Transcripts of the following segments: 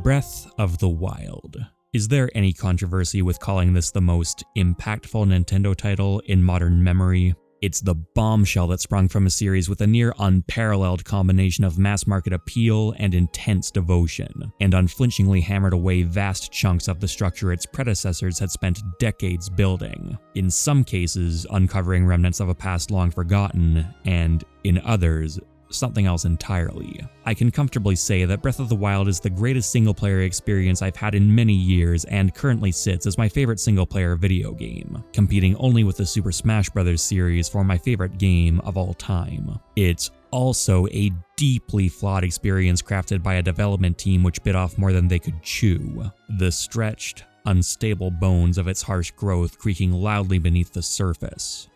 Breath of the Wild. Is there any controversy with calling this the most impactful Nintendo title in modern memory? It's the bombshell that sprung from a series with a near unparalleled combination of mass-market appeal and intense devotion, and unflinchingly hammered away vast chunks of the structure its predecessors had spent decades building, in some cases uncovering remnants of a past long forgotten, and, in others, something else entirely. I can comfortably say that Breath of the Wild is the greatest single-player experience I've had in many years and currently sits as my favorite single-player video game, competing only with the Super Smash Bros. Series for my favorite game of all time. It's also a deeply flawed experience crafted by a development team which bit off more than they could chew. The stretched, unstable bones of its harsh growth creaking loudly beneath the surface.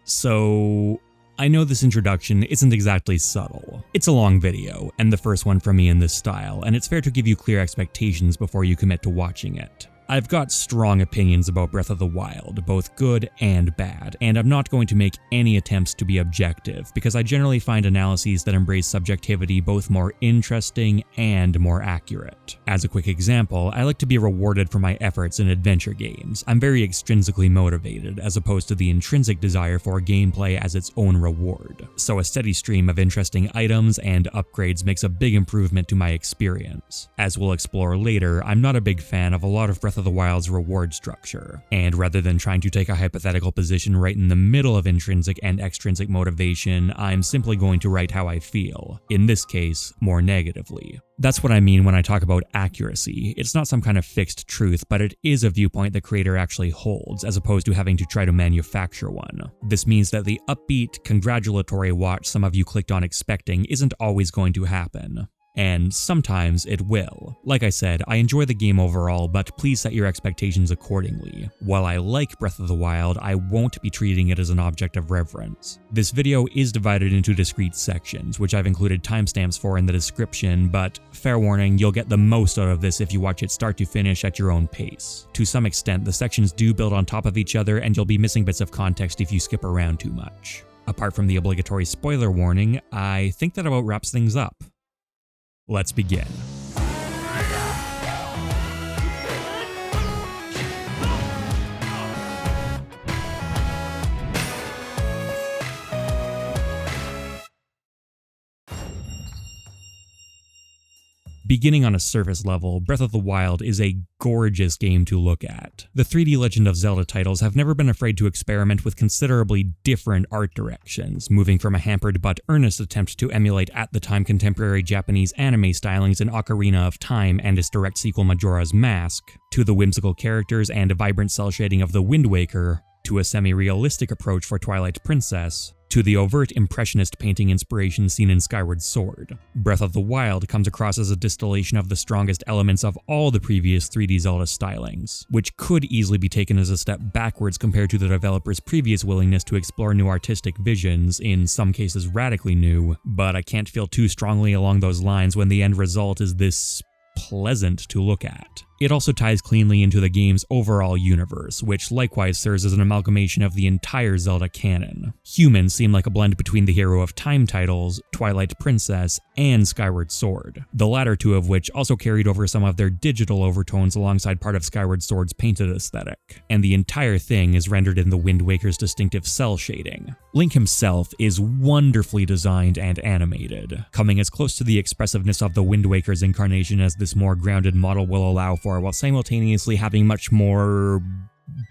So, I know this introduction isn't exactly subtle. It's a long video, and the first one from me in this style, and it's fair to give you clear expectations before you commit to watching it. I've got strong opinions about Breath of the Wild, both good and bad, and I'm not going to make any attempts to be objective, because I generally find analyses that embrace subjectivity both more interesting and more accurate. As a quick example, I like to be rewarded for my efforts in adventure games. I'm very extrinsically motivated, as opposed to the intrinsic desire for gameplay as its own reward. So a steady stream of interesting items and upgrades makes a big improvement to my experience. As we'll explore later, I'm not a big fan of a lot of Breath of the Wild's reward structure, and rather than trying to take a hypothetical position right in the middle of intrinsic and extrinsic motivation, I'm simply going to write how I feel, in this case, more negatively. That's what I mean when I talk about accuracy. It's not some kind of fixed truth, but it is a viewpoint the creator actually holds, as opposed to having to try to manufacture one. This means that the upbeat, congratulatory watch some of you clicked on expecting isn't always going to happen. And sometimes it will. Like I said, I enjoy the game overall, but please set your expectations accordingly. While I like Breath of the Wild, I won't be treating it as an object of reverence. This video is divided into discrete sections, which I've included timestamps for in the description, but fair warning, you'll get the most out of this if you watch it start to finish at your own pace. To some extent, the sections do build on top of each other, and you'll be missing bits of context if you skip around too much. Apart from the obligatory spoiler warning, I think that about wraps things up. Let's begin. Beginning on a surface level, Breath of the Wild is a gorgeous game to look at. The 3D Legend of Zelda titles have never been afraid to experiment with considerably different art directions, moving from a hampered but earnest attempt to emulate at-the-time contemporary Japanese anime stylings in Ocarina of Time and its direct sequel Majora's Mask, to the whimsical characters and vibrant cel shading of the Wind Waker, to a semi-realistic approach for Twilight Princess, to the overt impressionist painting inspiration seen in Skyward Sword. Breath of the Wild comes across as a distillation of the strongest elements of all the previous 3D Zelda stylings, which could easily be taken as a step backwards compared to the developer's previous willingness to explore new artistic visions, in some cases radically new, but I can't feel too strongly along those lines when the end result is this pleasant to look at. It also ties cleanly into the game's overall universe, which likewise serves as an amalgamation of the entire Zelda canon. Humans seem like a blend between the Hero of Time titles, Twilight Princess, and Skyward Sword, the latter two of which also carried over some of their digital overtones alongside part of Skyward Sword's painted aesthetic, and the entire thing is rendered in the Wind Waker's distinctive cel shading. Link himself is wonderfully designed and animated, coming as close to the expressiveness of the Wind Waker's incarnation as this more grounded model will allow for, while simultaneously having much more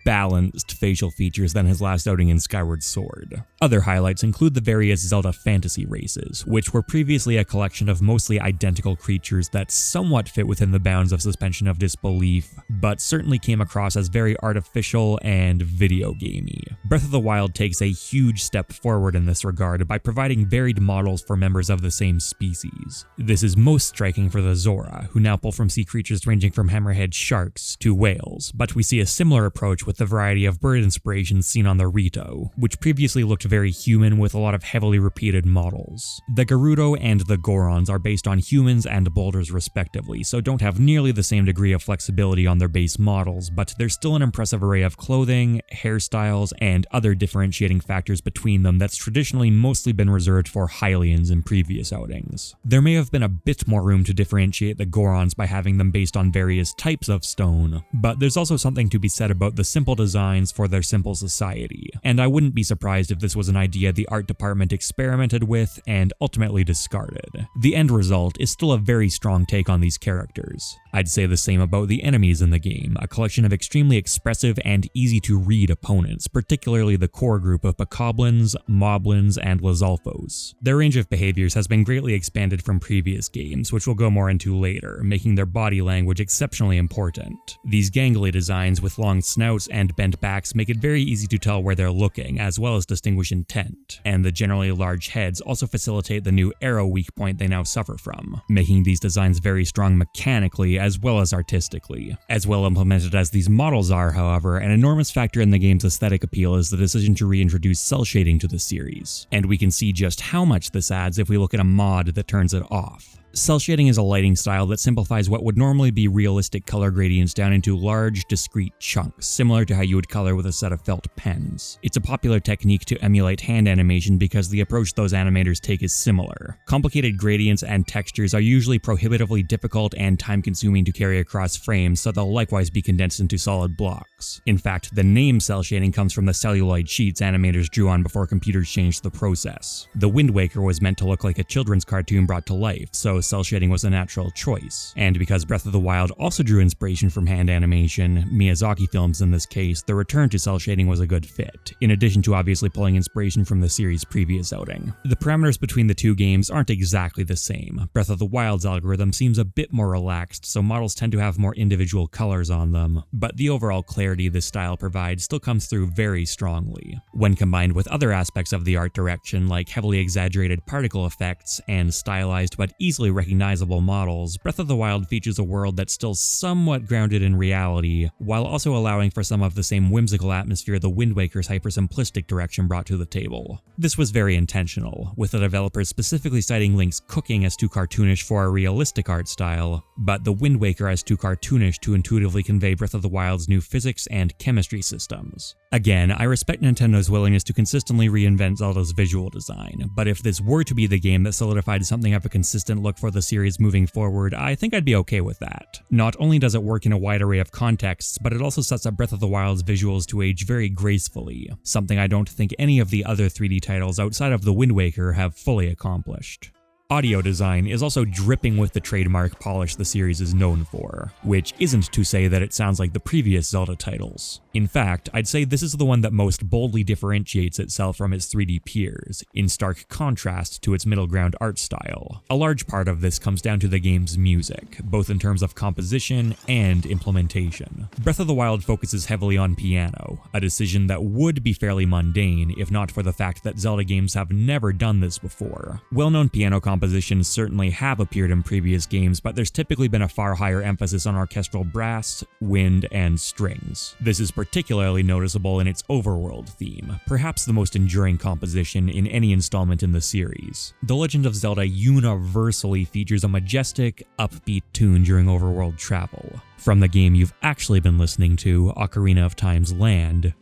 balanced facial features than his last outing in Skyward Sword. Other highlights include the various Zelda fantasy races, which were previously a collection of mostly identical creatures that somewhat fit within the bounds of suspension of disbelief, but certainly came across as very artificial and video gamey. Breath of the Wild takes a huge step forward in this regard by providing varied models for members of the same species. This is most striking for the Zora, who now pull from sea creatures ranging from hammerhead sharks to whales, but we see a similar approach with the variety of bird inspirations seen on the Rito, which previously looked very human with a lot of heavily repeated models. The Gerudo and the Gorons are based on humans and boulders respectively, so don't have nearly the same degree of flexibility on their base models, but there's still an impressive array of clothing, hairstyles, and other differentiating factors between them that's traditionally mostly been reserved for Hylians in previous outings. There may have been a bit more room to differentiate the Gorons by having them based on various types of stone, but there's also something to be said about the simple designs for their simple society, and I wouldn't be surprised if this was an idea the art department experimented with and ultimately discarded. The end result is still a very strong take on these characters. I'd say the same about the enemies in the game, a collection of extremely expressive and easy to read opponents, particularly the core group of Bokoblins, Moblins, and Lizalfos. Their range of behaviors has been greatly expanded from previous games, which we'll go more into later, making their body language exceptionally important. These gangly designs with long snouts and bent backs make it very easy to tell where they're looking, as well as distinguish intent, and the generally large heads also facilitate the new arrow weak point they now suffer from, making these designs very strong mechanically as well as artistically. As well implemented as these models are, however, an enormous factor in the game's aesthetic appeal is the decision to reintroduce cell shading to the series, and we can see just how much this adds if we look at a mod that turns it off. Cell shading is a lighting style that simplifies what would normally be realistic color gradients down into large, discrete chunks, similar to how you would color with a set of felt pens. It's a popular technique to emulate hand animation because the approach those animators take is similar. Complicated gradients and textures are usually prohibitively difficult and time-consuming to carry across frames, so they'll likewise be condensed into solid blocks. In fact, the name cell shading comes from the celluloid sheets animators drew on before computers changed the process. The Wind Waker was meant to look like a children's cartoon brought to life, so cell shading was a natural choice. And because Breath of the Wild also drew inspiration from hand animation, Miyazaki films in this case, the return to cell shading was a good fit, in addition to obviously pulling inspiration from the series' previous outing. The parameters between the two games aren't exactly the same. Breath of the Wild's algorithm seems a bit more relaxed, so models tend to have more individual colors on them, but the overall clarity this style provides still comes through very strongly. When combined with other aspects of the art direction, like heavily exaggerated particle effects and stylized but easily recognizable models, Breath of the Wild features a world that's still somewhat grounded in reality, while also allowing for some of the same whimsical atmosphere the Wind Waker's hyper-simplistic direction brought to the table. This was very intentional, with the developers specifically citing Link's cooking as too cartoonish for a realistic art style, but the Wind Waker as too cartoonish to intuitively convey Breath of the Wild's new physics and chemistry systems. Again, I respect Nintendo's willingness to consistently reinvent Zelda's visual design, but if this were to be the game that solidified something of a consistent look for the series moving forward, I think I'd be okay with that. Not only does it work in a wide array of contexts, but it also sets up Breath of the Wild's visuals to age very gracefully, something I don't think any of the other 3D titles outside of the Wind Waker have fully accomplished. Audio design is also dripping with the trademark polish the series is known for, which isn't to say that it sounds like the previous Zelda titles. In fact, I'd say this is the one that most boldly differentiates itself from its 3D peers, in stark contrast to its middle ground art style. A large part of this comes down to the game's music, both in terms of composition and implementation. Breath of the Wild focuses heavily on piano, a decision that would be fairly mundane if not for the fact that Zelda games have never done this before. Well-known piano compositions certainly have appeared in previous games, but there's typically been a far higher emphasis on orchestral brass, wind, and strings. This is particularly noticeable in its overworld theme, perhaps the most enduring composition in any installment in the series. The Legend of Zelda universally features a majestic, upbeat tune during overworld travel. From the game you've actually been listening to, Ocarina of Time's Land,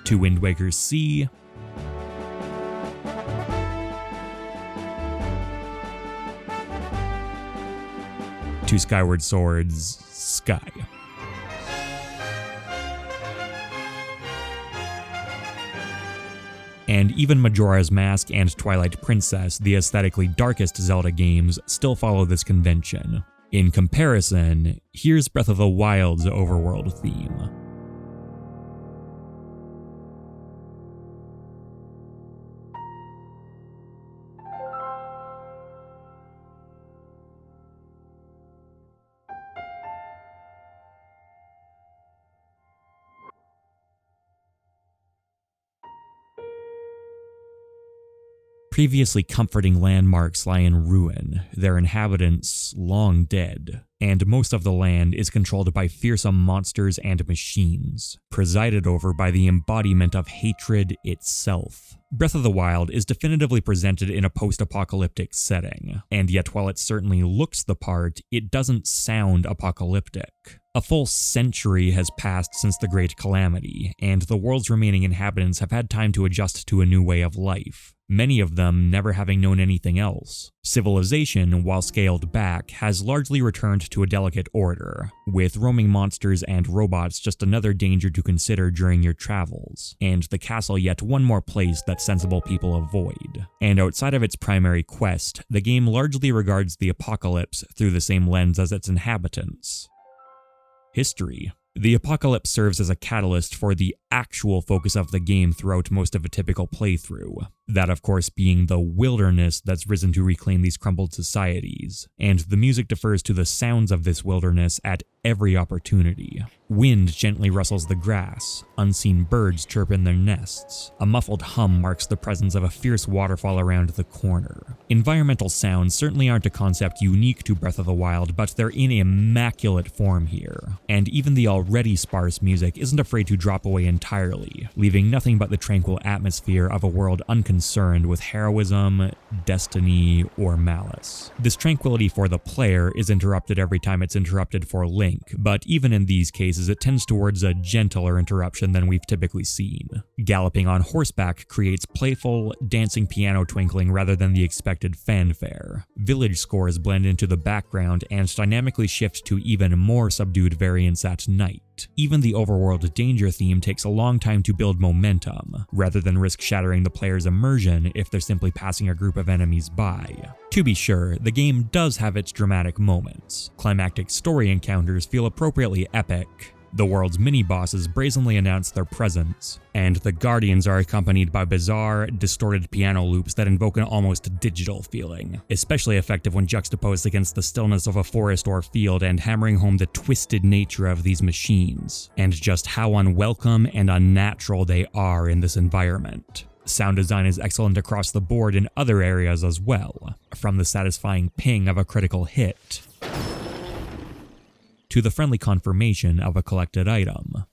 to Wind Waker's Sea, to Skyward Sword's Sky. And even Majora's Mask and Twilight Princess, the aesthetically darkest Zelda games, still follow this convention. In comparison, here's Breath of the Wild's overworld theme. Previously comforting landmarks lie in ruin, their inhabitants long dead, and most of the land is controlled by fearsome monsters and machines, presided over by the embodiment of hatred itself. Breath of the Wild is definitively presented in a post-apocalyptic setting, and yet while it certainly looks the part, it doesn't sound apocalyptic. A full century has passed since the Great Calamity, and the world's remaining inhabitants have had time to adjust to a new way of life, many of them never having known anything else. Civilization, while scaled back, has largely returned to a delicate order, with roaming monsters and robots just another danger to consider during your travels, and the castle yet one more place that sensible people avoid. And outside of its primary quest, the game largely regards the apocalypse through the same lens as its inhabitants. History. The apocalypse serves as a catalyst for the actual focus of the game throughout most of a typical playthrough. That, of course, being the wilderness that's risen to reclaim these crumbled societies, and the music defers to the sounds of this wilderness at every opportunity. Wind gently rustles the grass, unseen birds chirp in their nests, a muffled hum marks the presence of a fierce waterfall around the corner. Environmental sounds certainly aren't a concept unique to Breath of the Wild, but they're in immaculate form here, and even the already sparse music isn't afraid to drop away entirely, leaving nothing but the tranquil atmosphere of a world unconcerned with heroism, destiny, or malice. This tranquility for the player is interrupted every time it's interrupted for Link, but even in these cases it tends towards a gentler interruption than we've typically seen. Galloping on horseback creates playful, dancing piano twinkling rather than the expected fanfare. Village scores blend into the background and dynamically shift to even more subdued variants at night. Even the overworld danger theme takes a long time to build momentum, rather than risk shattering the player's immersion if they're simply passing a group of enemies by. To be sure, the game does have its dramatic moments. Climactic story encounters feel appropriately epic. The world's mini-bosses brazenly announce their presence, and the Guardians are accompanied by bizarre, distorted piano loops that invoke an almost digital feeling, especially effective when juxtaposed against the stillness of a forest or field and hammering home the twisted nature of these machines, and just how unwelcome and unnatural they are in this environment. Sound design is excellent across the board in other areas as well, from the satisfying ping of a critical hit to the friendly confirmation of a collected item.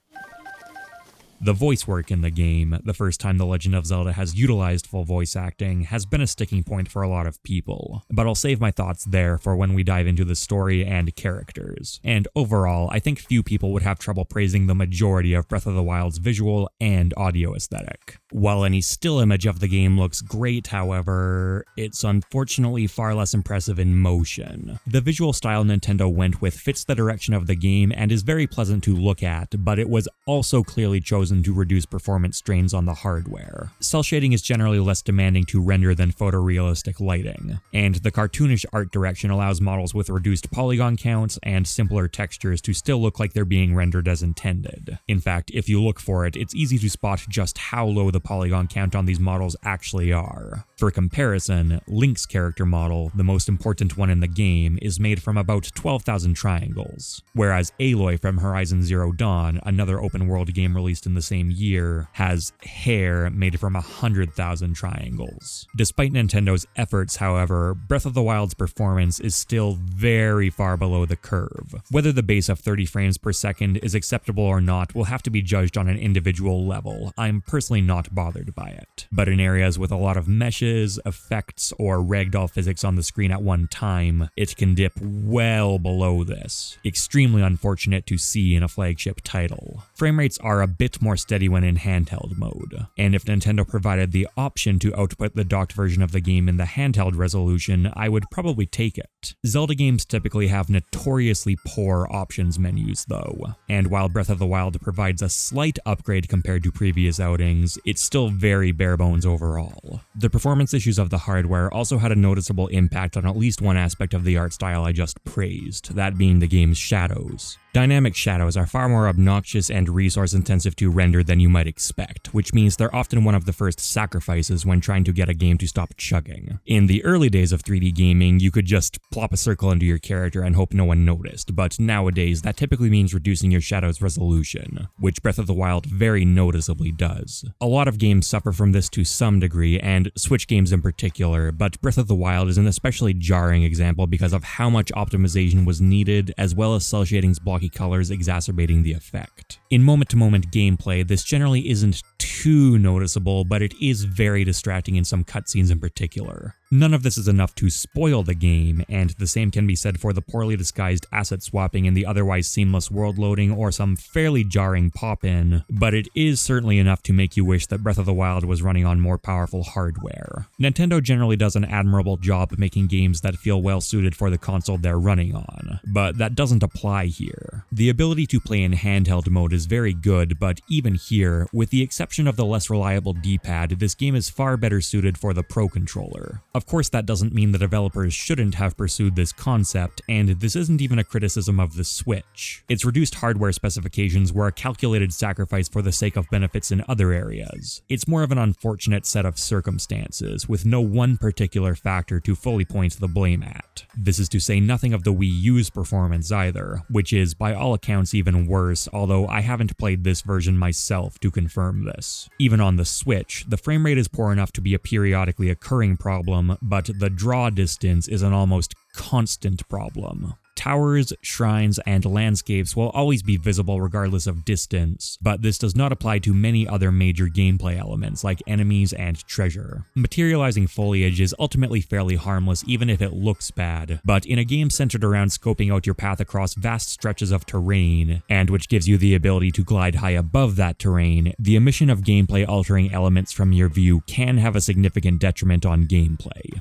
The voice work in the game, the first time The Legend of Zelda has utilized full voice acting, has been a sticking point for a lot of people, but I'll save my thoughts there for when we dive into the story and characters. And overall, I think few people would have trouble praising the majority of Breath of the Wild's visual and audio aesthetic. While any still image of the game looks great, however, it's unfortunately far less impressive in motion. The visual style Nintendo went with fits the direction of the game and is very pleasant to look at, but it was also clearly chosen to reduce performance strains on the hardware. Cell shading is generally less demanding to render than photorealistic lighting, and the cartoonish art direction allows models with reduced polygon counts and simpler textures to still look like they're being rendered as intended. In fact, if you look for it, it's easy to spot just how low the polygon count on these models actually are. For comparison, Link's character model, the most important one in the game, is made from about 12,000 triangles, whereas Aloy from Horizon Zero Dawn, another open-world game released in the same year, has hair made from 100,000 triangles. Despite Nintendo's efforts, however, Breath of the Wild's performance is still very far below the curve. Whether the base of 30 frames per second is acceptable or not will have to be judged on an individual level. I'm personally not bothered by it. But in areas with a lot of meshes, effects, or ragdoll physics on the screen at one time, it can dip well below this. Extremely unfortunate to see in a flagship title. Frame rates are a bit more steady when in handheld mode, and if Nintendo provided the option to output the docked version of the game in the handheld resolution, I would probably take it. Zelda games typically have notoriously poor options menus though, and while Breath of the Wild provides a slight upgrade compared to previous outings, it's still very bare bones overall. The performance issues of the hardware also had a noticeable impact on at least one aspect of the art style I just praised, that being the game's shadows. Dynamic shadows are far more obnoxious and resource intensive to render than you might expect, which means they're often one of the first sacrifices when trying to get a game to stop chugging. In the early days of 3D gaming, you could just plop a circle into your character and hope no one noticed, but nowadays that typically means reducing your shadow's resolution, which Breath of the Wild very noticeably does. A lot of games suffer from this to some degree, and Switch games in particular, but Breath of the Wild is an especially jarring example because of how much optimization was needed, as well as cel shading's blocky colors exacerbating the effect. In moment-to-moment gameplay, this generally isn't too noticeable, but it is very distracting in some cutscenes in particular. None of this is enough to spoil the game, and the same can be said for the poorly disguised asset swapping in the otherwise seamless world loading or some fairly jarring pop-in, but it is certainly enough to make you wish that Breath of the Wild was running on more powerful hardware. Nintendo generally does an admirable job making games that feel well suited for the console they're running on, but that doesn't apply here. The ability to play in handheld mode is very good, but even here, with the exception of the less reliable D-pad, this game is far better suited for the Pro Controller. Of course, that doesn't mean the developers shouldn't have pursued this concept, and this isn't even a criticism of the Switch. Its reduced hardware specifications were a calculated sacrifice for the sake of benefits in other areas. It's more of an unfortunate set of circumstances, with no one particular factor to fully point the blame at. This is to say nothing of the Wii U's performance either, which is by all accounts even worse, although I haven't played this version myself to confirm this. Even on the Switch, the frame rate is poor enough to be a periodically occurring problem, but the draw distance is an almost constant problem. Towers, shrines, and landscapes will always be visible regardless of distance, but this does not apply to many other major gameplay elements like enemies and treasure. Materializing foliage is ultimately fairly harmless even if it looks bad, but in a game centered around scoping out your path across vast stretches of terrain, and which gives you the ability to glide high above that terrain, the omission of gameplay-altering elements from your view can have a significant detriment on gameplay.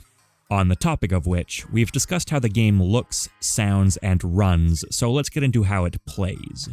On the topic of which, we've discussed how the game looks, sounds, and runs, so let's get into how it plays.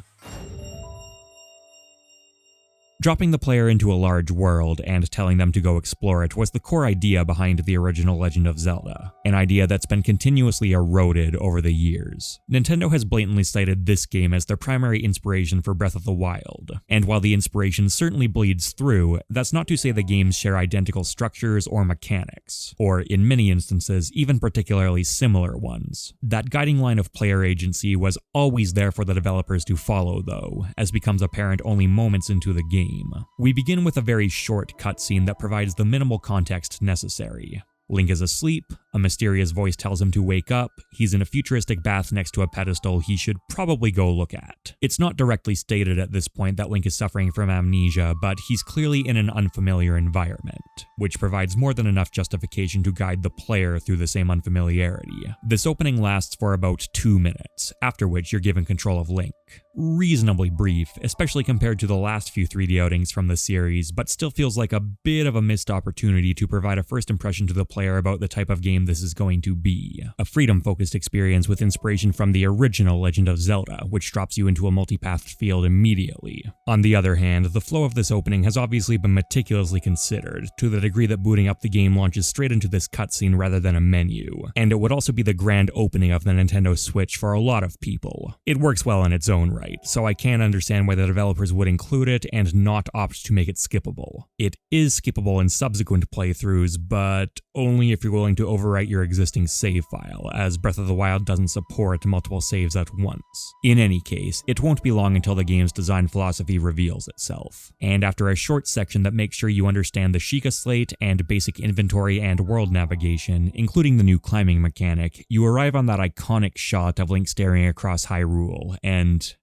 Dropping the player into a large world and telling them to go explore it was the core idea behind the original Legend of Zelda, an idea that's been continuously eroded over the years. Nintendo has blatantly cited this game as their primary inspiration for Breath of the Wild, and while the inspiration certainly bleeds through, that's not to say the games share identical structures or mechanics, or in many instances, even particularly similar ones. That guiding line of player agency was always there for the developers to follow though, as becomes apparent only moments into the game. We begin with a very short cutscene that provides the minimal context necessary. Link is asleep, a mysterious voice tells him to wake up, he's in a futuristic bath next to a pedestal he should probably go look at. It's not directly stated at this point that Link is suffering from amnesia, but he's clearly in an unfamiliar environment, which provides more than enough justification to guide the player through the same unfamiliarity. This opening lasts for about 2 minutes, after which you're given control of Link. Reasonably brief, especially compared to the last few 3D outings from the series, but still feels like a bit of a missed opportunity to provide a first impression to the player about the type of game this is going to be. A freedom-focused experience with inspiration from the original Legend of Zelda, which drops you into a multi-pathed field immediately. On the other hand, the flow of this opening has obviously been meticulously considered, to the degree that booting up the game launches straight into this cutscene rather than a menu, and it would also be the grand opening of the Nintendo Switch for a lot of people. It works well in its own right, so I can understand why the developers would include it and not opt to make it skippable. It is skippable in subsequent playthroughs, but only if you're willing to overwrite your existing save file, as Breath of the Wild doesn't support multiple saves at once. In any case, it won't be long until the game's design philosophy reveals itself, and after a short section that makes sure you understand the Sheikah Slate and basic inventory and world navigation, including the new climbing mechanic, you arrive on that iconic shot of Link staring across Hyrule, and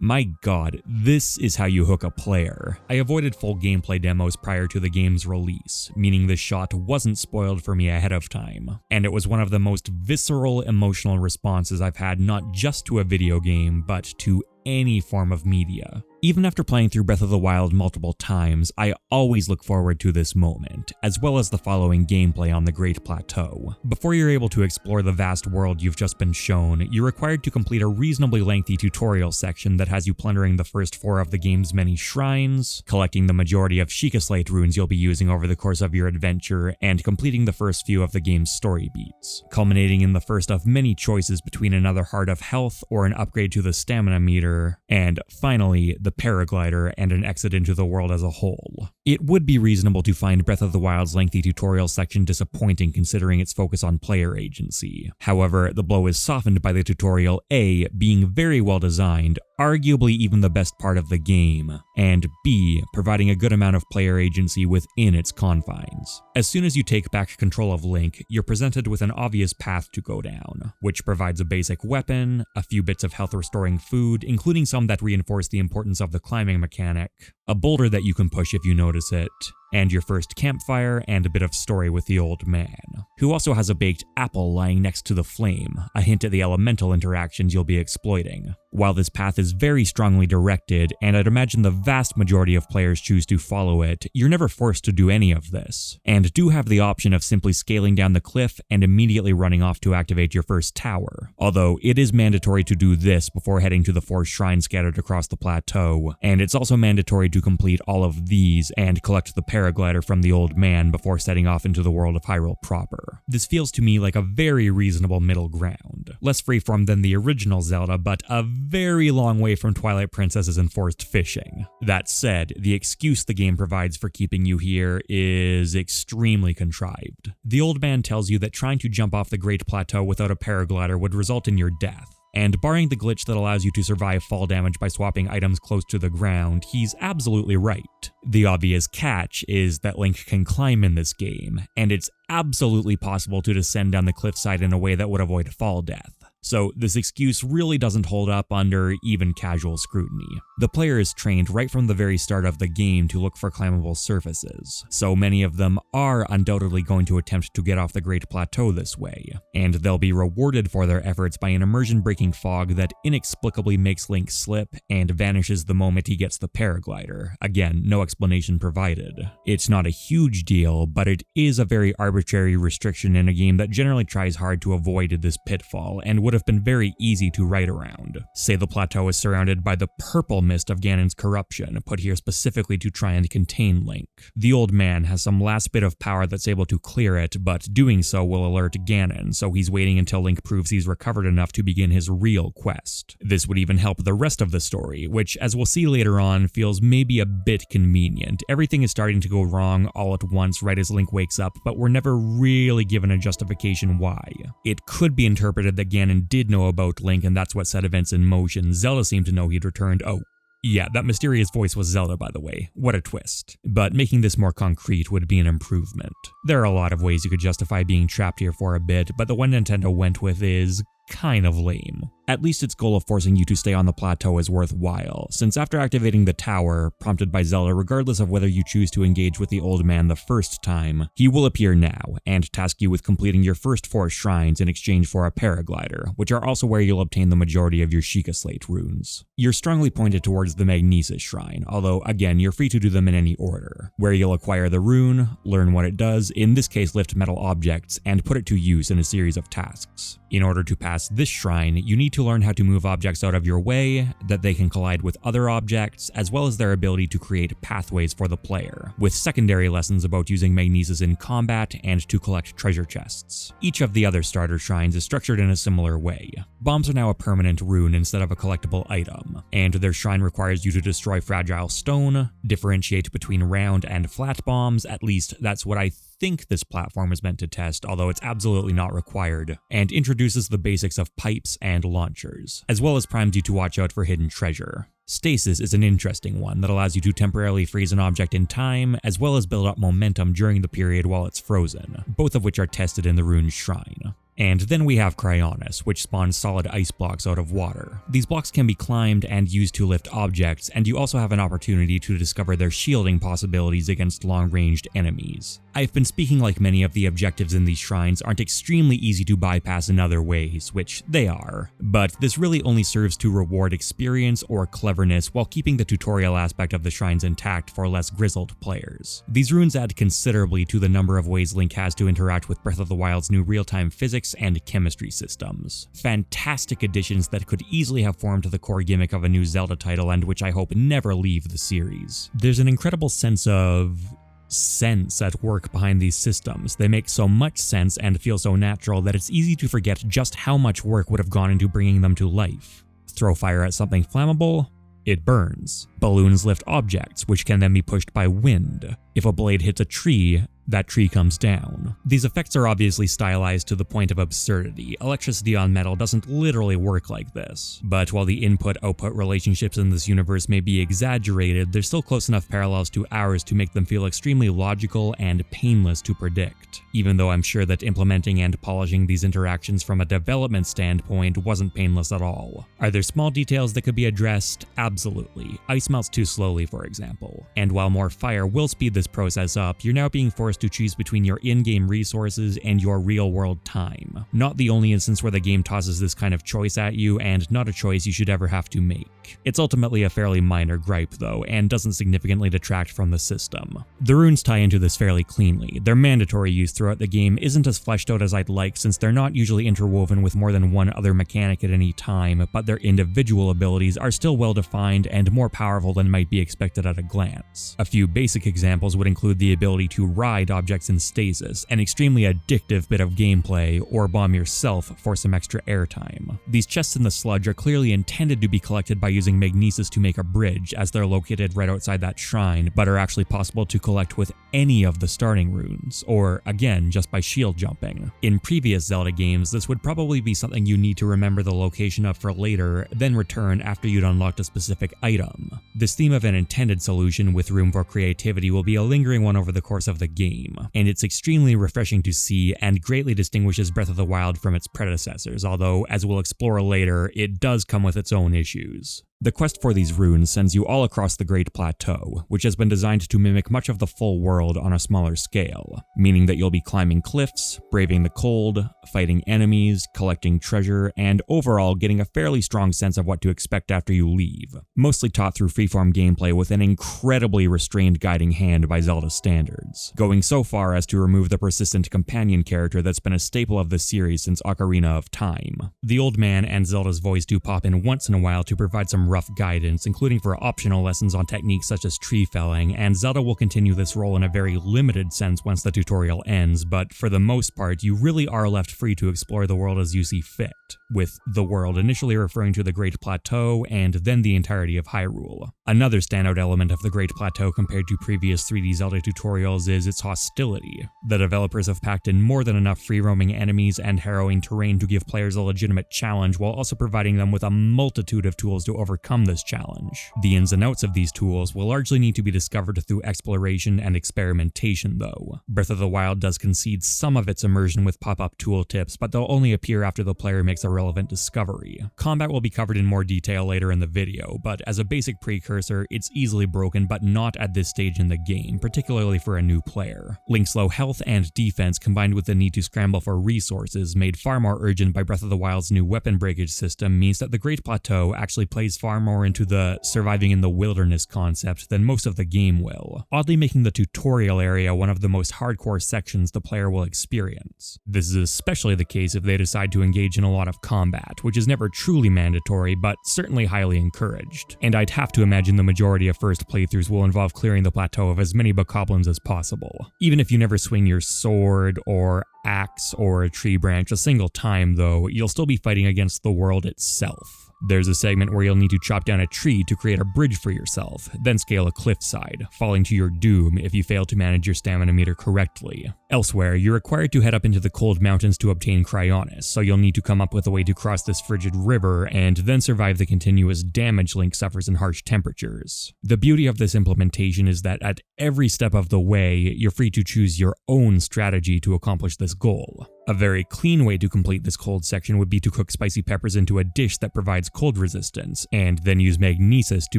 my god, this is how you hook a player. I avoided full gameplay demos prior to the game's release, meaning this shot wasn't spoiled for me ahead of time, and it was one of the most visceral emotional responses I've had not just to a video game, but to any form of media. Even after playing through Breath of the Wild multiple times, I always look forward to this moment, as well as the following gameplay on the Great Plateau. Before you're able to explore the vast world you've just been shown, you're required to complete a reasonably lengthy tutorial section that has you plundering the first 4 of the game's many shrines, collecting the majority of Sheikah Slate runes you'll be using over the course of your adventure, and completing the first few of the game's story beats, culminating in the first of many choices between another Heart of Health or an upgrade to the stamina meter, and finally, the paraglider and an exit into the world as a whole. It would be reasonable to find Breath of the Wild's lengthy tutorial section disappointing considering its focus on player agency. However, the blow is softened by the tutorial A being very well designed, arguably even the best part of the game, and B providing a good amount of player agency within its confines. As soon as you take back control of Link, you're presented with an obvious path to go down, which provides a basic weapon, a few bits of health restoring food, including some that reinforce the importance of the climbing mechanic, a boulder that you can push if you notice it, and your first campfire and a bit of story with the old man, who also has a baked apple lying next to the flame, a hint at the elemental interactions you'll be exploiting. While this path is very strongly directed, and I'd imagine the vast majority of players choose to follow it, you're never forced to do any of this, and do have the option of simply scaling down the cliff and immediately running off to activate your first tower, although it is mandatory to do this before heading to the 4 shrines scattered across the plateau, and it's also mandatory to complete all of these and collect the paraglider from the old man before setting off into the world of Hyrule proper. This feels to me like a very reasonable middle ground. Less freeform than the original Zelda, but a very long way from Twilight Princess's enforced fishing. That said, the excuse the game provides for keeping you here is extremely contrived. The old man tells you that trying to jump off the Great Plateau without a paraglider would result in your death. And barring the glitch that allows you to survive fall damage by swapping items close to the ground, he's absolutely right. The obvious catch is that Link can climb in this game, and it's absolutely possible to descend down the cliffside in a way that would avoid fall death. So this excuse really doesn't hold up under even casual scrutiny. The player is trained right from the very start of the game to look for climbable surfaces, so many of them are undoubtedly going to attempt to get off the Great Plateau this way, and they'll be rewarded for their efforts by an immersion-breaking fog that inexplicably makes Link slip and vanishes the moment he gets the paraglider. Again, no explanation provided. It's not a huge deal, but it is a very arbitrary restriction in a game that generally tries hard to avoid this pitfall and would have been very easy to write around. Say the plateau is surrounded by the purple mist of Ganon's corruption, put here specifically to try and contain Link. The old man has some last bit of power that's able to clear it, but doing so will alert Ganon, so he's waiting until Link proves he's recovered enough to begin his real quest. This would even help the rest of the story, which, as we'll see later on, feels maybe a bit convenient. Everything is starting to go wrong all at once right as Link wakes up, but we're never really given a justification why. It could be interpreted that Ganon did know about Link and that's what set events in motion. Zelda seemed to know he'd returned. Oh, yeah, that mysterious voice was Zelda, by the way. What a twist. But making this more concrete would be an improvement. There are a lot of ways you could justify being trapped here for a bit, but the one Nintendo went with is kind of lame. At least its goal of forcing you to stay on the plateau is worthwhile, since after activating the tower, prompted by Zelda regardless of whether you choose to engage with the old man the first time, he will appear now and task you with completing your first 4 shrines in exchange for a paraglider, which are also where you'll obtain the majority of your Sheikah Slate runes. You're strongly pointed towards the Magnesis Shrine, although again, you're free to do them in any order, where you'll acquire the rune, learn what it does, in this case lift metal objects, and put it to use in a series of tasks. In order to pass this shrine, you need to learn how to move objects out of your way, that they can collide with other objects, as well as their ability to create pathways for the player, with secondary lessons about using Magnesis in combat and to collect treasure chests. Each of the other starter shrines is structured in a similar way. Bombs are now a permanent rune instead of a collectible item, and their shrine requires you to destroy fragile stone, differentiate between round and flat bombs, at least that's what I think this platform is meant to test, although it's absolutely not required, and introduces the basics of pipes and launchers, as well as primes you to watch out for hidden treasure. Stasis is an interesting one that allows you to temporarily freeze an object in time, as well as build up momentum during the period while it's frozen, both of which are tested in the rune's shrine. And then we have Cryonis, which spawns solid ice blocks out of water. These blocks can be climbed and used to lift objects, and you also have an opportunity to discover their shielding possibilities against long-ranged enemies. I've been speaking like many of the objectives in these shrines aren't extremely easy to bypass in other ways, which they are, but this really only serves to reward experience or cleverness while keeping the tutorial aspect of the shrines intact for less grizzled players. These runes add considerably to the number of ways Link has to interact with Breath of the Wild's new real-time physics and chemistry systems. Fantastic additions that could easily have formed the core gimmick of a new Zelda title and which I hope never leave the series. There's an incredible sense at work behind these systems. They make so much sense and feel so natural that it's easy to forget just how much work would have gone into bringing them to life. Throw fire at something flammable, it burns. Balloons lift objects, which can then be pushed by wind. If a blade hits a tree, that tree comes down. These effects are obviously stylized to the point of absurdity. Electricity on metal doesn't literally work like this. But while the input-output relationships in this universe may be exaggerated, there's still close enough parallels to ours to make them feel extremely logical and painless to predict, even though I'm sure that implementing and polishing these interactions from a development standpoint wasn't painless at all. Are there small details that could be addressed? Absolutely. Ice melts too slowly, for example. And while more fire will speed this process up, you're now being forced to choose between your in-game resources and your real-world time. Not the only instance where the game tosses this kind of choice at you, and not a choice you should ever have to make. It's ultimately a fairly minor gripe though, and doesn't significantly detract from the system. The runes tie into this fairly cleanly. Their mandatory use throughout the game isn't as fleshed out as I'd like, since they're not usually interwoven with more than one other mechanic at any time, but their individual abilities are still well defined and more powerful than might be expected at a glance. A few basic examples would include the ability to ride objects in stasis, an extremely addictive bit of gameplay, or bomb yourself for some extra airtime. These chests in the sludge are clearly intended to be collected by using magnesis to make a bridge, as they're located right outside that shrine, but are actually possible to collect with any of the starting runes, or again, just by shield jumping. In previous Zelda games, this would probably be something you need to remember the location of for later, then return after you'd unlocked a specific item. This theme of an intended solution with room for creativity will be a lingering one over the course of the game, and it's extremely refreshing to see and greatly distinguishes Breath of the Wild from its predecessors, although, as we'll explore later, it does come with its own issues. The quest for these runes sends you all across the Great Plateau, which has been designed to mimic much of the full world on a smaller scale, meaning that you'll be climbing cliffs, braving the cold, fighting enemies, collecting treasure, and overall getting a fairly strong sense of what to expect after you leave, mostly taught through freeform gameplay with an incredibly restrained guiding hand by Zelda standards, going so far as to remove the persistent companion character that's been a staple of the series since Ocarina of Time. The old man and Zelda's voice do pop in once in a while to provide some rough guidance, including for optional lessons on techniques such as tree felling, and Zelda will continue this role in a very limited sense once the tutorial ends, but for the most part, you really are left free to explore the world as you see fit, with the world initially referring to the Great Plateau and then the entirety of Hyrule. Another standout element of the Great Plateau compared to previous 3D Zelda tutorials is its hostility. The developers have packed in more than enough free-roaming enemies and harrowing terrain to give players a legitimate challenge while also providing them with a multitude of tools to overcome this challenge. The ins and outs of these tools will largely need to be discovered through exploration and experimentation though. Breath of the Wild does concede some of its immersion with pop-up tooltips, but they'll only appear after the player makes a relevant discovery. Combat will be covered in more detail later in the video, but as a basic precursor, it's easily broken but not at this stage in the game, particularly for a new player. Link's low health and defense combined with the need to scramble for resources, made far more urgent by Breath of the Wild's new weapon breakage system, means that the Great Plateau actually plays far more into the surviving in the wilderness concept than most of the game will, oddly making the tutorial area one of the most hardcore sections the player will experience. This is especially the case if they decide to engage in a lot of combat, which is never truly mandatory, but certainly highly encouraged. And I'd have to imagine the majority of first playthroughs will involve clearing the plateau of as many bokoblins as possible. Even if you never swing your sword or axe or a tree branch a single time though, you'll still be fighting against the world itself. There's a segment where you'll need to chop down a tree to create a bridge for yourself, then scale a cliffside, falling to your doom if you fail to manage your stamina meter correctly. Elsewhere, you're required to head up into the cold mountains to obtain Cryonis, so you'll need to come up with a way to cross this frigid river and then survive the continuous damage Link suffers in harsh temperatures. The beauty of this implementation is that at every step of the way, you're free to choose your own strategy to accomplish this goal. A very clean way to complete this cold section would be to cook spicy peppers into a dish that provides cold resistance, and then use magnesis to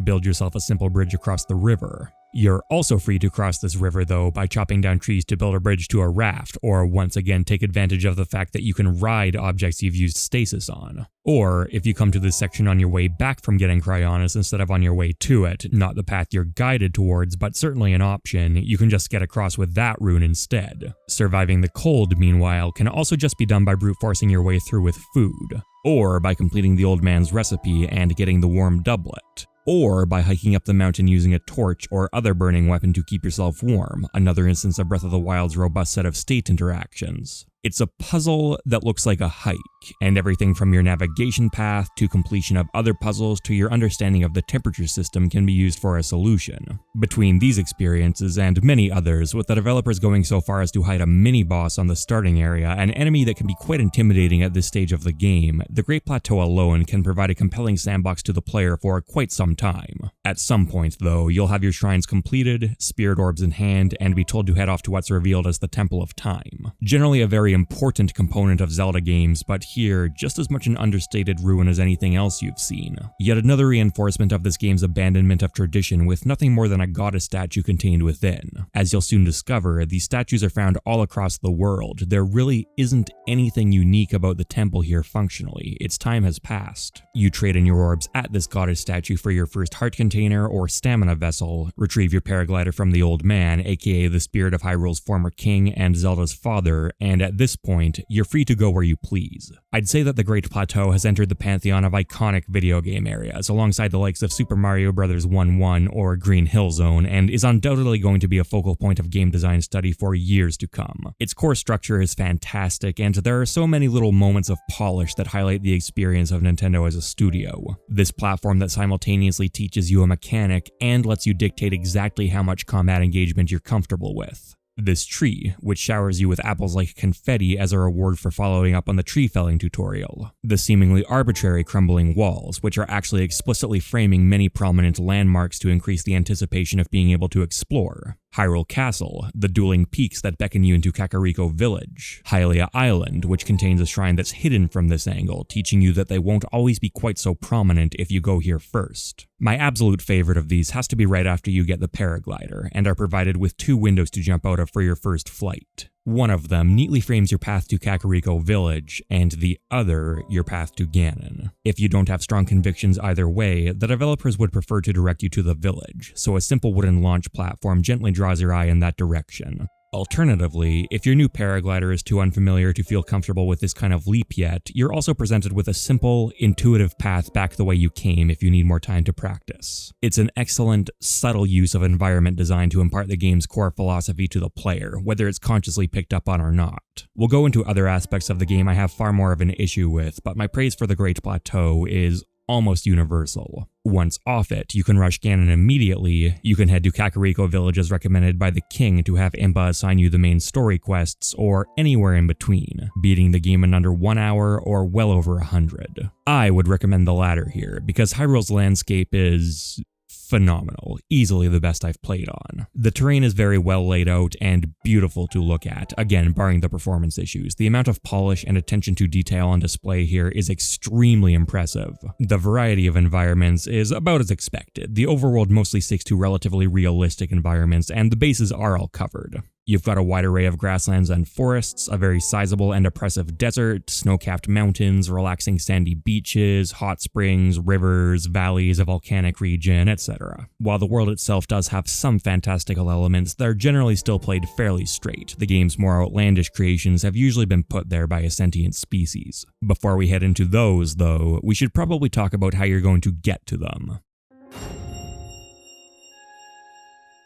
build yourself a simple bridge across the river. You're also free to cross this river though by chopping down trees to build a bridge to a raft, or once again take advantage of the fact that you can ride objects you've used stasis on. Or, if you come to this section on your way back from getting Cryonis instead of on your way to it, not the path you're guided towards but certainly an option, you can just get across with that rune instead. Surviving the cold, meanwhile, can also just be done by brute forcing your way through with food, or by completing the old man's recipe and getting the warm doublet, or by hiking up the mountain using a torch or other burning weapon to keep yourself warm, another instance of Breath of the Wild's robust set of state interactions. It's a puzzle that looks like a hike, and everything from your navigation path to completion of other puzzles to your understanding of the temperature system can be used for a solution. Between these experiences and many others, with the developers going so far as to hide a mini-boss on the starting area, an enemy that can be quite intimidating at this stage of the game, the Great Plateau alone can provide a compelling sandbox to the player for quite some time. At some point, though, you'll have your shrines completed, spirit orbs in hand, and be told to head off to what's revealed as the Temple of Time. Generally a very important component of Zelda games, but here, just as much an understated ruin as anything else you've seen. Yet another reinforcement of this game's abandonment of tradition with nothing more than a goddess statue contained within. As you'll soon discover, these statues are found all across the world. There really isn't anything unique about the temple here functionally. Its time has passed. You trade in your orbs at this goddess statue for your first heart container or stamina vessel, retrieve your paraglider from the old man, aka the spirit of Hyrule's former king and Zelda's father, and at this point, you're free to go where you please. I'd say that the Great Plateau has entered the pantheon of iconic video game areas, alongside the likes of Super Mario Bros. 1-1 or Green Hill Zone, and is undoubtedly going to be a focal point of game design study for years to come. Its core structure is fantastic, and there are so many little moments of polish that highlight the experience of Nintendo as a studio. This platform that simultaneously teaches you a mechanic and lets you dictate exactly how much combat engagement you're comfortable with. This tree, which showers you with apples like confetti as a reward for following up on the tree felling tutorial. The seemingly arbitrary crumbling walls, which are actually explicitly framing many prominent landmarks to increase the anticipation of being able to explore. Hyrule Castle, the dueling peaks that beckon you into Kakariko Village. Hylia Island, which contains a shrine that's hidden from this angle, teaching you that they won't always be quite so prominent if you go here first. My absolute favorite of these has to be right after you get the paraglider, and are provided with 2 windows to jump out of for your first flight. One of them neatly frames your path to Kakariko Village, and the other your path to Ganon. If you don't have strong convictions either way, the developers would prefer to direct you to the village, so a simple wooden launch platform gently draws your eye in that direction. Alternatively, if your new paraglider is too unfamiliar to feel comfortable with this kind of leap yet, you're also presented with a simple, intuitive path back the way you came if you need more time to practice. It's an excellent, subtle use of environment design to impart the game's core philosophy to the player, whether it's consciously picked up on or not. We'll go into other aspects of the game I have far more of an issue with, but my praise for the Great Plateau is almost universal. Once off it, you can rush Ganon immediately, you can head to Kakariko Village as recommended by the king to have Impa assign you the main story quests, or anywhere in between, beating the game in under 1 hour or well over 100. I would recommend the latter here, because Hyrule's landscape is phenomenal, easily the best I've played on. The terrain is very well laid out and beautiful to look at, again barring the performance issues. The amount of polish and attention to detail on display here is extremely impressive. The variety of environments is about as expected. The overworld mostly sticks to relatively realistic environments, and the bases are all covered. You've got a wide array of grasslands and forests, a very sizable and oppressive desert, snow-capped mountains, relaxing sandy beaches, hot springs, rivers, valleys, a volcanic region, etc. While the world itself does have some fantastical elements, they're generally still played fairly straight. The game's more outlandish creations have usually been put there by a sentient species. Before we head into those, though, we should probably talk about how you're going to get to them.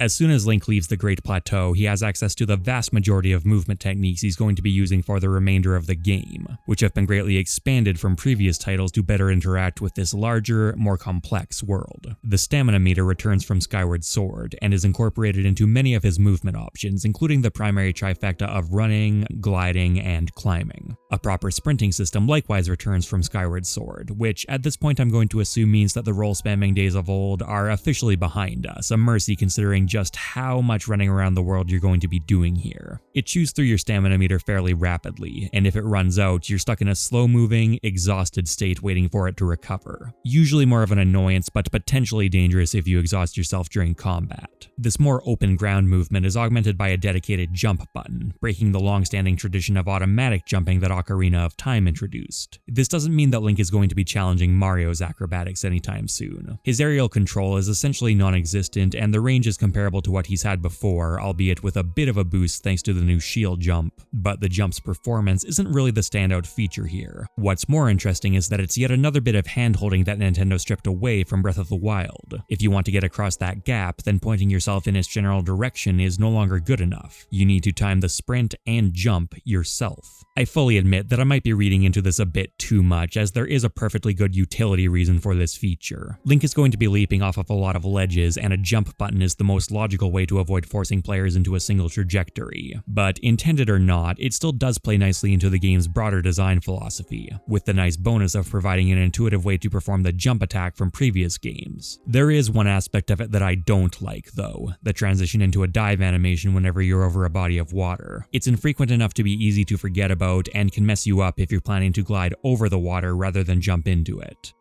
As soon as Link leaves the Great Plateau, he has access to the vast majority of movement techniques he's going to be using for the remainder of the game, which have been greatly expanded from previous titles to better interact with this larger, more complex world. The stamina meter returns from Skyward Sword, and is incorporated into many of his movement options, including the primary trifecta of running, gliding, and climbing. A proper sprinting system likewise returns from Skyward Sword, which at this point I'm going to assume means that the roll spamming days of old are officially behind us, a mercy considering define just how much running around the world you're going to be doing here. It chews through your stamina meter fairly rapidly, and if it runs out, you're stuck in a slow-moving, exhausted state waiting for it to recover. Usually more of an annoyance, but potentially dangerous if you exhaust yourself during combat. This more open ground movement is augmented by a dedicated jump button, breaking the long-standing tradition of automatic jumping that Ocarina of Time introduced. This doesn't mean that Link is going to be challenging Mario's acrobatics anytime soon. His aerial control is essentially non-existent, and the range is comparable to what he's had before, albeit with a bit of a boost thanks to the new shield jump, but the jump's performance isn't really the standout feature here. What's more interesting is that it's yet another bit of hand-holding that Nintendo stripped away from Breath of the Wild. If you want to get across that gap, then pointing yourself in its general direction is no longer good enough. You need to time the sprint and jump yourself. I fully admit that I might be reading into this a bit too much, as there is a perfectly good utility reason for this feature. Link is going to be leaping off of a lot of ledges, and a jump button is the most logical way to avoid forcing players into a single trajectory. But intended or not, it still does play nicely into the game's broader design philosophy, with the nice bonus of providing an intuitive way to perform the jump attack from previous games. There is one aspect of it that I don't like though, the transition into a dive animation whenever you're over a body of water. It's infrequent enough to be easy to forget about and can mess you up if you're planning to glide over the water rather than jump into it.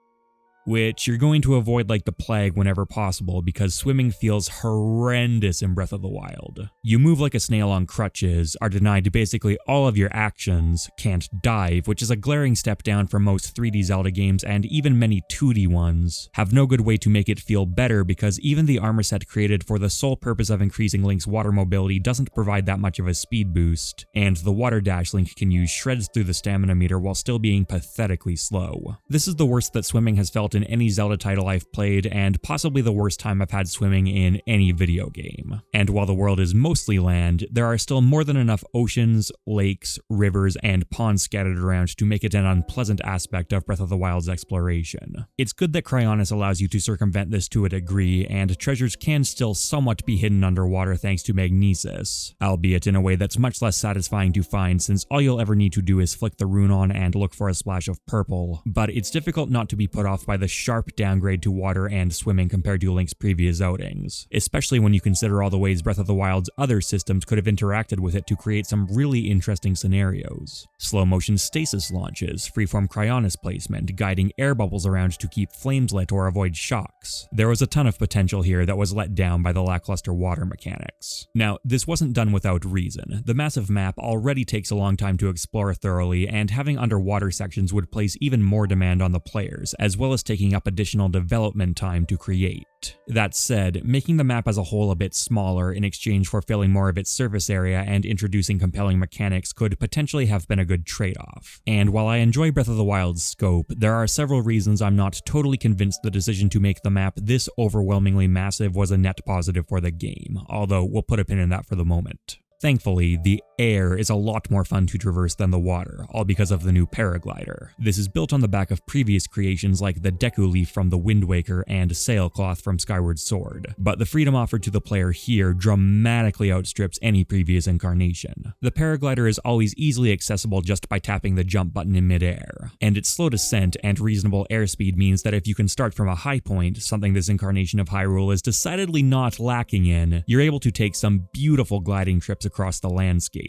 Which you're going to avoid like the plague whenever possible because swimming feels horrendous in Breath of the Wild. You move like a snail on crutches, are denied basically all of your actions, can't dive, which is a glaring step down from most 3D Zelda games and even many 2D ones, have no good way to make it feel better because even the armor set created for the sole purpose of increasing Link's water mobility doesn't provide that much of a speed boost, and the water dash Link can use shreds through the stamina meter while still being pathetically slow. This is the worst that swimming has felt in any Zelda title I've played, and possibly the worst time I've had swimming in any video game. And while the world is mostly land, there are still more than enough oceans, lakes, rivers, and ponds scattered around to make it an unpleasant aspect of Breath of the Wild's exploration. It's good that Cryonis allows you to circumvent this to a degree, and treasures can still somewhat be hidden underwater thanks to magnesis, albeit in a way that's much less satisfying to find since all you'll ever need to do is flick the rune on and look for a splash of purple, but it's difficult not to be put off by the sharp downgrade to water and swimming compared to Link's previous outings, especially when you consider all the ways Breath of the Wild's other systems could have interacted with it to create some really interesting scenarios. Slow motion stasis launches, freeform Cryonis placement, guiding air bubbles around to keep flames lit or avoid shocks. There was a ton of potential here that was let down by the lackluster water mechanics. Now, this wasn't done without reason. The massive map already takes a long time to explore thoroughly, and having underwater sections would place even more demand on the players, as well as taking up additional development time to create. That said, making the map as a whole a bit smaller in exchange for filling more of its surface area and introducing compelling mechanics could potentially have been a good trade-off. And while I enjoy Breath of the Wild's scope, there are several reasons I'm not totally convinced the decision to make the map this overwhelmingly massive was a net positive for the game, although we'll put a pin in that for the moment. Thankfully, the air is a lot more fun to traverse than the water, all because of the new paraglider. This is built on the back of previous creations like the Deku Leaf from the Wind Waker and Sailcloth from Skyward Sword, but the freedom offered to the player here dramatically outstrips any previous incarnation. The paraglider is always easily accessible just by tapping the jump button in midair, and its slow descent and reasonable airspeed means that if you can start from a high point, something this incarnation of Hyrule is decidedly not lacking in, you're able to take some beautiful gliding trips across the landscape.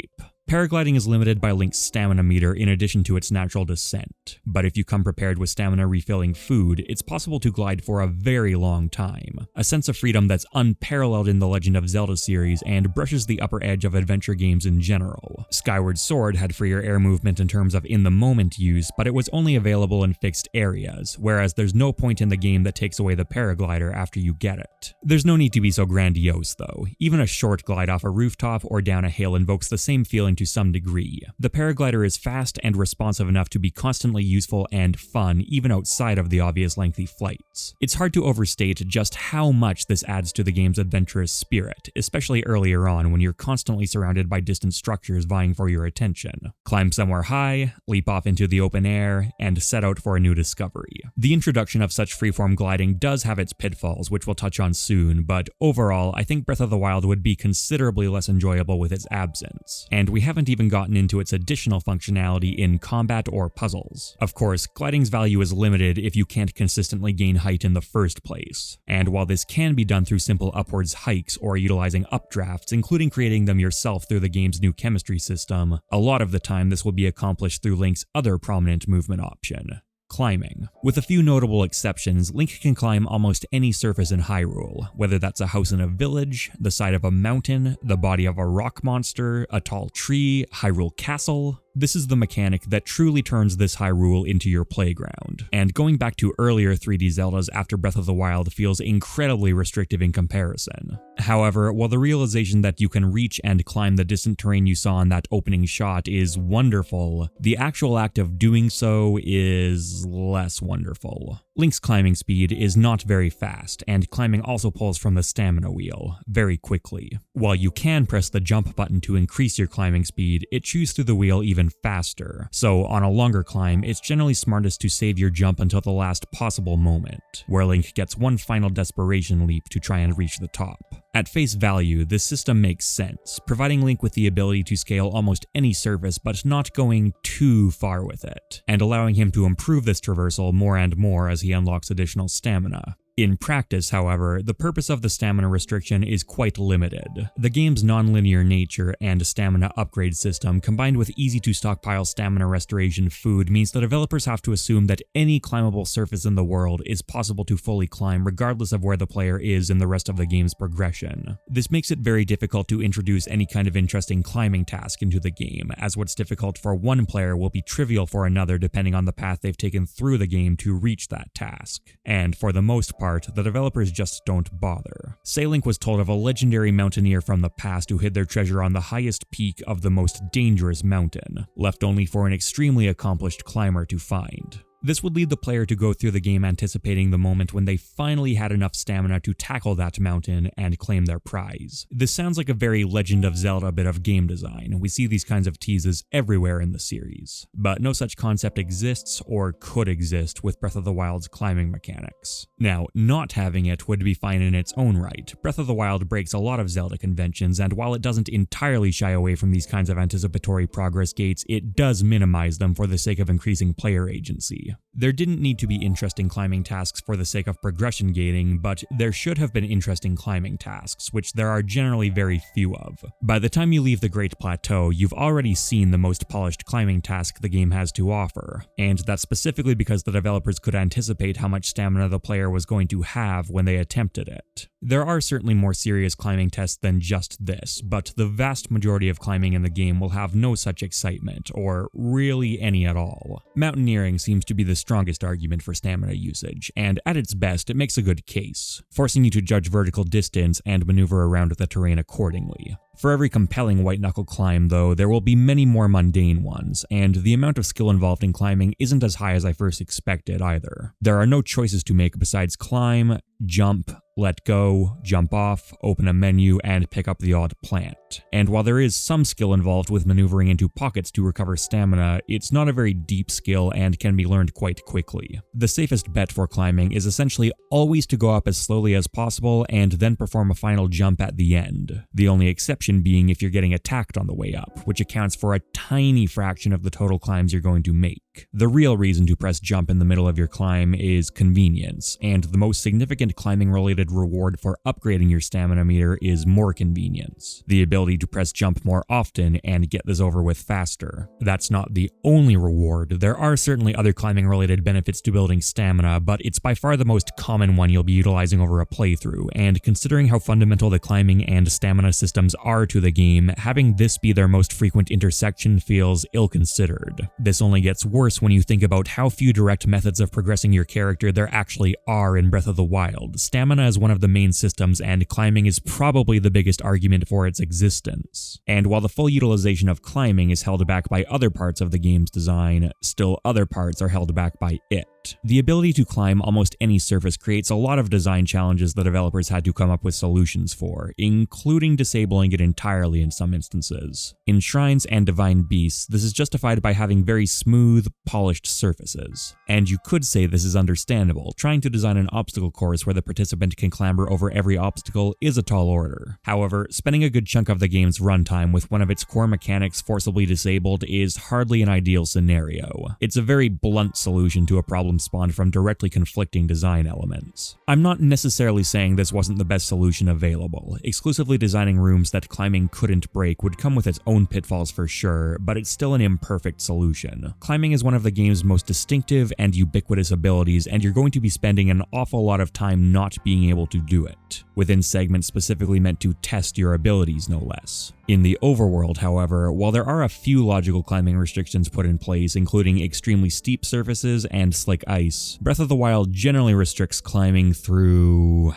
Paragliding is limited by Link's stamina meter in addition to its natural descent, but if you come prepared with stamina refilling food, it's possible to glide for a very long time, a sense of freedom that's unparalleled in the Legend of Zelda series and brushes the upper edge of adventure games in general. Skyward Sword had freer air movement in terms of in-the-moment use, but it was only available in fixed areas, whereas there's no point in the game that takes away the paraglider after you get it. There's no need to be so grandiose though, even a short glide off a rooftop or down a hill invokes the same feeling to some degree. The paraglider is fast and responsive enough to be constantly useful and fun even outside of the obvious lengthy flights. It's hard to overstate just how much this adds to the game's adventurous spirit, especially earlier on when you're constantly surrounded by distant structures vying for your attention. Climb somewhere high, leap off into the open air, and set out for a new discovery. The introduction of such freeform gliding does have its pitfalls, which we'll touch on soon, but overall I think Breath of the Wild would be considerably less enjoyable with its absence, and we haven't even gotten into its additional functionality in combat or puzzles. Of course, gliding's value is limited if you can't consistently gain height in the first place, and while this can be done through simple upwards hikes or utilizing updrafts, including creating them yourself through the game's new chemistry system, a lot of the time this will be accomplished through Link's other prominent movement option: climbing. With a few notable exceptions, Link can climb almost any surface in Hyrule, whether that's a house in a village, the side of a mountain, the body of a rock monster, a tall tree, Hyrule Castle. This is the mechanic that truly turns this Hyrule into your playground, and going back to earlier 3D Zeldas after Breath of the Wild feels incredibly restrictive in comparison. However, while the realization that you can reach and climb the distant terrain you saw in that opening shot is wonderful, the actual act of doing so is less wonderful. Link's climbing speed is not very fast, and climbing also pulls from the stamina wheel very quickly. While you can press the jump button to increase your climbing speed, it chews through the wheel even faster, so on a longer climb, it's generally smartest to save your jump until the last possible moment, where Link gets one final desperation leap to try and reach the top. At face value, this system makes sense, providing Link with the ability to scale almost any surface but not going too far with it, and allowing him to improve this traversal more and more as he unlocks additional stamina. In practice, however, the purpose of the stamina restriction is quite limited. The game's non-linear nature and stamina upgrade system, combined with easy-to-stockpile stamina restoration food, means that developers have to assume that any climbable surface in the world is possible to fully climb regardless of where the player is in the rest of the game's progression. This makes it very difficult to introduce any kind of interesting climbing task into the game, as what's difficult for one player will be trivial for another depending on the path they've taken through the game to reach that task. And for the most part, the developers just don't bother. Say Link was told of a legendary mountaineer from the past who hid their treasure on the highest peak of the most dangerous mountain, left only for an extremely accomplished climber to find. This would lead the player to go through the game anticipating the moment when they finally had enough stamina to tackle that mountain and claim their prize. This sounds like a very Legend of Zelda bit of game design. We see these kinds of teases everywhere in the series, but no such concept exists or could exist with Breath of the Wild's climbing mechanics. Now, not having it would be fine in its own right. Breath of the Wild breaks a lot of Zelda conventions, and while it doesn't entirely shy away from these kinds of anticipatory progress gates, it does minimize them for the sake of increasing player agency. There didn't need to be interesting climbing tasks for the sake of progression gating, but there should have been interesting climbing tasks, which there are generally very few of. By the time you leave the Great Plateau, you've already seen the most polished climbing task the game has to offer, and that's specifically because the developers could anticipate how much stamina the player was going to have when they attempted it. There are certainly more serious climbing tests than just this, but the vast majority of climbing in the game will have no such excitement, or really any at all. Mountaineering seems to be the strongest argument for stamina usage, and at its best it makes a good case, forcing you to judge vertical distance and maneuver around the terrain accordingly. For every compelling white-knuckle climb, though, there will be many more mundane ones, and the amount of skill involved in climbing isn't as high as I first expected either. There are no choices to make besides climb, jump, let go, jump off, open a menu, and pick up the odd plant. And while there is some skill involved with maneuvering into pockets to recover stamina, it's not a very deep skill and can be learned quite quickly. The safest bet for climbing is essentially always to go up as slowly as possible and then perform a final jump at the end. The only exception being if you're getting attacked on the way up, which accounts for a tiny fraction of the total climbs you're going to make. The real reason to press jump in the middle of your climb is convenience, and the most significant climbing-related reward for upgrading your stamina meter is more convenience. The ability to press jump more often and get this over with faster. That's not the only reward. There are certainly other climbing-related benefits to building stamina, but it's by far the most common one you'll be utilizing over a playthrough, and considering how fundamental the climbing and stamina systems are to the game, having this be their most frequent intersection feels ill-considered. This only gets worse when you think about how few direct methods of progressing your character there actually are in Breath of the Wild. Stamina is one of the main systems, and climbing is probably the biggest argument for its existence. And while the full utilization of climbing is held back by other parts of the game's design, still other parts are held back by it. The ability to climb almost any surface creates a lot of design challenges the developers had to come up with solutions for, including disabling it entirely in some instances. In shrines and divine beasts, this is justified by having very smooth, polished surfaces. And you could say this is understandable. Trying to design an obstacle course where the participant can clamber over every obstacle is a tall order. However, spending a good chunk of the game's runtime with one of its core mechanics forcibly disabled is hardly an ideal scenario. It's a very blunt solution to a problem spawned from directly conflicting design elements. I'm not necessarily saying this wasn't the best solution available. Exclusively designing rooms that climbing couldn't break would come with its own pitfalls for sure, but it's still an imperfect solution. Climbing is one of the game's most distinctive and ubiquitous abilities, and you're going to be spending an awful lot of time not being able to do it, within segments specifically meant to test your abilities no less. In the overworld, however, while there are a few logical climbing restrictions put in place, including extremely steep surfaces and slick ice, Breath of the Wild generally restricts climbing through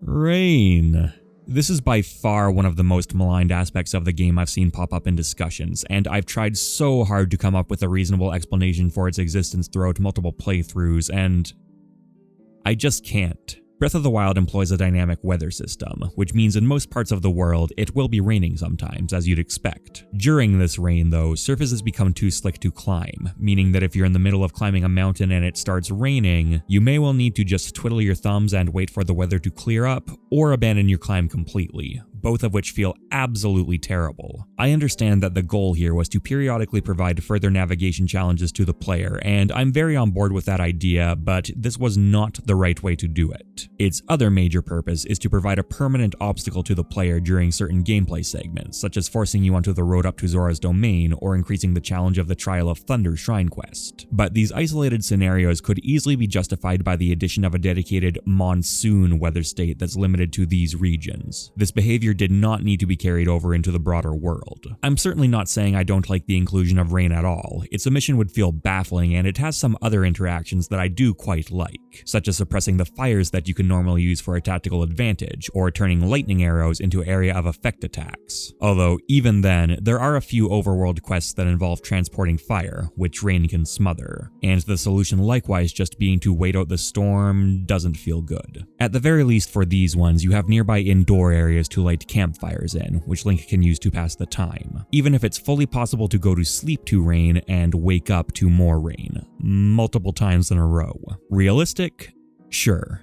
rain. This is by far one of the most maligned aspects of the game I've seen pop up in discussions, and I've tried so hard to come up with a reasonable explanation for its existence throughout multiple playthroughs, and I just can't. Breath of the Wild employs a dynamic weather system, which means in most parts of the world it will be raining sometimes, as you'd expect. During this rain, though, surfaces become too slick to climb, meaning that if you're in the middle of climbing a mountain and it starts raining, you may well need to just twiddle your thumbs and wait for the weather to clear up, or abandon your climb completely, both of which feel absolutely terrible. I understand that the goal here was to periodically provide further navigation challenges to the player, and I'm very on board with that idea, but this was not the right way to do it. Its other major purpose is to provide a permanent obstacle to the player during certain gameplay segments, such as forcing you onto the road up to Zora's domain or increasing the challenge of the Trial of Thunder shrine quest. But these isolated scenarios could easily be justified by the addition of a dedicated monsoon weather state that's limited to these regions. This behavior did not need to be carried over into the broader world. I'm certainly not saying I don't like the inclusion of rain at all. Its omission would feel baffling, and it has some other interactions that I do quite like, such as suppressing the fires that you can normally use for a tactical advantage, or turning lightning arrows into area of effect attacks. Although, even then, there are a few overworld quests that involve transporting fire, which rain can smother, and the solution likewise just being to wait out the storm doesn't feel good. At the very least for these ones, you have nearby indoor areas to light campfires in, which Link can use to pass the time, even if it's fully possible to go to sleep to rain and wake up to more rain, multiple times in a row. Realistic? Sure.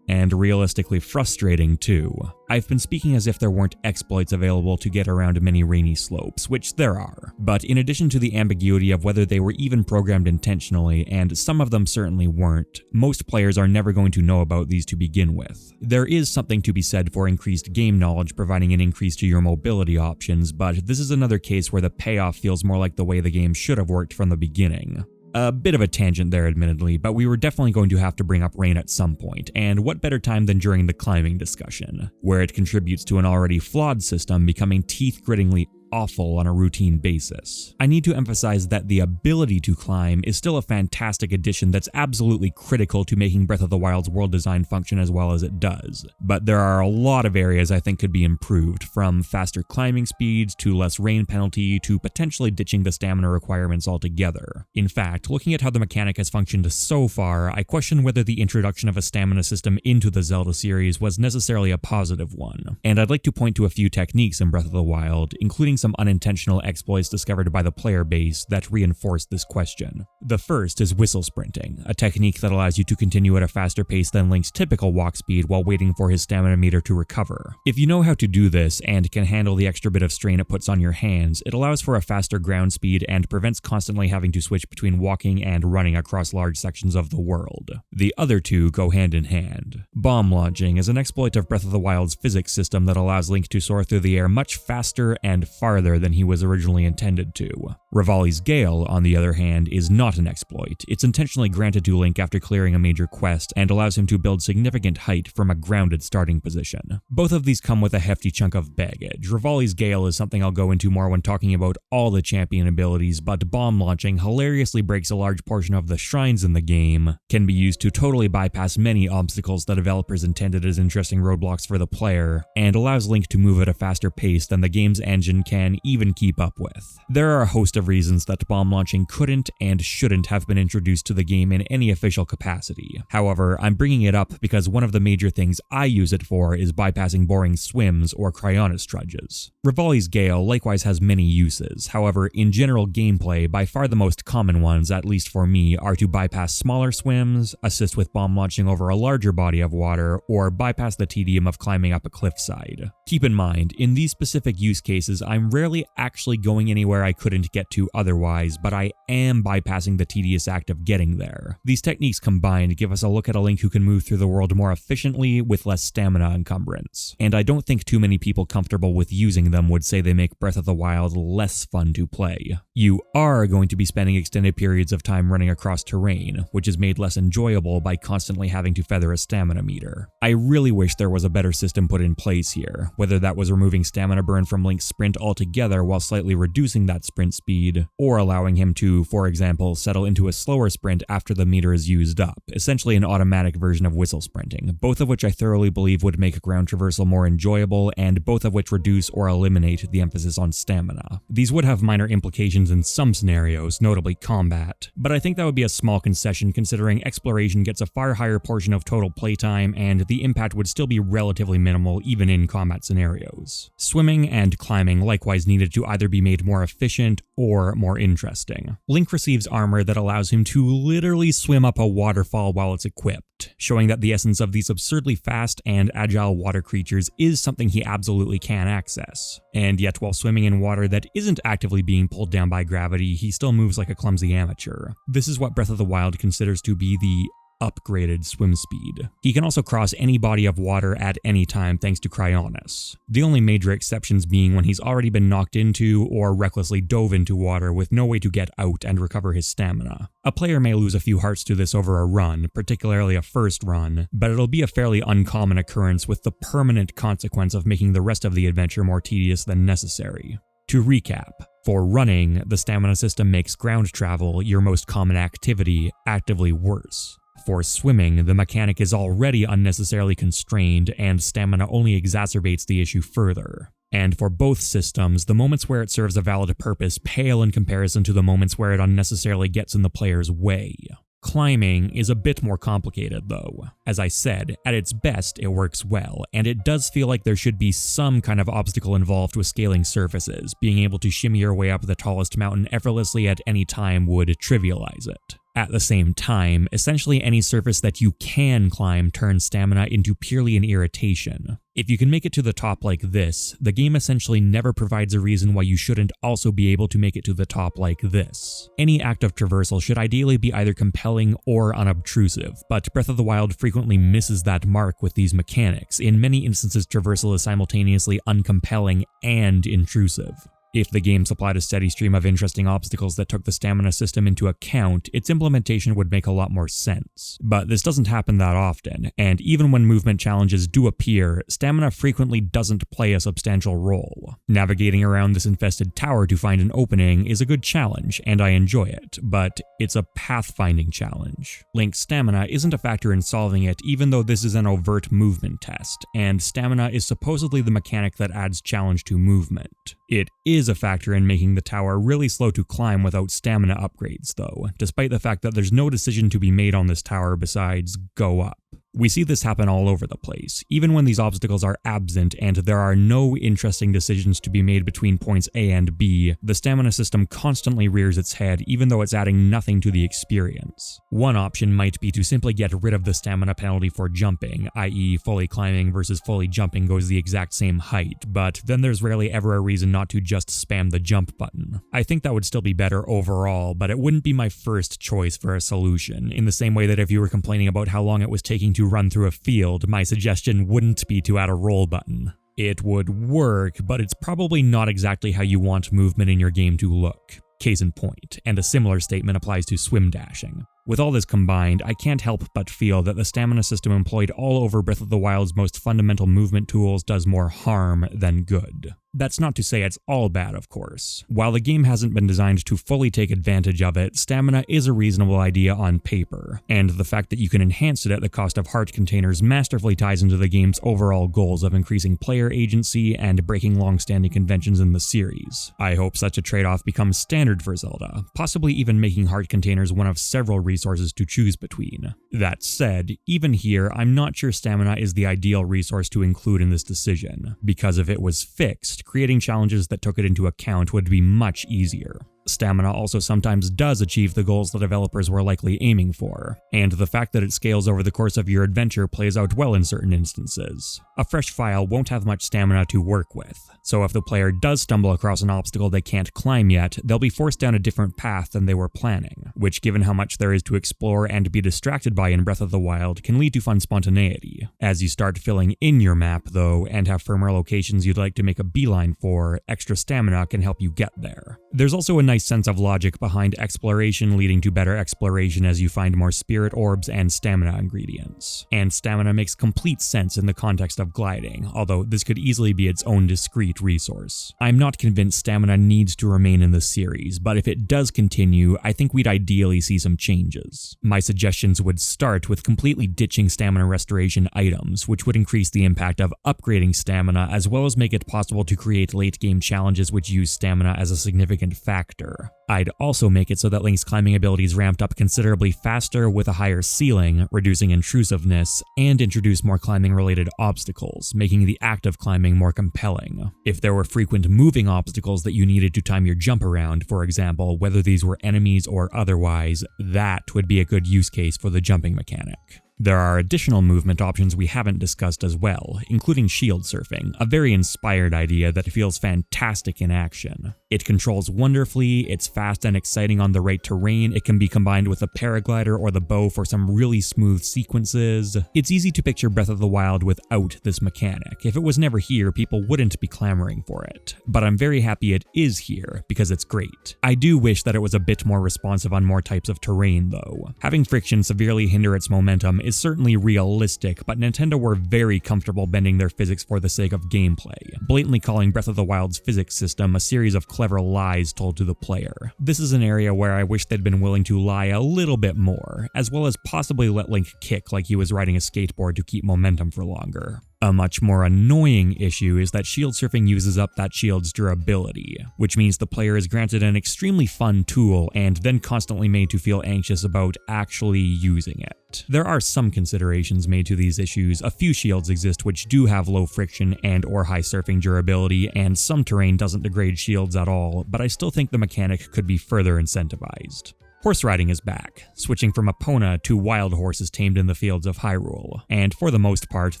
And realistically frustrating too. I've been speaking as if there weren't exploits available to get around many rainy slopes, which there are. But in addition to the ambiguity of whether they were even programmed intentionally, and some of them certainly weren't, most players are never going to know about these to begin with. There is something to be said for increased game knowledge providing an increase to your mobility options, but this is another case where the payoff feels more like the way the game should have worked from the beginning. A bit of a tangent there admittedly, but we were definitely going to have to bring up rain at some point, and what better time than during the climbing discussion, where it contributes to an already flawed system becoming teeth-grittingly awful on a routine basis. I need to emphasize that the ability to climb is still a fantastic addition that's absolutely critical to making Breath of the Wild's world design function as well as it does, but there are a lot of areas I think could be improved, from faster climbing speeds to less rain penalty to potentially ditching the stamina requirements altogether. In fact, looking at how the mechanic has functioned so far, I question whether the introduction of a stamina system into the Zelda series was necessarily a positive one, and I'd like to point to a few techniques in Breath of the Wild, including some unintentional exploits discovered by the player base that reinforce this question. The first is whistle sprinting, a technique that allows you to continue at a faster pace than Link's typical walk speed while waiting for his stamina meter to recover. If you know how to do this and can handle the extra bit of strain it puts on your hands, it allows for a faster ground speed and prevents constantly having to switch between walking and running across large sections of the world. The other two go hand in hand. Bomb launching is an exploit of Breath of the Wild's physics system that allows Link to soar through the air much faster and farther than he was originally intended to. Revali's Gale, on the other hand, is not an exploit. It's intentionally granted to Link after clearing a major quest and allows him to build significant height from a grounded starting position. Both of these come with a hefty chunk of baggage. Revali's Gale is something I'll go into more when talking about all the champion abilities, but bomb launching hilariously breaks a large portion of the shrines in the game, can be used to totally bypass many obstacles the developers intended as interesting roadblocks for the player, and allows Link to move at a faster pace than the game's engine can even keep up with. There are a host of reasons that bomb launching couldn't and shouldn't have been introduced to the game in any official capacity. However, I'm bringing it up because one of the major things I use it for is bypassing boring swims or Cryonis trudges. Rivali's Gale likewise has many uses. However, in general gameplay, by far the most common ones, at least for me, are to bypass smaller swims, assist with bomb launching over a larger body of water, or bypass the tedium of climbing up a cliffside. Keep in mind, in these specific use cases, I'm rarely actually going anywhere I couldn't get to otherwise, but I am bypassing the tedious act of getting there. These techniques combined give us a look at a Link who can move through the world more efficiently with less stamina encumbrance, and I don't think too many people comfortable with using them would say they make Breath of the Wild less fun to play. You are going to be spending extended periods of time running across terrain, which is made less enjoyable by constantly having to feather a stamina meter. I really wish there was a better system put in place here, whether that was removing stamina burn from Link's sprint altogether while slightly reducing that sprint speed, or allowing him to, for example, settle into a slower sprint after the meter is used up, essentially an automatic version of whistle sprinting, both of which I thoroughly believe would make ground traversal more enjoyable, and both of which reduce or eliminate the emphasis on stamina. These would have minor implications in some scenarios, notably combat, but I think that would be a small concession considering exploration gets a far higher portion of total playtime and the impact would still be relatively minimal even in combat scenarios. Swimming and climbing likewise needed to either be made more efficient or more interesting. Link receives armor that allows him to literally swim up a waterfall while it's equipped, showing that the essence of these absurdly fast and agile water creatures is something he absolutely can access. And yet while swimming in water that isn't actively being pulled down by gravity, he still moves like a clumsy amateur. This is what Breath of the Wild considers to be the upgraded swim speed. He can also cross any body of water at any time thanks to Cryonis, the only major exceptions being when he's already been knocked into or recklessly dove into water with no way to get out and recover his stamina. A player may lose a few hearts to this over a run, particularly a first run, but it'll be a fairly uncommon occurrence with the permanent consequence of making the rest of the adventure more tedious than necessary. To recap, for running, the stamina system makes ground travel, your most common activity, actively worse. For swimming, the mechanic is already unnecessarily constrained, and stamina only exacerbates the issue further. And for both systems, the moments where it serves a valid purpose pale in comparison to the moments where it unnecessarily gets in the player's way. Climbing is a bit more complicated though. As I said, at its best it works well, and it does feel like there should be some kind of obstacle involved with scaling surfaces. Being able to shimmy your way up the tallest mountain effortlessly at any time would trivialize it. At the same time, essentially any surface that you can climb turns stamina into purely an irritation. If you can make it to the top like this, the game essentially never provides a reason why you shouldn't also be able to make it to the top like this. Any act of traversal should ideally be either compelling or unobtrusive, but Breath of the Wild frequently misses that mark with these mechanics. In many instances, traversal is simultaneously uncompelling and intrusive. If the game supplied a steady stream of interesting obstacles that took the stamina system into account, its implementation would make a lot more sense. But this doesn't happen that often, and even when movement challenges do appear, stamina frequently doesn't play a substantial role. Navigating around this infested tower to find an opening is a good challenge, and I enjoy it, but it's a pathfinding challenge. Link's stamina isn't a factor in solving it, even though this is an overt movement test, and stamina is supposedly the mechanic that adds challenge to movement. It is a factor in making the tower really slow to climb without stamina upgrades though, despite the fact that there's no decision to be made on this tower besides go up. We see this happen all over the place, even when these obstacles are absent and there are no interesting decisions to be made between points A and B, the stamina system constantly rears its head even though it's adding nothing to the experience. One option might be to simply get rid of the stamina penalty for jumping, i.e. fully climbing versus fully jumping goes the exact same height, but then there's rarely ever a reason not to just spam the jump button. I think that would still be better overall, but it wouldn't be my first choice for a solution, in the same way that if you were complaining about how long it was taking to run through a field, my suggestion wouldn't be to add a roll button. It would work, but it's probably not exactly how you want movement in your game to look. Case in point, and a similar statement applies to swim dashing. With all this combined, I can't help but feel that the stamina system employed all over Breath of the Wild's most fundamental movement tools does more harm than good. That's not to say it's all bad, of course. While the game hasn't been designed to fully take advantage of it, stamina is a reasonable idea on paper, and the fact that you can enhance it at the cost of heart containers masterfully ties into the game's overall goals of increasing player agency and breaking long-standing conventions in the series. I hope such a trade-off becomes standard for Zelda, possibly even making heart containers one of several resources to choose between. That said, even here, I'm not sure stamina is the ideal resource to include in this decision, because if it was fixed, creating challenges that took it into account would be much easier. Stamina also sometimes does achieve the goals the developers were likely aiming for, and the fact that it scales over the course of your adventure plays out well in certain instances. A fresh file won't have much stamina to work with, so if the player does stumble across an obstacle they can't climb yet, they'll be forced down a different path than they were planning, which, given how much there is to explore and be distracted by in Breath of the Wild, can lead to fun spontaneity. As you start filling in your map, though, and have firmer locations you'd like to make a beeline for, extra stamina can help you get there. There's also a nice sense of logic behind exploration leading to better exploration as you find more spirit orbs and stamina ingredients. And stamina makes complete sense in the context of gliding, although this could easily be its own discrete resource. I'm not convinced stamina needs to remain in the series, but if it does continue, I think we'd ideally see some changes. My suggestions would start with completely ditching stamina restoration items, which would increase the impact of upgrading stamina as well as make it possible to create late game challenges which use stamina as a significant factor. I'd also make it so that Link's climbing abilities ramped up considerably faster with a higher ceiling, reducing intrusiveness, and introduce more climbing-related obstacles, making the act of climbing more compelling. If there were frequent moving obstacles that you needed to time your jump around, for example, whether these were enemies or otherwise, that would be a good use case for the jumping mechanic. There are additional movement options we haven't discussed as well, including shield surfing, a very inspired idea that feels fantastic in action. It controls wonderfully, it's fast and exciting on the right terrain, it can be combined with a paraglider or the bow for some really smooth sequences. It's easy to picture Breath of the Wild without this mechanic. If it was never here, people wouldn't be clamoring for it. But I'm very happy it is here, because it's great. I do wish that it was a bit more responsive on more types of terrain though. Having friction severely hinder its momentum is certainly realistic, but Nintendo were very comfortable bending their physics for the sake of gameplay, blatantly calling Breath of the Wild's physics system a series of clever lies told to the player. This is an area where I wish they'd been willing to lie a little bit more, as well as possibly let Link kick like he was riding a skateboard to keep momentum for longer. A much more annoying issue is that shield surfing uses up that shield's durability, which means the player is granted an extremely fun tool and then constantly made to feel anxious about actually using it. There are some considerations made to these issues. A few shields exist which do have low friction and or high surfing durability, and some terrain doesn't degrade shields at all, but I still think the mechanic could be further incentivized. Horse riding is back, switching from Epona to wild horses tamed in the fields of Hyrule, and for the most part,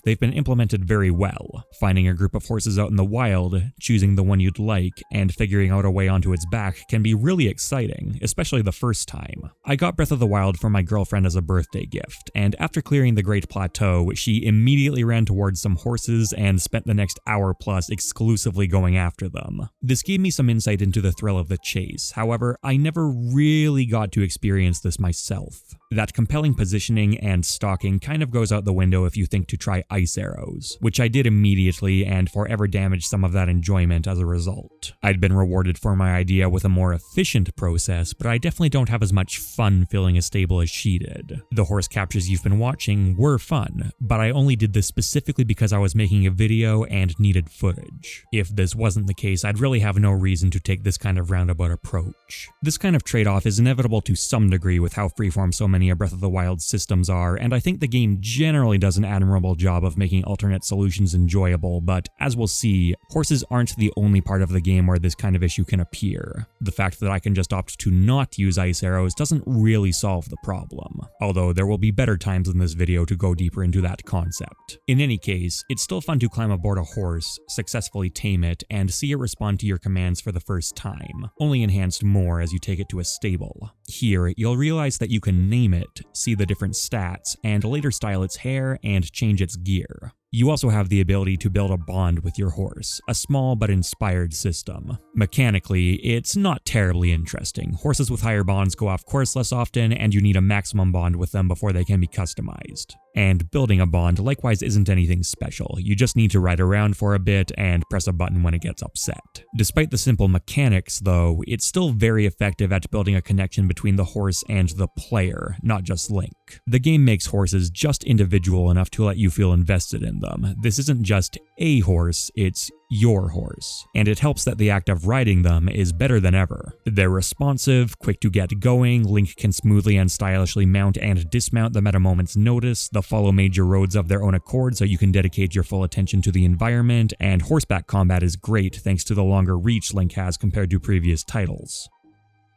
they've been implemented very well. Finding a group of horses out in the wild, choosing the one you'd like, and figuring out a way onto its back can be really exciting, especially the first time. I got Breath of the Wild for my girlfriend as a birthday gift, and after clearing the Great Plateau, she immediately ran towards some horses and spent the next hour plus exclusively going after them. This gave me some insight into the thrill of the chase, however, I never really got to experience this myself. That compelling positioning and stalking kind of goes out the window if you think to try ice arrows, which I did immediately and forever damaged some of that enjoyment as a result. I'd been rewarded for my idea with a more efficient process, but I definitely don't have as much fun filling a stable as she did. The horse captures you've been watching were fun, but I only did this specifically because I was making a video and needed footage. If this wasn't the case, I'd really have no reason to take this kind of roundabout approach. This kind of trade-off is inevitable to some degree with how freeform so many of Breath of the Wild systems are, and I think the game generally does an admirable job of making alternate solutions enjoyable, but as we'll see, horses aren't the only part of the game where this kind of issue can appear. The fact that I can just opt to not use ice arrows doesn't really solve the problem, although there will be better times in this video to go deeper into that concept. In any case, it's still fun to climb aboard a horse, successfully tame it, and see it respond to your commands for the first time, only enhanced more as you take it to a stable. Here, you'll realize that you can name it, see the different stats, and later style its hair and change its gear. You also have the ability to build a bond with your horse, a small but inspired system. Mechanically, it's not terribly interesting. Horses with higher bonds go off course less often, and you need a maximum bond with them before they can be customized. And building a bond likewise isn't anything special, you just need to ride around for a bit and press a button when it gets upset. Despite the simple mechanics though, it's still very effective at building a connection between the horse and the player, not just Link. The game makes horses just individual enough to let you feel invested in them. This isn't just a horse, it's your horse, and it helps that the act of riding them is better than ever. They're responsive, quick to get going, Link can smoothly and stylishly mount and dismount them at a moment's notice, they'll follow major roads of their own accord so you can dedicate your full attention to the environment, and horseback combat is great thanks to the longer reach Link has compared to previous titles.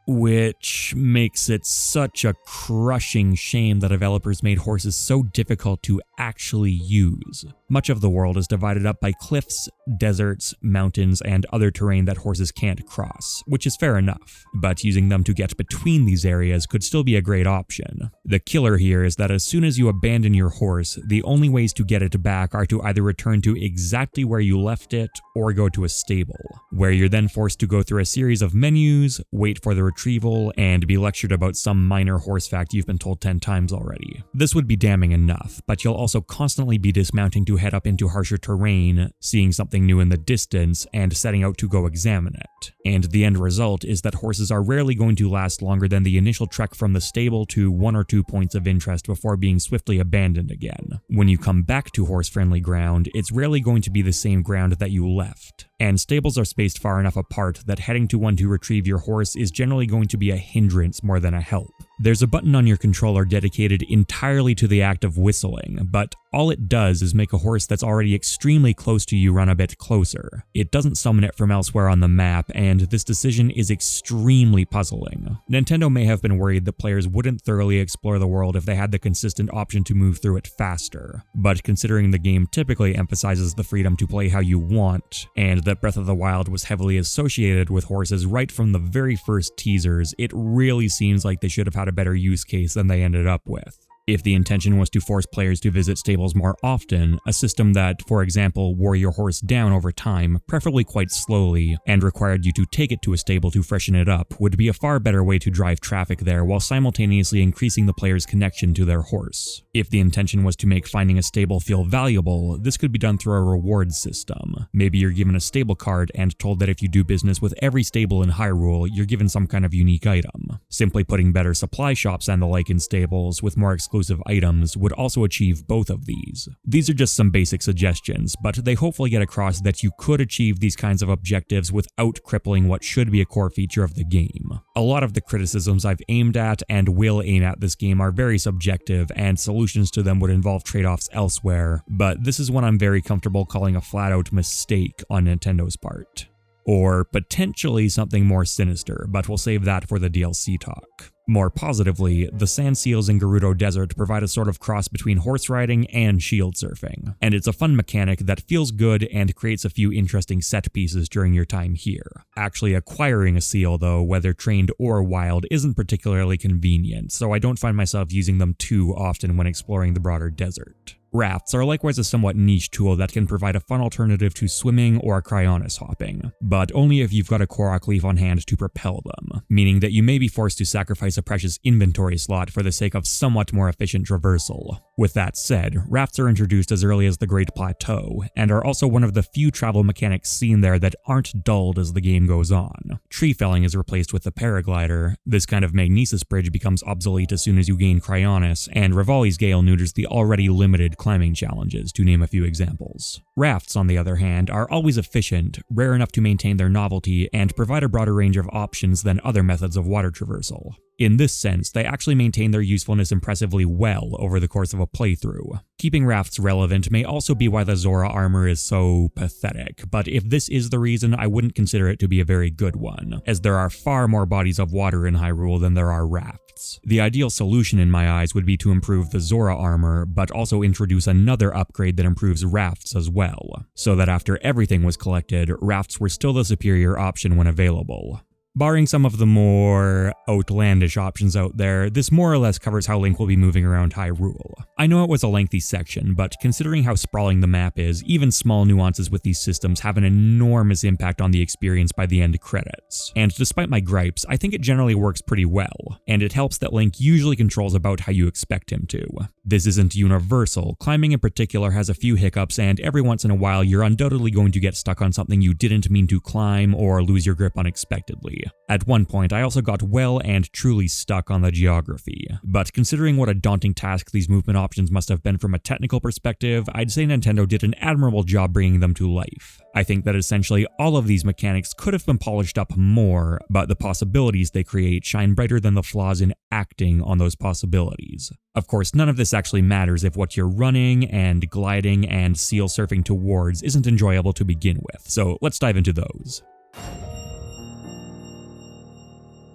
Which makes it such a crushing shame that developers made horses so difficult to actually use. Much of the world is divided up by cliffs, deserts, mountains, and other terrain that horses can't cross, which is fair enough, but using them to get between these areas could still be a great option. The killer here is that as soon as you abandon your horse, the only ways to get it back are to either return to exactly where you left it or go to a stable, where you're then forced to go through a series of menus, wait for the retrieval, and be lectured about some minor horse fact you've been told 10 times already. This would be damning enough, but you'll also constantly be dismounting to head up into harsher terrain, seeing something new in the distance, and setting out to go examine it. And the end result is that horses are rarely going to last longer than the initial trek from the stable to 1 or 2 points of interest before being swiftly abandoned again. When you come back to horse-friendly ground, it's rarely going to be the same ground that you left. And stables are spaced far enough apart that heading to one to retrieve your horse is generally going to be a hindrance more than a help. There's a button on your controller dedicated entirely to the act of whistling, but all it does is make a horse that's already extremely close to you run a bit closer. It doesn't summon it from elsewhere on the map, and this decision is extremely puzzling. Nintendo may have been worried that players wouldn't thoroughly explore the world if they had the consistent option to move through it faster, but considering the game typically emphasizes the freedom to play how you want, and that Breath of the Wild was heavily associated with horses right from the very first teasers, it really seems like they should have had a better use case than they ended up with. If the intention was to force players to visit stables more often, a system that, for example, wore your horse down over time, preferably quite slowly, and required you to take it to a stable to freshen it up, would be a far better way to drive traffic there while simultaneously increasing the player's connection to their horse. If the intention was to make finding a stable feel valuable, this could be done through a reward system. Maybe you're given a stable card and told that if you do business with every stable in Hyrule, you're given some kind of unique item. Simply putting better supply shops and the like in stables, with more exclusive items, would also achieve both of these. These are just some basic suggestions, but they hopefully get across that you could achieve these kinds of objectives without crippling what should be a core feature of the game. A lot of the criticisms I've aimed at and will aim at this game are very subjective, and solutions to them would involve trade-offs elsewhere, but this is one I'm very comfortable calling a flat-out mistake on Nintendo's part. Or potentially something more sinister, but we'll save that for the DLC talk. More positively, the sand seals in Gerudo Desert provide a sort of cross between horse riding and shield surfing, and it's a fun mechanic that feels good and creates a few interesting set pieces during your time here. Actually acquiring a seal though, whether trained or wild, isn't particularly convenient, so I don't find myself using them too often when exploring the broader desert. Rafts are likewise a somewhat niche tool that can provide a fun alternative to swimming or cryonis hopping, but only if you've got a Korok leaf on hand to propel them, meaning that you may be forced to sacrifice a precious inventory slot for the sake of somewhat more efficient traversal. With that said, rafts are introduced as early as the Great Plateau, and are also one of the few travel mechanics seen there that aren't dulled as the game goes on. Tree felling is replaced with the paraglider, this kind of magnesis bridge becomes obsolete as soon as you gain cryonis, and Rivali's Gale neuters the already limited climbing challenges, to name a few examples. Rafts, on the other hand, are always efficient, rare enough to maintain their novelty, and provide a broader range of options than other methods of water traversal. In this sense, they actually maintain their usefulness impressively well over the course of a playthrough. Keeping rafts relevant may also be why the Zora armor is so pathetic, but if this is the reason, I wouldn't consider it to be a very good one, as there are far more bodies of water in Hyrule than there are rafts. The ideal solution in my eyes would be to improve the Zora armor, but also introduce another upgrade that improves rafts as well, so that after everything was collected, rafts were still the superior option when available. Barring some of the more outlandish options out there, this more or less covers how Link will be moving around Hyrule. I know it was a lengthy section, but considering how sprawling the map is, even small nuances with these systems have an enormous impact on the experience by the end credits. And despite my gripes, I think it generally works pretty well, and it helps that Link usually controls about how you expect him to. This isn't universal, climbing in particular has a few hiccups, and every once in a while you're undoubtedly going to get stuck on something you didn't mean to climb or lose your grip unexpectedly. At one point, I also got well and truly stuck on the geography, but considering what a daunting task these movement options must have been from a technical perspective, I'd say Nintendo did an admirable job bringing them to life. I think that essentially all of these mechanics could have been polished up more, but the possibilities they create shine brighter than the flaws in acting on those possibilities. Of course, none of this actually matters if what you're running and gliding and seal surfing towards isn't enjoyable to begin with, so let's dive into those.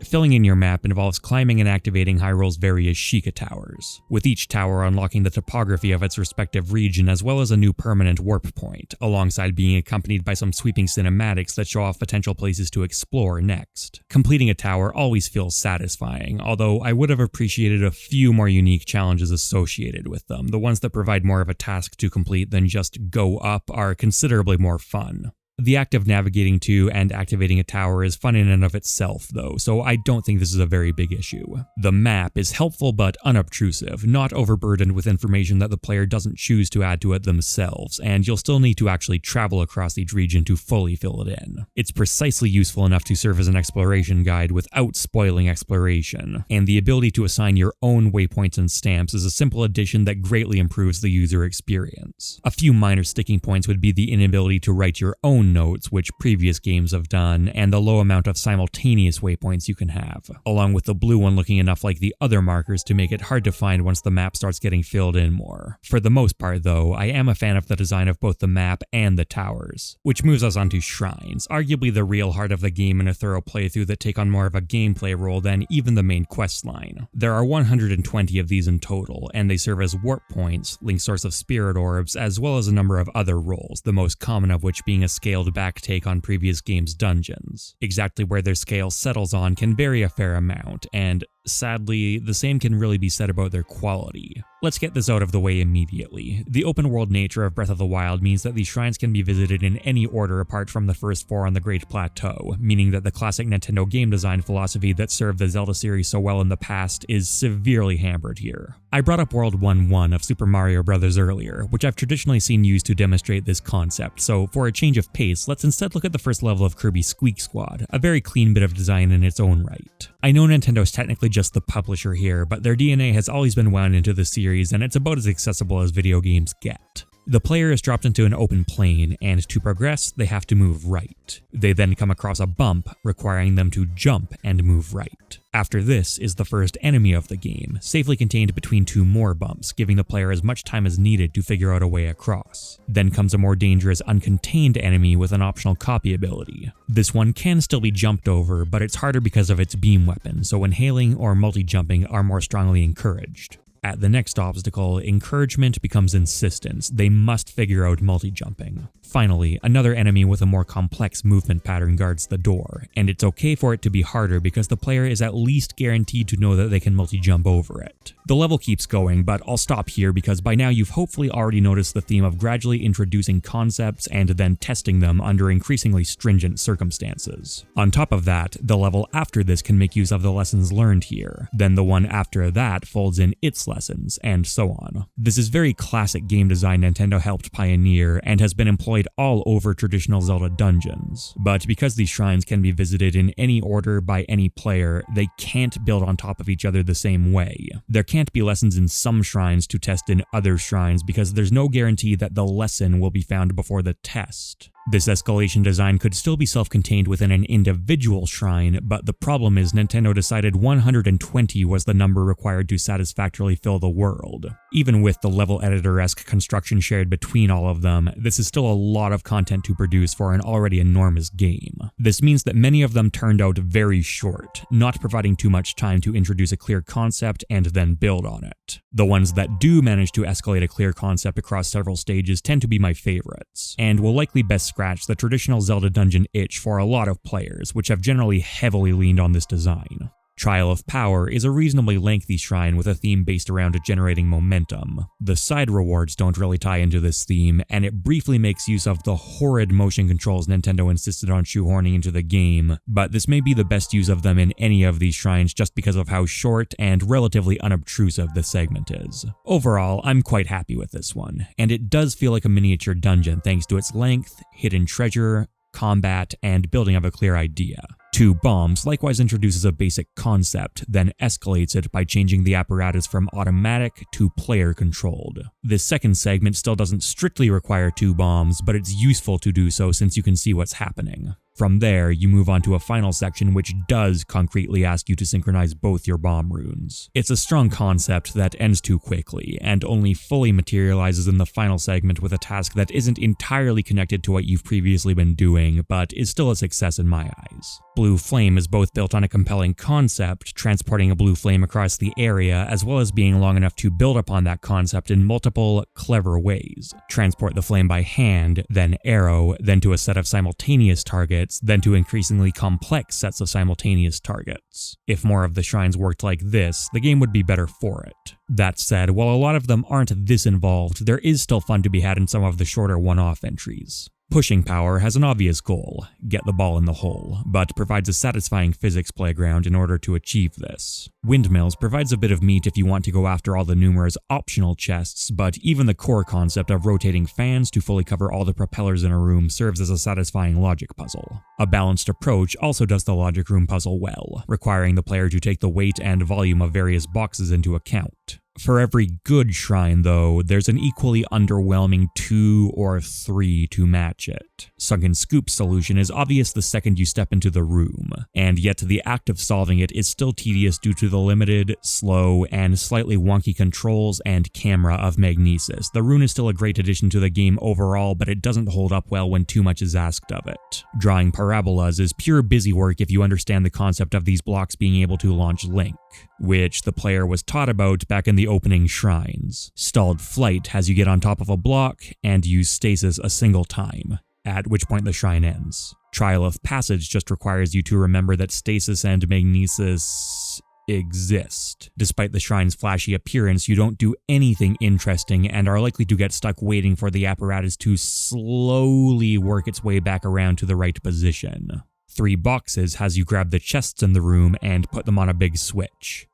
Filling in your map involves climbing and activating Hyrule's various Sheikah towers, with each tower unlocking the topography of its respective region as well as a new permanent warp point, alongside being accompanied by some sweeping cinematics that show off potential places to explore next. Completing a tower always feels satisfying, although I would have appreciated a few more unique challenges associated with them. The ones that provide more of a task to complete than just go up are considerably more fun. The act of navigating to and activating a tower is fun in and of itself, though, so I don't think this is a very big issue. The map is helpful but unobtrusive, not overburdened with information that the player doesn't choose to add to it themselves, and you'll still need to actually travel across each region to fully fill it in. It's precisely useful enough to serve as an exploration guide without spoiling exploration, and the ability to assign your own waypoints and stamps is a simple addition that greatly improves the user experience. A few minor sticking points would be the inability to write your own notes, which previous games have done, and the low amount of simultaneous waypoints you can have, along with the blue one looking enough like the other markers to make it hard to find once the map starts getting filled in more. For the most part though, I am a fan of the design of both the map and the towers. Which moves us on to shrines, arguably the real heart of the game in a thorough playthrough that take on more of a gameplay role than even the main questline. There are 120 of these in total, and they serve as warp points, Link's source of spirit orbs, as well as a number of other roles, the most common of which being a scaled back take on previous games' dungeons. Exactly where their scale settles on can vary a fair amount, and sadly, the same can really be said about their quality. Let's get this out of the way immediately. The open world nature of Breath of the Wild means that these shrines can be visited in any order apart from the first 4 on the Great Plateau, meaning that the classic Nintendo game design philosophy that served the Zelda series so well in the past is severely hampered here. I brought up World 1-1 of Super Mario Bros. Earlier, which I've traditionally seen used to demonstrate this concept, so for a change of pace, let's instead look at the first level of Kirby's Squeak Squad, a very clean bit of design in its own right. I know Nintendo's technically just the publisher here, but their DNA has always been wound into the series, and it's about as accessible as video games get. The player is dropped into an open plane, and to progress, they have to move right. They then come across a bump, requiring them to jump and move right. After this is the first enemy of the game, safely contained between 2 more bumps, giving the player as much time as needed to figure out a way across. Then comes a more dangerous uncontained enemy with an optional copy ability. This one can still be jumped over, but it's harder because of its beam weapon, so inhaling or multi-jumping are more strongly encouraged. At the next obstacle, encouragement becomes insistence. They must figure out multi-jumping. Finally, another enemy with a more complex movement pattern guards the door, and it's okay for it to be harder because the player is at least guaranteed to know that they can multi-jump over it. The level keeps going, but I'll stop here because by now you've hopefully already noticed the theme of gradually introducing concepts and then testing them under increasingly stringent circumstances. On top of that, the level after this can make use of the lessons learned here, then the one after that folds in its lessons, and so on. This is very classic game design Nintendo helped pioneer and has been employed all over traditional Zelda dungeons. But because these shrines can be visited in any order by any player, they can't build on top of each other the same way. There can't be lessons in some shrines to test in other shrines because there's no guarantee that the lesson will be found before the test. This escalation design could still be self-contained within an individual shrine, but the problem is Nintendo decided 120 was the number required to satisfactorily fill the world. Even with the level editor-esque construction shared between all of them, this is still a lot of content to produce for an already enormous game. This means that many of them turned out very short, not providing too much time to introduce a clear concept and then build on it. The ones that do manage to escalate a clear concept across several stages tend to be my favorites, and will likely best scratch the traditional Zelda dungeon itch for a lot of players, which have generally heavily leaned on this design. Trial of Power is a reasonably lengthy shrine with a theme based around generating momentum. The side rewards don't really tie into this theme, and it briefly makes use of the horrid motion controls Nintendo insisted on shoehorning into the game, but this may be the best use of them in any of these shrines just because of how short and relatively unobtrusive this segment is. Overall, I'm quite happy with this one, and it does feel like a miniature dungeon thanks to its length, hidden treasure, combat, and building of a clear idea. 2 Bombs likewise introduces a basic concept, then escalates it by changing the apparatus from automatic to player-controlled. This second segment still doesn't strictly require 2 bombs, but it's useful to do so since you can see what's happening. From there, you move on to a final section which does concretely ask you to synchronize both your bomb runes. It's a strong concept that ends too quickly, and only fully materializes in the final segment with a task that isn't entirely connected to what you've previously been doing, but is still a success in my eyes. Blue Flame is both built on a compelling concept, transporting a blue flame across the area, as well as being long enough to build upon that concept in multiple, clever ways. Transport the flame by hand, then arrow, then to a set of simultaneous targets, then to increasingly complex sets of simultaneous targets. If more of the shrines worked like this, the game would be better for it. That said, while a lot of them aren't this involved, there is still fun to be had in some of the shorter one-off entries. Pushing Power has an obvious goal, get the ball in the hole, but provides a satisfying physics playground in order to achieve this. Windmills provides a bit of meat if you want to go after all the numerous optional chests, but even the core concept of rotating fans to fully cover all the propellers in a room serves as a satisfying logic puzzle. A balanced approach also does the logic room puzzle well, requiring the player to take the weight and volume of various boxes into account. For every good shrine, though, there's an equally underwhelming 2 or 3 to match it. Sunken Scoop's solution is obvious the second you step into the room, and yet the act of solving it is still tedious due to the limited, slow, and slightly wonky controls and camera of Magnesis. The rune is still a great addition to the game overall, but it doesn't hold up well when too much is asked of it. Drawing parabolas is pure busy work if you understand the concept of these blocks being able to launch Link, which the player was taught about back in the opening shrines. Stalled Flight has you get on top of a block and use stasis a single time, at which point the shrine ends. Trial of Passage just requires you to remember that stasis and magnesis exist. Despite the shrine's flashy appearance, you don't do anything interesting and are likely to get stuck waiting for the apparatus to slowly work its way back around to the right position. 3 Boxes has you grab the chests in the room and put them on a big switch.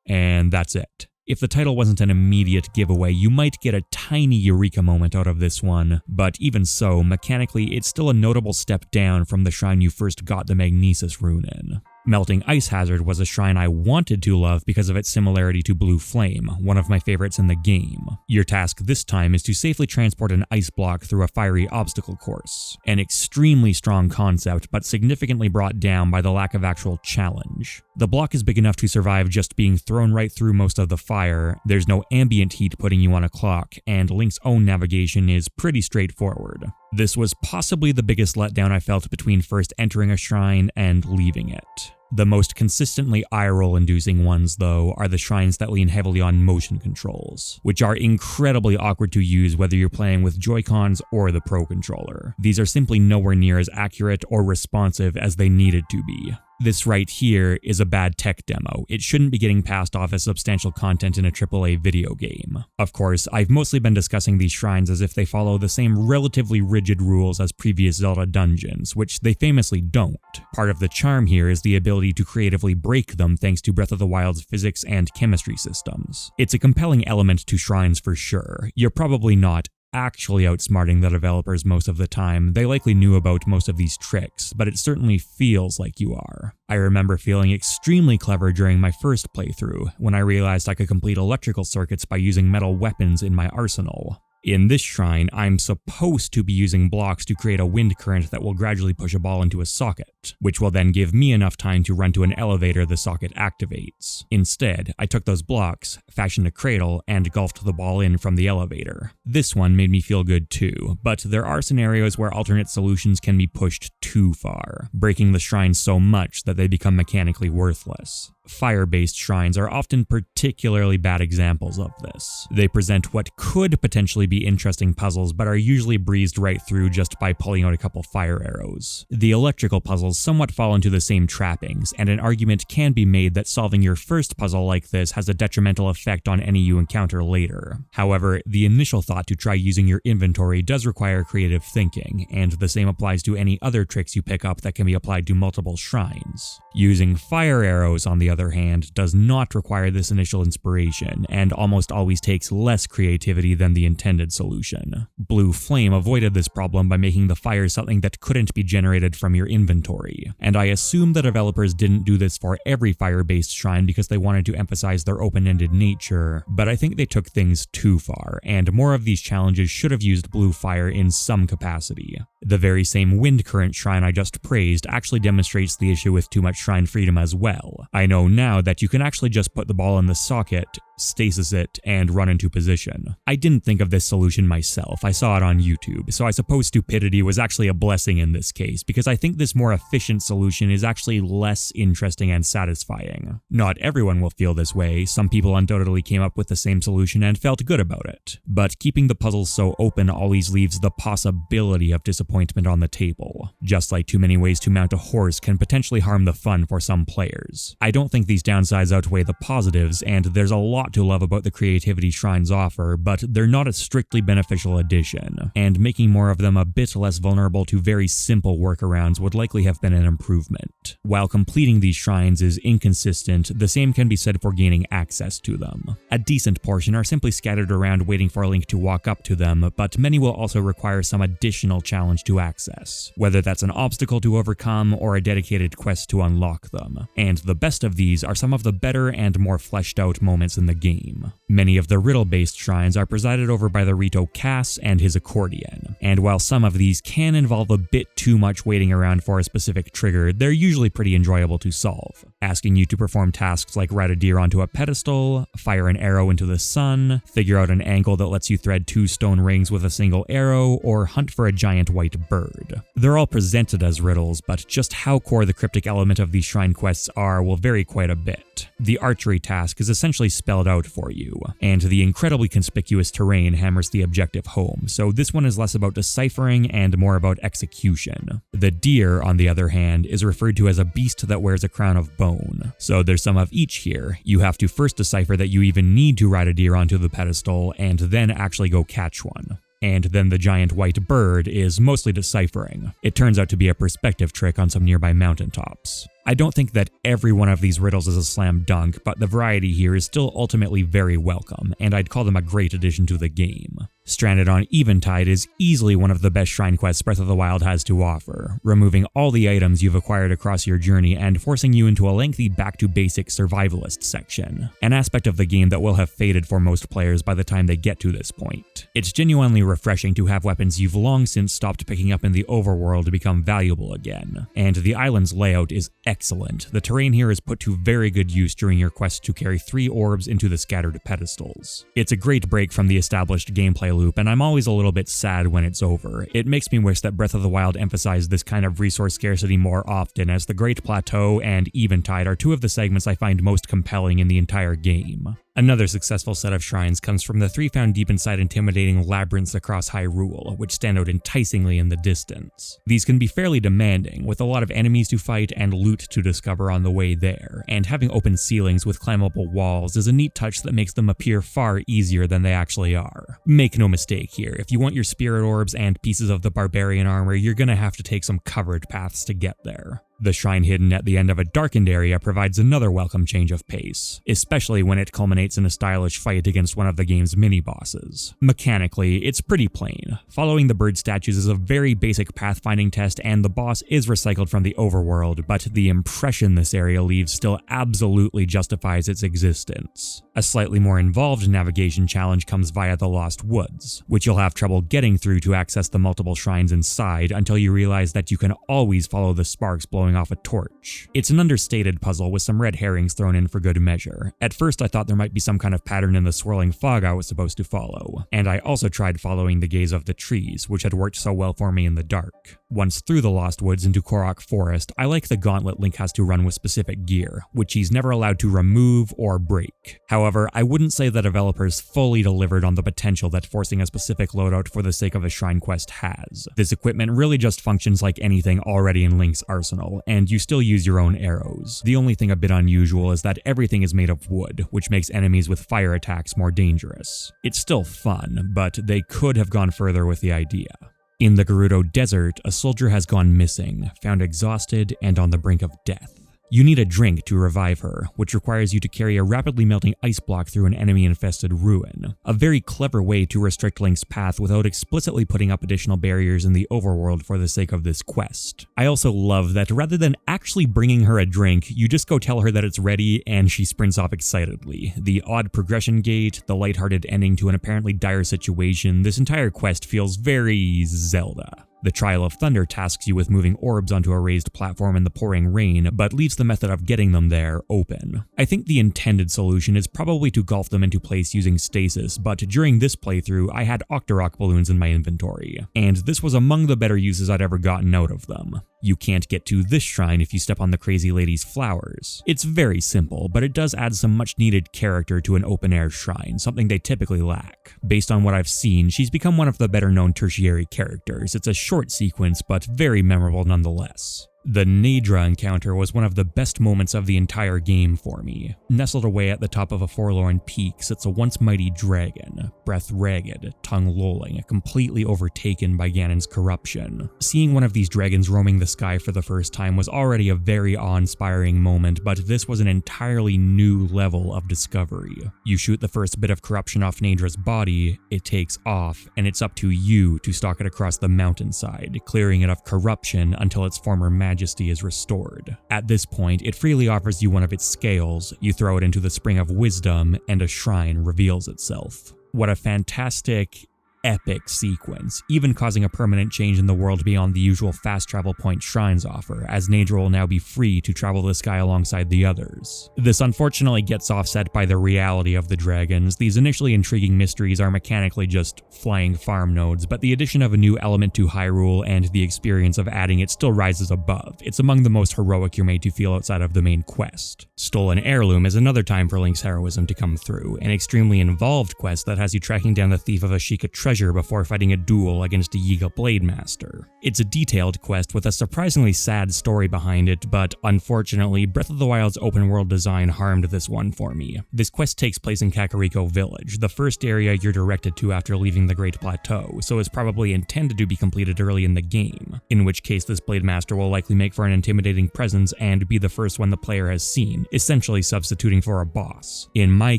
And that's it. If the title wasn't an immediate giveaway, you might get a tiny eureka moment out of this one, but even so, mechanically it's still a notable step down from the shrine you first got the Magnesis rune in. Melting Ice Hazard was a shrine I wanted to love because of its similarity to Blue Flame, one of my favorites in the game. Your task this time is to safely transport an ice block through a fiery obstacle course. An extremely strong concept, but significantly brought down by the lack of actual challenge. The block is big enough to survive just being thrown right through most of the fire, there's no ambient heat putting you on a clock, and Link's own navigation is pretty straightforward. This was possibly the biggest letdown I felt between first entering a shrine and leaving it. The most consistently eye-roll inducing ones, though, are the shrines that lean heavily on motion controls, which are incredibly awkward to use whether you're playing with Joy-Cons or the Pro Controller. These are simply nowhere near as accurate or responsive as they needed to be. This right here is a bad tech demo. It shouldn't be getting passed off as substantial content in a AAA video game. Of course, I've mostly been discussing these shrines as if they follow the same relatively rigid rules as previous Zelda dungeons, which they famously don't. Part of the charm here is the ability to creatively break them thanks to Breath of the Wild's physics and chemistry systems. It's a compelling element to shrines for sure. You're probably not actually outsmarting the developers most of the time. They likely knew about most of these tricks, but it certainly feels like you are. I remember feeling extremely clever during my first playthrough, when I realized I could complete electrical circuits by using metal weapons in my arsenal. In this shrine, I'm supposed to be using blocks to create a wind current that will gradually push a ball into a socket, which will then give me enough time to run to an elevator the socket activates. Instead, I took those blocks, fashioned a cradle, and golfed the ball in from the elevator. This one made me feel good too, but there are scenarios where alternate solutions can be pushed too far, breaking the shrine so much that they become mechanically worthless. Fire-based shrines are often particularly bad examples of this. They present what could potentially be interesting puzzles, but are usually breezed right through just by pulling out a couple fire arrows. The electrical puzzles somewhat fall into the same trappings, and an argument can be made that solving your first puzzle like this has a detrimental effect on any you encounter later. However, the initial thought to try using your inventory does require creative thinking, and the same applies to any other tricks you pick up that can be applied to multiple shrines. Using fire arrows, on the other hand, does not require this initial inspiration, and almost always takes less creativity than the intended solution. Blue Flame avoided this problem by making the fire something that couldn't be generated from your inventory, and I assume the developers didn't do this for every fire-based shrine because they wanted to emphasize their open-ended nature, but I think they took things too far, and more of these challenges should have used blue fire in some capacity. The very same wind current shrine I just praised actually demonstrates the issue with too much shrine freedom as well. I know now that you can actually just put the ball in the socket, stasis it, and run into position. I didn't think of this solution myself, I saw it on YouTube, so I suppose stupidity was actually a blessing in this case, because I think this more efficient solution is actually less interesting and satisfying. Not everyone will feel this way, some people undoubtedly came up with the same solution and felt good about it, but keeping the puzzles so open always leaves the possibility of disappointment on the table, just like too many ways to mount a horse can potentially harm the fun for some players. I don't think these downsides outweigh the positives, and there's a lot to love about the creativity shrines offer, but they're not a strictly beneficial addition, and making more of them a bit less vulnerable to very simple workarounds would likely have been an improvement. While completing these shrines is inconsistent, the same can be said for gaining access to them. A decent portion are simply scattered around waiting for a Link to walk up to them, but many will also require some additional challenge to access, whether that's an obstacle to overcome or a dedicated quest to unlock them. And the best of these are some of the better and more fleshed out moments in the game. Many of the riddle-based shrines are presided over by the Rito Cass and his accordion, and while some of these can involve a bit too much waiting around for a specific trigger, they're usually pretty enjoyable to solve, asking you to perform tasks like ride a deer onto a pedestal, fire an arrow into the sun, figure out an angle that lets you thread 2 stone rings with a single arrow, or hunt for a giant white bird. They're all presented as riddles, but just how core the cryptic element of these shrine quests are will vary quite a bit. The archery task is essentially spelled out for you, and the incredibly conspicuous terrain hammers the objective home, so this one is less about deciphering and more about execution. The deer, on the other hand, is referred to as a beast that wears a crown of bone, so there's some of each here. You have to first decipher that you even need to ride a deer onto the pedestal, and then actually go catch one. And then the giant white bird is mostly deciphering. It turns out to be a perspective trick on some nearby mountaintops. I don't think that every one of these riddles is a slam dunk, but the variety here is still ultimately very welcome, and I'd call them a great addition to the game. Stranded on Eventide is easily one of the best shrine quests Breath of the Wild has to offer, removing all the items you've acquired across your journey and forcing you into a lengthy back-to-basic survivalist section, an aspect of the game that will have faded for most players by the time they get to this point. It's genuinely refreshing to have weapons you've long since stopped picking up in the overworld become valuable again, and the island's layout is excellent. The terrain here is put to very good use during your quest to carry 3 orbs into the scattered pedestals. It's a great break from the established gameplay loop, and I'm always a little bit sad when it's over. It makes me wish that Breath of the Wild emphasized this kind of resource scarcity more often, as the Great Plateau and Eventide are 2 of the segments I find most compelling in the entire game. Another successful set of shrines comes from the 3 found deep inside intimidating labyrinths across Hyrule, which stand out enticingly in the distance. These can be fairly demanding, with a lot of enemies to fight and loot to discover on the way there, and having open ceilings with climbable walls is a neat touch that makes them appear far easier than they actually are. Make no mistake here, if you want your spirit orbs and pieces of the barbarian armor, you're gonna have to take some covered paths to get there. The shrine hidden at the end of a darkened area provides another welcome change of pace, especially when it culminates in a stylish fight against one of the game's mini-bosses. Mechanically, it's pretty plain. Following the bird statues is a very basic pathfinding test, and the boss is recycled from the overworld, but the impression this area leaves still absolutely justifies its existence. A slightly more involved navigation challenge comes via the Lost Woods, which you'll have trouble getting through to access the multiple shrines inside until you realize that you can always follow the sparks blowing following off a torch. It's an understated puzzle with some red herrings thrown in for good measure. At first I thought there might be some kind of pattern in the swirling fog I was supposed to follow, and I also tried following the gaze of the trees, which had worked so well for me in the dark. Once through the Lost Woods into Korok Forest, I like the gauntlet Link has to run with specific gear, which he's never allowed to remove or break. However, I wouldn't say the developers fully delivered on the potential that forcing a specific loadout for the sake of a shrine quest has. This equipment really just functions like anything already in Link's arsenal, and you still use your own arrows. The only thing a bit unusual is that everything is made of wood, which makes enemies with fire attacks more dangerous. It's still fun, but they could have gone further with the idea. In the Gerudo Desert, a soldier has gone missing, found exhausted and on the brink of death. You need a drink to revive her, which requires you to carry a rapidly melting ice block through an enemy-infested ruin. A very clever way to restrict Link's path without explicitly putting up additional barriers in the overworld for the sake of this quest. I also love that rather than actually bringing her a drink, you just go tell her that it's ready and she sprints off excitedly. The odd progression gate, the lighthearted ending to an apparently dire situation, this entire quest feels very Zelda. The Trial of Thunder tasks you with moving orbs onto a raised platform in the pouring rain, but leaves the method of getting them there open. I think the intended solution is probably to golf them into place using stasis, but during this playthrough I had Octorok balloons in my inventory, and this was among the better uses I'd ever gotten out of them. You can't get to this shrine if you step on the crazy lady's flowers. It's very simple, but it does add some much needed character to an open-air shrine, something they typically lack. Based on what I've seen, she's become one of the better known tertiary characters. It's a short sequence, but very memorable nonetheless. The Nadra encounter was one of the best moments of the entire game for me. Nestled away at the top of a forlorn peak sits a once mighty dragon, breath ragged, tongue lolling, completely overtaken by Ganon's corruption. Seeing one of these dragons roaming the sky for the first time was already a very awe-inspiring moment, but this was an entirely new level of discovery. You shoot the first bit of corruption off Nadra's body, it takes off, and it's up to you to stalk it across the mountainside, clearing it of corruption until its former majesty is restored. At this point, it freely offers you one of its scales, you throw it into the Spring of Wisdom, and a shrine reveals itself. What a fantastic, epic sequence, even causing a permanent change in the world beyond the usual fast travel point shrines offer, as Nadra will now be free to travel the sky alongside the others. This unfortunately gets offset by the reality of the dragons. These initially intriguing mysteries are mechanically just flying farm nodes, but the addition of a new element to Hyrule and the experience of adding it still rises above. It's among the most heroic you're made to feel outside of the main quest. Stolen Heirloom is another time for Link's heroism to come through, an extremely involved quest that has you tracking down the thief of a Sheikah treasure before fighting a duel against a Yiga Blade Master. It's a detailed quest with a surprisingly sad story behind it, but unfortunately, Breath of the Wild's open world design harmed this one for me. This quest takes place in Kakariko Village, the first area you're directed to after leaving the Great Plateau, so it's probably intended to be completed early in the game, in which case this Blade Master will likely make for an intimidating presence and be the first one the player has seen, essentially substituting for a boss. In my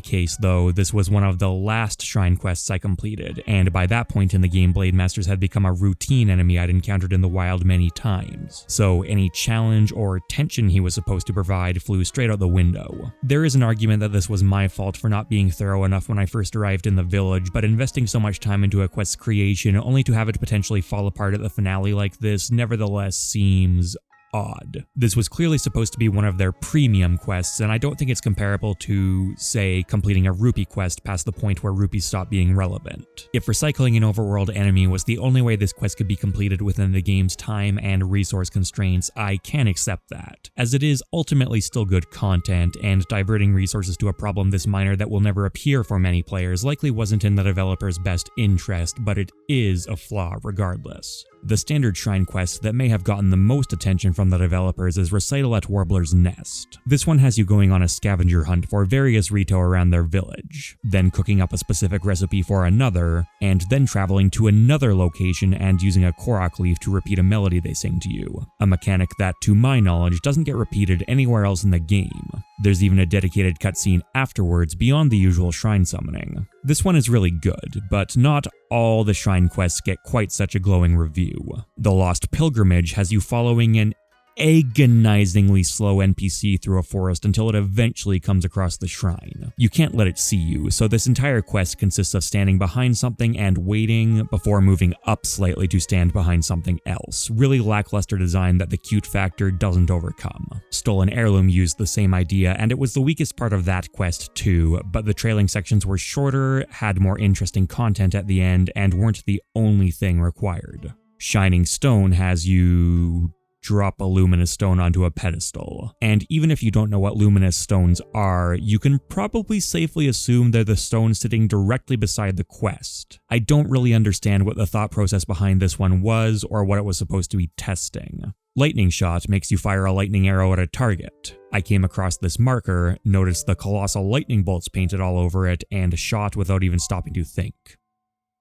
case though, this was one of the last shrine quests I completed, and by that point in the game, Blade Masters had become a routine enemy I'd encountered in the wild many times, so any challenge or tension he was supposed to provide flew straight out the window. There is an argument that this was my fault for not being thorough enough when I first arrived in the village, but investing so much time into a quest's creation only to have it potentially fall apart at the finale like this nevertheless seems odd. This was clearly supposed to be one of their premium quests, and I don't think it's comparable to, say, completing a rupee quest past the point where rupees stop being relevant. If recycling an overworld enemy was the only way this quest could be completed within the game's time and resource constraints, I can accept that, as it is ultimately still good content, and diverting resources to a problem this minor that will never appear for many players likely wasn't in the developer's best interest, but it is a flaw regardless. The standard shrine quest that may have gotten the most attention from the developers is Recital at Warbler's Nest. This one has you going on a scavenger hunt for various Rito around their village, then cooking up a specific recipe for another, and then traveling to another location and using a Korok leaf to repeat a melody they sing to you, a mechanic that, to my knowledge, doesn't get repeated anywhere else in the game. There's even a dedicated cutscene afterwards beyond the usual shrine summoning. This one is really good, but not all the shrine quests get quite such a glowing review. The Lost Pilgrimage has you following an agonizingly slow NPC through a forest until it eventually comes across the shrine. You can't let it see you, so this entire quest consists of standing behind something and waiting before moving up slightly to stand behind something else. Really lackluster design that the cute factor doesn't overcome. Stolen Heirloom used the same idea, and it was the weakest part of that quest too, but the trailing sections were shorter, had more interesting content at the end, and weren't the only thing required. Shining Stone has you drop a luminous stone onto a pedestal. And even if you don't know what luminous stones are, you can probably safely assume they're the stones sitting directly beside the quest. I don't really understand what the thought process behind this one was or what it was supposed to be testing. Lightning Shot makes you fire a lightning arrow at a target. I came across this marker, noticed the colossal lightning bolts painted all over it, and shot without even stopping to think.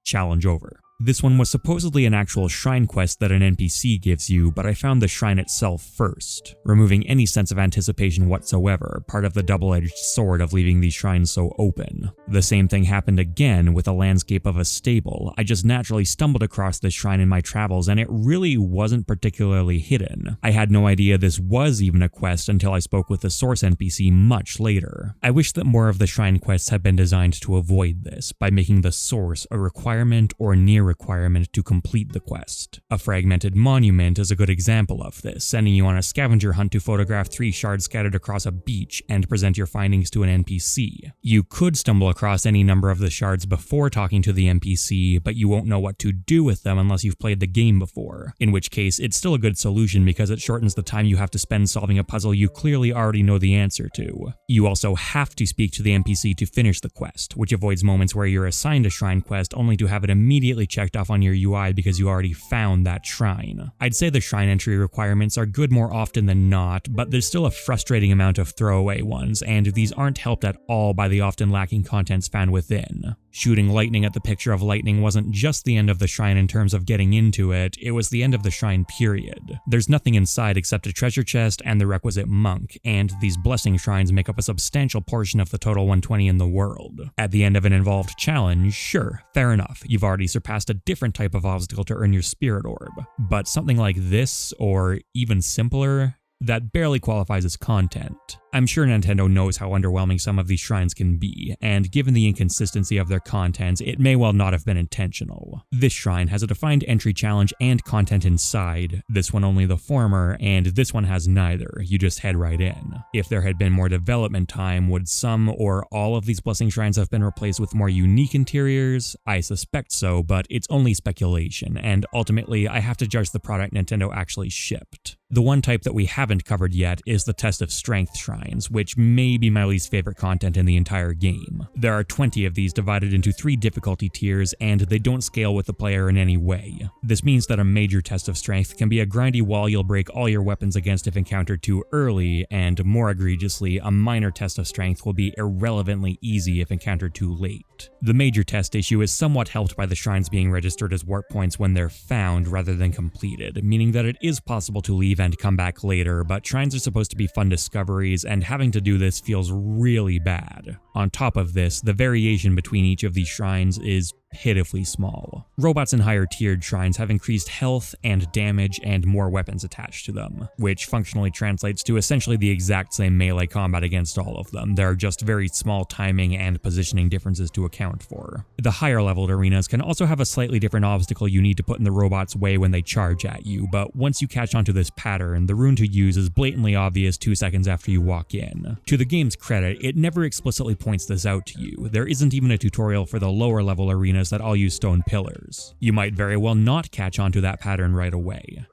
Challenge over. This one was supposedly an actual shrine quest that an NPC gives you, but I found the shrine itself first, removing any sense of anticipation whatsoever, part of the double-edged sword of leaving these shrines so open. The same thing happened again with a landscape of a stable. I just naturally stumbled across this shrine in my travels, and it really wasn't particularly hidden. I had no idea this was even a quest until I spoke with the source NPC much later. I wish that more of the shrine quests had been designed to avoid this, by making the source a requirement or near requirement to complete the quest. A fragmented monument is a good example of this, sending you on a scavenger hunt to photograph 3 shards scattered across a beach and present your findings to an NPC. You could stumble across any number of the shards before talking to the NPC, but you won't know what to do with them unless you've played the game before, in which case it's still a good solution because it shortens the time you have to spend solving a puzzle you clearly already know the answer to. You also have to speak to the NPC to finish the quest, which avoids moments where you're assigned a shrine quest only to have it immediately checked off on your UI because you already found that shrine. I'd say the shrine entry requirements are good more often than not, but there's still a frustrating amount of throwaway ones, and these aren't helped at all by the often lacking contents found within. Shooting lightning at the picture of lightning wasn't just the end of the shrine in terms of getting into it, it was the end of the shrine period. There's nothing inside except a treasure chest and the requisite monk, and these blessing shrines make up a substantial portion of the total 120 in the world. At the end of an involved challenge, sure, fair enough, you've already surpassed a different type of obstacle to earn your spirit orb. But something like this, or even simpler, that barely qualifies as content. I'm sure Nintendo knows how underwhelming some of these shrines can be, and given the inconsistency of their contents, it may well not have been intentional. This shrine has a defined entry challenge and content inside, this one only the former, and this one has neither, you just head right in. If there had been more development time, would some or all of these blessing shrines have been replaced with more unique interiors? I suspect so, but it's only speculation, and ultimately I have to judge the product Nintendo actually shipped. The one type that we haven't covered yet is the Test of Strength shrines, which may be my least favorite content in the entire game. There are 20 of these divided into 3 difficulty tiers, and they don't scale with the player in any way. This means that a major test of strength can be a grindy wall you'll break all your weapons against if encountered too early, and more egregiously, a minor test of strength will be irrelevantly easy if encountered too late. The major test issue is somewhat helped by the shrines being registered as warp points when they're found rather than completed, meaning that it is possible to leave and come back later, but shrines are supposed to be fun discoveries, and having to do this feels really bad. On top of this, the variation between each of these shrines is pitifully small. Robots in higher tiered shrines have increased health and damage and more weapons attached to them, which functionally translates to essentially the exact same melee combat against all of them. There are just very small timing and positioning differences to account for. The higher leveled arenas can also have a slightly different obstacle you need to put in the robot's way when they charge at you, but once you catch onto this pattern, the rune to use is blatantly obvious 2 seconds after you walk in. To the game's credit, it never explicitly points this out to you. There isn't even a tutorial for the lower level arenas that all use stone pillars. You might very well not catch onto that pattern right away.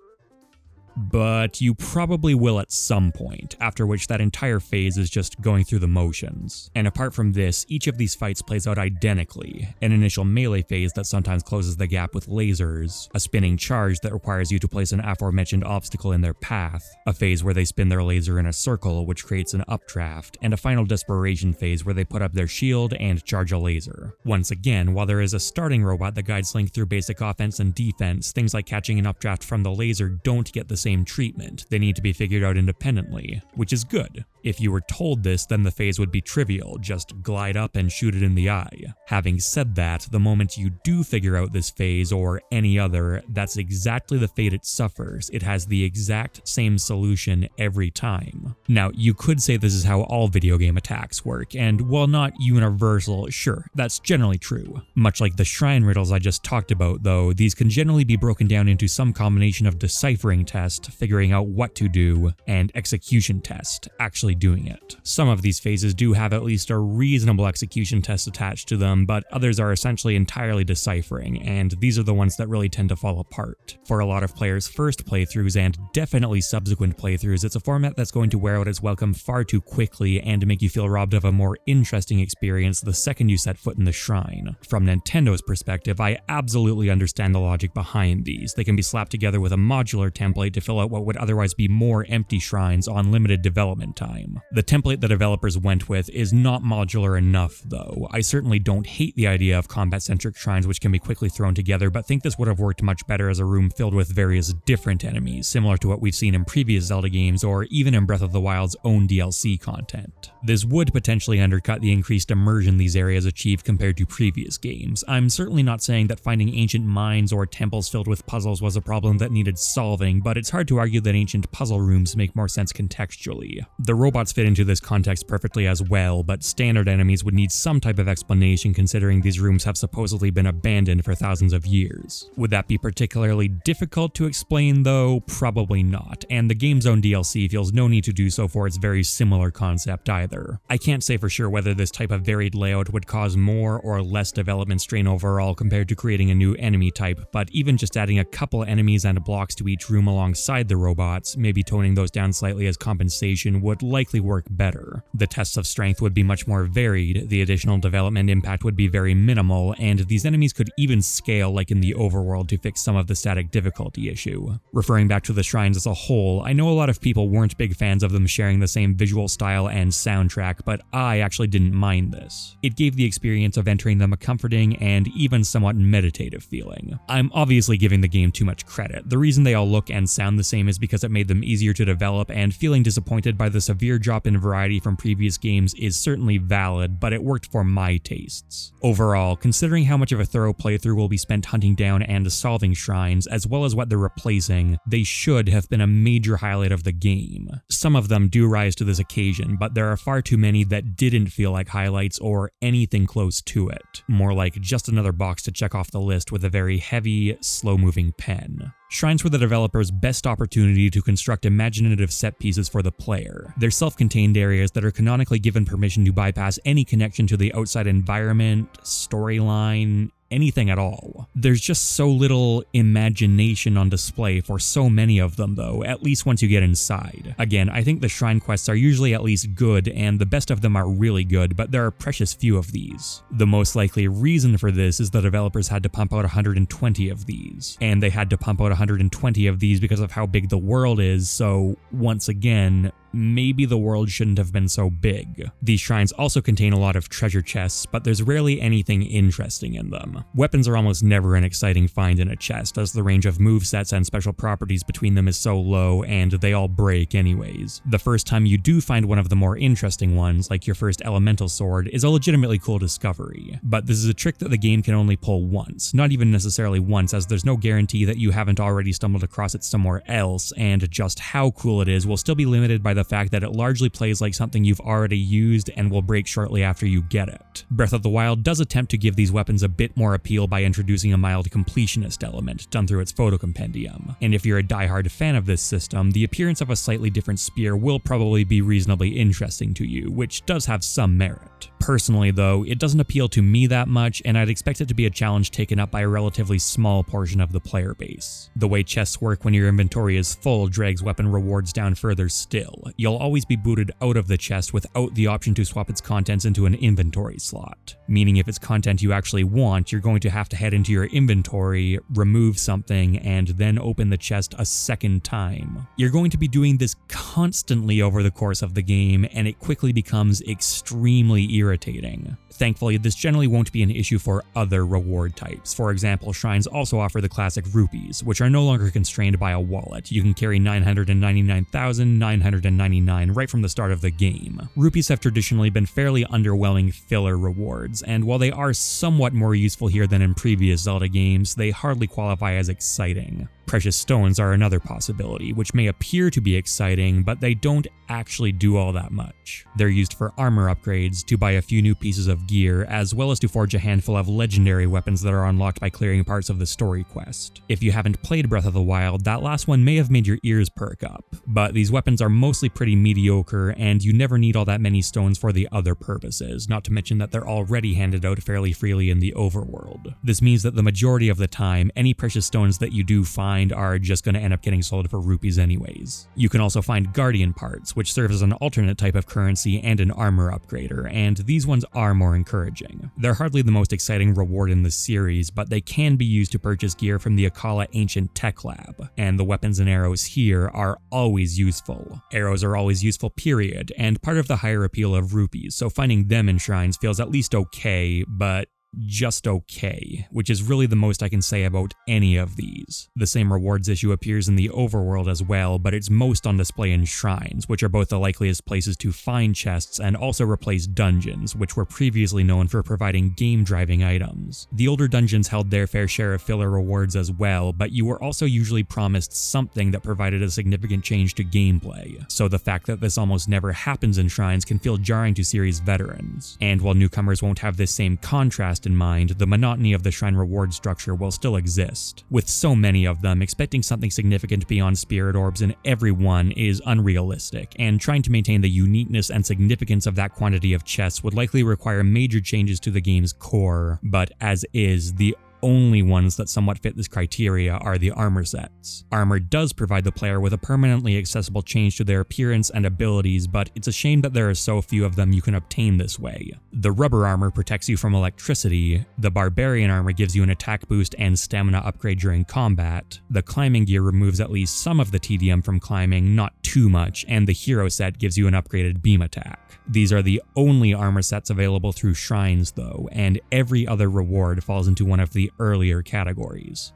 But you probably will at some point, after which that entire phase is just going through the motions. And apart from this, each of these fights plays out identically. An initial melee phase that sometimes closes the gap with lasers, a spinning charge that requires you to place an aforementioned obstacle in their path, a phase where they spin their laser in a circle which creates an updraft, and a final desperation phase where they put up their shield and charge a laser. Once again, while there is a starting robot that guides Link through basic offense and defense, things like catching an updraft from the laser don't get the same treatment. They need to be figured out independently, which is good. If you were told this, then the phase would be trivial, just glide up and shoot it in the eye. Having said that, the moment you do figure out this phase or any other, that's exactly the fate it suffers. It has the exact same solution every time. Now, you could say this is how all video game attacks work, and while not universal, sure, that's generally true. Much like the shrine riddles I just talked about though, these can generally be broken down into some combination of deciphering test, figuring out what to do, and execution test, actually doing it. Some of these phases do have at least a reasonable execution test attached to them, but others are essentially entirely deciphering, and these are the ones that really tend to fall apart. For a lot of players' first playthroughs and definitely subsequent playthroughs, it's a format that's going to wear out its welcome far too quickly and make you feel robbed of a more interesting experience the second you set foot in the shrine. From Nintendo's perspective, I absolutely understand the logic behind these. They can be slapped together with a modular template to fill out what would otherwise be more empty shrines on limited development time. The template the developers went with is not modular enough though. I certainly don't hate the idea of combat-centric shrines which can be quickly thrown together, but think this would have worked much better as a room filled with various different enemies, similar to what we've seen in previous Zelda games or even in Breath of the Wild's own DLC content. This would potentially undercut the increased immersion these areas achieve compared to previous games. I'm certainly not saying that finding ancient mines or temples filled with puzzles was a problem that needed solving, but it's hard to argue that ancient puzzle rooms make more sense contextually. The robots fit into this context perfectly as well, but standard enemies would need some type of explanation considering these rooms have supposedly been abandoned for thousands of years. Would that be particularly difficult to explain though? Probably not, and the game's own DLC feels no need to do so for its very similar concept either. I can't say for sure whether this type of varied layout would cause more or less development strain overall compared to creating a new enemy type, but even just adding a couple enemies and blocks to each room alongside the robots, maybe toning those down slightly as compensation, would likely work better. The tests of strength would be much more varied, the additional development impact would be very minimal, and these enemies could even scale like in the overworld to fix some of the static difficulty issue. Referring back to the shrines as a whole, I know a lot of people weren't big fans of them sharing the same visual style and soundtrack, but I actually didn't mind this. It gave the experience of entering them a comforting and even somewhat meditative feeling. I'm obviously giving the game too much credit. The reason they all look and sound the same is because it made them easier to develop, and feeling disappointed by the severe drop in variety from previous games is certainly valid, but it worked for my tastes. Overall, considering how much of a thorough playthrough will be spent hunting down and solving shrines, as well as what they're replacing, they should have been a major highlight of the game. Some of them do rise to this occasion, but there are far too many that didn't feel like highlights or anything close to it. More like just another box to check off the list with a very heavy, slow-moving pen. Shrines were the developer's best opportunity to construct imaginative set pieces for the player. They're self-contained areas that are canonically given permission to bypass any connection to the outside environment, storyline, anything at all. There's just so little imagination on display for so many of them though, at least once you get inside. Again, I think the shrine quests are usually at least good, and the best of them are really good, but there are precious few of these. The most likely reason for this is the developers had to pump out 120 of these, and they had to pump out 120 of these because of how big the world is, so once again, maybe the world shouldn't have been so big. These shrines also contain a lot of treasure chests, but there's rarely anything interesting in them. Weapons are almost never an exciting find in a chest, as the range of movesets and special properties between them is so low, and they all break anyways. The first time you do find one of the more interesting ones, like your first elemental sword, is a legitimately cool discovery. But this is a trick that the game can only pull once, not even necessarily once, as there's no guarantee that you haven't already stumbled across it somewhere else, and just how cool it is will still be limited by the fact that it largely plays like something you've already used and will break shortly after you get it. Breath of the Wild does attempt to give these weapons a bit more appeal by introducing a mild completionist element done through its photo compendium, and if you're a diehard fan of this system, the appearance of a slightly different spear will probably be reasonably interesting to you, which does have some merit. Personally though, it doesn't appeal to me that much, and I'd expect it to be a challenge taken up by a relatively small portion of the player base. The way chests work when your inventory is full drags weapon rewards down further still. You'll always be booted out of the chest without the option to swap its contents into an inventory slot, meaning if it's content you actually want, you're going to have to head into your inventory, remove something, and then open the chest a second time. You're going to be doing this constantly over the course of the game, and it quickly becomes extremely irritating. Thankfully, this generally won't be an issue for other reward types. For example, shrines also offer the classic rupees, which are no longer constrained by a wallet. You can carry 999,999 $1.99 right from the start of the game. Rupees have traditionally been fairly underwhelming filler rewards, and while they are somewhat more useful here than in previous Zelda games, they hardly qualify as exciting. Precious stones are another possibility, which may appear to be exciting, but they don't actually do all that much. They're used for armor upgrades, to buy a few new pieces of gear, as well as to forge a handful of legendary weapons that are unlocked by clearing parts of the story quest. If you haven't played Breath of the Wild, that last one may have made your ears perk up, but these weapons are mostly pretty mediocre, and you never need all that many stones for the other purposes, not to mention that they're already handed out fairly freely in the overworld. This means that the majority of the time, any precious stones that you do find are just going to end up getting sold for rupees anyways. You can also find guardian parts, which serve as an alternate type of currency and an armor upgrader, and these ones are more encouraging. They're hardly the most exciting reward in the series, but they can be used to purchase gear from the Akala Ancient Tech Lab, and the weapons and arrows here are always useful. Arrows are always useful, period, and part of the higher appeal of rupees, so finding them in shrines feels at least okay, but just okay, which is really the most I can say about any of these. The same rewards issue appears in the overworld as well, but it's most on display in shrines, which are both the likeliest places to find chests and also replace dungeons, which were previously known for providing game-driving items. The older dungeons held their fair share of filler rewards as well, but you were also usually promised something that provided a significant change to gameplay, so the fact that this almost never happens in shrines can feel jarring to series veterans. And while newcomers won't have this same contrast in mind, the monotony of the shrine reward structure will still exist. With so many of them, expecting something significant beyond spirit orbs in every one is unrealistic, and trying to maintain the uniqueness and significance of that quantity of chests would likely require major changes to the game's core, but as is, the only ones that somewhat fit this criteria are the armor sets. Armor does provide the player with a permanently accessible change to their appearance and abilities, but it's a shame that there are so few of them you can obtain this way. The rubber armor protects you from electricity, the barbarian armor gives you an attack boost and stamina upgrade during combat, the climbing gear removes at least some of the tedium from climbing, not too much, and the hero set gives you an upgraded beam attack. These are the only armor sets available through shrines though, and every other reward falls into one of the earlier categories.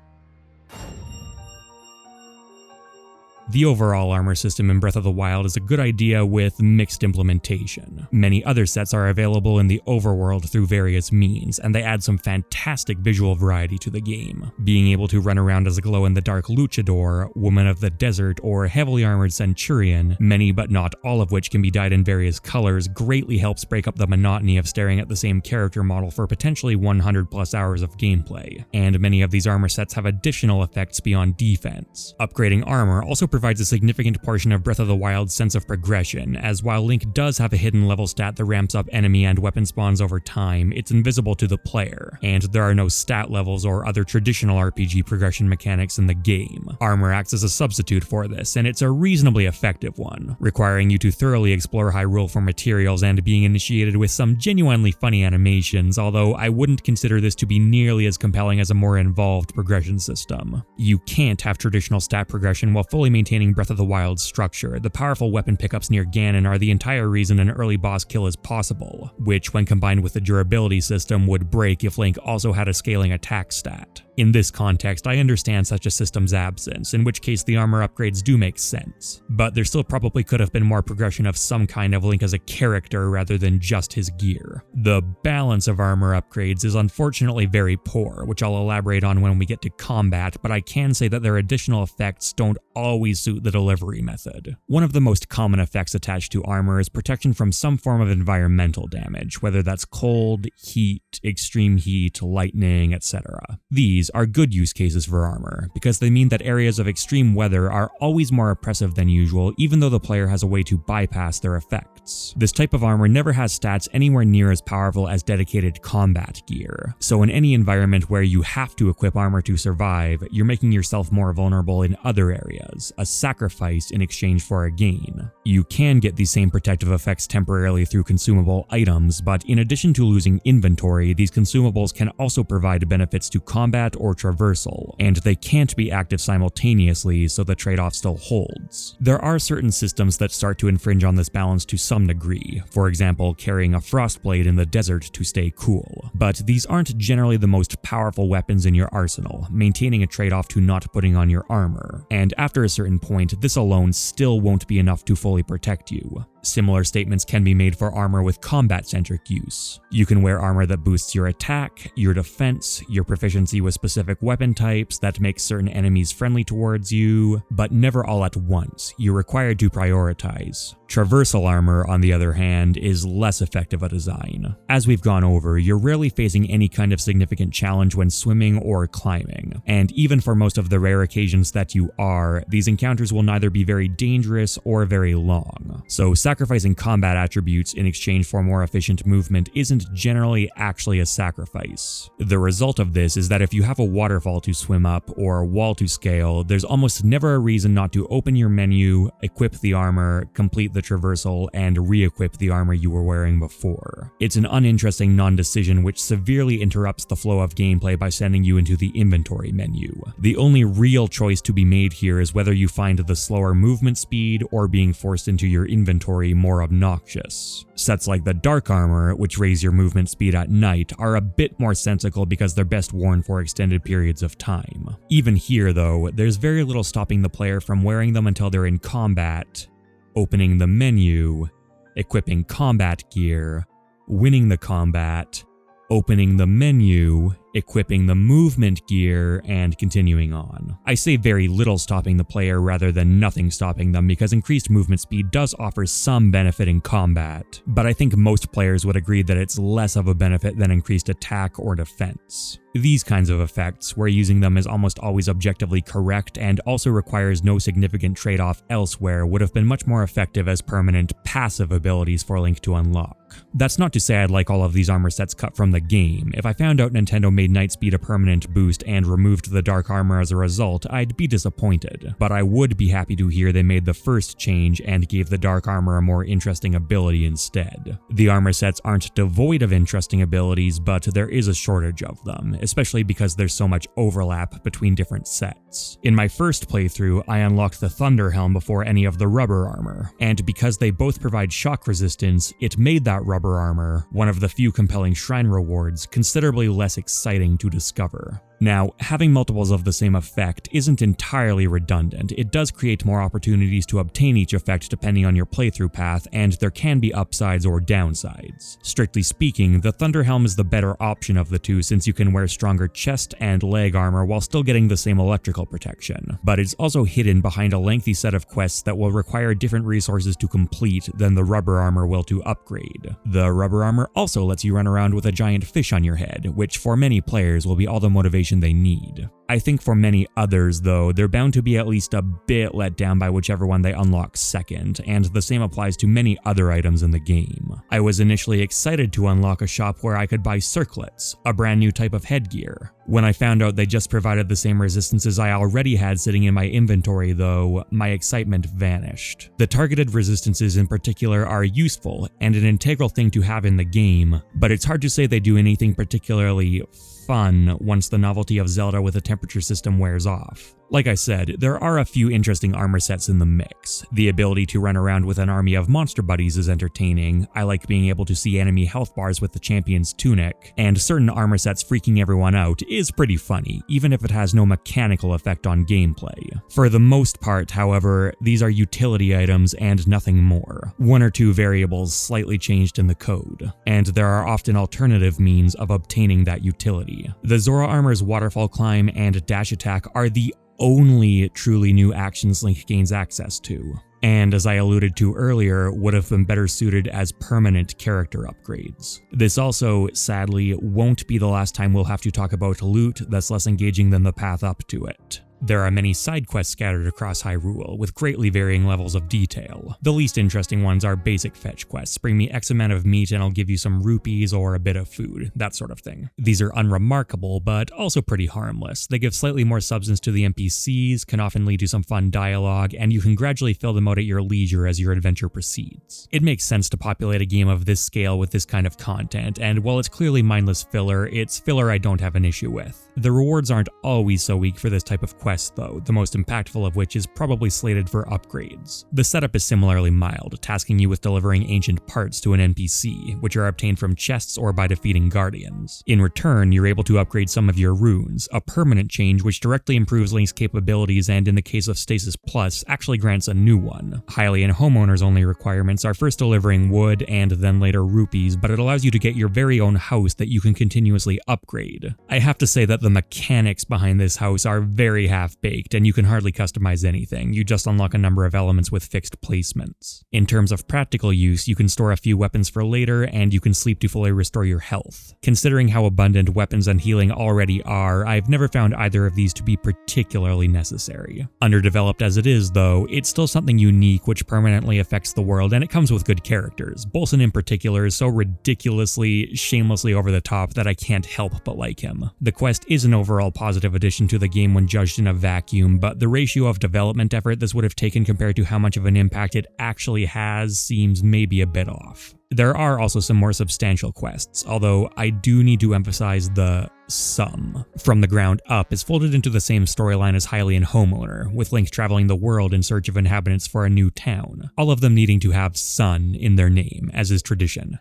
The overall armor system in Breath of the Wild is a good idea with mixed implementation. Many other sets are available in the overworld through various means, and they add some fantastic visual variety to the game. Being able to run around as a glow-in-the-dark luchador, woman of the desert, or heavily armored centurion, many but not all of which can be dyed in various colors, greatly helps break up the monotony of staring at the same character model for potentially 100+ hours of gameplay. And many of these armor sets have additional effects beyond defense. Upgrading armor also provides a significant portion of Breath of the Wild's sense of progression, as while Link does have a hidden level stat that ramps up enemy and weapon spawns over time, it's invisible to the player, and there are no stat levels or other traditional RPG progression mechanics in the game. Armor acts as a substitute for this, and it's a reasonably effective one, requiring you to thoroughly explore Hyrule for materials and being initiated with some genuinely funny animations, although I wouldn't consider this to be nearly as compelling as a more involved progression system. You can't have traditional stat progression while fully maintaining Breath of the Wild's structure. The powerful weapon pickups near Ganon are the entire reason an early boss kill is possible, which when combined with the durability system would break if Link also had a scaling attack stat. In this context, I understand such a system's absence, in which case the armor upgrades do make sense, but there still probably could have been more progression of some kind of Link as a character rather than just his gear. The balance of armor upgrades is unfortunately very poor, which I'll elaborate on when we get to combat, but I can say that their additional effects don't always suit the delivery method. One of the most common effects attached to armor is protection from some form of environmental damage, whether that's cold, heat, extreme heat, lightning, etc. These are good use cases for armor, because they mean that areas of extreme weather are always more oppressive than usual, even though the player has a way to bypass their effects. This type of armor never has stats anywhere near as powerful as dedicated combat gear, so in any environment where you have to equip armor to survive, you're making yourself more vulnerable in other areas, a sacrifice in exchange for a gain. You can get these same protective effects temporarily through consumable items, but in addition to losing inventory, these consumables can also provide benefits to combat or traversal, and they can't be active simultaneously, so the trade-off still holds. There are certain systems that start to infringe on this balance to some degree, for example carrying a frostblade in the desert to stay cool, but these aren't generally the most powerful weapons in your arsenal, maintaining a trade-off to not putting on your armor, and after a certain point this alone still won't be enough to fully protect you. Similar statements can be made for armor with combat-centric use. You can wear armor that boosts your attack, your defense, your proficiency with specific weapon types that makes certain enemies friendly towards you, but never all at once. You're required to prioritize. Traversal armor, on the other hand, is less effective a design. As we've gone over, you're rarely facing any kind of significant challenge when swimming or climbing, and even for most of the rare occasions that you are, these encounters will neither be very dangerous or very long. So sacrificing combat attributes in exchange for more efficient movement isn't generally actually a sacrifice. The result of this is that if you have a waterfall to swim up or a wall to scale, there's almost never a reason not to open your menu, equip the armor, complete the traversal, and re-equip the armor you were wearing before. It's an uninteresting non-decision which severely interrupts the flow of gameplay by sending you into the inventory menu. The only real choice to be made here is whether you find the slower movement speed or being forced into your inventory more obnoxious. Sets like the dark armor, which raise your movement speed at night, are a bit more sensical because they're best worn for extended periods of time. Even here though, there's very little stopping the player from wearing them until they're in combat, opening the menu, equipping combat gear, winning the combat, opening the menu, equipping the movement gear, and continuing on. I say very little stopping the player rather than nothing stopping them because increased movement speed does offer some benefit in combat, but I think most players would agree that it's less of a benefit than increased attack or defense. These kinds of effects, where using them is almost always objectively correct and also requires no significant trade-off elsewhere, would have been much more effective as permanent passive abilities for Link to unlock. That's not to say I'd like all of these armor sets cut from the game. If I found out Nintendo made Nightspeed a permanent boost and removed the dark armor as a result, I'd be disappointed, but I would be happy to hear they made the first change and gave the dark armor a more interesting ability instead. The armor sets aren't devoid of interesting abilities, but there is a shortage of them, especially because there's so much overlap between different sets. In my first playthrough, I unlocked the Thunder Helm before any of the rubber armor, and because they both provide shock resistance, it made that rubber armor, one of the few compelling shrine rewards, considerably less exciting to discover. Now, having multiples of the same effect isn't entirely redundant. It does create more opportunities to obtain each effect depending on your playthrough path, and there can be upsides or downsides. Strictly speaking, the Thunder Helm is the better option of the two since you can wear stronger chest and leg armor while still getting the same electrical protection, but it's also hidden behind a lengthy set of quests that will require different resources to complete than the rubber armor will to upgrade. The rubber armor also lets you run around with a giant fish on your head, which for many players will be all the motivation they need. I think for many others, though, they're bound to be at least a bit let down by whichever one they unlock second, and the same applies to many other items in the game. I was initially excited to unlock a shop where I could buy circlets, a brand new type of headgear. When I found out they just provided the same resistances I already had sitting in my inventory though, my excitement vanished. The targeted resistances in particular are useful and an integral thing to have in the game, but it's hard to say they do anything particularly fun once the novelty of Zelda with a temperature system wears off. Like I said, there are a few interesting armor sets in the mix. The ability to run around with an army of monster buddies is entertaining. I like being able to see enemy health bars with the champion's tunic, and certain armor sets freaking everyone out is pretty funny, even if it has no mechanical effect on gameplay. For the most part, however, these are utility items and nothing more. One or two variables slightly changed in the code, and there are often alternative means of obtaining that utility. The Zora armor's waterfall climb and dash attack are the only truly new actions Link gains access to, and as I alluded to earlier, would have been better suited as permanent character upgrades. This also, sadly, won't be the last time we'll have to talk about loot that's less engaging than the path up to it. There are many side quests scattered across Hyrule, with greatly varying levels of detail. The least interesting ones are basic fetch quests, bring me X amount of meat and I'll give you some rupees or a bit of food, that sort of thing. These are unremarkable, but also pretty harmless. They give slightly more substance to the NPCs, can often lead to some fun dialogue, and you can gradually fill them out at your leisure as your adventure proceeds. It makes sense to populate a game of this scale with this kind of content, and while it's clearly mindless filler, it's filler I don't have an issue with. The rewards aren't always so weak for this type of quest though, the most impactful of which is probably slated for upgrades. The setup is similarly mild, tasking you with delivering ancient parts to an NPC, which are obtained from chests or by defeating guardians. In return, you're able to upgrade some of your runes, a permanent change which directly improves Link's capabilities and in the case of Stasis Plus, actually grants a new one. Hylian homeowners only requirements are first delivering wood and then later rupees, but it allows you to get your very own house that you can continuously upgrade. I have to say that the mechanics behind this house are very half-baked, and you can hardly customize anything, you just unlock a number of elements with fixed placements. In terms of practical use, you can store a few weapons for later, and you can sleep to fully restore your health. Considering how abundant weapons and healing already are, I've never found either of these to be particularly necessary. Underdeveloped as it is though, it's still something unique which permanently affects the world, and it comes with good characters. Bolson in particular is so ridiculously, shamelessly over the top that I can't help but like him. The quest is an overall positive addition to the game when judged in a vacuum, but the ratio of development effort this would have taken compared to how much of an impact it actually has seems maybe a bit off. There are also some more substantial quests, although I do need to emphasize the some. From the Ground Up is folded into the same storyline as Hylian Homeowner, with Link traveling the world in search of inhabitants for a new town, all of them needing to have sun in their name, as is tradition.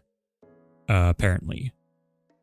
Apparently.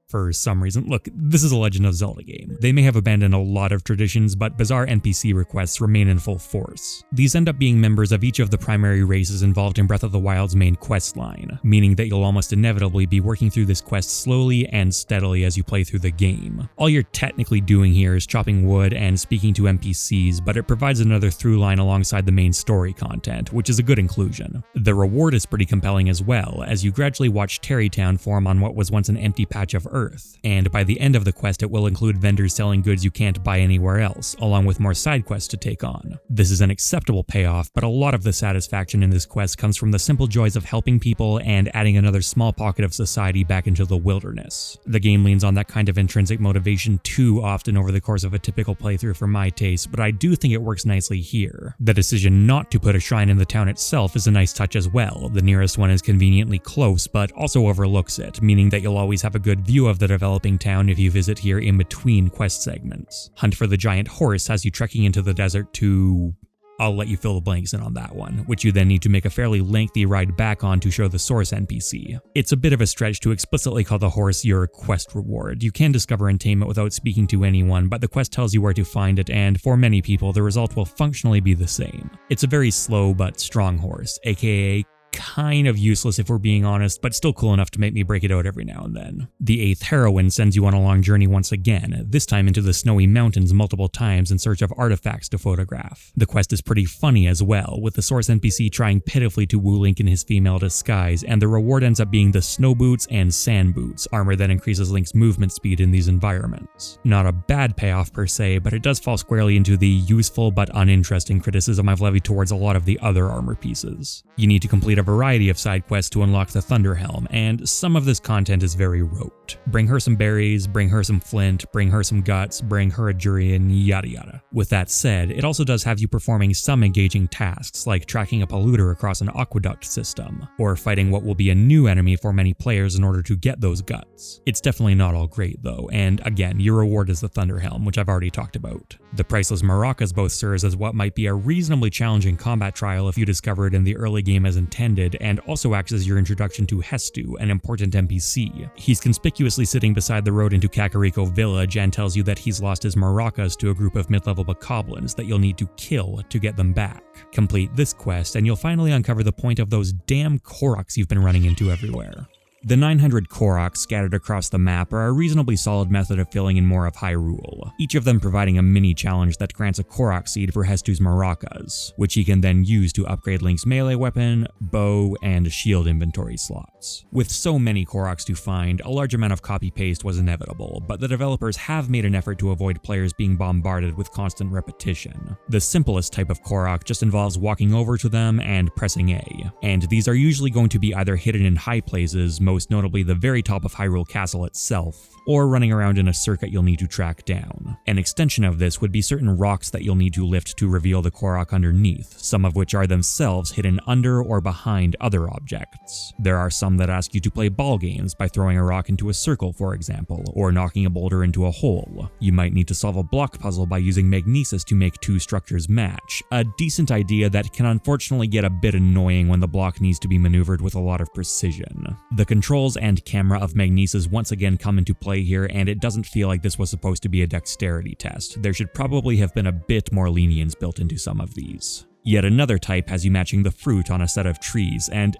For some reason. Look, this is a Legend of Zelda game. They may have abandoned a lot of traditions, but bizarre NPC requests remain in full force. These end up being members of each of the primary races involved in Breath of the Wild's main quest line, meaning that you'll almost inevitably be working through this quest slowly and steadily as you play through the game. All you're technically doing here is chopping wood and speaking to NPCs, but it provides another through line alongside the main story content, which is a good inclusion. The reward is pretty compelling as well, as you gradually watch Terrytown form on what was once an empty patch of earth. And by the end of the quest it will include vendors selling goods you can't buy anywhere else, along with more side quests to take on. This is an acceptable payoff, but a lot of the satisfaction in this quest comes from the simple joys of helping people and adding another small pocket of society back into the wilderness. The game leans on that kind of intrinsic motivation too often over the course of a typical playthrough for my taste, but I do think it works nicely here. The decision not to put a shrine in the town itself is a nice touch as well. The nearest one is conveniently close, but also overlooks it, meaning that you'll always have a good view of the developing town if you visit here in between quest segments. Hunt for the Giant Horse has you trekking into the desert to... I'll let you fill the blanks in on that one, which you then need to make a fairly lengthy ride back on to show the source NPC. It's a bit of a stretch to explicitly call the horse your quest reward. You can discover and tame it without speaking to anyone, but the quest tells you where to find it, and for many people the result will functionally be the same. It's a very slow but strong horse, aka kind of useless if we're being honest, but still cool enough to make me break it out every now and then. The 8th heroine sends you on a long journey once again, this time into the snowy mountains multiple times in search of artifacts to photograph. The quest is pretty funny as well, with the source NPC trying pitifully to woo Link in his female disguise, and the reward ends up being the snow boots and sand boots, armor that increases Link's movement speed in these environments. Not a bad payoff per se, but it does fall squarely into the useful but uninteresting criticism I've levied towards a lot of the other armor pieces. You need to complete a variety of side quests to unlock the Thunder Helm, and some of this content is very rote. Bring her some berries, bring her some flint, bring her some guts, bring her a durian, yada yada. With that said, it also does have you performing some engaging tasks, like tracking a polluter across an aqueduct system, or fighting what will be a new enemy for many players in order to get those guts. It's definitely not all great though, and again, your reward is the Thunder Helm, which I've already talked about. The priceless maracas both serves as what might be a reasonably challenging combat trial if you discover it in the early game as intended, and also acts as your introduction to Hestu, an important NPC. He's conspicuously sitting beside the road into Kakariko Village and tells you that he's lost his maracas to a group of mid-level bokoblins that you'll need to kill to get them back. Complete this quest and you'll finally uncover the point of those damn Koroks you've been running into everywhere. The 900 Koroks scattered across the map are a reasonably solid method of filling in more of Hyrule, each of them providing a mini challenge that grants a Korok seed for Hestu's maracas, which he can then use to upgrade Link's melee weapon, bow, and shield inventory slots. With so many Koroks to find, a large amount of copy-paste was inevitable, but the developers have made an effort to avoid players being bombarded with constant repetition. The simplest type of Korok just involves walking over to them and pressing A, and these are usually going to be either hidden in high places, most notably the very top of Hyrule Castle itself, or running around in a circuit you'll need to track down. An extension of this would be certain rocks that you'll need to lift to reveal the Korok underneath, some of which are themselves hidden under or behind other objects. There are some that ask you to play ball games by throwing a rock into a circle, for example, or knocking a boulder into a hole. You might need to solve a block puzzle by using magnesis to make two structures match, a decent idea that can unfortunately get a bit annoying when the block needs to be maneuvered with a lot of precision. The controls and camera of magnesis once again come into play here, and it doesn't feel like this was supposed to be a dexterity test. There should probably have been a bit more lenience built into some of these. Yet another type has you matching the fruit on a set of trees, and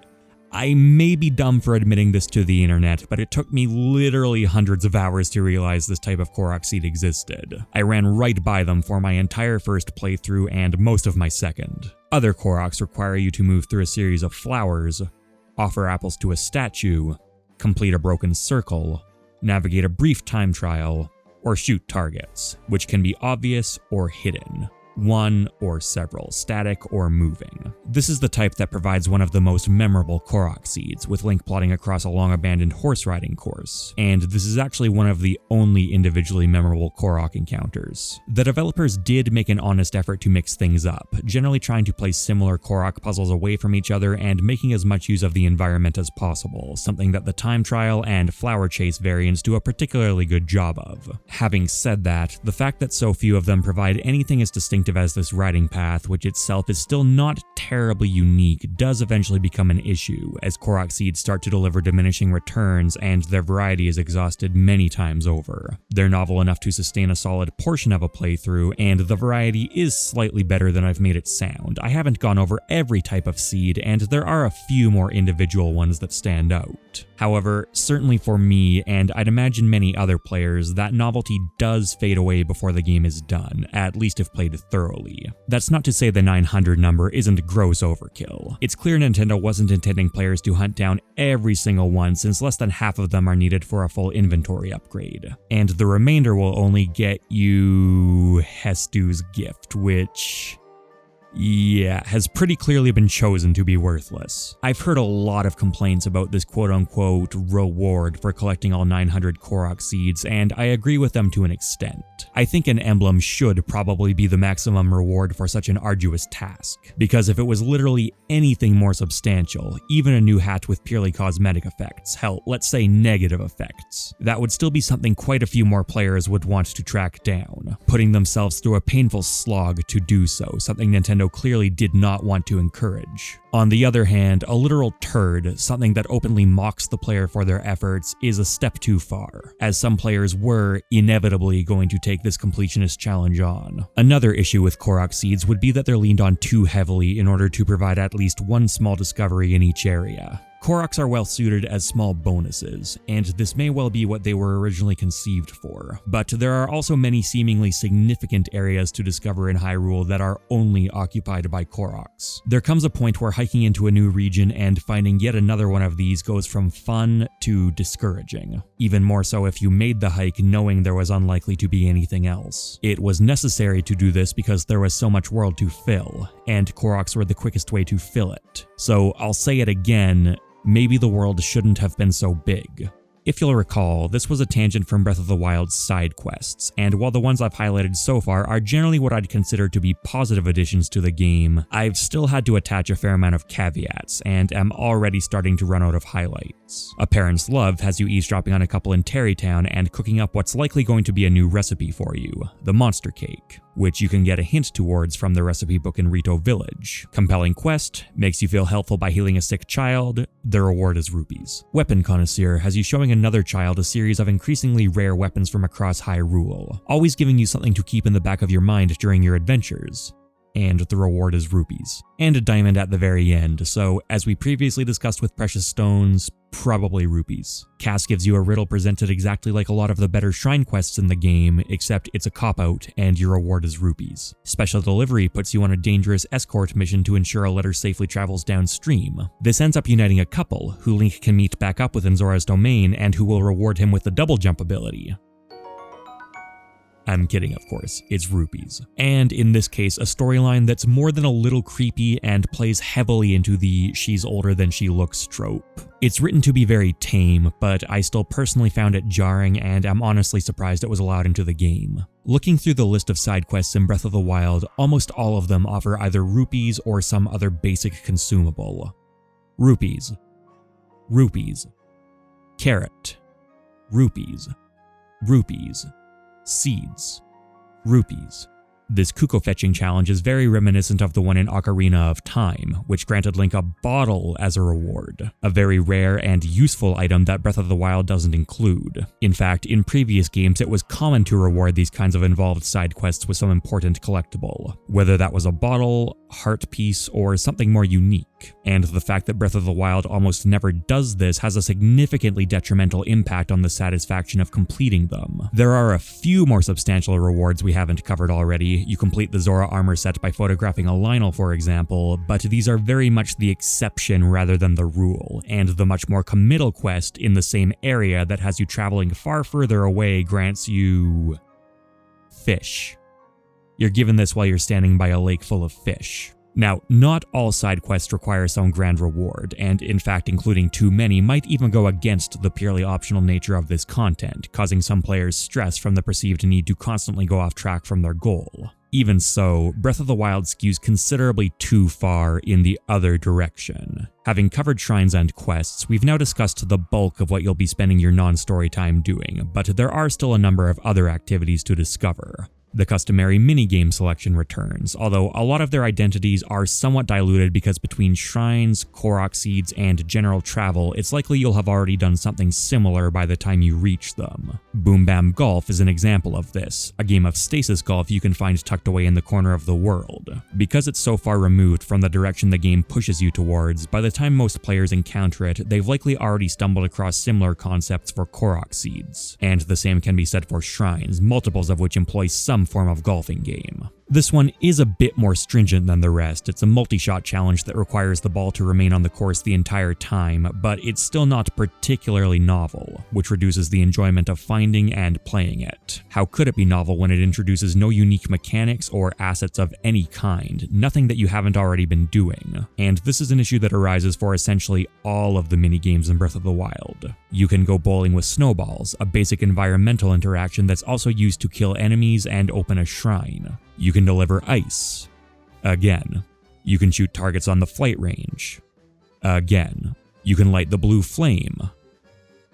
I may be dumb for admitting this to the internet, but it took me literally hundreds of hours to realize this type of Korok seed existed. I ran right by them for my entire first playthrough and most of my second. Other Koroks require you to move through a series of flowers, offer apples to a statue, complete a broken circle, navigate a brief time trial, or shoot targets, which can be obvious or hidden. One or several, static or moving. This is the type that provides one of the most memorable Korok seeds, with Link plodding across a long-abandoned horse riding course, and this is actually one of the only individually memorable Korok encounters. The developers did make an honest effort to mix things up, generally trying to place similar Korok puzzles away from each other and making as much use of the environment as possible, something that the time trial and flower chase variants do a particularly good job of. Having said that, the fact that so few of them provide anything as distinct as this riding path, which itself is still not terribly unique, does eventually become an issue, as Korok seeds start to deliver diminishing returns and their variety is exhausted many times over. They're novel enough to sustain a solid portion of a playthrough, and the variety is slightly better than I've made it sound. I haven't gone over every type of seed, and there are a few more individual ones that stand out. However, certainly for me, and I'd imagine many other players, that novelty does fade away before the game is done, at least if played thoroughly. That's not to say the 900 number isn't gross overkill. It's clear Nintendo wasn't intending players to hunt down every single one, since less than half of them are needed for a full inventory upgrade. And the remainder will only get you Hestu's gift, which has pretty clearly been chosen to be worthless. I've heard a lot of complaints about this quote-unquote reward for collecting all 900 Korok seeds, and I agree with them to an extent. I think an emblem should probably be the maximum reward for such an arduous task, because if it was literally anything more substantial, even a new hat with purely cosmetic effects, hell, let's say negative effects, that would still be something quite a few more players would want to track down, putting themselves through a painful slog to do so, something Nintendo clearly did not want to encourage. On the other hand, a literal turd, something that openly mocks the player for their efforts, is a step too far, as some players were inevitably going to take this completionist challenge on. Another issue with Korok seeds would be that they're leaned on too heavily in order to provide at least one small discovery in each area. Koroks are well suited as small bonuses, and this may well be what they were originally conceived for, but there are also many seemingly significant areas to discover in Hyrule that are only occupied by Koroks. There comes a point where hiking into a new region and finding yet another one of these goes from fun to discouraging, even more so if you made the hike knowing there was unlikely to be anything else. It was necessary to do this because there was so much world to fill, and Koroks were the quickest way to fill it. So I'll say it again, maybe the world shouldn't have been so big. If you'll recall, this was a tangent from Breath of the Wild's side quests, and while the ones I've highlighted so far are generally what I'd consider to be positive additions to the game, I've still had to attach a fair amount of caveats, and am already starting to run out of highlights. A Parent's Love has you eavesdropping on a couple in Terrytown and cooking up what's likely going to be a new recipe for you, the Monster Cake, which you can get a hint towards from the recipe book in Rito Village. Compelling quest, makes you feel helpful by healing a sick child, the reward is rupees. Weapon Connoisseur has you showing another child a series of increasingly rare weapons from across Hyrule, always giving you something to keep in the back of your mind during your adventures. And the reward is rupees. And a diamond at the very end, so as we previously discussed with precious stones, Probably rupees. Cast gives you a riddle presented exactly like a lot of the better shrine quests in the game, except it's a cop-out and your reward is rupees. Special Delivery puts you on a dangerous escort mission to ensure a letter safely travels downstream. This ends up uniting a couple, who Link can meet back up with in Zora's domain and who will reward him with the double jump ability. I'm kidding, of course, it's rupees. And in this case, a storyline that's more than a little creepy and plays heavily into the she's older than she looks trope. It's written to be very tame, but I still personally found it jarring and am honestly surprised it was allowed into the game. Looking through the list of side quests in Breath of the Wild, almost all of them offer either rupees or some other basic consumable. Rupees. Rupees. Carrot. Rupees. Rupees. Seeds. Rupees. This Kuko fetching challenge is very reminiscent of the one in Ocarina of Time, which granted Link a bottle as a reward, a very rare and useful item that Breath of the Wild doesn't include. In fact, in previous games it was common to reward these kinds of involved side quests with some important collectible, whether that was a bottle, heart piece, or something more unique. And the fact that Breath of the Wild almost never does this has a significantly detrimental impact on the satisfaction of completing them. There are a few more substantial rewards we haven't covered already. You complete the Zora armor set by photographing a Lionel, for example, but these are very much the exception rather than the rule, and the much more committal quest in the same area that has you traveling far further away grants you fish. You're given this while you're standing by a lake full of fish. Now, not all side quests require some grand reward, and in fact including too many might even go against the purely optional nature of this content, causing some players stress from the perceived need to constantly go off track from their goal. Even so, Breath of the Wild skews considerably too far in the other direction. Having covered shrines and quests, we've now discussed the bulk of what you'll be spending your non-story time doing, but there are still a number of other activities to discover. The customary minigame selection returns, although a lot of their identities are somewhat diluted because between shrines, Korok seeds, and general travel, it's likely you'll have already done something similar by the time you reach them. Boom Bam Golf is an example of this, a game of stasis golf you can find tucked away in the corner of the world. Because it's so far removed from the direction the game pushes you towards, by the time most players encounter it, they've likely already stumbled across similar concepts for Korok seeds. And the same can be said for shrines, multiples of which employ some form of golfing game. This one is a bit more stringent than the rest. It's a multi-shot challenge that requires the ball to remain on the course the entire time, but it's still not particularly novel, which reduces the enjoyment of finding and playing it. How could it be novel when it introduces no unique mechanics or assets of any kind, nothing that you haven't already been doing? And this is an issue that arises for essentially all of the minigames in Breath of the Wild. You can go bowling with snowballs, a basic environmental interaction that's also used to kill enemies and open a shrine. You can deliver ice. Again. You can shoot targets on the flight range. Again. You can light the blue flame.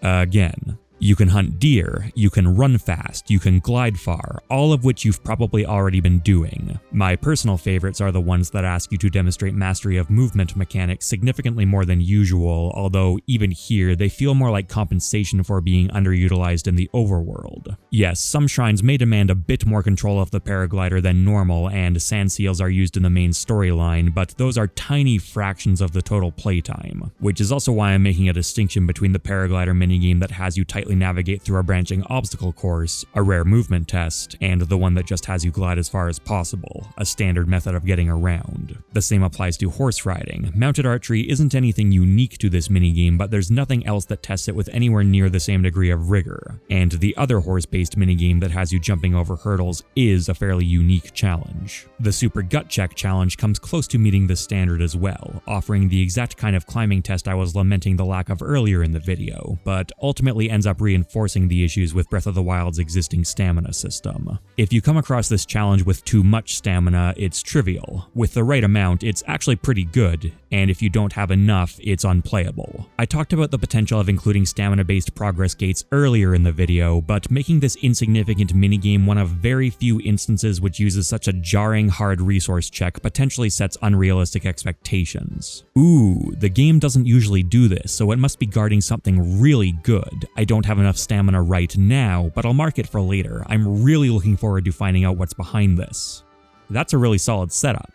Again. You can hunt deer, you can run fast, you can glide far, all of which you've probably already been doing. My personal favorites are the ones that ask you to demonstrate mastery of movement mechanics significantly more than usual, although even here they feel more like compensation for being underutilized in the overworld. Yes, some shrines may demand a bit more control of the paraglider than normal, and sand seals are used in the main storyline, but those are tiny fractions of the total playtime, which is also why I'm making a distinction between the paraglider minigame that has you tightly navigate through a branching obstacle course, a rare movement test, and the one that just has you glide as far as possible, a standard method of getting around. The same applies to horse riding. Mounted archery isn't anything unique to this minigame, but there's nothing else that tests it with anywhere near the same degree of rigor. And the other horse-based minigame that has you jumping over hurdles is a fairly unique challenge. The Super Gut Check challenge comes close to meeting this standard as well, offering the exact kind of climbing test I was lamenting the lack of earlier in the video, but ultimately ends up reinforcing the issues with Breath of the Wild's existing stamina system. If you come across this challenge with too much stamina, it's trivial. With the right amount, it's actually pretty good, and if you don't have enough, it's unplayable. I talked about the potential of including stamina-based progress gates earlier in the video, but making this insignificant minigame one of very few instances which uses such a jarring hard resource check potentially sets unrealistic expectations. Ooh, the game doesn't usually do this, so it must be guarding something really good. I don't have enough stamina right now, but I'll mark it for later. I'm really looking forward to finding out what's behind this. That's a really solid setup.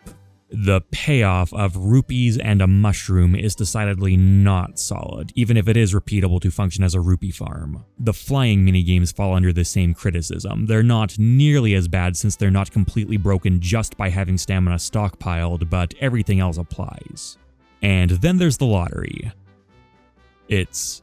The payoff of rupees and a mushroom is decidedly not solid, even if it is repeatable to function as a rupee farm. The flying minigames fall under the same criticism. They're not nearly as bad since they're not completely broken just by having stamina stockpiled, but everything else applies. And then there's the lottery. It's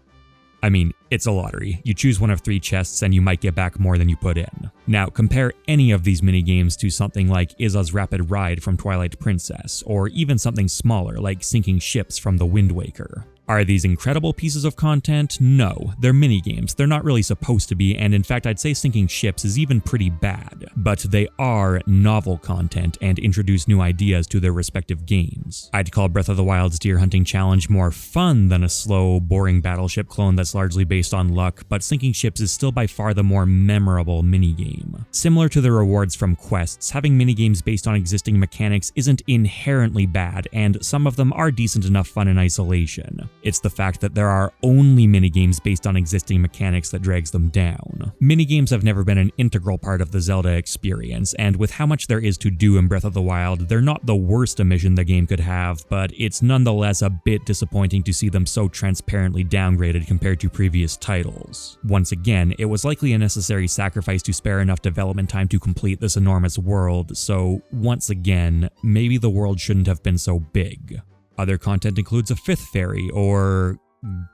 a lottery. You choose one of 3 chests and you might get back more than you put in. Now, compare any of these minigames to something like Izza's Rapid Ride from Twilight Princess, or even something smaller like sinking ships from The Wind Waker. Are these incredible pieces of content? No, they're minigames. They're not really supposed to be, and in fact I'd say sinking ships is even pretty bad. But they are novel content and introduce new ideas to their respective games. I'd call Breath of the Wild's Deer Hunting Challenge more fun than a slow, boring battleship clone that's largely based on luck, but sinking ships is still by far the more memorable minigame. Similar to the rewards from quests, having minigames based on existing mechanics isn't inherently bad, and some of them are decent enough fun in isolation. It's the fact that there are only minigames based on existing mechanics that drags them down. Minigames have never been an integral part of the Zelda experience, and with how much there is to do in Breath of the Wild, they're not the worst omission the game could have, but it's nonetheless a bit disappointing to see them so transparently downgraded compared to previous titles. Once again, it was likely a necessary sacrifice to spare enough development time to complete this enormous world, so once again, maybe the world shouldn't have been so big. Other content includes a 5th fairy, or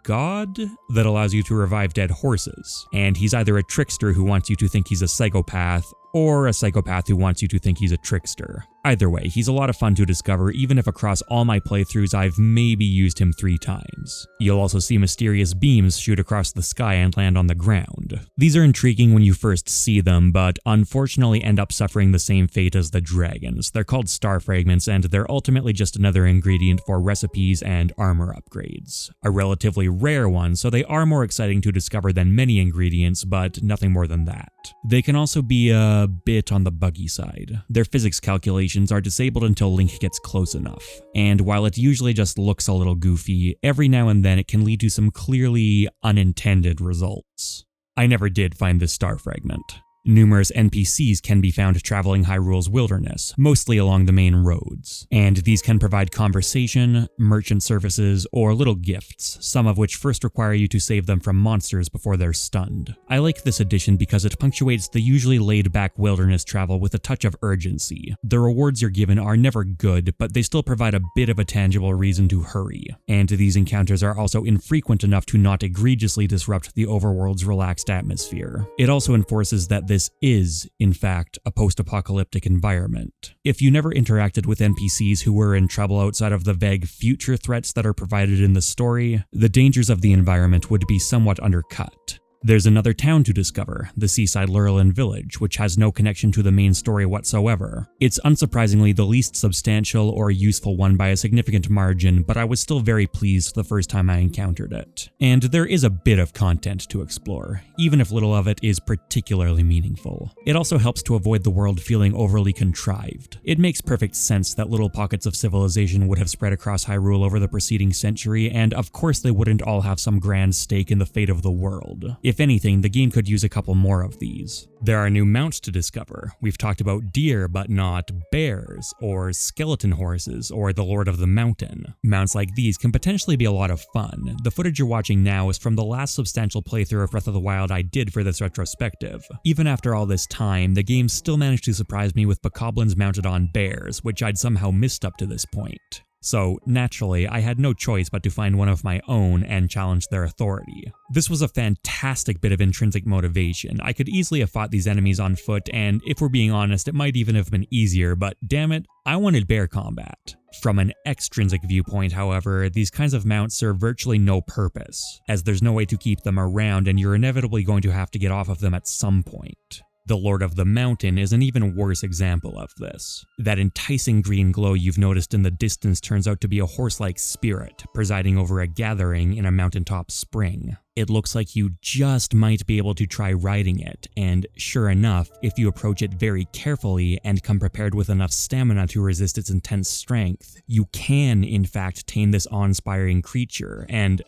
god, that allows you to revive dead horses. And he's either a trickster who wants you to think he's a psychopath, or a psychopath who wants you to think he's a trickster. Either way, he's a lot of fun to discover, even if across all my playthroughs I've maybe used him 3 times. You'll also see mysterious beams shoot across the sky and land on the ground. These are intriguing when you first see them, but unfortunately end up suffering the same fate as the dragons. They're called star fragments, and they're ultimately just another ingredient for recipes and armor upgrades. A relatively rare one, so they are more exciting to discover than many ingredients, but nothing more than that. They can also be a bit on the buggy side. Their physics calculations are disabled until Link gets close enough, and while it usually just looks a little goofy, every now and then it can lead to some clearly unintended results. I never did find this star fragment. Numerous NPCs can be found traveling Hyrule's wilderness, mostly along the main roads, and these can provide conversation, merchant services, or little gifts, some of which first require you to save them from monsters before they're stunned. I like this addition because it punctuates the usually laid-back wilderness travel with a touch of urgency. The rewards you're given are never good, but they still provide a bit of a tangible reason to hurry, and these encounters are also infrequent enough to not egregiously disrupt the overworld's relaxed atmosphere. It also enforces that this is, in fact, a post-apocalyptic environment. If you never interacted with NPCs who were in trouble outside of the vague future threats that are provided in the story, the dangers of the environment would be somewhat undercut. There's another town to discover, the seaside Lurelin village, which has no connection to the main story whatsoever. It's unsurprisingly the least substantial or useful one by a significant margin, but I was still very pleased the first time I encountered it. And there is a bit of content to explore, even if little of it is particularly meaningful. It also helps to avoid the world feeling overly contrived. It makes perfect sense that little pockets of civilization would have spread across Hyrule over the preceding century, and of course they wouldn't all have some grand stake in the fate of the world. If anything, the game could use a couple more of these. There are new mounts to discover. We've talked about deer, but not bears, or skeleton horses, or the Lord of the Mountain. Mounts like these can potentially be a lot of fun. The footage you're watching now is from the last substantial playthrough of Breath of the Wild I did for this retrospective. Even after all this time, the game still managed to surprise me with bokoblins mounted on bears, which I'd somehow missed up to this point. So, naturally, I had no choice but to find one of my own and challenge their authority. This was a fantastic bit of intrinsic motivation. I could easily have fought these enemies on foot, and if we're being honest, it might even have been easier, but damn it, I wanted bear combat. From an extrinsic viewpoint, however, these kinds of mounts serve virtually no purpose, as there's no way to keep them around and you're inevitably going to have to get off of them at some point. The Lord of the Mountain is an even worse example of this. That enticing green glow you've noticed in the distance turns out to be a horse-like spirit presiding over a gathering in a mountaintop spring. It looks like you just might be able to try riding it, and sure enough, if you approach it very carefully and come prepared with enough stamina to resist its intense strength, you can in fact tame this awe-inspiring creature, and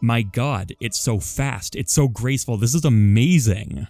my god, it's so fast, it's so graceful, this is amazing!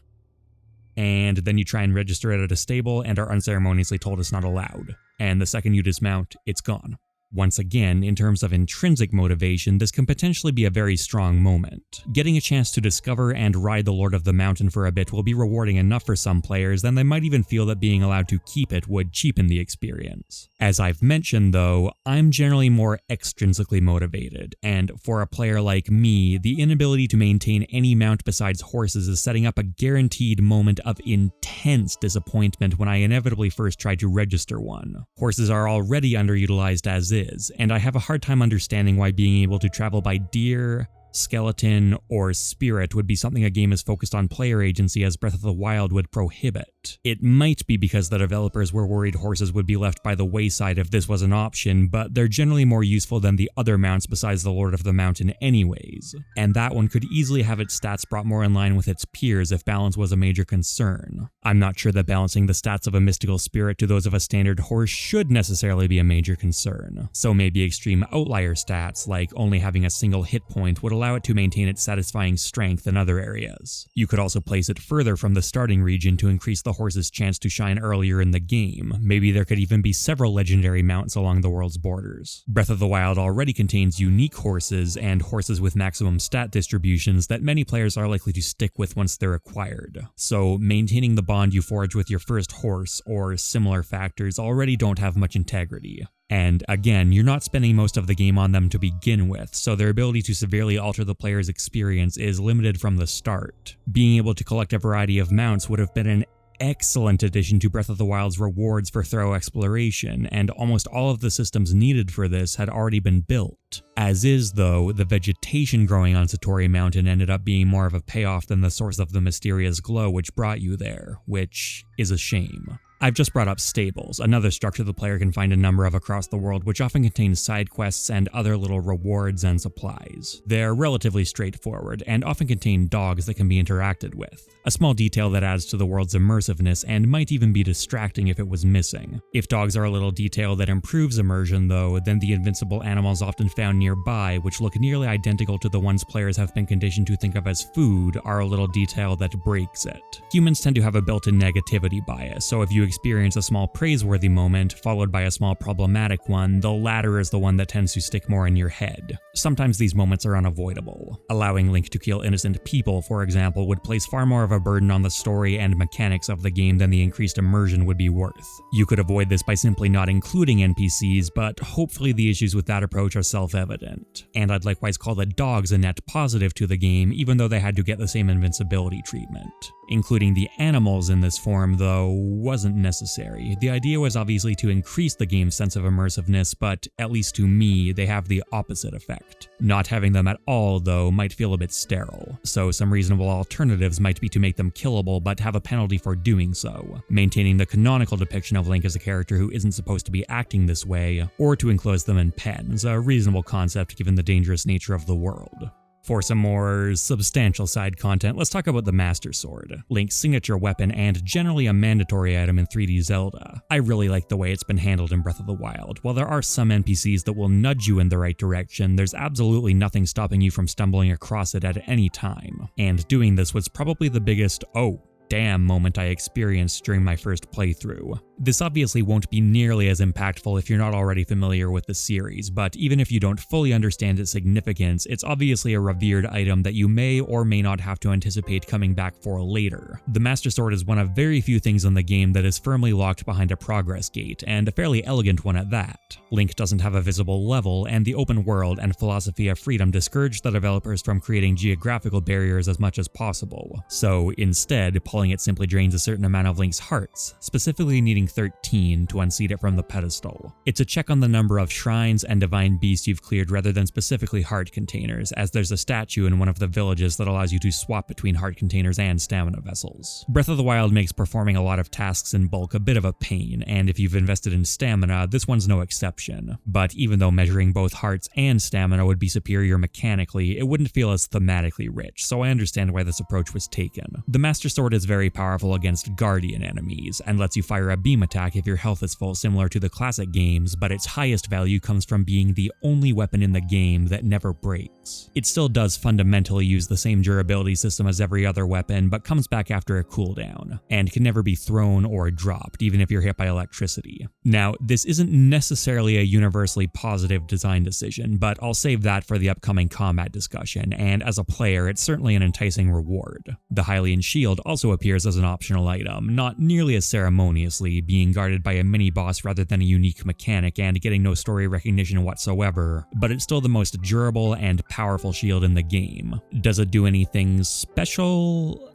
And then you try and register it at a stable and are unceremoniously told it's not allowed. and the second you dismount, it's gone. Once again, in terms of intrinsic motivation, this can potentially be a very strong moment. Getting a chance to discover and ride the Lord of the Mountain for a bit will be rewarding enough for some players, and they might even feel that being allowed to keep it would cheapen the experience. As I've mentioned though, I'm generally more extrinsically motivated, and for a player like me, the inability to maintain any mount besides horses is setting up a guaranteed moment of intense disappointment when I inevitably first try to register one. Horses are already underutilized as is, and I have a hard time understanding why being able to travel by deer, skeleton, or spirit would be something a game as focused on player agency as Breath of the Wild would prohibit. It might be because the developers were worried horses would be left by the wayside if this was an option, but they're generally more useful than the other mounts besides the Lord of the Mountain anyways, and that one could easily have its stats brought more in line with its peers if balance was a major concern. I'm not sure that balancing the stats of a mystical spirit to those of a standard horse should necessarily be a major concern, so maybe extreme outlier stats like only having a single hit point would allow it to maintain its satisfying strength in other areas. You could also place it further from the starting region to increase the horse's chance to shine earlier in the game. Maybe there could even be several legendary mounts along the world's borders. Breath of the Wild already contains unique horses and horses with maximum stat distributions that many players are likely to stick with once they're acquired. So maintaining the bond you forge with your first horse or similar factors already don't have much integrity. And again, you're not spending most of the game on them to begin with, so their ability to severely alter the player's experience is limited from the start. Being able to collect a variety of mounts would have been an excellent addition to Breath of the Wild's rewards for thorough exploration, and almost all of the systems needed for this had already been built. As is, though, the vegetation growing on Satori Mountain ended up being more of a payoff than the source of the mysterious glow which brought you there, which is a shame. I've just brought up stables, another structure the player can find a number of across the world, which often contains side quests and other little rewards and supplies. They're relatively straightforward, and often contain dogs that can be interacted with. A small detail that adds to the world's immersiveness and might even be distracting if it was missing. If dogs are a little detail that improves immersion though, then the invincible animals often found nearby, which look nearly identical to the ones players have been conditioned to think of as food, are a little detail that breaks it. Humans tend to have a built-in negativity bias, so if you experience a small praiseworthy moment, followed by a small problematic one, the latter is the one that tends to stick more in your head. Sometimes these moments are unavoidable. Allowing Link to kill innocent people, for example, would place far more of a burden on the story and mechanics of the game than the increased immersion would be worth. You could avoid this by simply not including NPCs, but hopefully the issues with that approach are self-evident. And I'd likewise call the dogs a net positive to the game, even though they had to get the same invincibility treatment. Including the animals in this form, though, wasn't necessary. The idea was obviously to increase the game's sense of immersiveness, but at least to me, they have the opposite effect. Not having them at all, though, might feel a bit sterile, so some reasonable alternatives might be to make them killable but have a penalty for doing so, maintaining the canonical depiction of Link as a character who isn't supposed to be acting this way, or to enclose them in pens, a reasonable concept given the dangerous nature of the world. For some more substantial side content, let's talk about the Master Sword, Link's signature weapon and generally a mandatory item in 3D Zelda. I really like the way it's been handled in Breath of the Wild. While there are some NPCs that will nudge you in the right direction, there's absolutely nothing stopping you from stumbling across it at any time. And doing this was probably the biggest, oh damn moment I experienced during my first playthrough. This obviously won't be nearly as impactful if you're not already familiar with the series, but even if you don't fully understand its significance, it's obviously a revered item that you may or may not have to anticipate coming back for later. The Master Sword is one of very few things in the game that is firmly locked behind a progress gate, and a fairly elegant one at that. Link doesn't have a visible level, and the open world and philosophy of freedom discourage the developers from creating geographical barriers as much as possible. So instead, pulling it simply drains a certain amount of Link's hearts, specifically needing 13 to unseat it from the pedestal. It's a check on the number of shrines and divine beasts you've cleared rather than specifically heart containers, as there's a statue in one of the villages that allows you to swap between heart containers and stamina vessels. Breath of the Wild makes performing a lot of tasks in bulk a bit of a pain, and if you've invested in stamina, this one's no exception. But even though measuring both hearts and stamina would be superior mechanically, it wouldn't feel as thematically rich, so I understand why this approach was taken. The Master Sword is very powerful against guardian enemies, and lets you fire a beam beam attack if your health is full, similar to the classic games, but its highest value comes from being the only weapon in the game that never breaks. It still does fundamentally use the same durability system as every other weapon, but comes back after a cooldown, and can never be thrown or dropped, even if you're hit by electricity. Now, this isn't necessarily a universally positive design decision, but I'll save that for the upcoming combat discussion, and as a player, it's certainly an enticing reward. The Hylian shield also appears as an optional item, not nearly as ceremoniously, being guarded by a mini-boss rather than a unique mechanic and getting no story recognition whatsoever, but it's still the most durable and powerful shield in the game. Does it do anything special?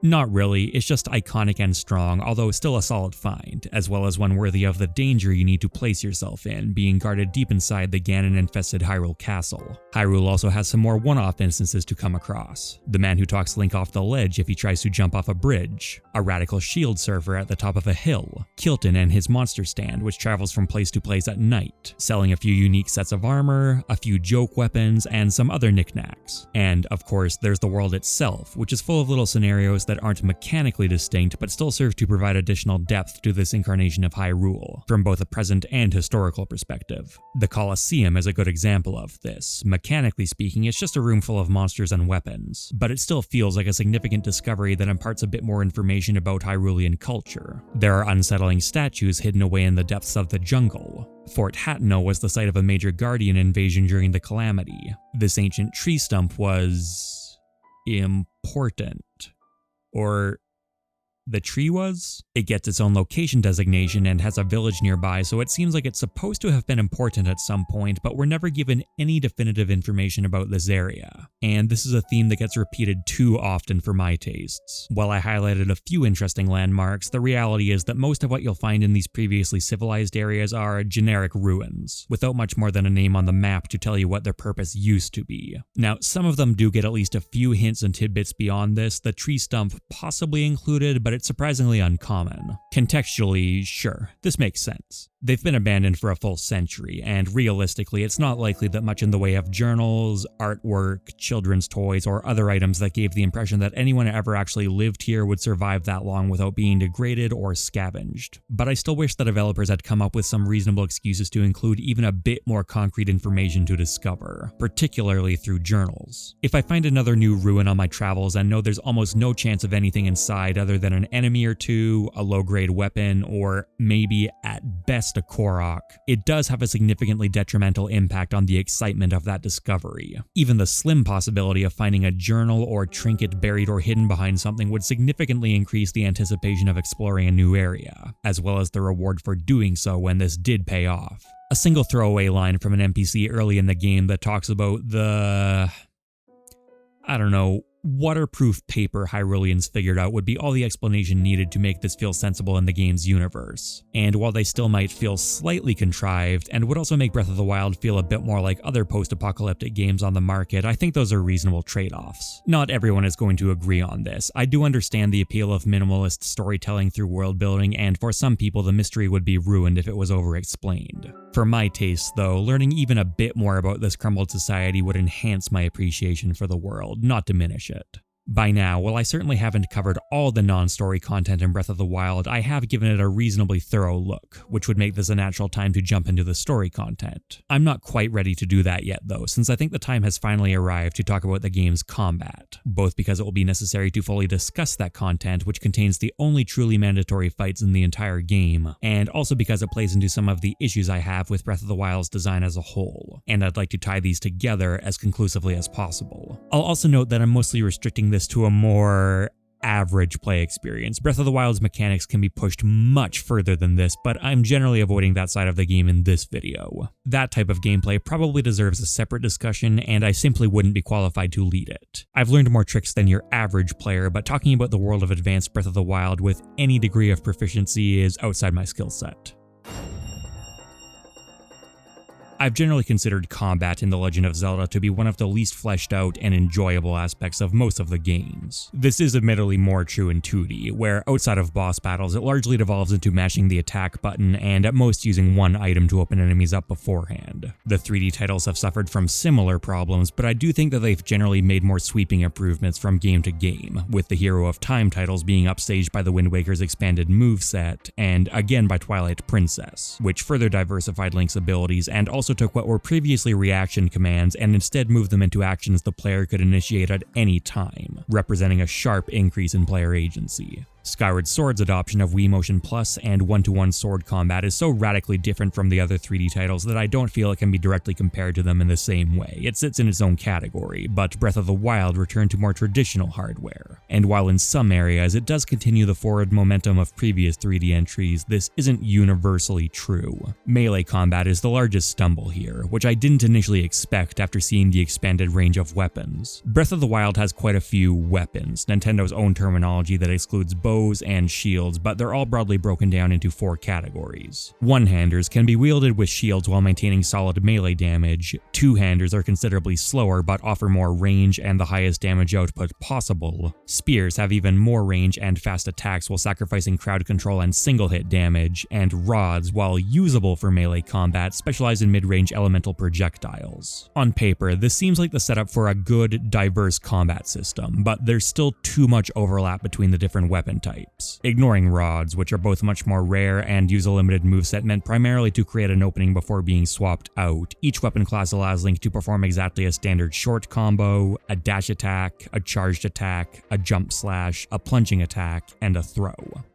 Not really, it's just iconic and strong, although still a solid find, as well as one worthy of the danger you need to place yourself in, being guarded deep inside the Ganon-infested Hyrule Castle. Hyrule also has some more one-off instances to come across. The man who talks Link off the ledge if he tries to jump off a bridge, a radical shield surfer at the top of a hill, Kilton and his monster stand which travels from place to place at night, selling a few unique sets of armor, a few joke weapons, and some other knickknacks. And of course, there's the world itself, which is full of little scenarios that aren't mechanically distinct but still serve to provide additional depth to this incarnation of Hyrule, from both a present and historical perspective. The Colosseum is a good example of this. Mechanically speaking, it's just a room full of monsters and weapons, but it still feels like a significant discovery that imparts a bit more information about Hyrulean culture. There are unsettling statues hidden away in the depths of the jungle. Fort Hateno was the site of a major Guardian invasion during the Calamity. This ancient tree stump was important. Or the tree was? It gets its own location designation and has a village nearby, so it seems like it's supposed to have been important at some point, but we're never given any definitive information about this area. And this is a theme that gets repeated too often for my tastes. While I highlighted a few interesting landmarks, the reality is that most of what you'll find in these previously civilized areas are generic ruins, without much more than a name on the map to tell you what their purpose used to be. Now, some of them do get at least a few hints and tidbits beyond this, the tree stump possibly included, but it's surprisingly uncommon. Contextually, sure, this makes sense. They've been abandoned for a full century, and realistically, it's not likely that much in the way of journals, artwork, children's toys, or other items that gave the impression that anyone ever actually lived here would survive that long without being degraded or scavenged. But I still wish the developers had come up with some reasonable excuses to include even a bit more concrete information to discover, particularly through journals. If I find another new ruin on my travels and know there's almost no chance of anything inside other than an enemy or two, a low-grade weapon, or maybe at best a Korok, it does have a significantly detrimental impact on the excitement of that discovery. Even the slim possibility of finding a journal or trinket buried or hidden behind something would significantly increase the anticipation of exploring a new area, as well as the reward for doing so when this did pay off. A single throwaway line from an NPC early in the game that talks about the waterproof paper Hyruleans figured out would be all the explanation needed to make this feel sensible in the game's universe. And while they still might feel slightly contrived, and would also make Breath of the Wild feel a bit more like other post-apocalyptic games on the market, I think those are reasonable trade-offs. Not everyone is going to agree on this. I do understand the appeal of minimalist storytelling through world building, and for some people the mystery would be ruined if it was over-explained. For my tastes, though, learning even a bit more about this crumbled society would enhance my appreciation for the world, not diminish it. By now, while I certainly haven't covered all the non-story content in Breath of the Wild, I have given it a reasonably thorough look, which would make this a natural time to jump into the story content. I'm not quite ready to do that yet though, since I think the time has finally arrived to talk about the game's combat, both because it will be necessary to fully discuss that content, which contains the only truly mandatory fights in the entire game, and also because it plays into some of the issues I have with Breath of the Wild's design as a whole, and I'd like to tie these together as conclusively as possible. I'll also note that I'm mostly restricting this to a more average play experience. Breath of the Wild's mechanics can be pushed much further than this, but I'm generally avoiding that side of the game in this video. That type of gameplay probably deserves a separate discussion, and I simply wouldn't be qualified to lead it. I've learned more tricks than your average player, but talking about the world of advanced Breath of the Wild with any degree of proficiency is outside my skill set. I've generally considered combat in The Legend of Zelda to be one of the least fleshed out and enjoyable aspects of most of the games. This is admittedly more true in 2D, where outside of boss battles it largely devolves into mashing the attack button and at most using one item to open enemies up beforehand. The 3D titles have suffered from similar problems, but I do think that they've generally made more sweeping improvements from game to game, with the Hero of Time titles being upstaged by the Wind Waker's expanded moveset, and again by Twilight Princess, which further diversified Link's abilities and also took what were previously reaction commands and instead moved them into actions the player could initiate at any time, representing a sharp increase in player agency. Skyward Sword's adoption of Wii Motion Plus and one-to-one sword combat is so radically different from the other 3D titles that I don't feel it can be directly compared to them in the same way. It sits in its own category, but Breath of the Wild returned to more traditional hardware. And while in some areas it does continue the forward momentum of previous 3D entries, this isn't universally true. Melee combat is the largest stumble here, which I didn't initially expect after seeing the expanded range of weapons. Breath of the Wild has quite a few weapons, Nintendo's own terminology that excludes bows and shields, but they're all broadly broken down into 4 categories. One-handers can be wielded with shields while maintaining solid melee damage, two-handers are considerably slower but offer more range and the highest damage output possible, spears have even more range and fast attacks while sacrificing crowd control and single-hit damage, and rods, while usable for melee combat, specialize in mid-range elemental projectiles. On paper, this seems like the setup for a good, diverse combat system, but there's still too much overlap between the different weapon types. Ignoring rods, which are both much more rare and use a limited moveset meant primarily to create an opening before being swapped out, each weapon class allows Link to perform exactly a standard short combo, a dash attack, a charged attack, a jump slash, a plunging attack, and a throw.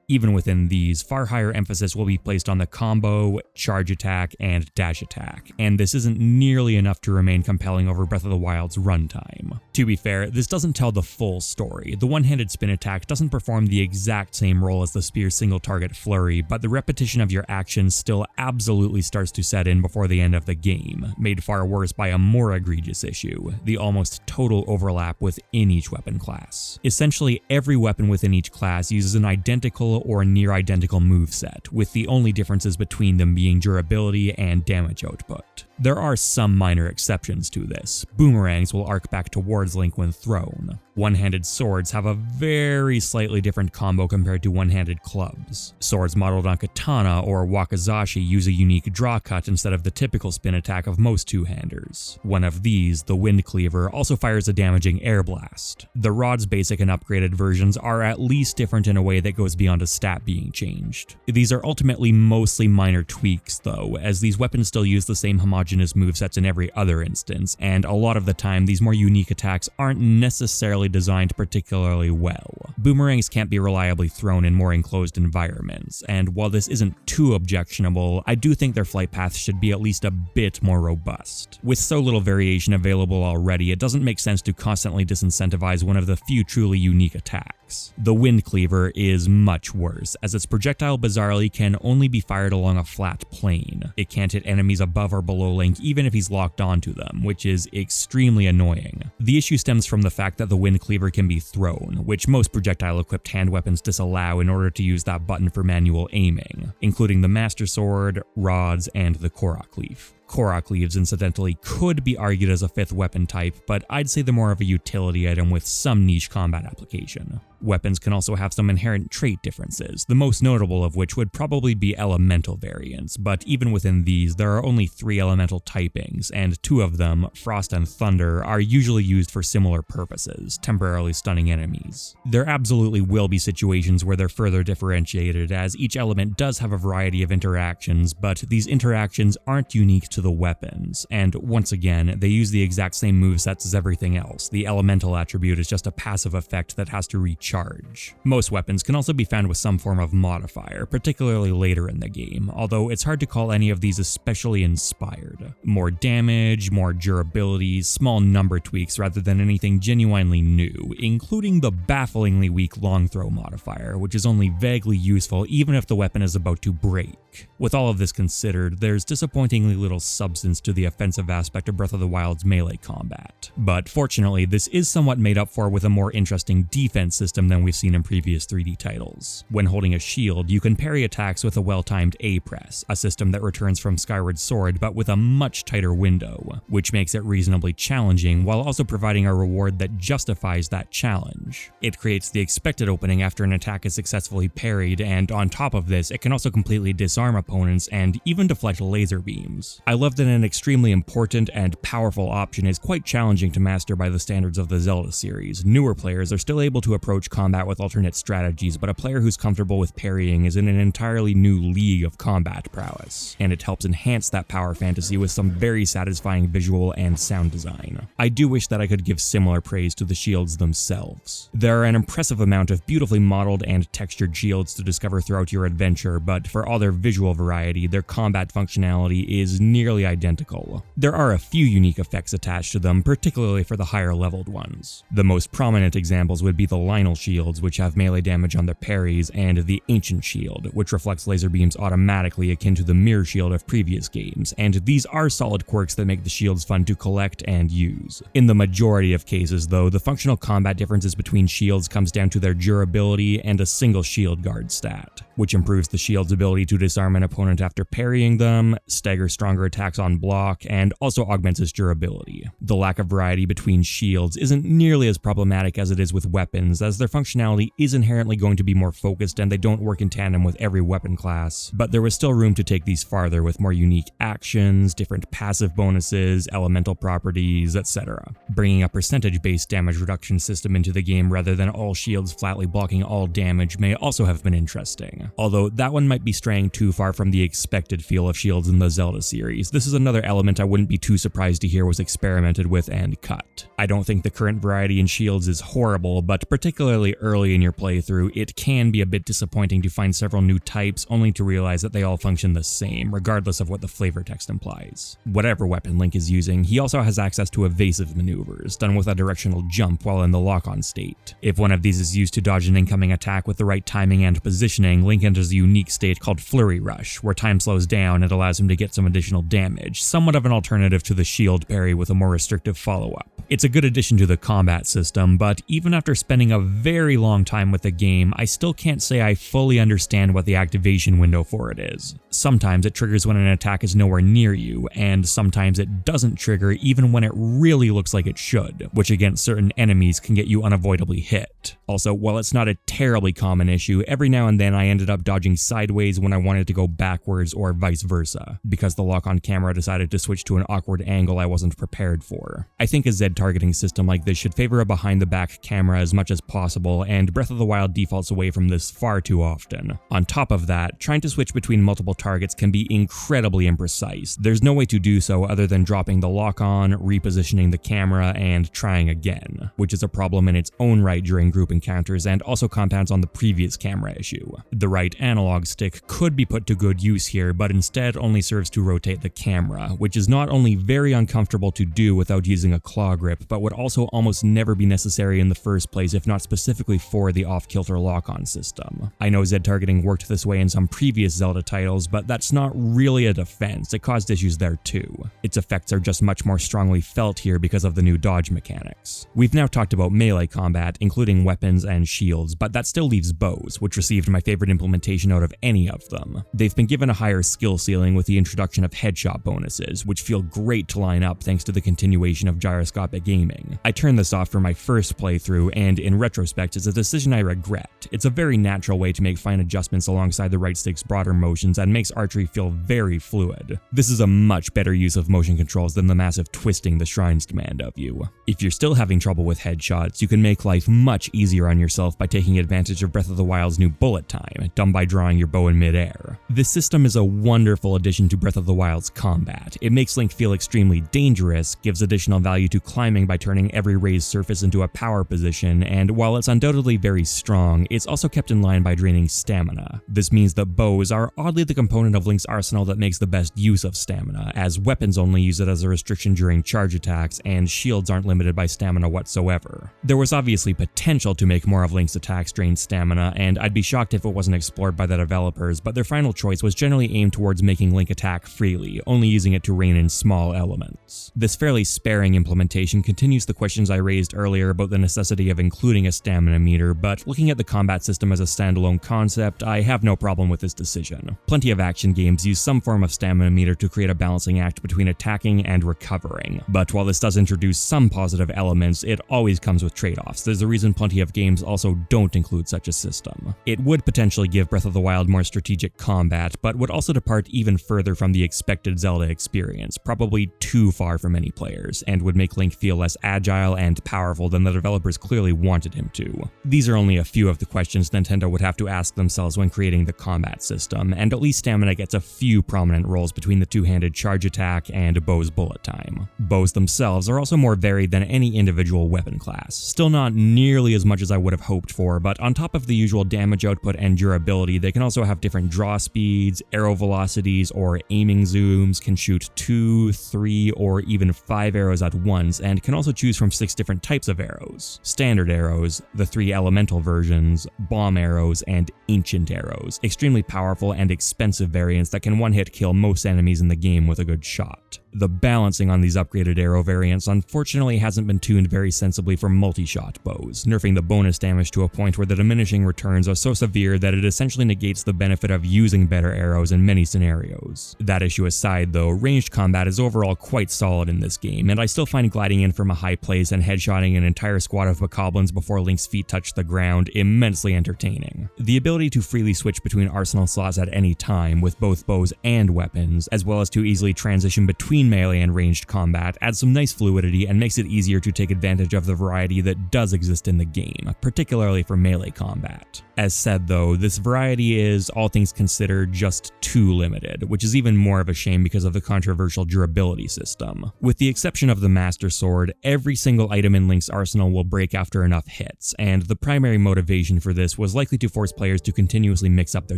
Even within these, far higher emphasis will be placed on the combo, charge attack, and dash attack, and this isn't nearly enough to remain compelling over Breath of the Wild's runtime. To be fair, this doesn't tell the full story. The one-handed spin attack doesn't perform the exact same role as the spear's single-target flurry, but the repetition of your actions still absolutely starts to set in before the end of the game, made far worse by a more egregious issue, the almost total overlap within each weapon class. Essentially, every weapon within each class uses an identical or near identical moveset, with the only differences between them being durability and damage output. There are some minor exceptions to this. Boomerangs will arc back towards Link when thrown. One-handed swords have a very slightly different combo compared to one-handed clubs. Swords modeled on katana or wakizashi use a unique draw cut instead of the typical spin attack of most two-handers. One of these, the Wind Cleaver, also fires a damaging air blast. The rod's basic and upgraded versions are at least different in a way that goes beyond a stat being changed. These are ultimately mostly minor tweaks though, as these weapons still use the same homogeneous movesets in every other instance, and a lot of the time these more unique attacks aren't necessarily designed particularly well. Boomerangs can't be reliably thrown in more enclosed environments, and while this isn't too objectionable, I do think their flight paths should be at least a bit more robust. With so little variation available already, it doesn't make sense to constantly disincentivize one of the few truly unique attacks. The Wind Cleaver is much worse, as its projectile bizarrely can only be fired along a flat plane. It can't hit enemies above or below Link even if he's locked onto them, which is extremely annoying. The issue stems from the fact that the Wind Cleaver can be thrown, which most projectile-equipped hand weapons disallow in order to use that button for manual aiming, including the Master Sword, rods, and the Korok Leaf. Korok Leaves, incidentally, could be argued as a 5th weapon type, but I'd say they're more of a utility item with some niche combat application. Weapons can also have some inherent trait differences, the most notable of which would probably be elemental variants, but even within these, there are only 3 elemental typings, and 2 of them, Frost and Thunder, are usually used for similar purposes, temporarily stunning enemies. There absolutely will be situations where they're further differentiated, as each element does have a variety of interactions, but these interactions aren't unique to the weapons, and once again, they use the exact same movesets as everything else. The elemental attribute is just a passive effect that has to recharge. Most weapons can also be found with some form of modifier, particularly later in the game, although it's hard to call any of these especially inspired. More damage, more durability, small number tweaks rather than anything genuinely new, including the bafflingly weak long throw modifier, which is only vaguely useful even if the weapon is about to break. With all of this considered, there's disappointingly little substance to the offensive aspect of Breath of the Wild's melee combat. But fortunately, this is somewhat made up for with a more interesting defense system system than we've seen in previous 3D titles. When holding a shield, you can parry attacks with a well-timed A press, a system that returns from Skyward Sword but with a much tighter window, which makes it reasonably challenging while also providing a reward that justifies that challenge. It creates the expected opening after an attack is successfully parried, and on top of this, it can also completely disarm opponents and even deflect laser beams. I love that an extremely important and powerful option is quite challenging to master by the standards of the Zelda series. Newer players are still able to approach combat with alternate strategies, but a player who's comfortable with parrying is in an entirely new league of combat prowess, and it helps enhance that power fantasy with some very satisfying visual and sound design. I do wish that I could give similar praise to the shields themselves. There are an impressive amount of beautifully modeled and textured shields to discover throughout your adventure, but for all their visual variety, their combat functionality is nearly identical. There are a few unique effects attached to them, particularly for the higher leveled ones. The most prominent examples would be the Lionel shields, which have melee damage on their parries, and the Ancient shield, which reflects laser beams automatically akin to the mirror shield of previous games, and these are solid quirks that make the shields fun to collect and use. In the majority of cases though, the functional combat differences between shields comes down to their durability and a single shield guard stat, which improves the shield's ability to disarm an opponent after parrying them, stagger stronger attacks on block, and also augments its durability. The lack of variety between shields isn't nearly as problematic as it is with weapons, as their functionality is inherently going to be more focused and they don't work in tandem with every weapon class, but there was still room to take these farther with more unique actions, different passive bonuses, elemental properties, etc. Bringing a percentage-based damage reduction system into the game rather than all shields flatly blocking all damage may also have been interesting, although that one might be straying too far from the expected feel of shields in the Zelda series. This is another element I wouldn't be too surprised to hear was experimented with and cut. I don't think the current variety in shields is horrible, but particularly early in your playthrough, it can be a bit disappointing to find several new types only to realize that they all function the same, regardless of what the flavor text implies. Whatever weapon Link is using, he also has access to evasive maneuvers, done with a directional jump while in the lock-on state. If one of these is used to dodge an incoming attack with the right timing and positioning, Link enters a unique state called Flurry Rush, where time slows down and allows him to get some additional damage, somewhat of an alternative to the shield parry with a more restrictive follow-up. It's a good addition to the combat system, but even after spending a very long time with the game, I still can't say I fully understand what the activation window for it is. Sometimes it triggers when an attack is nowhere near you, and sometimes it doesn't trigger even when it really looks like it should, which against certain enemies can get you unavoidably hit. Also, while it's not a terribly common issue, every now and then I ended up dodging sideways when I wanted to go backwards or vice versa, because the lock-on camera decided to switch to an awkward angle I wasn't prepared for. I think a Z targeting system like this should favor a behind-the-back camera as much as possible, and Breath of the Wild defaults away from this far too often. On top of that, trying to switch between multiple targets can be incredibly imprecise. There's no way to do so other than dropping the lock-on, repositioning the camera, and trying again, which is a problem in its own right during group encounters and also compounds on the previous camera issue. The right analog stick could be put to good use here, but instead only serves to rotate the camera, which is not only very uncomfortable to do without using a claw grip, but would also almost never be necessary in the first place if not specifically for the off-kilter lock-on system. I know Z targeting worked this way in some previous Zelda titles, but that's not really a defense. It caused issues there too. Its effects are just much more strongly felt here because of the new dodge mechanics. We've now talked about melee combat, including weapons and shields, but that still leaves bows, which received my favorite implementation out of any of them. They've been given a higher skill ceiling with the introduction of headshot bonuses, which feel great to line up thanks to the continuation of gyroscopic aiming. I turned this off for my first playthrough, and in retrospect, it's a decision I regret. It's a very natural way to make fine adjustments alongside the right stick's broader motions and makes archery feel very fluid. This is a much better use of motion controls than the massive twisting the shrines demand of you. If you're still having trouble with headshots, you can make life much easier on yourself by taking advantage of Breath of the Wild's new bullet time, done by drawing your bow in midair. This system is a wonderful addition to Breath of the Wild's combat. It makes Link feel extremely dangerous, gives additional value to climbing by turning every raised surface into a power position, and while it's undoubtedly very strong, it's also kept in line by draining stamina. This means that bows are oddly the component of Link's arsenal that makes the best use of stamina, as weapons only use it as a restriction during charge attacks, and shields aren't limited by stamina whatsoever. There was obviously potential to make more of Link's attacks drain stamina, and I'd be shocked if it wasn't explored by the developers, but their final choice was generally aimed towards making Link attack freely, only using it to rein in small elements. This fairly sparing implementation continues the questions I raised earlier about the necessity of including a stamina meter, but looking at the combat system as a standalone concept, I have no problem with this decision. Plenty of action games use some form of stamina meter to create a balancing act between attacking and recovering, but while this does introduce some positive elements, it always comes with trade-offs. There's a reason plenty of games also don't include such a system. It would potentially give Breath of the Wild more strategic combat, but would also depart even further from the expected Zelda experience, probably too far for many players, and would make Link feel less agile and powerful than the developers clearly wanted him to. These are only a few of the questions Nintendo would have to ask themselves when creating the combat system, and at least stamina gets a few prominent roles between the two-handed charge attack and Bow's bullet time. Bows themselves are also more varied than any individual weapon class. Still not nearly as much as I would have hoped for, but on top of the usual damage output and durability, they can also have different draw speeds, arrow velocities, or aiming zooms, can shoot 2, 3, or even 5 arrows at once, and can also choose from 6 different types of arrows. Standard arrows, the 3 elemental versions, bomb arrows, and ancient arrows. Extremely powerful and expensive variants that can one-hit kill most enemies in the game with a good shot. The balancing on these upgraded arrow variants unfortunately hasn't been tuned very sensibly for multi-shot bows, nerfing the bonus damage to a point where the diminishing returns are so severe that it essentially negates the benefit of using better arrows in many scenarios. That issue aside though, ranged combat is overall quite solid in this game, and I still find gliding in from a high place and headshotting an entire squad of bokoblins before Link's feet touch the ground immensely entertaining. The ability to freely switch between arsenal slots at any time with both bows and weapons, as well as to easily transition between melee and ranged combat, adds some nice fluidity and makes it easier to take advantage of the variety that does exist in the game, particularly for melee combat. As said though, this variety is, all things considered, just too limited, which is even more of a shame because of the controversial durability system. With the exception of the Master Sword, every single item in Link's arsenal will break after enough hits, and the primary motivation for this was likely to force players to continuously mix up their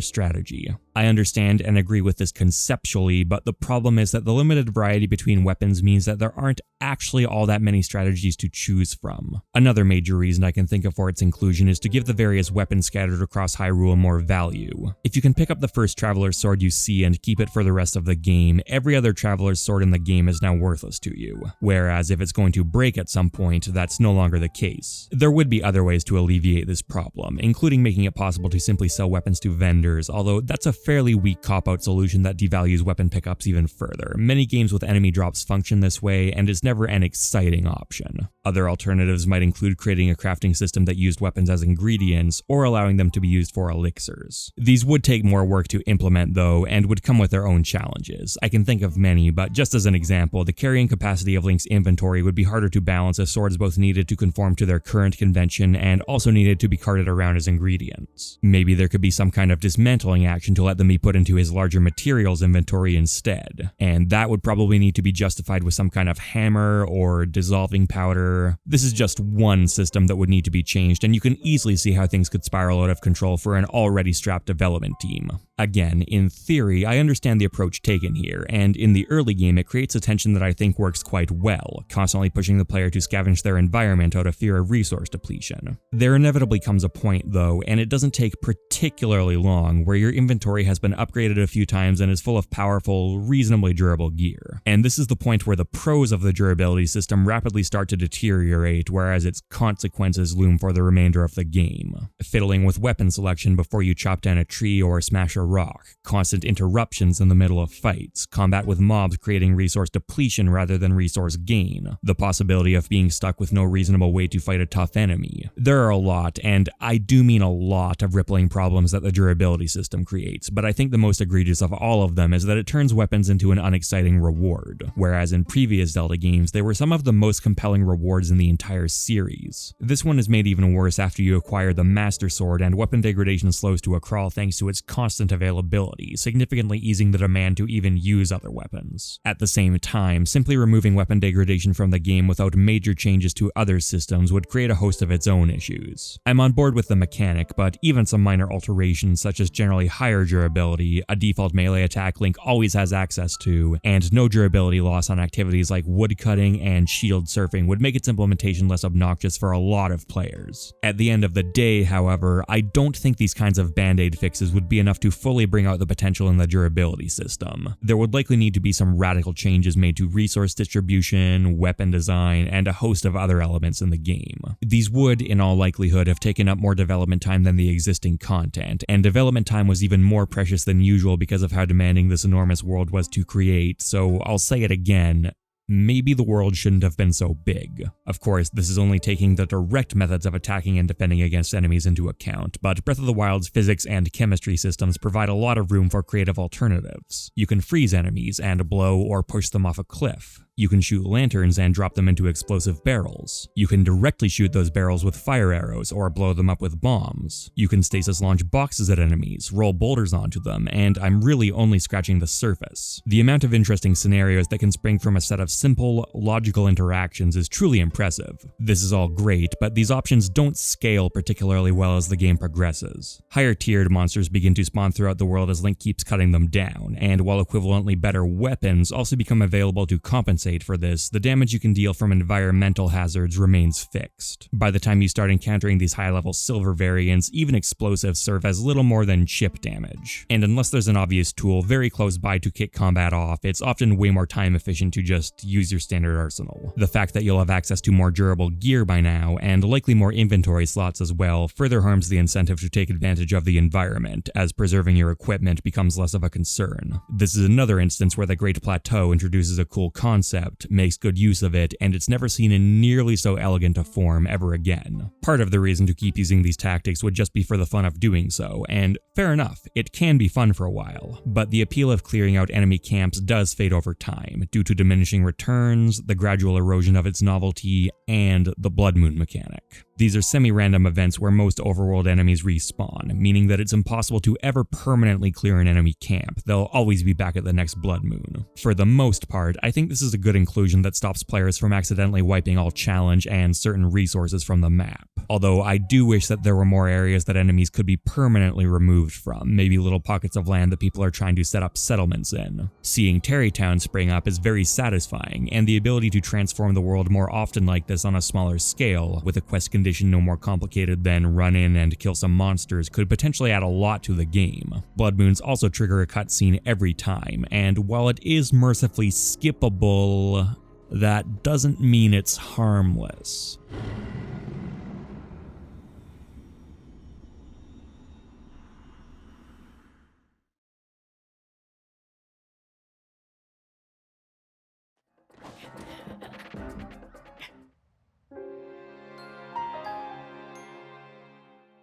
strategy. I understand and agree with this conceptually, but the problem is that the limited variety between weapons means that there aren't actually all that many strategies to choose from. Another major reason I can think of for its inclusion is to give the various weapons scattered across Hyrule more value. If you can pick up the first Traveler's Sword you see and keep it for the rest of the game, every other Traveler's Sword in the game is now worthless to you, whereas if it's going to break at some point, that's no longer the case. There would be other ways to alleviate this problem, including making it possible to simply sell weapons to vendors, although that's a fairly weak cop-out solution that devalues weapon pickups even further. Many games with enemy drops function this way, and it's never an exciting option. Other alternatives might include creating a crafting system that used weapons as ingredients, or allowing them to be used for elixirs. These would take more work to implement though, and would come with their own challenges. I can think of many, but just as an example, the carrying capacity of Link's inventory would be harder to balance as swords both needed to conform to their current convention and also needed to be carted around as ingredients. Maybe there could be some kind of dismantling action to let them be put into his larger materials inventory instead, and that would probably need to be justified with some kind of hammer or dissolving powder. This is just one system that would need to be changed, and you can easily see how things could spiral out of control for an already strapped development team. Again, in theory, I understand the approach taken here, and in the early game it creates a tension that I think works quite well, constantly pushing the player to scavenge their environment out of fear of resource depletion. There inevitably comes a point though, and it doesn't take particularly long, where your inventory has been upgraded a few times and is full of powerful, reasonably durable gear. And this is the point where the pros of the durability system rapidly start to deteriorate, whereas its consequences loom for the remainder of the game. Fiddling with weapon selection before you chop down a tree or smash a rock, constant interruptions in the middle of fights, combat with mobs creating resource depletion rather than resource gain, the possibility of being stuck with no reasonable way to fight a tough enemy. There are a lot, and I do mean a lot, of rippling problems that the durability system creates, but I think the most egregious of all of them is that it turns weapons into an unexciting reward, whereas in previous Zelda games they were some of the most compelling rewards in the entire series. This one is made even worse after you acquire the Master Sword, and weapon degradation slows to a crawl thanks to its constant availability, significantly easing the demand to even use other weapons. At the same time, simply removing weapon degradation from the game without major changes to other systems would create a host of its own issues. I'm on board with the mechanic, but even some minor alterations such as generally higher durability, a default melee attack Link always has access to, and no durability loss on activities like woodcutting and shield surfing would make its implementation less obnoxious for a lot of players. At the end of the day, however, I don't think these kinds of band-aid fixes would be enough to fully bring out the potential in the durability system. There would likely need to be some radical changes made to resource distribution, weapon design, and a host of other elements in the game. These would, in all likelihood, have taken up more development time than the existing content, and development time was even more precious than usual because of how demanding this enormous world was to create, so I'll say it again. Maybe the world shouldn't have been so big. Of course, this is only taking the direct methods of attacking and defending against enemies into account, but Breath of the Wild's physics and chemistry systems provide a lot of room for creative alternatives. You can freeze enemies and blow or push them off a cliff. You can shoot lanterns and drop them into explosive barrels. You can directly shoot those barrels with fire arrows or blow them up with bombs. You can stasis launch boxes at enemies, roll boulders onto them, and I'm really only scratching the surface. The amount of interesting scenarios that can spring from a set of simple, logical interactions is truly impressive. This is all great, but these options don't scale particularly well as the game progresses. Higher tiered monsters begin to spawn throughout the world as Link keeps cutting them down, and while equivalently better weapons also become available to compensate for this, the damage you can deal from environmental hazards remains fixed. By the time you start encountering these high-level silver variants, even explosives serve as little more than chip damage. And unless there's an obvious tool very close by to kick combat off, it's often way more time efficient to just use your standard arsenal. The fact that you'll have access to more durable gear by now, and likely more inventory slots as well, further harms the incentive to take advantage of the environment, as preserving your equipment becomes less of a concern. This is another instance where the Great Plateau introduces a cool concept, makes good use of it, and it's never seen in nearly so elegant a form ever again. Part of the reason to keep using these tactics would just be for the fun of doing so, and fair enough, it can be fun for a while, but the appeal of clearing out enemy camps does fade over time, due to diminishing returns, the gradual erosion of its novelty, and the Blood Moon mechanic. These are semi-random events where most overworld enemies respawn, meaning that it's impossible to ever permanently clear an enemy camp. They'll always be back at the next Blood Moon. For the most part, I think this is a good inclusion that stops players from accidentally wiping all challenge and certain resources from the map. Although I do wish that there were more areas that enemies could be permanently removed from, maybe little pockets of land that people are trying to set up settlements in. Seeing Tarrytown spring up is very satisfying, and the ability to transform the world more often like this on a smaller scale, with a quest condition no more complicated than run in and kill some monsters, could potentially add a lot to the game. Blood Moons also trigger a cutscene every time, and while it is mercifully skippable, that doesn't mean it's harmless.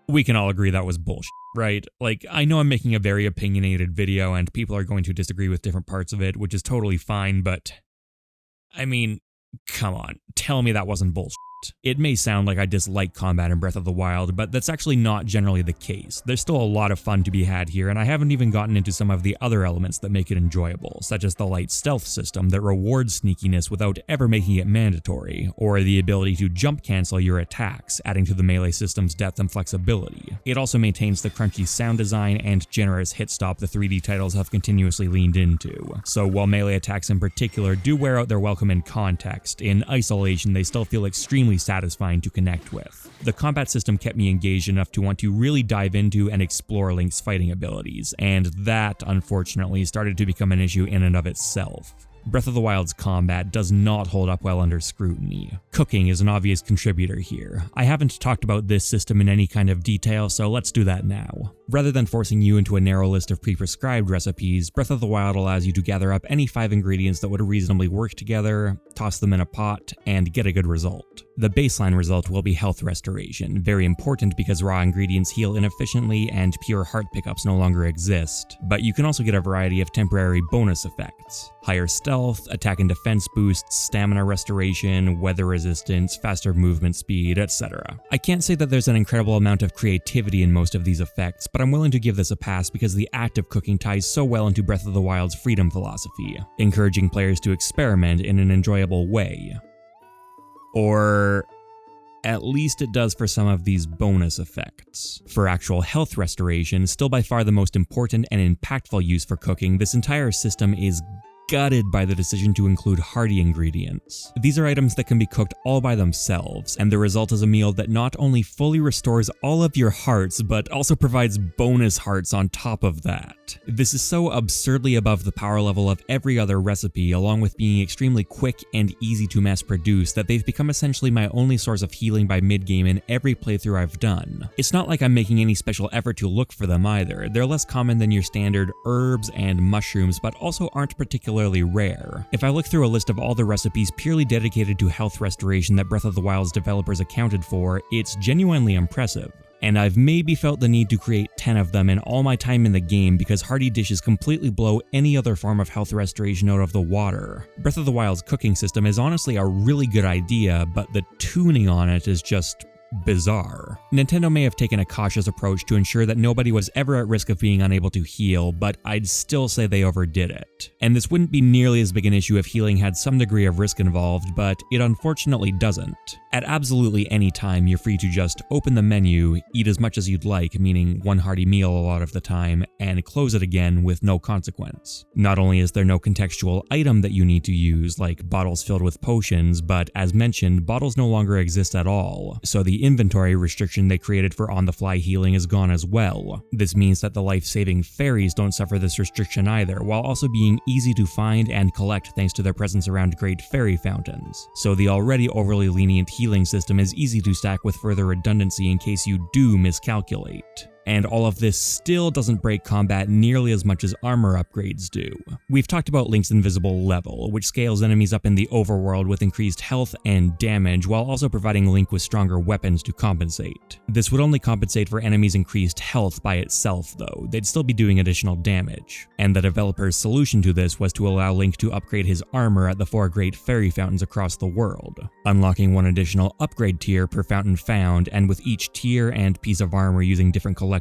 We can all agree that was bullshit, right? Like, I know I'm making a very opinionated video and people are going to disagree with different parts of it, which is totally fine, but I mean, come on, tell me that wasn't bullshit. It may sound like I dislike combat in Breath of the Wild, but that's actually not generally the case. There's still a lot of fun to be had here, and I haven't even gotten into some of the other elements that make it enjoyable, such as the light stealth system that rewards sneakiness without ever making it mandatory, or the ability to jump cancel your attacks, adding to the melee system's depth and flexibility. It also maintains the crunchy sound design and generous hit stop the 3D titles have continuously leaned into. So while melee attacks in particular do wear out their welcome in context, in isolation they still feel extremely satisfying to connect with. The combat system kept me engaged enough to want to really dive into and explore Link's fighting abilities, and that, unfortunately, started to become an issue in and of itself. Breath of the Wild's combat does not hold up well under scrutiny. Cooking is an obvious contributor here. I haven't talked about this system in any kind of detail, so let's do that now. Rather than forcing you into a narrow list of pre-prescribed recipes, Breath of the Wild allows you to gather up any 5 ingredients that would reasonably work together, toss them in a pot, and get a good result. The baseline result will be health restoration, very important because raw ingredients heal inefficiently and pure heart pickups no longer exist, but you can also get a variety of temporary bonus effects. Higher stealth, attack and defense boosts, stamina restoration, weather resistance, faster movement speed, etc. I can't say that there's an incredible amount of creativity in most of these effects, but I'm willing to give this a pass because the act of cooking ties so well into Breath of the Wild's freedom philosophy, encouraging players to experiment in an enjoyable way. Or at least it does for some of these bonus effects. For actual health restoration, still by far the most important and impactful use for cooking, this entire system is gutted by the decision to include hearty ingredients. These are items that can be cooked all by themselves, and the result is a meal that not only fully restores all of your hearts, but also provides bonus hearts on top of that. This is so absurdly above the power level of every other recipe, along with being extremely quick and easy to mass produce, that they've become essentially my only source of healing by mid-game in every playthrough I've done. It's not like I'm making any special effort to look for them either. They're less common than your standard herbs and mushrooms, but also aren't particularly rare. If I look through a list of all the recipes purely dedicated to health restoration that Breath of the Wild's developers accounted for, it's genuinely impressive. And I've maybe felt the need to create 10 of them in all my time in the game because hearty dishes completely blow any other form of health restoration out of the water. Breath of the Wild's cooking system is honestly a really good idea, but the tuning on it is just bizarre. Nintendo may have taken a cautious approach to ensure that nobody was ever at risk of being unable to heal, but I'd still say they overdid it. And this wouldn't be nearly as big an issue if healing had some degree of risk involved, but it unfortunately doesn't. At absolutely any time, you're free to just open the menu, eat as much as you'd like, meaning one hearty meal a lot of the time, and close it again with no consequence. Not only is there no contextual item that you need to use, like bottles filled with potions, but as mentioned, bottles no longer exist at all, so the inventory restriction they created for on-the-fly healing is gone as well. This means that the life-saving fairies don't suffer this restriction either, while also being easy to find and collect thanks to their presence around great fairy fountains. So the already overly lenient healing system is easy to stack with further redundancy in case you do miscalculate. And all of this still doesn't break combat nearly as much as armor upgrades do. We've talked about Link's invisible level, which scales enemies up in the overworld with increased health and damage, while also providing Link with stronger weapons to compensate. This would only compensate for enemies' increased health by itself though, they'd still be doing additional damage. And the developer's solution to this was to allow Link to upgrade his armor at the 4 great fairy fountains across the world, unlocking one additional upgrade tier per fountain found, and with each tier and piece of armor using different collectibles.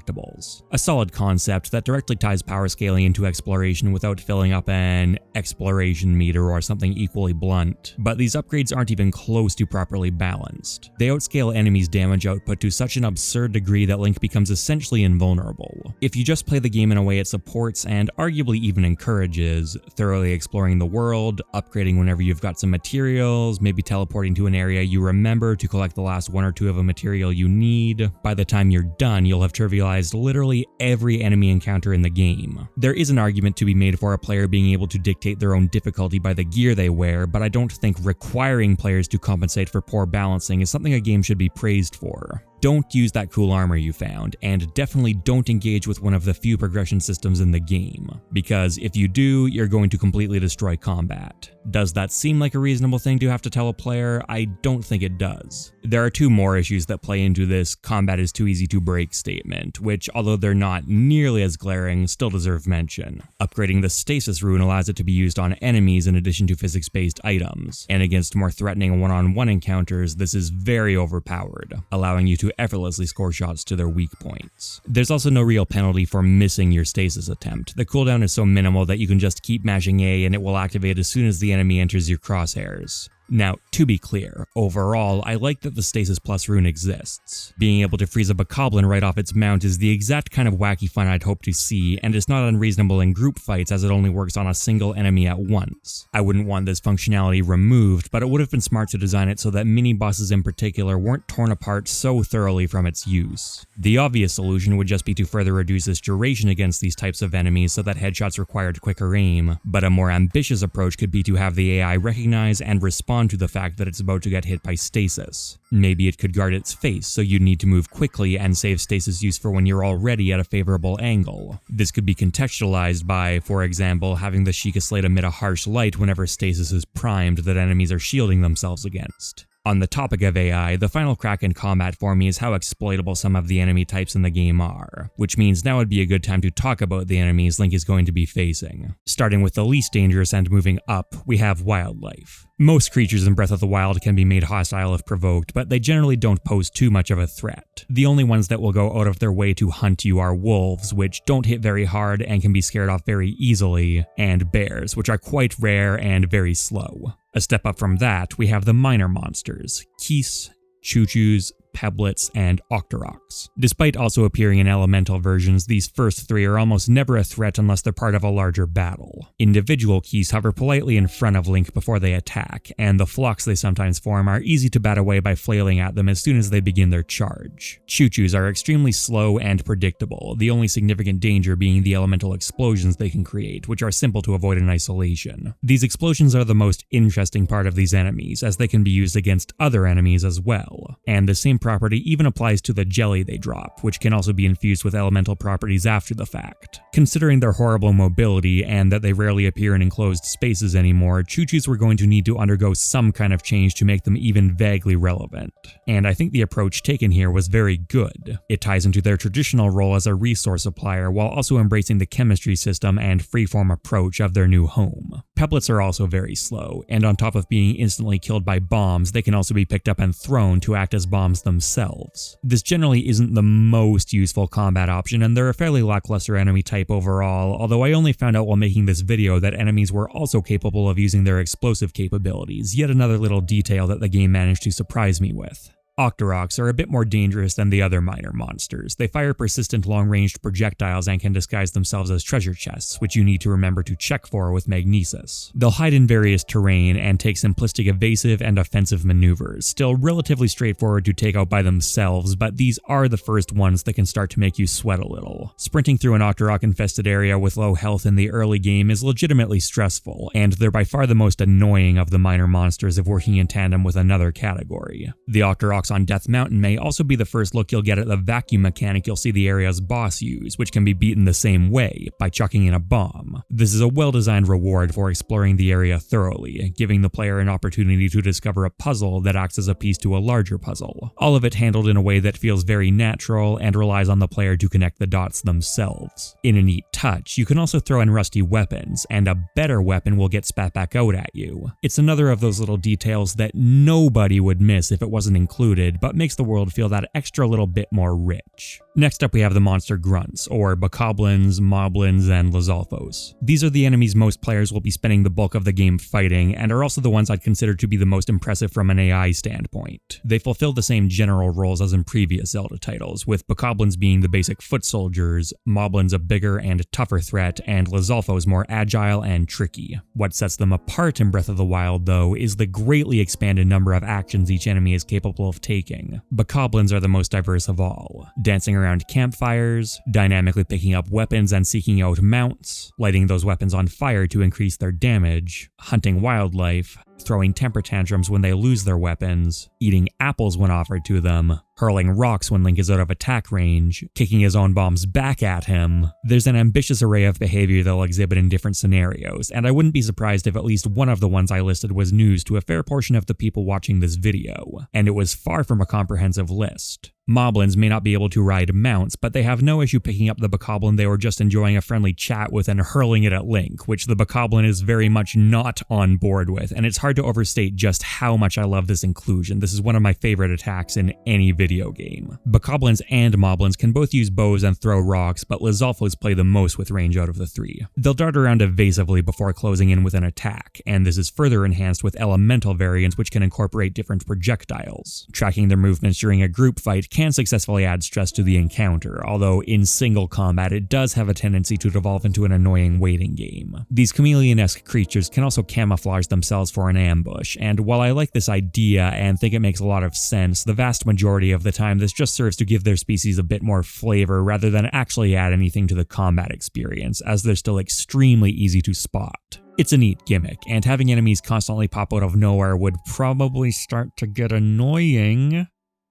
A solid concept that directly ties power scaling into exploration without filling up an exploration meter or something equally blunt. But these upgrades aren't even close to properly balanced. They outscale enemies' damage output to such an absurd degree that Link becomes essentially invulnerable. If you just play the game in a way it supports and arguably even encourages, thoroughly exploring the world, upgrading whenever you've got some materials, maybe teleporting to an area you remember to collect the last 1 or 2 of a material you need, by the time you're done, you'll have trivialized literally every enemy encounter in the game. There is an argument to be made for a player being able to dictate their own difficulty by the gear they wear, but I don't think requiring players to compensate for poor balancing is something a game should be praised for. Don't use that cool armor you found, and definitely don't engage with one of the few progression systems in the game, because if you do, you're going to completely destroy combat. Does that seem like a reasonable thing to have to tell a player? I don't think it does. There are 2 more issues that play into this combat is too easy to break statement, which, although they're not nearly as glaring, still deserve mention. Upgrading the stasis rune allows it to be used on enemies in addition to physics-based items, and against more threatening one-on-one encounters, this is very overpowered, allowing you to effortlessly score shots to their weak points. There's also no real penalty for missing your stasis attempt. The cooldown is so minimal that you can just keep mashing A and it will activate as soon as the enemy enters your crosshairs. Now, to be clear, overall, I like that the Stasis Plus rune exists. Being able to freeze a bokoblin right off its mount is the exact kind of wacky fun I'd hope to see, and it's not unreasonable in group fights as it only works on a single enemy at once. I wouldn't want this functionality removed, but it would have been smart to design it so that mini-bosses in particular weren't torn apart so thoroughly from its use. The obvious solution would just be to further reduce its duration against these types of enemies so that headshots required quicker aim, but a more ambitious approach could be to have the AI recognize and respond to the fact that it's about to get hit by stasis. Maybe it could guard its face, so you need to move quickly and save stasis use for when you're already at a favorable angle. This could be contextualized by, for example, having the Sheikah Slate emit a harsh light whenever stasis is primed that enemies are shielding themselves against. On the topic of AI, the final crack in combat for me is how exploitable some of the enemy types in the game are, which means now would be a good time to talk about the enemies Link is going to be facing. Starting with the least dangerous and moving up, we have wildlife. Most creatures in Breath of the Wild can be made hostile if provoked, but they generally don't pose too much of a threat. The only ones that will go out of their way to hunt you are wolves, which don't hit very hard and can be scared off very easily, and bears, which are quite rare and very slow. A step up from that, we have the minor monsters, Keese, Choo-Choos, Peblets, and Octoroks. Despite also appearing in elemental versions, these first three are almost never a threat unless they're part of a larger battle. Individual keys hover politely in front of Link before they attack, and the flocks they sometimes form are easy to bat away by flailing at them as soon as they begin their charge. Choo-choos are extremely slow and predictable, the only significant danger being the elemental explosions they can create, which are simple to avoid in isolation. These explosions are the most interesting part of these enemies, as they can be used against other enemies as well. And the same property even applies to the jelly they drop, which can also be infused with elemental properties after the fact. Considering their horrible mobility and that they rarely appear in enclosed spaces anymore, choo-choos were going to need to undergo some kind of change to make them even vaguely relevant. And I think the approach taken here was very good. It ties into their traditional role as a resource supplier while also embracing the chemistry system and freeform approach of their new home. Peblets are also very slow, and on top of being instantly killed by bombs, they can also be picked up and thrown to act as bombs themselves. This generally isn't the most useful combat option, and they're a fairly lackluster enemy type overall, although I only found out while making this video that enemies were also capable of using their explosive capabilities, yet another little detail that the game managed to surprise me with. Octoroks are a bit more dangerous than the other minor monsters. They fire persistent long-ranged projectiles and can disguise themselves as treasure chests, which you need to remember to check for with magnesis. They'll hide in various terrain and take simplistic evasive and offensive maneuvers, still relatively straightforward to take out by themselves, but these are the first ones that can start to make you sweat a little. Sprinting through an Octorok-infested area with low health in the early game is legitimately stressful, and they're by far the most annoying of the minor monsters if working in tandem with another category. The Octoroks on Death Mountain may also be the first look you'll get at the vacuum mechanic you'll see the area's boss use, which can be beaten the same way, by chucking in a bomb. This is a well-designed reward for exploring the area thoroughly, giving the player an opportunity to discover a puzzle that acts as a piece to a larger puzzle. All of it handled in a way that feels very natural and relies on the player to connect the dots themselves. In a neat touch, you can also throw in rusty weapons, and a better weapon will get spat back out at you. It's another of those little details that nobody would miss if it wasn't included, but makes the world feel that extra little bit more rich. Next up we have the monster grunts, or bokoblins, moblins, and lizalfos. These are the enemies most players will be spending the bulk of the game fighting, and are also the ones I'd consider to be the most impressive from an AI standpoint. They fulfill the same general roles as in previous Zelda titles, with bokoblins being the basic foot soldiers, moblins a bigger and tougher threat, and lizalfos more agile and tricky. What sets them apart in Breath of the Wild, though, is the greatly expanded number of actions each enemy is capable of taking. Bokoblins are the most diverse of all, dancing around campfires, dynamically picking up weapons and seeking out mounts, lighting those weapons on fire to increase their damage, hunting wildlife, throwing temper tantrums when they lose their weapons, eating apples when offered to them, hurling rocks when Link is out of attack range, kicking his own bombs back at him. There's an ambitious array of behavior they'll exhibit in different scenarios, and I wouldn't be surprised if at least one of the ones I listed was news to a fair portion of the people watching this video, and it was far from a comprehensive list. Moblins may not be able to ride mounts, but they have no issue picking up the bokoblin they were just enjoying a friendly chat with and hurling it at Link, which the bokoblin is very much not on board with, and it's hard to overstate just how much I love this inclusion. This is one of my favorite attacks in any video game. Bokoblins and moblins can both use bows and throw rocks, but lizalfos play the most with range out of the three. They'll dart around evasively before closing in with an attack, and this is further enhanced with elemental variants which can incorporate different projectiles. Tracking their movements during a group fight can successfully add stress to the encounter, although in single combat it does have a tendency to devolve into an annoying waiting game. These chameleon-esque creatures can also camouflage themselves for an ambush, and while I like this idea and think it makes a lot of sense, the vast majority of the time this just serves to give their species a bit more flavor rather than actually add anything to the combat experience, as they're still extremely easy to spot. It's a neat gimmick, and having enemies constantly pop out of nowhere would probably start to get annoying.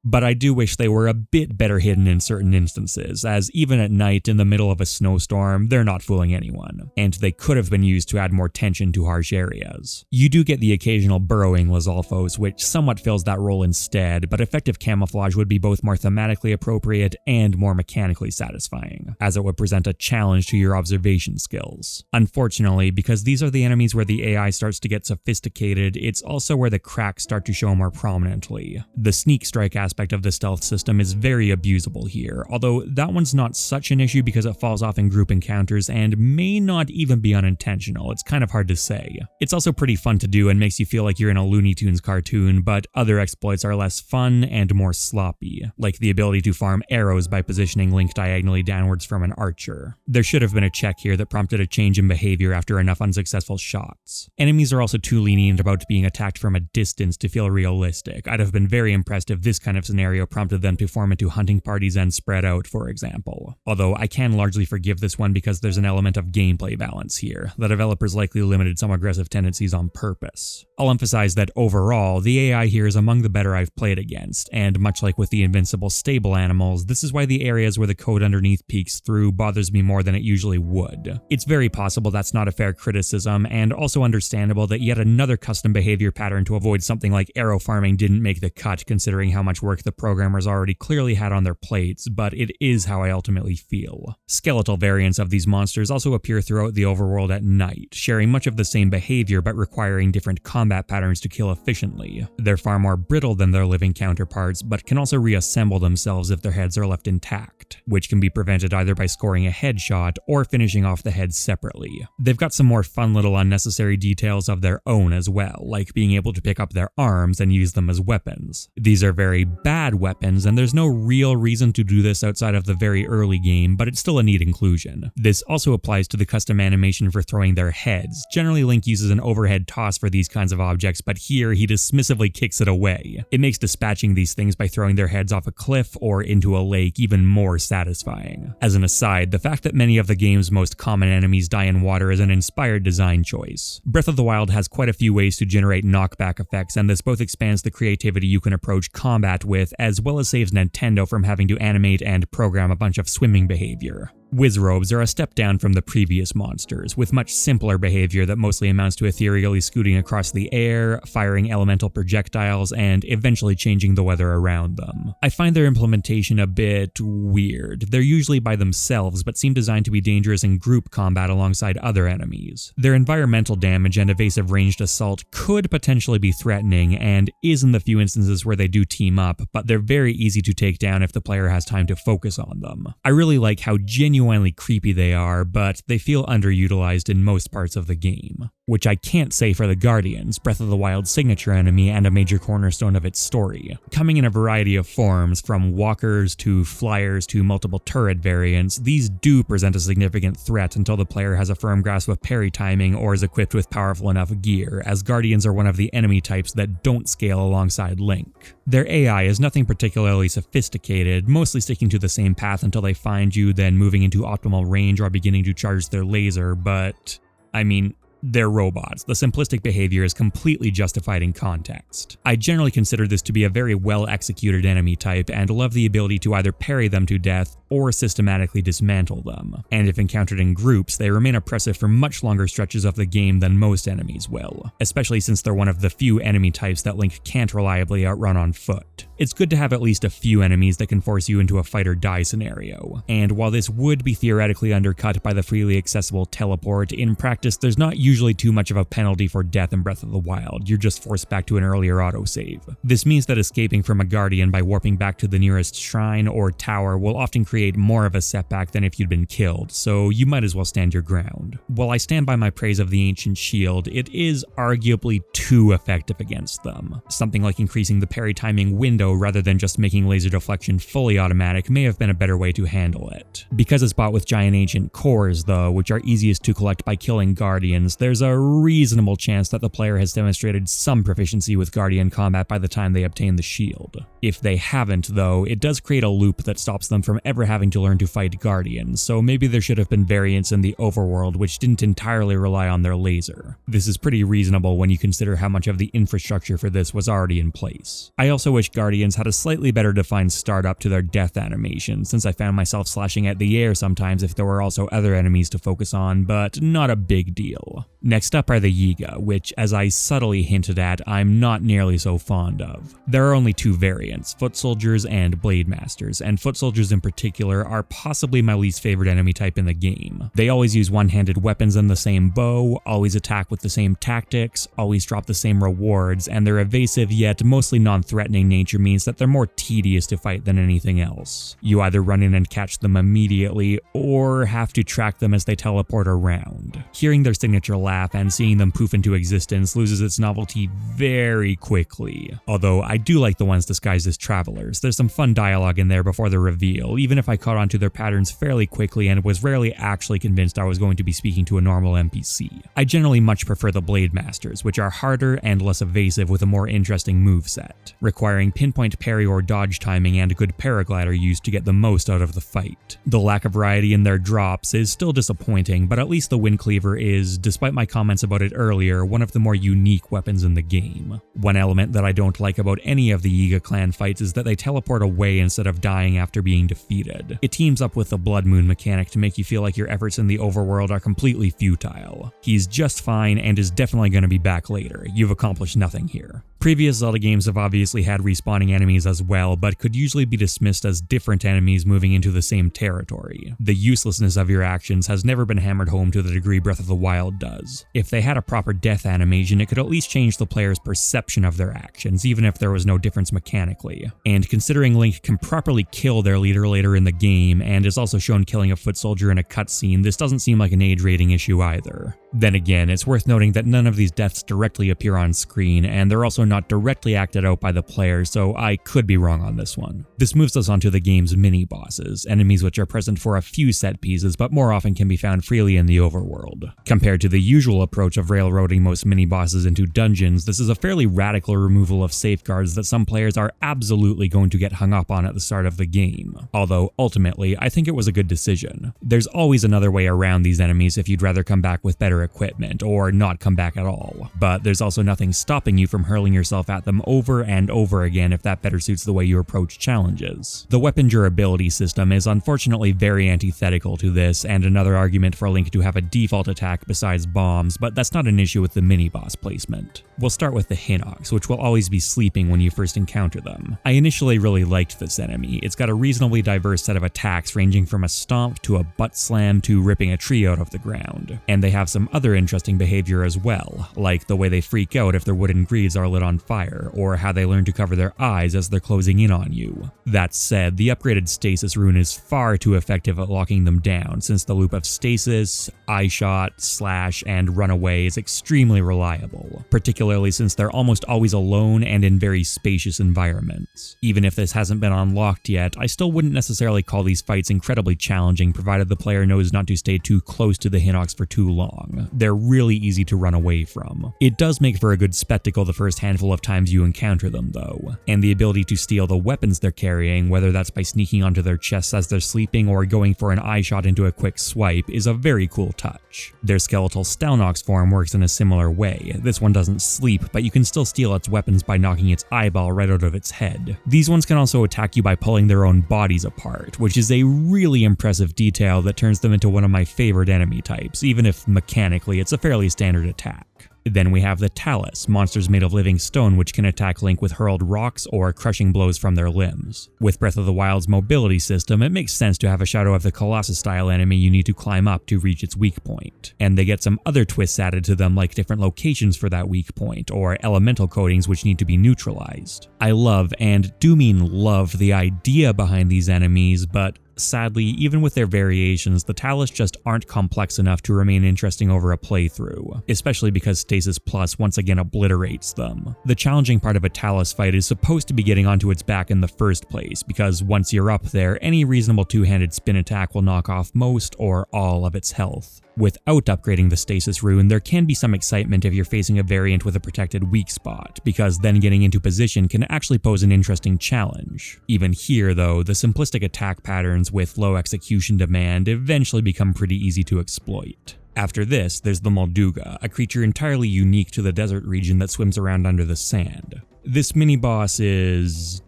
But I do wish they were a bit better hidden in certain instances, as even at night in the middle of a snowstorm, they're not fooling anyone, and they could have been used to add more tension to harsh areas. You do get the occasional burrowing lizalfos, which somewhat fills that role instead, but effective camouflage would be both more thematically appropriate and more mechanically satisfying, as it would present a challenge to your observation skills. Unfortunately, because these are the enemies where the AI starts to get sophisticated, it's also where the cracks start to show more prominently. The sneak strike aspect aspect of the stealth system is very abusable here, although that one's not such an issue because it falls off in group encounters and may not even be unintentional. It's kind of hard to say. It's also pretty fun to do and makes you feel like you're in a Looney Tunes cartoon, but other exploits are less fun and more sloppy, like the ability to farm arrows by positioning Link diagonally downwards from an archer. There should have been a check here that prompted a change in behavior after enough unsuccessful shots. Enemies are also too lenient about being attacked from a distance to feel realistic. I'd have been very impressed if this kind of scenario prompted them to form into hunting parties and spread out, for example. Although I can largely forgive this one because there's an element of gameplay balance here. The developers likely limited some aggressive tendencies on purpose. I'll emphasize that overall, the AI here is among the better I've played against, and much like with the invincible stable animals, this is why the areas where the code underneath peeks through bothers me more than it usually would. It's very possible that's not a fair criticism, and also understandable that yet another custom behavior pattern to avoid something like arrow farming didn't make the cut considering how much work the programmers already clearly had on their plates, but it is how I ultimately feel. Skeletal variants of these monsters also appear throughout the overworld at night, sharing much of the same behavior but requiring different combat patterns to kill efficiently. They're far more brittle than their living counterparts, but can also reassemble themselves if their heads are left intact, which can be prevented either by scoring a headshot or finishing off the heads separately. They've got some more fun little unnecessary details of their own as well, like being able to pick up their arms and use them as weapons. These are very bad weapons, and there's no real reason to do this outside of the very early game, but it's still a neat inclusion. This also applies to the custom animation for throwing their heads. Generally, Link uses an overhead toss for these kinds of objects, but here he dismissively kicks it away. It makes dispatching these things by throwing their heads off a cliff or into a lake even more satisfying. As an aside, the fact that many of the game's most common enemies die in water is an inspired design choice. Breath of the Wild has quite a few ways to generate knockback effects, and this both expands the creativity you can approach combat with, as well as saves Nintendo from having to animate and program a bunch of swimming behavior. Wizrobes are a step down from the previous monsters, with much simpler behavior that mostly amounts to ethereally scooting across the air, firing elemental projectiles, and eventually changing the weather around them. I find their implementation a bit weird. They're usually by themselves, but seem designed to be dangerous in group combat alongside other enemies. Their environmental damage and evasive ranged assault could potentially be threatening, and is in the few instances where they do team up, but they're very easy to take down if the player has time to focus on them. I really like how genuinely creepy they are, but they feel underutilized in most parts of the game. Which I can't say for the Guardians, Breath of the Wild's signature enemy and a major cornerstone of its story. Coming in a variety of forms, from walkers to flyers to multiple turret variants, these do present a significant threat until the player has a firm grasp of parry timing or is equipped with powerful enough gear, as Guardians are one of the enemy types that don't scale alongside Link. Their AI is nothing particularly sophisticated, mostly sticking to the same path until they find you, then moving into optimal range or beginning to charge their laser, but I mean, they're robots. The simplistic behavior is completely justified in context. I generally consider this to be a very well executed enemy type and love the ability to either parry them to death or systematically dismantle them. And if encountered in groups, they remain oppressive for much longer stretches of the game than most enemies will, especially since they're one of the few enemy types that Link can't reliably outrun on foot. It's good to have at least a few enemies that can force you into a fight or die scenario, and while this would be theoretically undercut by the freely accessible teleport, in practice there's not usually too much of a penalty for death in Breath of the Wild. You're just forced back to an earlier autosave. This means that escaping from a Guardian by warping back to the nearest shrine or tower will often create more of a setback than if you'd been killed, so you might as well stand your ground. While I stand by my praise of the Ancient Shield, it is arguably too effective against them. Something like increasing the parry timing window rather than just making laser deflection fully automatic may have been a better way to handle it. Because it's bought with giant ancient cores though, which are easiest to collect by killing Guardians, there's a reasonable chance that the player has demonstrated some proficiency with Guardian combat by the time they obtain the shield. If they haven't though, it does create a loop that stops them from ever having to learn to fight Guardians, so maybe there should have been variants in the overworld which didn't entirely rely on their laser. This is pretty reasonable when you consider how much of the infrastructure for this was already in place. I also wish Guardians had a slightly better defined startup to their death animation, since I found myself slashing at the air sometimes if there were also other enemies to focus on, but not a big deal. Next up are the Yiga, which, as I subtly hinted at, I'm not nearly so fond of. There are only two variants, Foot Soldiers and Blade Masters, and Foot Soldiers in particular are possibly my least favorite enemy type in the game. They always use one-handed weapons and the same bow, always attack with the same tactics, always drop the same rewards, and their evasive yet mostly non-threatening nature means that they're more tedious to fight than anything else. You either run in and catch them immediately, or have to track them as they teleport around. Hearing their signature laugh and seeing them poof into existence loses its novelty very quickly. Although I do like the ones disguised as travelers. There's some fun dialogue in there before the reveal, even if I caught on to their patterns fairly quickly and was rarely actually convinced I was going to be speaking to a normal NPC. I generally much prefer the Blade Masters, which are harder and less evasive with a more interesting moveset, requiring pinpoint parry or dodge timing and a good paraglider use to get the most out of the fight. The lack of variety in their drops is still disappointing, but at least the Wind Cleaver is, despite my comments about it earlier, one of the more unique weapons in the game. One element that I don't like about any of the Yiga clan fights is that they teleport away instead of dying after being defeated. It teams up with the Blood Moon mechanic to make you feel like your efforts in the overworld are completely futile. He's just fine and is definitely going to be back later. You've accomplished nothing here. Previous Zelda games have obviously had respawning enemies as well, but could usually be dismissed as different enemies moving into the same territory. The uselessness of your actions has never been hammered home to the degree Breath of the Wild does. If they had a proper death animation, it could at least change the player's perception of their actions, even if there was no difference mechanically. And considering Link can properly kill their leader later in the game, and is also shown killing a foot soldier in a cutscene, this doesn't seem like an age rating issue either. Then again, it's worth noting that none of these deaths directly appear on screen, and they're also not directly acted out by the player, so I could be wrong on this one. This moves us onto the game's mini-bosses, enemies which are present for a few set pieces but more often can be found freely in the overworld. Compared to the usual approach of railroading most mini-bosses into dungeons, this is a fairly radical removal of safeguards that some players are absolutely going to get hung up on at the start of the game. Although, ultimately, I think it was a good decision. There's always another way around these enemies if you'd rather come back with better equipment, or not come back at all. But there's also nothing stopping you from hurling yourself at them over and over again if that better suits the way you approach challenges. The weapon durability system is unfortunately very antithetical to this, and another argument for Link to have a default attack besides bombs, but that's not an issue with the mini-boss placement. We'll start with the Hinox, which will always be sleeping when you first encounter them. I initially really liked this enemy. It's got a reasonably diverse set of attacks ranging from a stomp to a butt slam to ripping a tree out of the ground. And they have some other interesting behavior as well, like the way they freak out if their wooden greaves are lit on fire, or how they learn to cover their eyes as they're closing in on you. That said, the upgraded stasis rune is far too effective at locking them down, since the loop of stasis, eye shot, slash, and runaway is extremely reliable, particularly since they're almost always alone and in very spacious environments. Even if this hasn't been unlocked yet, I still wouldn't necessarily call these fights incredibly challenging provided the player knows not to stay too close to the Hinox for too long. They're really easy to run away from. It does make for a good spectacle the first handful of times you encounter them though, and the ability to steal the weapons they're carrying, whether that's by sneaking onto their chests as they're sleeping or going for an eye shot into a quick swipe, is a very cool touch. Their skeletal Stalnox form works in a similar way. This one doesn't sleep, but you can still steal its weapons by knocking its eyeball right out of its head. These ones can also attack you by pulling their own bodies apart, which is a really impressive detail that turns them into one of my favorite enemy types, even if mechanically it's a fairly standard attack. Then we have the Talus, monsters made of living stone which can attack Link with hurled rocks or crushing blows from their limbs. With Breath of the Wild's mobility system, it makes sense to have a Shadow of the Colossus style enemy you need to climb up to reach its weak point. And they get some other twists added to them, like different locations for that weak point, or elemental coatings which need to be neutralized. I love, and do mean love, the idea behind these enemies, but sadly, even with their variations, the Talus just aren't complex enough to remain interesting over a playthrough, especially because Stasis Plus once again obliterates them. The challenging part of a Talus fight is supposed to be getting onto its back in the first place, because once you're up there, any reasonable two-handed spin attack will knock off most or all of its health. Without upgrading the Stasis rune, there can be some excitement if you're facing a variant with a protected weak spot, because then getting into position can actually pose an interesting challenge. Even here though, the simplistic attack patterns with low execution demand eventually become pretty easy to exploit. After this, there's the Molduga, a creature entirely unique to the desert region that swims around under the sand. This mini-boss is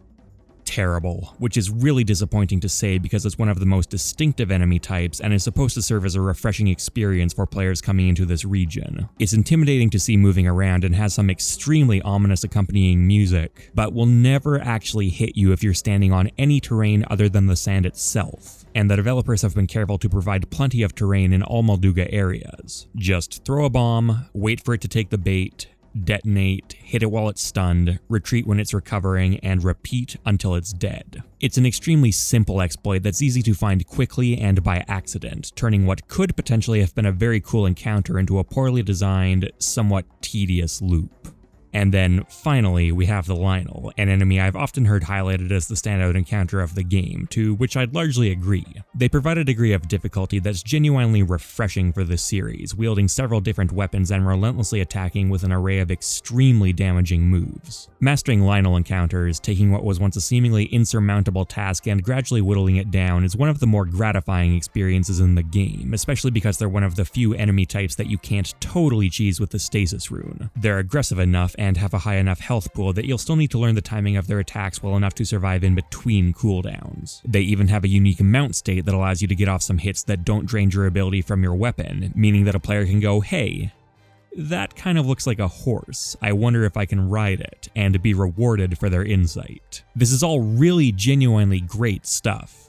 terrible, which is really disappointing to say because it's one of the most distinctive enemy types and is supposed to serve as a refreshing experience for players coming into this region. It's intimidating to see moving around and has some extremely ominous accompanying music, but will never actually hit you if you're standing on any terrain other than the sand itself. And the developers have been careful to provide plenty of terrain in all Molduga areas. Just throw a bomb, wait for it to take the bait, detonate, hit it while it's stunned, retreat when it's recovering, and repeat until it's dead. It's an extremely simple exploit that's easy to find quickly and by accident, turning what could potentially have been a very cool encounter into a poorly designed, somewhat tedious loop. And then, finally, we have the Lynel, an enemy I've often heard highlighted as the standout encounter of the game, to which I'd largely agree. They provide a degree of difficulty that's genuinely refreshing for this series, wielding several different weapons and relentlessly attacking with an array of extremely damaging moves. Mastering Lynel encounters, taking what was once a seemingly insurmountable task and gradually whittling it down, is one of the more gratifying experiences in the game, especially because they're one of the few enemy types that you can't totally cheese with the stasis rune. They're aggressive enough and have a high enough health pool that you'll still need to learn the timing of their attacks well enough to survive in between cooldowns. They even have a unique mount state that allows you to get off some hits that don't drain durability from your weapon, meaning that a player can go, hey, that kind of looks like a horse, I wonder if I can ride it, and be rewarded for their insight. This is all really genuinely great stuff.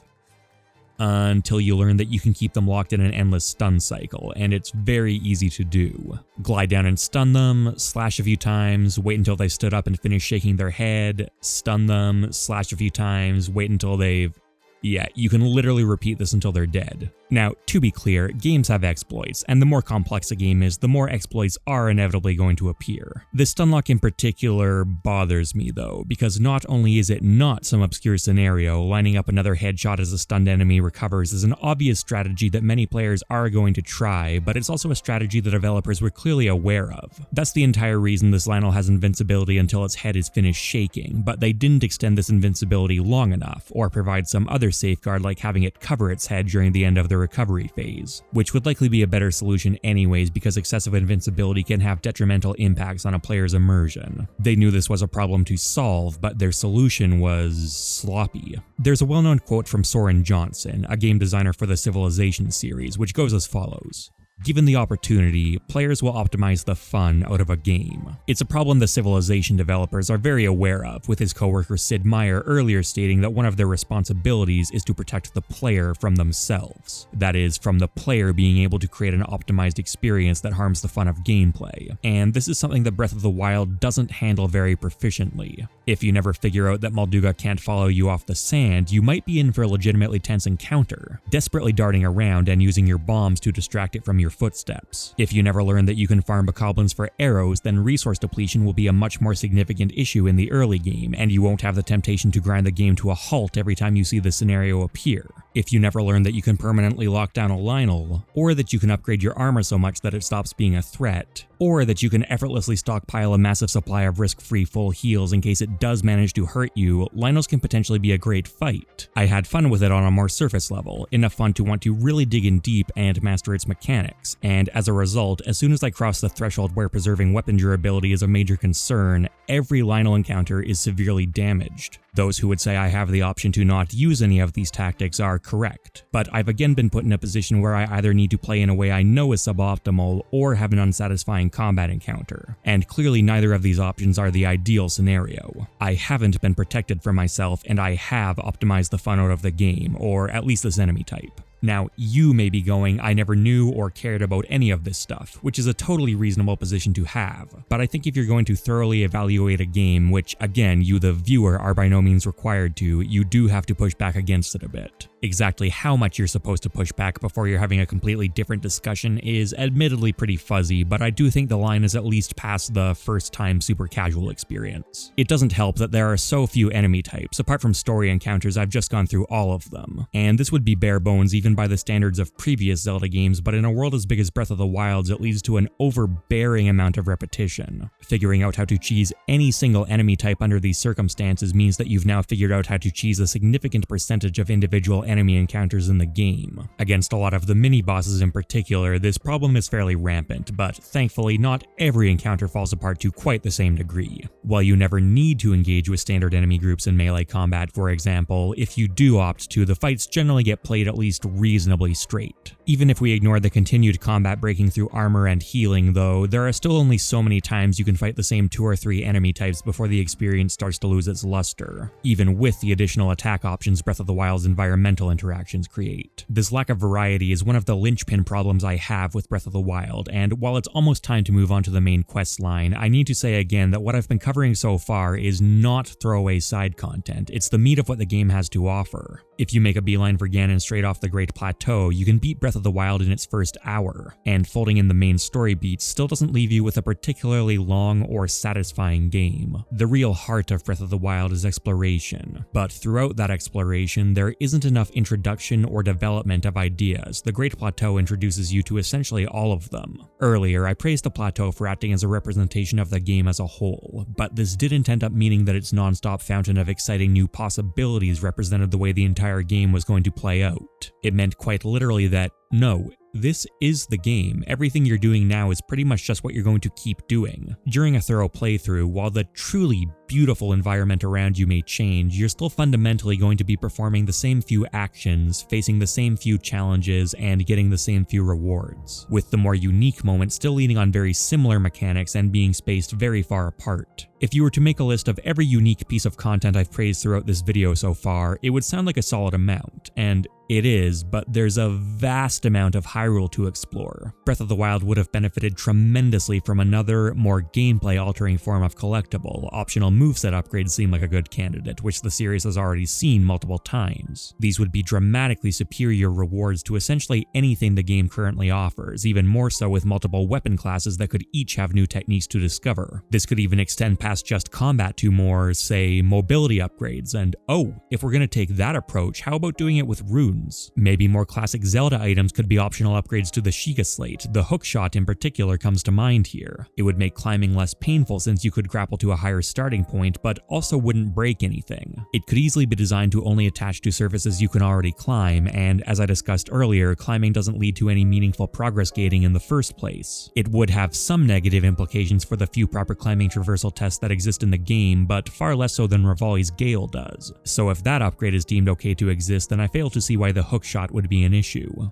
Until you learn that you can keep them locked in an endless stun cycle, and it's very easy to do. Glide down and stun them, slash a few times, wait until they stood up and finish shaking their head, stun them, slash a few times, wait until they've... Yeah, you can literally repeat this until they're dead. Now, to be clear, games have exploits, and the more complex a game is, the more exploits are inevitably going to appear. This stunlock in particular bothers me though, because not only is it not some obscure scenario, lining up another headshot as a stunned enemy recovers is an obvious strategy that many players are going to try, but it's also a strategy the developers were clearly aware of. That's the entire reason this Lynel has invincibility until its head is finished shaking, but they didn't extend this invincibility long enough, or provide some other safeguard like having it cover its head during the end of the recovery phase, which would likely be a better solution anyways because excessive invincibility can have detrimental impacts on a player's immersion. They knew this was a problem to solve, but their solution was sloppy. There's a well-known quote from Soren Johnson, a game designer for the Civilization series, which goes as follows. Given the opportunity, players will optimize the fun out of a game. It's a problem the Civilization developers are very aware of, with his coworker Sid Meier earlier stating that one of their responsibilities is to protect the player from themselves. That is, from the player being able to create an optimized experience that harms the fun of gameplay. And this is something that Breath of the Wild doesn't handle very proficiently. If you never figure out that Molduga can't follow you off the sand, you might be in for a legitimately tense encounter, desperately darting around and using your bombs to distract it from your footsteps. If you never learn that you can farm bokoblins for arrows, then resource depletion will be a much more significant issue in the early game, and you won't have the temptation to grind the game to a halt every time you see the scenario appear. If you never learn that you can permanently lock down a Lynel, or that you can upgrade your armor so much that it stops being a threat, or that you can effortlessly stockpile a massive supply of risk-free full heals in case it does manage to hurt you, Lynels can potentially be a great fight. I had fun with it on a more surface level, enough fun to want to really dig in deep and master its mechanics, and as a result, as soon as I cross the threshold where preserving weapon durability is a major concern, every Lynel encounter is severely damaged. Those who would say I have the option to not use any of these tactics are correct, but I've again been put in a position where I either need to play in a way I know is suboptimal or have an unsatisfying combat encounter, and clearly neither of these options are the ideal scenario. I haven't been protected from myself, and I have optimized the fun out of the game, or at least this enemy type. Now, you may be going, I never knew or cared about any of this stuff, which is a totally reasonable position to have, but I think if you're going to thoroughly evaluate a game, which again, you the viewer are by no means required to, you do have to push back against it a bit. Exactly how much you're supposed to push back before you're having a completely different discussion is admittedly pretty fuzzy, but I do think the line is at least past the first time super casual experience. It doesn't help that there are so few enemy types, apart from story encounters. I've just gone through all of them, and this would be bare bones even by the standards of previous Zelda games, but in a world as big as Breath of the Wild's, it leads to an overbearing amount of repetition. Figuring out how to cheese any single enemy type under these circumstances means that you've now figured out how to cheese a significant percentage of individual enemy encounters in the game. Against a lot of the mini-bosses in particular, this problem is fairly rampant, but thankfully not every encounter falls apart to quite the same degree. While you never need to engage with standard enemy groups in melee combat, for example, if you do opt to, the fights generally get played at least reasonably straight. Even if we ignore the continued combat breaking through armor and healing though, there are still only so many times you can fight the same 2 or 3 enemy types before the experience starts to lose its luster, even with the additional attack options Breath of the Wild's environmental interactions create. This lack of variety is one of the linchpin problems I have with Breath of the Wild, and while it's almost time to move on to the main quest line, I need to say again that what I've been covering so far is not throwaway side content, it's the meat of what the game has to offer. If you make a beeline for Ganon straight off the Great Plateau, you can beat Breath of the Wild in its first hour, and folding in the main story beats still doesn't leave you with a particularly long or satisfying game. The real heart of Breath of the Wild is exploration, but throughout that exploration, there isn't enough introduction or development of ideas. The Great Plateau introduces you to essentially all of them. Earlier, I praised the plateau for acting as a representation of the game as a whole, but this didn't end up meaning that its non-stop fountain of exciting new possibilities represented the way the entire game was going to play out. It meant quite literally that, no, this is the game. Everything you're doing now is pretty much just what you're going to keep doing. During a thorough playthrough, while the truly beautiful environment around you may change, you're still fundamentally going to be performing the same few actions, facing the same few challenges, and getting the same few rewards, with the more unique moments still leaning on very similar mechanics and being spaced very far apart. If you were to make a list of every unique piece of content I've praised throughout this video so far, it would sound like a solid amount, and it is, but there's a vast amount of Hyrule to explore. Breath of the Wild would have benefited tremendously from another, more gameplay-altering form of collectible. Optional moveset upgrades seem like a good candidate, which the series has already seen multiple times. These would be dramatically superior rewards to essentially anything the game currently offers, even more so with multiple weapon classes that could each have new techniques to discover. This could even extend past just combat to more, say, mobility upgrades, and oh, if we're gonna take that approach, how about doing it with runes? Maybe more classic Zelda items could be optional upgrades to the Sheikah Slate. The hookshot in particular comes to mind here. It would make climbing less painful since you could grapple to a higher starting point, but also wouldn't break anything. It could easily be designed to only attach to surfaces you can already climb, and as I discussed earlier, climbing doesn't lead to any meaningful progress gating in the first place. It would have some negative implications for the few proper climbing traversal tests that exist in the game, but far less so than Revali's Gale does. So if that upgrade is deemed okay to exist, then I fail to see why the hookshot would be an issue.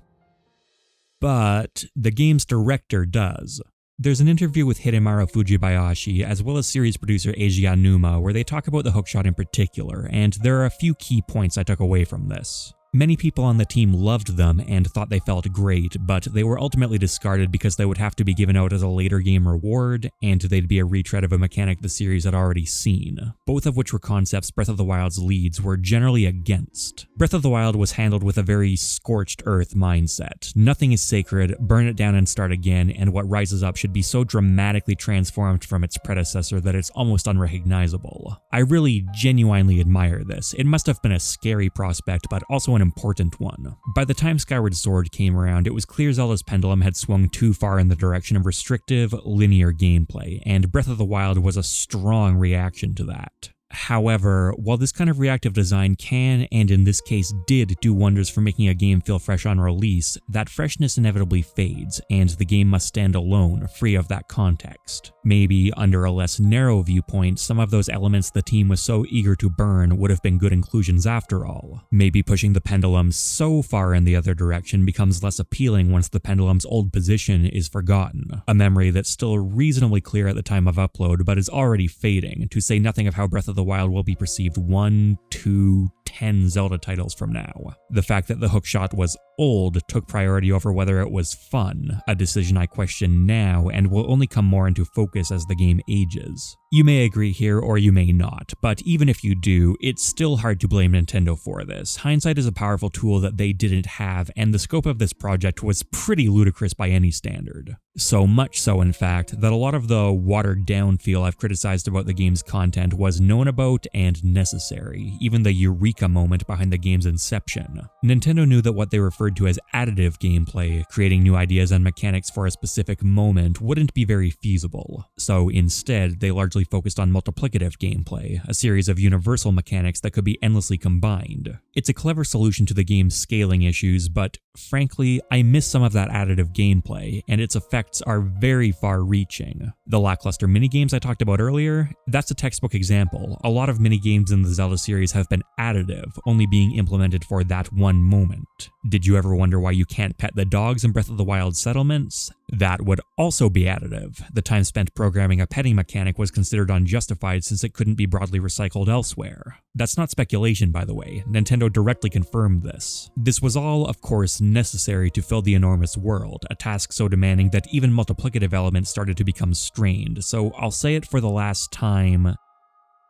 But the game's director does. There's an interview with Hidemaru Fujibayashi as well as series producer Eiji Aonuma where they talk about the hookshot in particular, and there are a few key points I took away from this. Many people on the team loved them and thought they felt great, but they were ultimately discarded because they would have to be given out as a later game reward, and they'd be a retread of a mechanic the series had already seen, both of which were concepts Breath of the Wild's leads were generally against. Breath of the Wild was handled with a very scorched earth mindset. Nothing is sacred, burn it down and start again, and what rises up should be so dramatically transformed from its predecessor that it's almost unrecognizable. I really genuinely admire this. It must have been a scary prospect, but also an important one. By the time Skyward Sword came around, it was clear Zelda's pendulum had swung too far in the direction of restrictive, linear gameplay, and Breath of the Wild was a strong reaction to that. However, while this kind of reactive design can, and in this case did, do wonders for making a game feel fresh on release, that freshness inevitably fades, and the game must stand alone, free of that context. Maybe, under a less narrow viewpoint, some of those elements the team was so eager to burn would have been good inclusions after all. Maybe pushing the pendulum so far in the other direction becomes less appealing once the pendulum's old position is forgotten, a memory that's still reasonably clear at the time of upload but is already fading, to say nothing of how Breath of the Wild will be perceived 1, 2, 10 Zelda titles from now. The fact that the hookshot was old took priority over whether it was fun, a decision I question now and will only come more into focus as the game ages. You may agree here or you may not, but even if you do, it's still hard to blame Nintendo for this. Hindsight is a powerful tool that they didn't have, and the scope of this project was pretty ludicrous by any standard. So much so, in fact, that a lot of the watered-down feel I've criticized about the game's content was known about and necessary. Even the eureka eureka moment behind the game's inception. Nintendo knew that what they referred to as additive gameplay, creating new ideas and mechanics for a specific moment, wouldn't be very feasible. So instead, they largely focused on multiplicative gameplay, a series of universal mechanics that could be endlessly combined. It's a clever solution to the game's scaling issues, but frankly, I miss some of that additive gameplay, and its effects are very far-reaching. The lackluster minigames I talked about earlier, that's a textbook example. A lot of minigames in the Zelda series have been additive, only being implemented for that one moment. Did you ever wonder why you can't pet the dogs in Breath of the Wild settlements? That would also be additive. The time spent programming a petting mechanic was considered unjustified since it couldn't be broadly recycled elsewhere. That's not speculation, by the way. Nintendo directly confirmed this. This was all, of course, necessary to fill the enormous world, a task so demanding that even multiplicative elements started to become strained, so I'll say it for the last time,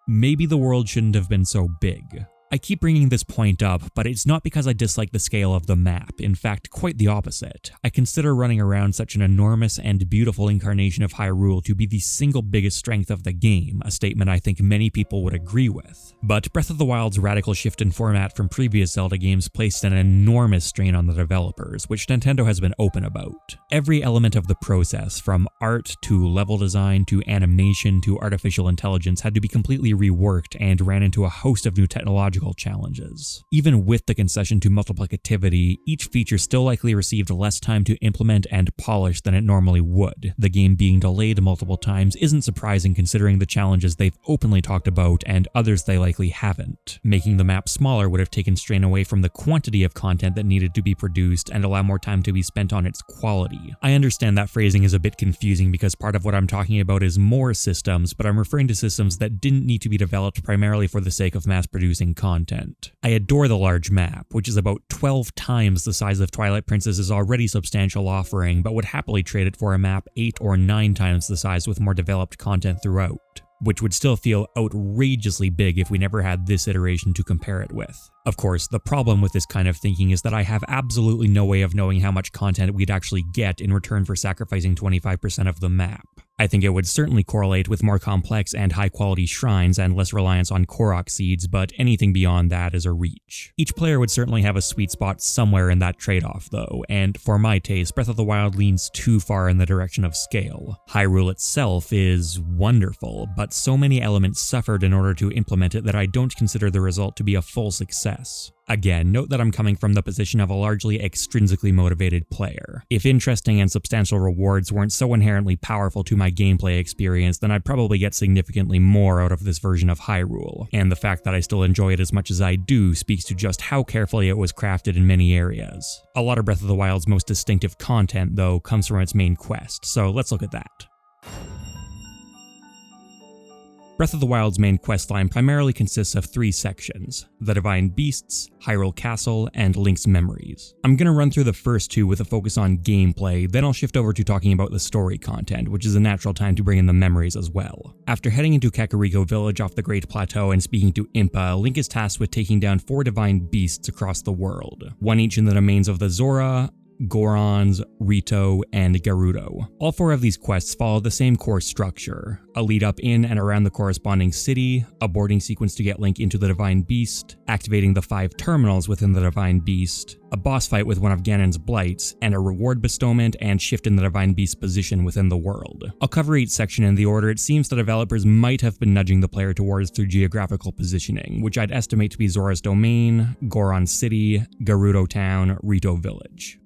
maybe the world shouldn't have been so big. I keep bringing this point up, but it's not because I dislike the scale of the map. In fact, quite the opposite. I consider running around such an enormous and beautiful incarnation of Hyrule to be the single biggest strength of the game, a statement I think many people would agree with. But Breath of the Wild's radical shift in format from previous Zelda games placed an enormous strain on the developers, which Nintendo has been open about. Every element of the process, from art to level design to animation to artificial intelligence, had to be completely reworked and ran into a host of new technological challenges. Even with the concession to multiplicativity, each feature still likely received less time to implement and polish than it normally would. The game being delayed multiple times isn't surprising considering the challenges they've openly talked about and others they likely haven't. Making the map smaller would have taken strain away from the quantity of content that needed to be produced and allow more time to be spent on its quality. I understand that phrasing is a bit confusing because part of what I'm talking about is more systems, but I'm referring to systems that didn't need to be developed primarily for the sake of mass-producing content. I adore the large map, which is about 12 times the size of Twilight Princess's already substantial offering, but would happily trade it for a map 8 or 9 times the size with more developed content throughout, which would still feel outrageously big if we never had this iteration to compare it with. Of course, the problem with this kind of thinking is that I have absolutely no way of knowing how much content we'd actually get in return for sacrificing 25% of the map. I think it would certainly correlate with more complex and high-quality shrines and less reliance on Korok seeds, but anything beyond that is a reach. Each player would certainly have a sweet spot somewhere in that trade-off though, and for my taste, Breath of the Wild leans too far in the direction of scale. Hyrule itself is wonderful, but so many elements suffered in order to implement it that I don't consider the result to be a full success. Again, note that I'm coming from the position of a largely extrinsically motivated player. If interesting and substantial rewards weren't so inherently powerful to my gameplay experience, then I'd probably get significantly more out of this version of Hyrule, and the fact that I still enjoy it as much as I do speaks to just how carefully it was crafted in many areas. A lot of Breath of the Wild's most distinctive content, though, comes from its main quest, so let's look at that. Breath of the Wild's main questline primarily consists of 3 sections: the Divine Beasts, Hyrule Castle, and Link's Memories. I'm gonna run through the first 2 with a focus on gameplay, then I'll shift over to talking about the story content, which is a natural time to bring in the memories as well. After heading into Kakariko Village off the Great Plateau and speaking to Impa, Link is tasked with taking down 4 Divine Beasts across the world, one each in the domains of the Zora, Gorons, Rito, and Gerudo. All 4 of these quests follow the same core structure: a lead up in and around the corresponding city, a boarding sequence to get Link into the Divine Beast, activating the 5 terminals within the Divine Beast, a boss fight with one of Ganon's blights, and a reward bestowment and shift in the Divine Beast's position within the world. I'll cover each section in the order it seems the developers might have been nudging the player towards through geographical positioning, which I'd estimate to be Zora's Domain, Goron City, Gerudo Town, Rito Village.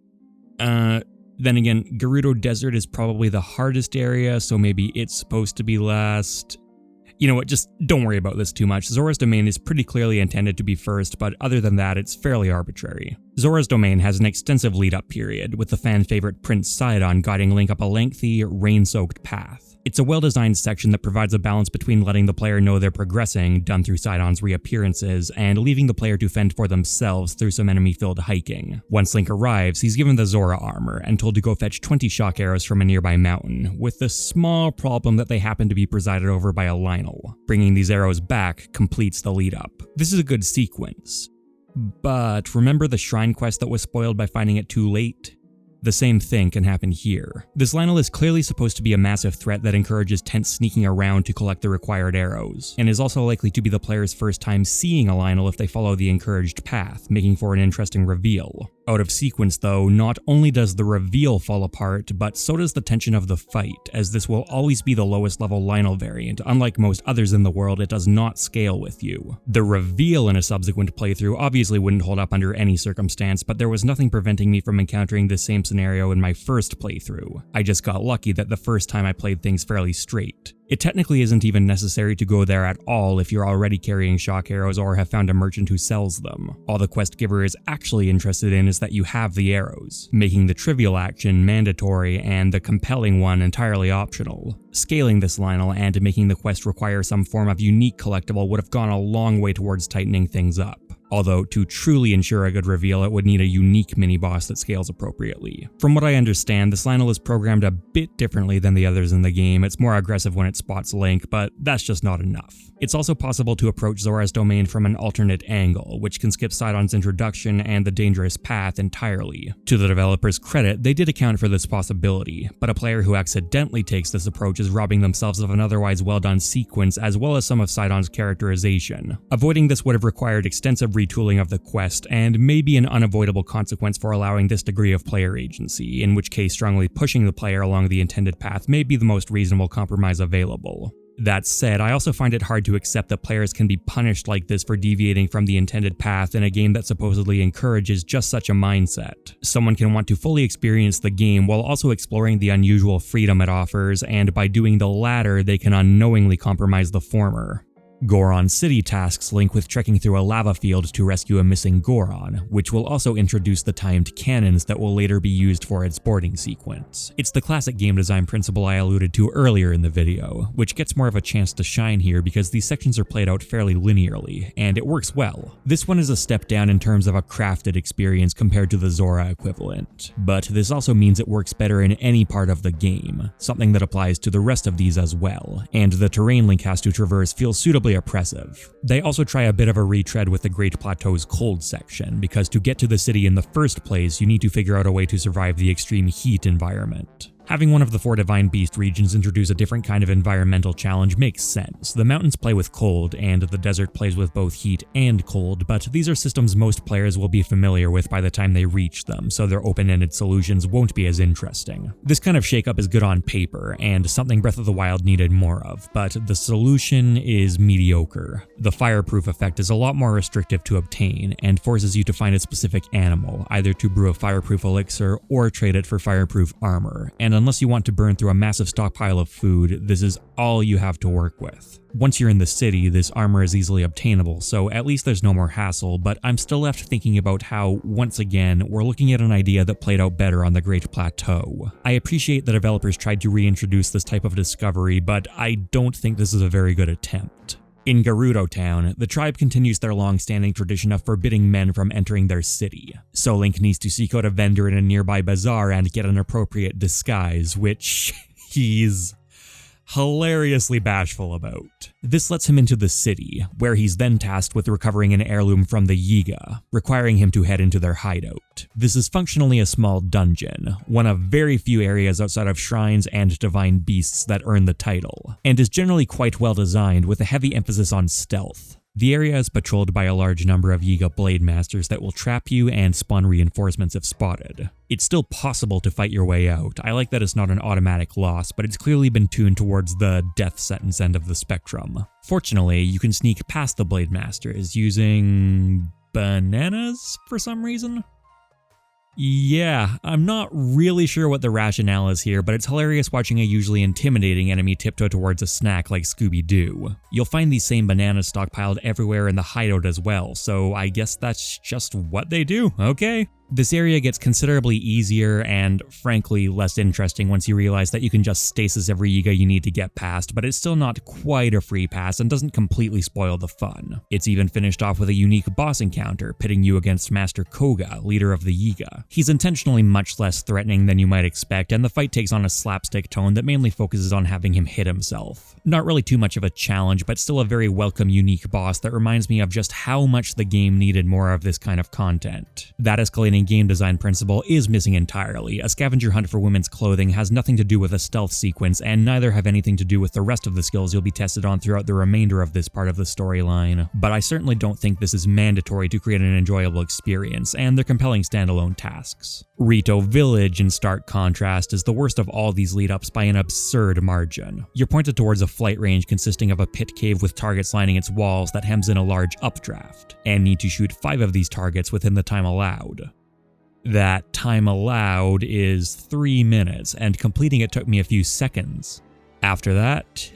Then again, Gerudo Desert is probably the hardest area, so maybe it's supposed to be last. You know what, just don't worry about this too much. Zora's Domain is pretty clearly intended to be first, but other than that, it's fairly arbitrary. Zora's Domain has an extensive lead-up period, with the fan-favorite Prince Sidon guiding Link up a lengthy, rain-soaked path. It's a well-designed section that provides a balance between letting the player know they're progressing, done through Sidon's reappearances, and leaving the player to fend for themselves through some enemy-filled hiking. Once Link arrives, he's given the Zora armor and told to go fetch 20 shock arrows from a nearby mountain, with the small problem that they happen to be presided over by a Lionel. Bringing these arrows back completes the lead-up. This is a good sequence. But remember the shrine quest that was spoiled by finding it too late? The same thing can happen here. This Lynel is clearly supposed to be a massive threat that encourages Tent sneaking around to collect the required arrows, and is also likely to be the player's first time seeing a Lynel if they follow the encouraged path, making for an interesting reveal. Out of sequence though, not only does the reveal fall apart, but so does the tension of the fight, as this will always be the lowest level Lynel variant. Unlike most others in the world, it does not scale with you. The reveal in a subsequent playthrough obviously wouldn't hold up under any circumstance, but there was nothing preventing me from encountering the same scenario in my first playthrough. I just got lucky that the first time I played things fairly straight. It technically isn't even necessary to go there at all if you're already carrying shock arrows or have found a merchant who sells them. All the quest giver is actually interested in is that you have the arrows, making the trivial action mandatory and the compelling one entirely optional. Scaling this Lynel and making the quest require some form of unique collectible would have gone a long way towards tightening things up. Although, to truly ensure a good reveal, it would need a unique mini-boss that scales appropriately. From what I understand, this Lynel is programmed a bit differently than the others in the game. It's more aggressive when it spots Link, but that's just not enough. It's also possible to approach Zora's domain from an alternate angle, which can skip Sidon's introduction and the dangerous path entirely. To the developer's credit, they did account for this possibility, but a player who accidentally takes this approach is robbing themselves of an otherwise well-done sequence as well as some of Sidon's characterization. Avoiding this would have required extensive retooling of the quest, and maybe an unavoidable consequence for allowing this degree of player agency, in which case strongly pushing the player along the intended path may be the most reasonable compromise available. That said, I also find it hard to accept that players can be punished like this for deviating from the intended path in a game that supposedly encourages just such a mindset. Someone can want to fully experience the game while also exploring the unusual freedom it offers, and by doing the latter, they can unknowingly compromise the former. Goron City tasks Link with trekking through a lava field to rescue a missing Goron, which will also introduce the timed cannons that will later be used for its boarding sequence. It's the classic game design principle I alluded to earlier in the video, which gets more of a chance to shine here because these sections are played out fairly linearly, and it works well. This one is a step down in terms of a crafted experience compared to the Zora equivalent, but this also means it works better in any part of the game, something that applies to the rest of these as well, and the terrain Link has to traverse feels suitably oppressive. They also try a bit of a retread with the Great Plateau's cold section, because to get to the city in the first place, you need to figure out a way to survive the extreme heat environment. Having one of the 4 Divine Beast regions introduce a different kind of environmental challenge makes sense. The mountains play with cold, and the desert plays with both heat and cold, but these are systems most players will be familiar with by the time they reach them, so their open-ended solutions won't be as interesting. This kind of shakeup is good on paper, and something Breath of the Wild needed more of, but the solution is mediocre. The fireproof effect is a lot more restrictive to obtain, and forces you to find a specific animal, either to brew a fireproof elixir or trade it for fireproof armor, and unless you want to burn through a massive stockpile of food, this is all you have to work with. Once you're in the city, this armor is easily obtainable, so at least there's no more hassle, but I'm still left thinking about how, once again, we're looking at an idea that played out better on the Great Plateau. I appreciate the developers tried to reintroduce this type of discovery, but I don't think this is a very good attempt. In Gerudo Town, the tribe continues their long-standing tradition of forbidding men from entering their city, so Link needs to seek out a vendor in a nearby bazaar and get an appropriate disguise, which he's hilariously bashful about. This lets him into the city, where he's then tasked with recovering an heirloom from the Yiga, requiring him to head into their hideout. This is functionally a small dungeon, one of very few areas outside of shrines and divine beasts that earn the title, and is generally quite well designed with a heavy emphasis on stealth. The area is patrolled by a large number of Yiga Blade Masters that will trap you and spawn reinforcements if spotted. It's still possible to fight your way out. I like that it's not an automatic loss, but it's clearly been tuned towards the death sentence end of the spectrum. Fortunately, you can sneak past the Blade Masters using bananas for some reason. Yeah, I'm not really sure what the rationale is here, but it's hilarious watching a usually intimidating enemy tiptoe towards a snack like Scooby-Doo. You'll find these same bananas stockpiled everywhere in the hideout as well, so I guess that's just what they do, okay? This area gets considerably easier and, frankly, less interesting once you realize that you can just stasis every Yiga you need to get past, but it's still not quite a free pass and doesn't completely spoil the fun. It's even finished off with a unique boss encounter, pitting you against Master Koga, leader of the Yiga. He's intentionally much less threatening than you might expect, and the fight takes on a slapstick tone that mainly focuses on having him hit himself. Not really too much of a challenge, but still a very welcome unique boss that reminds me of just how much the game needed more of this kind of content. That escalating underlying game design principle is missing entirely. A scavenger hunt for women's clothing has nothing to do with a stealth sequence, and neither have anything to do with the rest of the skills you'll be tested on throughout the remainder of this part of the storyline. But I certainly don't think this is mandatory to create an enjoyable experience, and they're compelling standalone tasks. Rito Village, in stark contrast, is the worst of all these lead-ups by an absurd margin. You're pointed towards a flight range consisting of a pit cave with targets lining its walls that hems in a large updraft, and need to shoot 5 of these targets within the time allowed. That time allowed is 3 minutes, and completing it took me a few seconds. After that,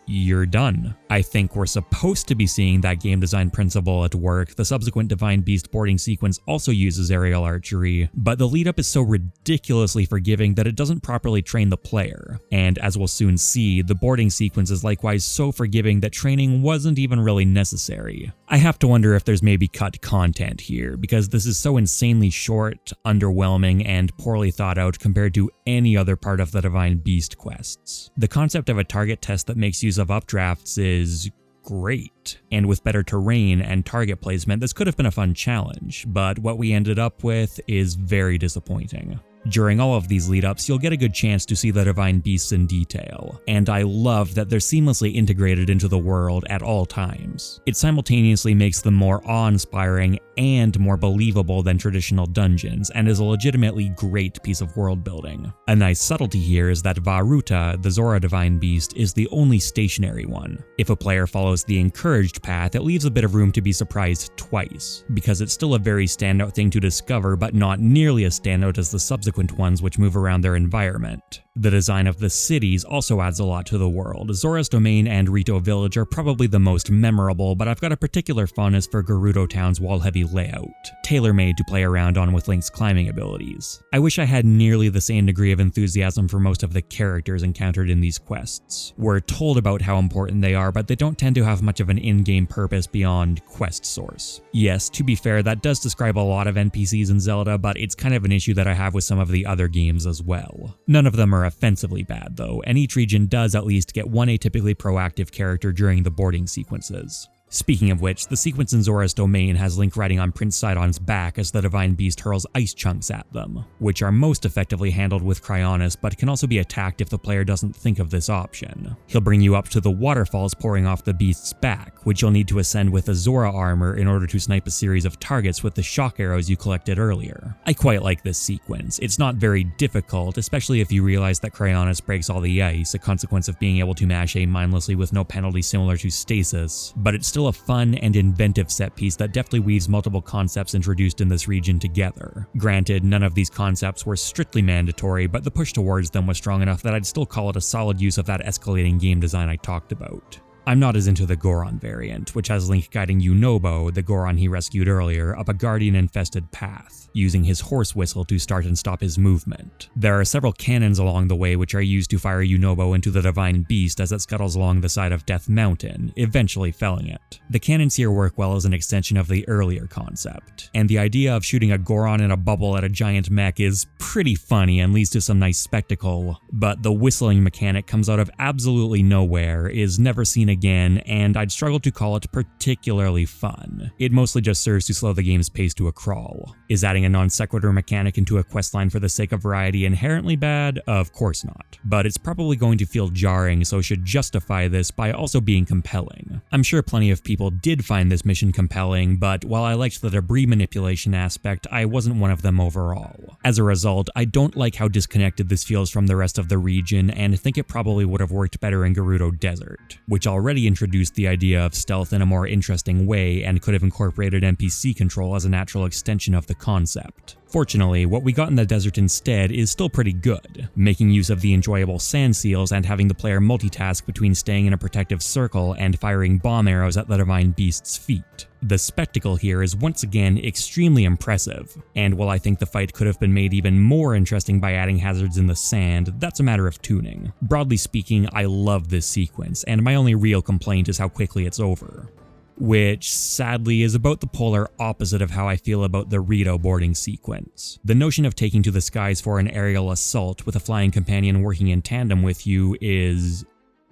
you're done. I think we're supposed to be seeing that game design principle at work. The subsequent Divine Beast boarding sequence also uses aerial archery, but the lead up is so ridiculously forgiving that it doesn't properly train the player. And as we'll soon see, the boarding sequence is likewise so forgiving that training wasn't even really necessary. I have to wonder if there's maybe cut content here, because this is so insanely short, underwhelming, and poorly thought out compared to any other part of the Divine Beast quests. The concept of a target test that makes use of updrafts is great, and with better terrain and target placement, this could have been a fun challenge, but what we ended up with is very disappointing. During all of these lead-ups, you'll get a good chance to see the Divine Beasts in detail, and I love that they're seamlessly integrated into the world at all times. It simultaneously makes them more awe-inspiring and more believable than traditional dungeons, and is a legitimately great piece of world building. A nice subtlety here is that Varuta, the Zora Divine Beast, is the only stationary one. If a player follows the encouraged path, it leaves a bit of room to be surprised twice, because it's still a very standout thing to discover, but not nearly as standout as the subsequent ones which move around their environment. The design of the cities also adds a lot to the world. Zora's Domain and Rito Village are probably the most memorable, but I've got a particular fondness for Gerudo Town's wall-heavy layout, tailor-made to play around on with Link's climbing abilities. I wish I had nearly the same degree of enthusiasm for most of the characters encountered in these quests. We're told about how important they are, but they don't tend to have much of an in-game purpose beyond quest source. Yes, to be fair, that does describe a lot of NPCs in Zelda, but it's kind of an issue that I have with some of the other games as well. None of them are offensively bad though, and each region does at least get one atypically proactive character during the boarding sequences. Speaking of which, the sequence in Zora's Domain has Link riding on Prince Sidon's back as the Divine Beast hurls ice chunks at them, which are most effectively handled with Cryonis but can also be attacked if the player doesn't think of this option. He'll bring you up to the waterfalls pouring off the beast's back, which you'll need to ascend with a Zora armor in order to snipe a series of targets with the shock arrows you collected earlier. I quite like this sequence. It's not very difficult, especially if you realize that Cryonis breaks all the ice, a consequence of being able to mash aim mindlessly with no penalty similar to stasis, but it's still a fun and inventive set piece that deftly weaves multiple concepts introduced in this region together. Granted, none of these concepts were strictly mandatory, but the push towards them was strong enough that I'd still call it a solid use of that escalating game design I talked about. I'm not as into the Goron variant, which has Link guiding Yunobo, the Goron he rescued earlier, up a guardian-infested path, using his horse whistle to start and stop his movement. There are several cannons along the way which are used to fire Yunobo into the Divine Beast as it scuttles along the side of Death Mountain, eventually felling it. The cannons here work well as an extension of the earlier concept, and the idea of shooting a Goron in a bubble at a giant mech is pretty funny and leads to some nice spectacle, but the whistling mechanic comes out of absolutely nowhere, is never seen again, and I'd struggle to call it particularly fun. It mostly just serves to slow the game's pace to a crawl. Is adding a non sequitur mechanic into a questline for the sake of variety inherently bad? Of course not. But it's probably going to feel jarring, so should justify this by also being compelling. I'm sure plenty of people did find this mission compelling, but while I liked the debris manipulation aspect, I wasn't one of them overall. As a result, I don't like how disconnected this feels from the rest of the region, and think it probably would have worked better in Gerudo Desert, which already introduced the idea of stealth in a more interesting way and could have incorporated NPC control as a natural extension of the concept. Fortunately, what we got in the desert instead is still pretty good, making use of the enjoyable sand seals and having the player multitask between staying in a protective circle and firing bomb arrows at the Divine Beast's feet. The spectacle here is once again extremely impressive, and while I think the fight could have been made even more interesting by adding hazards in the sand, that's a matter of tuning. Broadly speaking, I love this sequence, and my only real complaint is how quickly it's over. Which, sadly, is about the polar opposite of how I feel about the Rito boarding sequence. The notion of taking to the skies for an aerial assault with a flying companion working in tandem with you is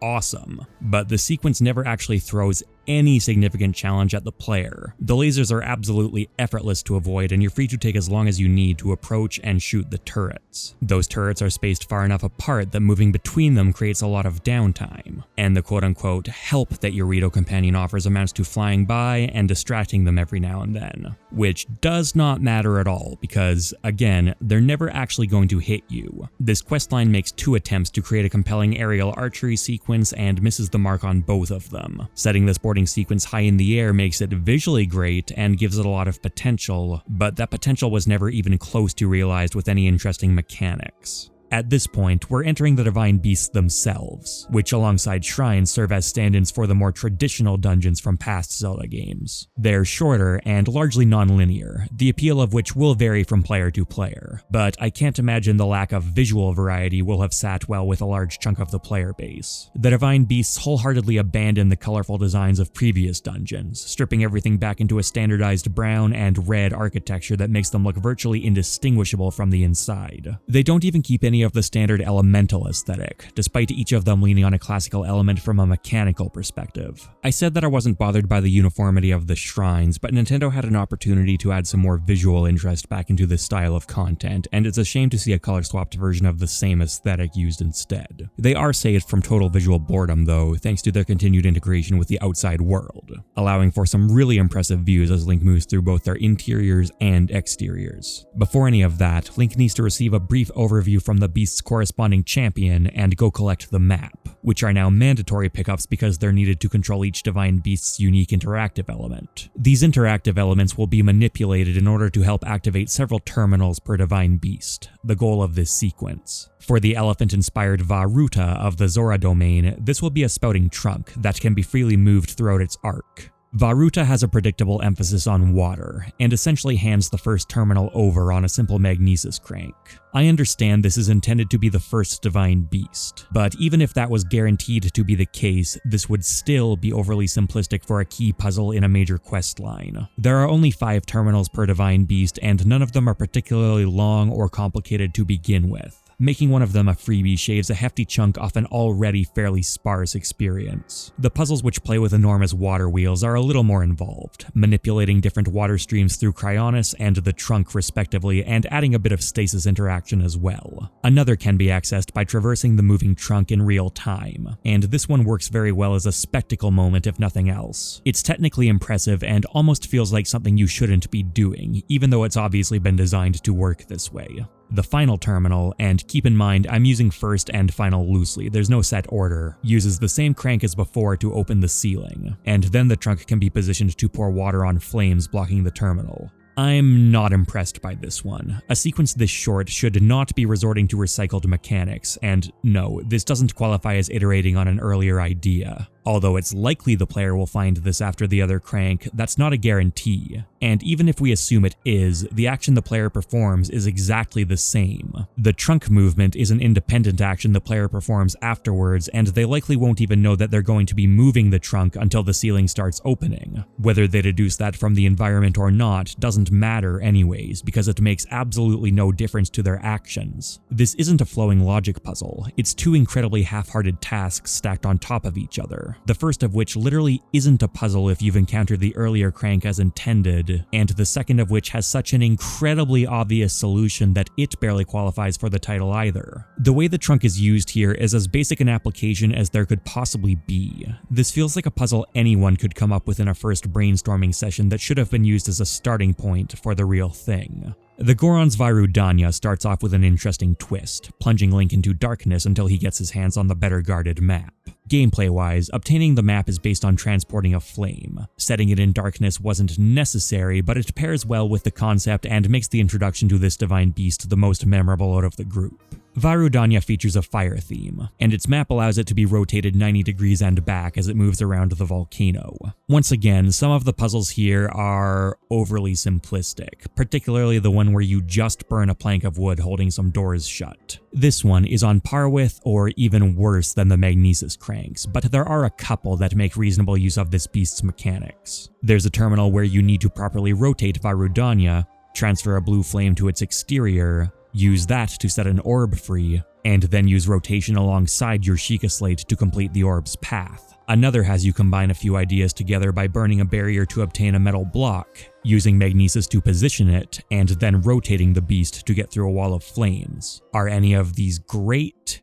awesome, but the sequence never actually throws any significant challenge at the player. The lasers are absolutely effortless to avoid, and you're free to take as long as you need to approach and shoot the turrets. Those turrets are spaced far enough apart that moving between them creates a lot of downtime, and the quote-unquote help that your Rito companion offers amounts to flying by and distracting them every now and then, which does not matter at all because, again, they're never actually going to hit you. This questline makes 2 attempts to create a compelling aerial archery sequence and misses the mark on both of them. Setting this boarding sequence high in the air makes it visually great and gives it a lot of potential, but that potential was never even close to realized with any interesting mechanics. At this point, we're entering the Divine Beasts themselves, which alongside shrines serve as stand-ins for the more traditional dungeons from past Zelda games. They're shorter and largely non-linear, the appeal of which will vary from player to player, but I can't imagine the lack of visual variety will have sat well with a large chunk of the player base. The Divine Beasts wholeheartedly abandon the colorful designs of previous dungeons, stripping everything back into a standardized brown and red architecture that makes them look virtually indistinguishable from the inside. They don't even keep any of the standard elemental aesthetic, despite each of them leaning on a classical element from a mechanical perspective. I said that I wasn't bothered by the uniformity of the shrines, but Nintendo had an opportunity to add some more visual interest back into this style of content, and it's a shame to see a color-swapped version of the same aesthetic used instead. They are saved from total visual boredom though, thanks to their continued integration with the outside world, allowing for some really impressive views as Link moves through both their interiors and exteriors. Before any of that, Link needs to receive a brief overview from the Beast's corresponding champion and go collect the map, which are now mandatory pickups because they're needed to control each Divine Beast's unique interactive element. These interactive elements will be manipulated in order to help activate several terminals per Divine Beast, the goal of this sequence. For the elephant-inspired Varuta of the Zora domain, this will be a spouting trunk that can be freely moved throughout its arc. Varuta has a predictable emphasis on water, and essentially hands the first terminal over on a simple magnesis crank. I understand this is intended to be the first Divine Beast, but even if that was guaranteed to be the case, this would still be overly simplistic for a key puzzle in a major quest line. There are only 5 terminals per Divine Beast, and none of them are particularly long or complicated to begin with. Making one of them a freebie shaves a hefty chunk off an already fairly sparse experience. The puzzles, which play with enormous water wheels, are a little more involved, manipulating different water streams through Cryonis and the trunk respectively, and adding a bit of stasis interaction as well. Another can be accessed by traversing the moving trunk in real time, and this one works very well as a spectacle moment if nothing else. It's technically impressive and almost feels like something you shouldn't be doing, even though it's obviously been designed to work this way. The final terminal, and keep in mind I'm using first and final loosely, there's no set order, uses the same crank as before to open the ceiling, and then the trunk can be positioned to pour water on flames blocking the terminal. I'm not impressed by this one. A sequence this short should not be resorting to recycled mechanics, and no, this doesn't qualify as iterating on an earlier idea. Although it's likely the player will find this after the other crank, that's not a guarantee. And even if we assume it is, the action the player performs is exactly the same. The trunk movement is an independent action the player performs afterwards, and they likely won't even know that they're going to be moving the trunk until the ceiling starts opening. Whether they deduce that from the environment or not doesn't matter anyways, because it makes absolutely no difference to their actions. This isn't a flowing logic puzzle, it's 2 incredibly half-hearted tasks stacked on top of each other. The first of which literally isn't a puzzle if you've encountered the earlier crank as intended, and the second of which has such an incredibly obvious solution that it barely qualifies for the title either. The way the trunk is used here is as basic an application as there could possibly be. This feels like a puzzle anyone could come up with in a first brainstorming session that should have been used as a starting point for the real thing. The Goron's Vairudanya starts off with an interesting twist, plunging Link into darkness until he gets his hands on the better guarded map. Gameplay-wise, obtaining the map is based on transporting a flame. Setting it in darkness wasn't necessary, but it pairs well with the concept and makes the introduction to this divine beast the most memorable out of the group. Vairudanya features a fire theme, and its map allows it to be rotated 90 degrees and back as it moves around the volcano. Once again, some of the puzzles here are overly simplistic, particularly the one where you just burn a plank of wood holding some doors shut. This one is on par with, or even worse than the magnesis cranks, but there are a couple that make reasonable use of this beast's mechanics. There's a terminal where you need to properly rotate Vairudanya, transfer a blue flame to its exterior, use that to set an orb free, and then use rotation alongside your Sheikah Slate to complete the orb's path. Another has you combine a few ideas together by burning a barrier to obtain a metal block, using magnesis to position it, and then rotating the beast to get through a wall of flames. Are any of these great?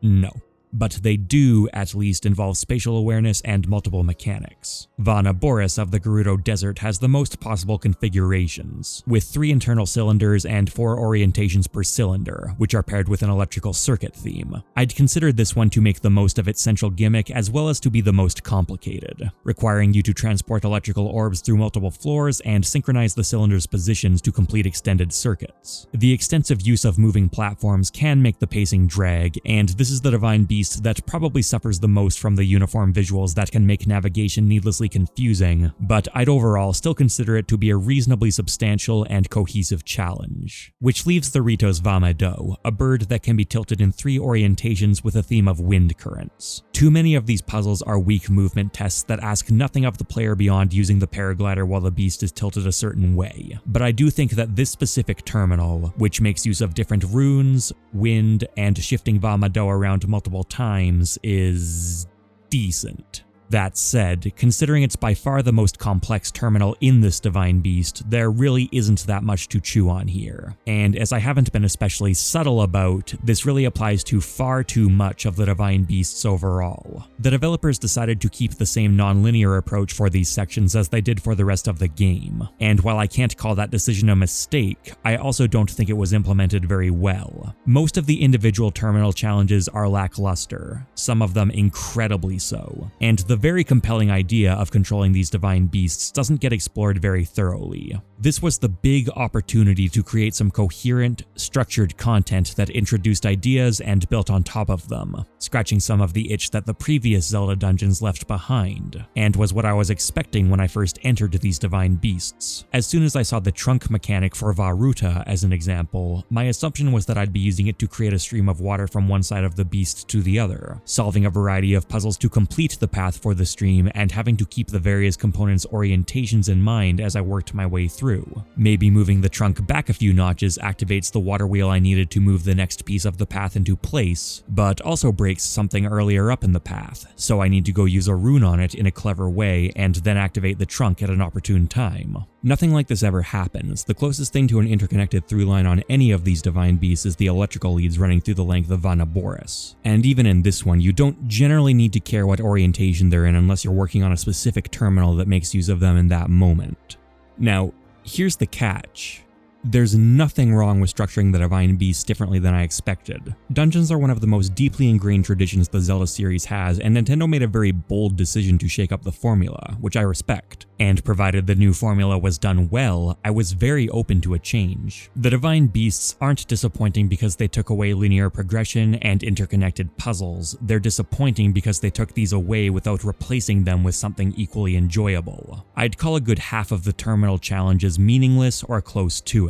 No. But they do at least involve spatial awareness and multiple mechanics. Vana Boris of the Gerudo Desert has the most possible configurations, with 3 internal cylinders and 4 orientations per cylinder, which are paired with an electrical circuit theme. I'd considered this one to make the most of its central gimmick as well as to be the most complicated, requiring you to transport electrical orbs through multiple floors and synchronize the cylinders' positions to complete extended circuits. The extensive use of moving platforms can make the pacing drag, and this is the Divine Beast that probably suffers the most from the uniform visuals that can make navigation needlessly confusing, but I'd overall still consider it to be a reasonably substantial and cohesive challenge. Which leaves the Ritos Vamado, a bird that can be tilted in 3 orientations with a theme of wind currents. Too many of these puzzles are weak movement tests that ask nothing of the player beyond using the paraglider while the beast is tilted a certain way, but I do think that this specific terminal, which makes use of different runes, wind, and shifting Vamado around multiple times, is decent. That said, considering it's by far the most complex terminal in this Divine Beast, there really isn't that much to chew on here. And as I haven't been especially subtle about, this really applies to far too much of the Divine Beasts overall. The developers decided to keep the same non-linear approach for these sections as they did for the rest of the game. And while I can't call that decision a mistake, I also don't think it was implemented very well. Most of the individual terminal challenges are lackluster, some of them incredibly so, and the very compelling idea of controlling these divine beasts doesn't get explored very thoroughly. This was the big opportunity to create some coherent, structured content that introduced ideas and built on top of them, scratching some of the itch that the previous Zelda dungeons left behind, and was what I was expecting when I first entered these divine beasts. As soon as I saw the trunk mechanic for Varuta as an example, my assumption was that I'd be using it to create a stream of water from one side of the beast to the other, solving a variety of puzzles to complete the path for the stream and having to keep the various components' orientations in mind as I worked my way through. Maybe moving the trunk back a few notches activates the water wheel I needed to move the next piece of the path into place, but also breaks something earlier up in the path, so I need to go use a rune on it in a clever way and then activate the trunk at an opportune time. Nothing like this ever happens. The closest thing to an interconnected through line on any of these divine beasts is the electrical leads running through the length of Vana Boris. And even in this one, you don't generally need to care what orientation they're in unless you're working on a specific terminal that makes use of them in that moment. Now, here's the catch. There's nothing wrong with structuring the Divine Beasts differently than I expected. Dungeons are one of the most deeply ingrained traditions the Zelda series has, and Nintendo made a very bold decision to shake up the formula, which I respect. And provided the new formula was done well, I was very open to a change. The Divine Beasts aren't disappointing because they took away linear progression and interconnected puzzles. They're disappointing because they took these away without replacing them with something equally enjoyable. I'd call a good half of the terminal challenges meaningless or close to it.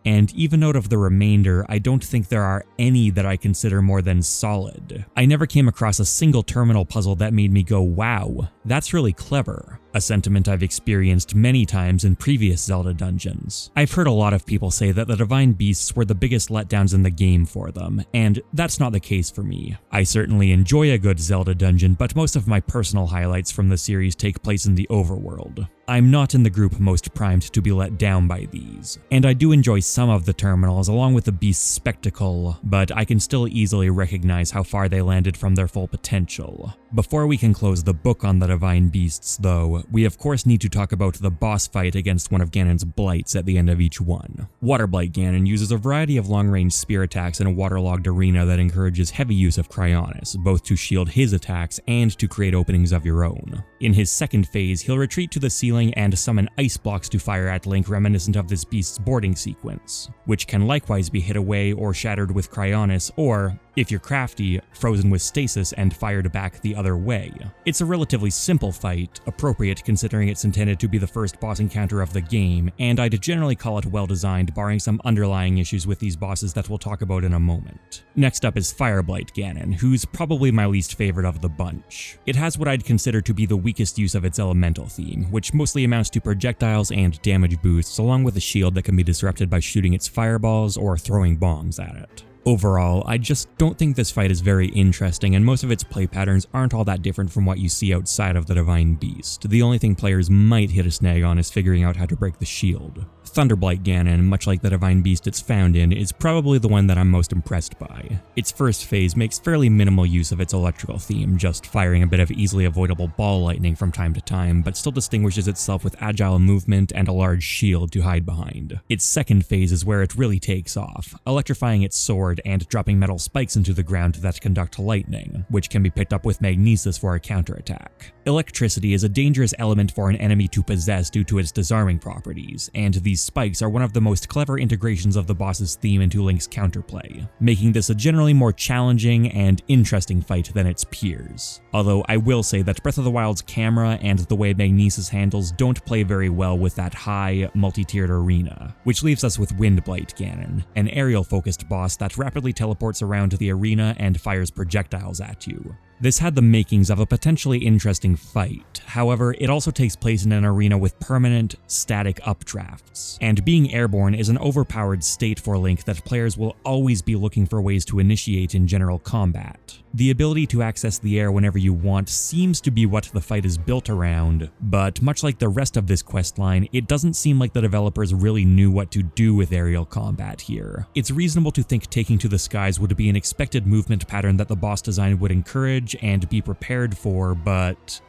And even out of the remainder, I don't think there are any that I consider more than solid. I never came across a single terminal puzzle that made me go, wow, that's really clever. A sentiment I've experienced many times in previous Zelda dungeons. I've heard a lot of people say that the Divine Beasts were the biggest letdowns in the game for them, and that's not the case for me. I certainly enjoy a good Zelda dungeon, but most of my personal highlights from the series take place in the overworld. I'm not in the group most primed to be let down by these, and I do enjoy some of the terminals along with the beast's spectacle, but I can still easily recognize how far they landed from their full potential. Before we can close the book on the Divine Beasts though, we of course need to talk about the boss fight against one of Ganon's blights at the end of each one. Water Blight Ganon uses a variety of long-range spear attacks in a waterlogged arena that encourages heavy use of Cryonis, both to shield his attacks and to create openings of your own. In his second phase, he'll retreat to the ceiling and summon ice blocks to fire at Link reminiscent of this beast's boarding sequence, which can likewise be hit away or shattered with Cryonis, or, if you're crafty, frozen with stasis and fired back the other way. It's a relatively simple fight, appropriate considering it's intended to be the first boss encounter of the game, and I'd generally call it well designed barring some underlying issues with these bosses that we'll talk about in a moment. Next up is Fire Blight Ganon, who's probably my least favorite of the bunch. It has what I'd consider to be the weakest use of its elemental theme, which mostly amounts to projectiles and damage boosts along with a shield that can be disrupted by shooting its fireballs or throwing bombs at it. Overall, I just don't think this fight is very interesting, and most of its play patterns aren't all that different from what you see outside of the Divine Beast. The only thing players might hit a snag on is figuring out how to break the shield. Thunderblight Ganon, much like the Divine Beast it's found in, is probably the one that I'm most impressed by. Its first phase makes fairly minimal use of its electrical theme, just firing a bit of easily avoidable ball lightning from time to time, but still distinguishes itself with agile movement and a large shield to hide behind. Its second phase is where it really takes off, electrifying its sword and dropping metal spikes into the ground that conduct lightning, which can be picked up with magnesis for a counterattack. Electricity is a dangerous element for an enemy to possess due to its disarming properties, and these spikes are one of the most clever integrations of the boss's theme into Link's counterplay, making this a generally more challenging and interesting fight than its peers. Although I will say that Breath of the Wild's camera and the way magnesis handles don't play very well with that high, multi-tiered arena, which leaves us with Windblight Ganon, an aerial-focused boss that rapidly teleports around the arena and fires projectiles at you. This had the makings of a potentially interesting fight, however, it also takes place in an arena with permanent, static updrafts, and being airborne is an overpowered state for Link that players will always be looking for ways to initiate in general combat. The ability to access the air whenever you want seems to be what the fight is built around, but much like the rest of this questline, it doesn't seem like the developers really knew what to do with aerial combat here. It's reasonable to think taking to the skies would be an expected movement pattern that the boss design would encourage and be prepared for, but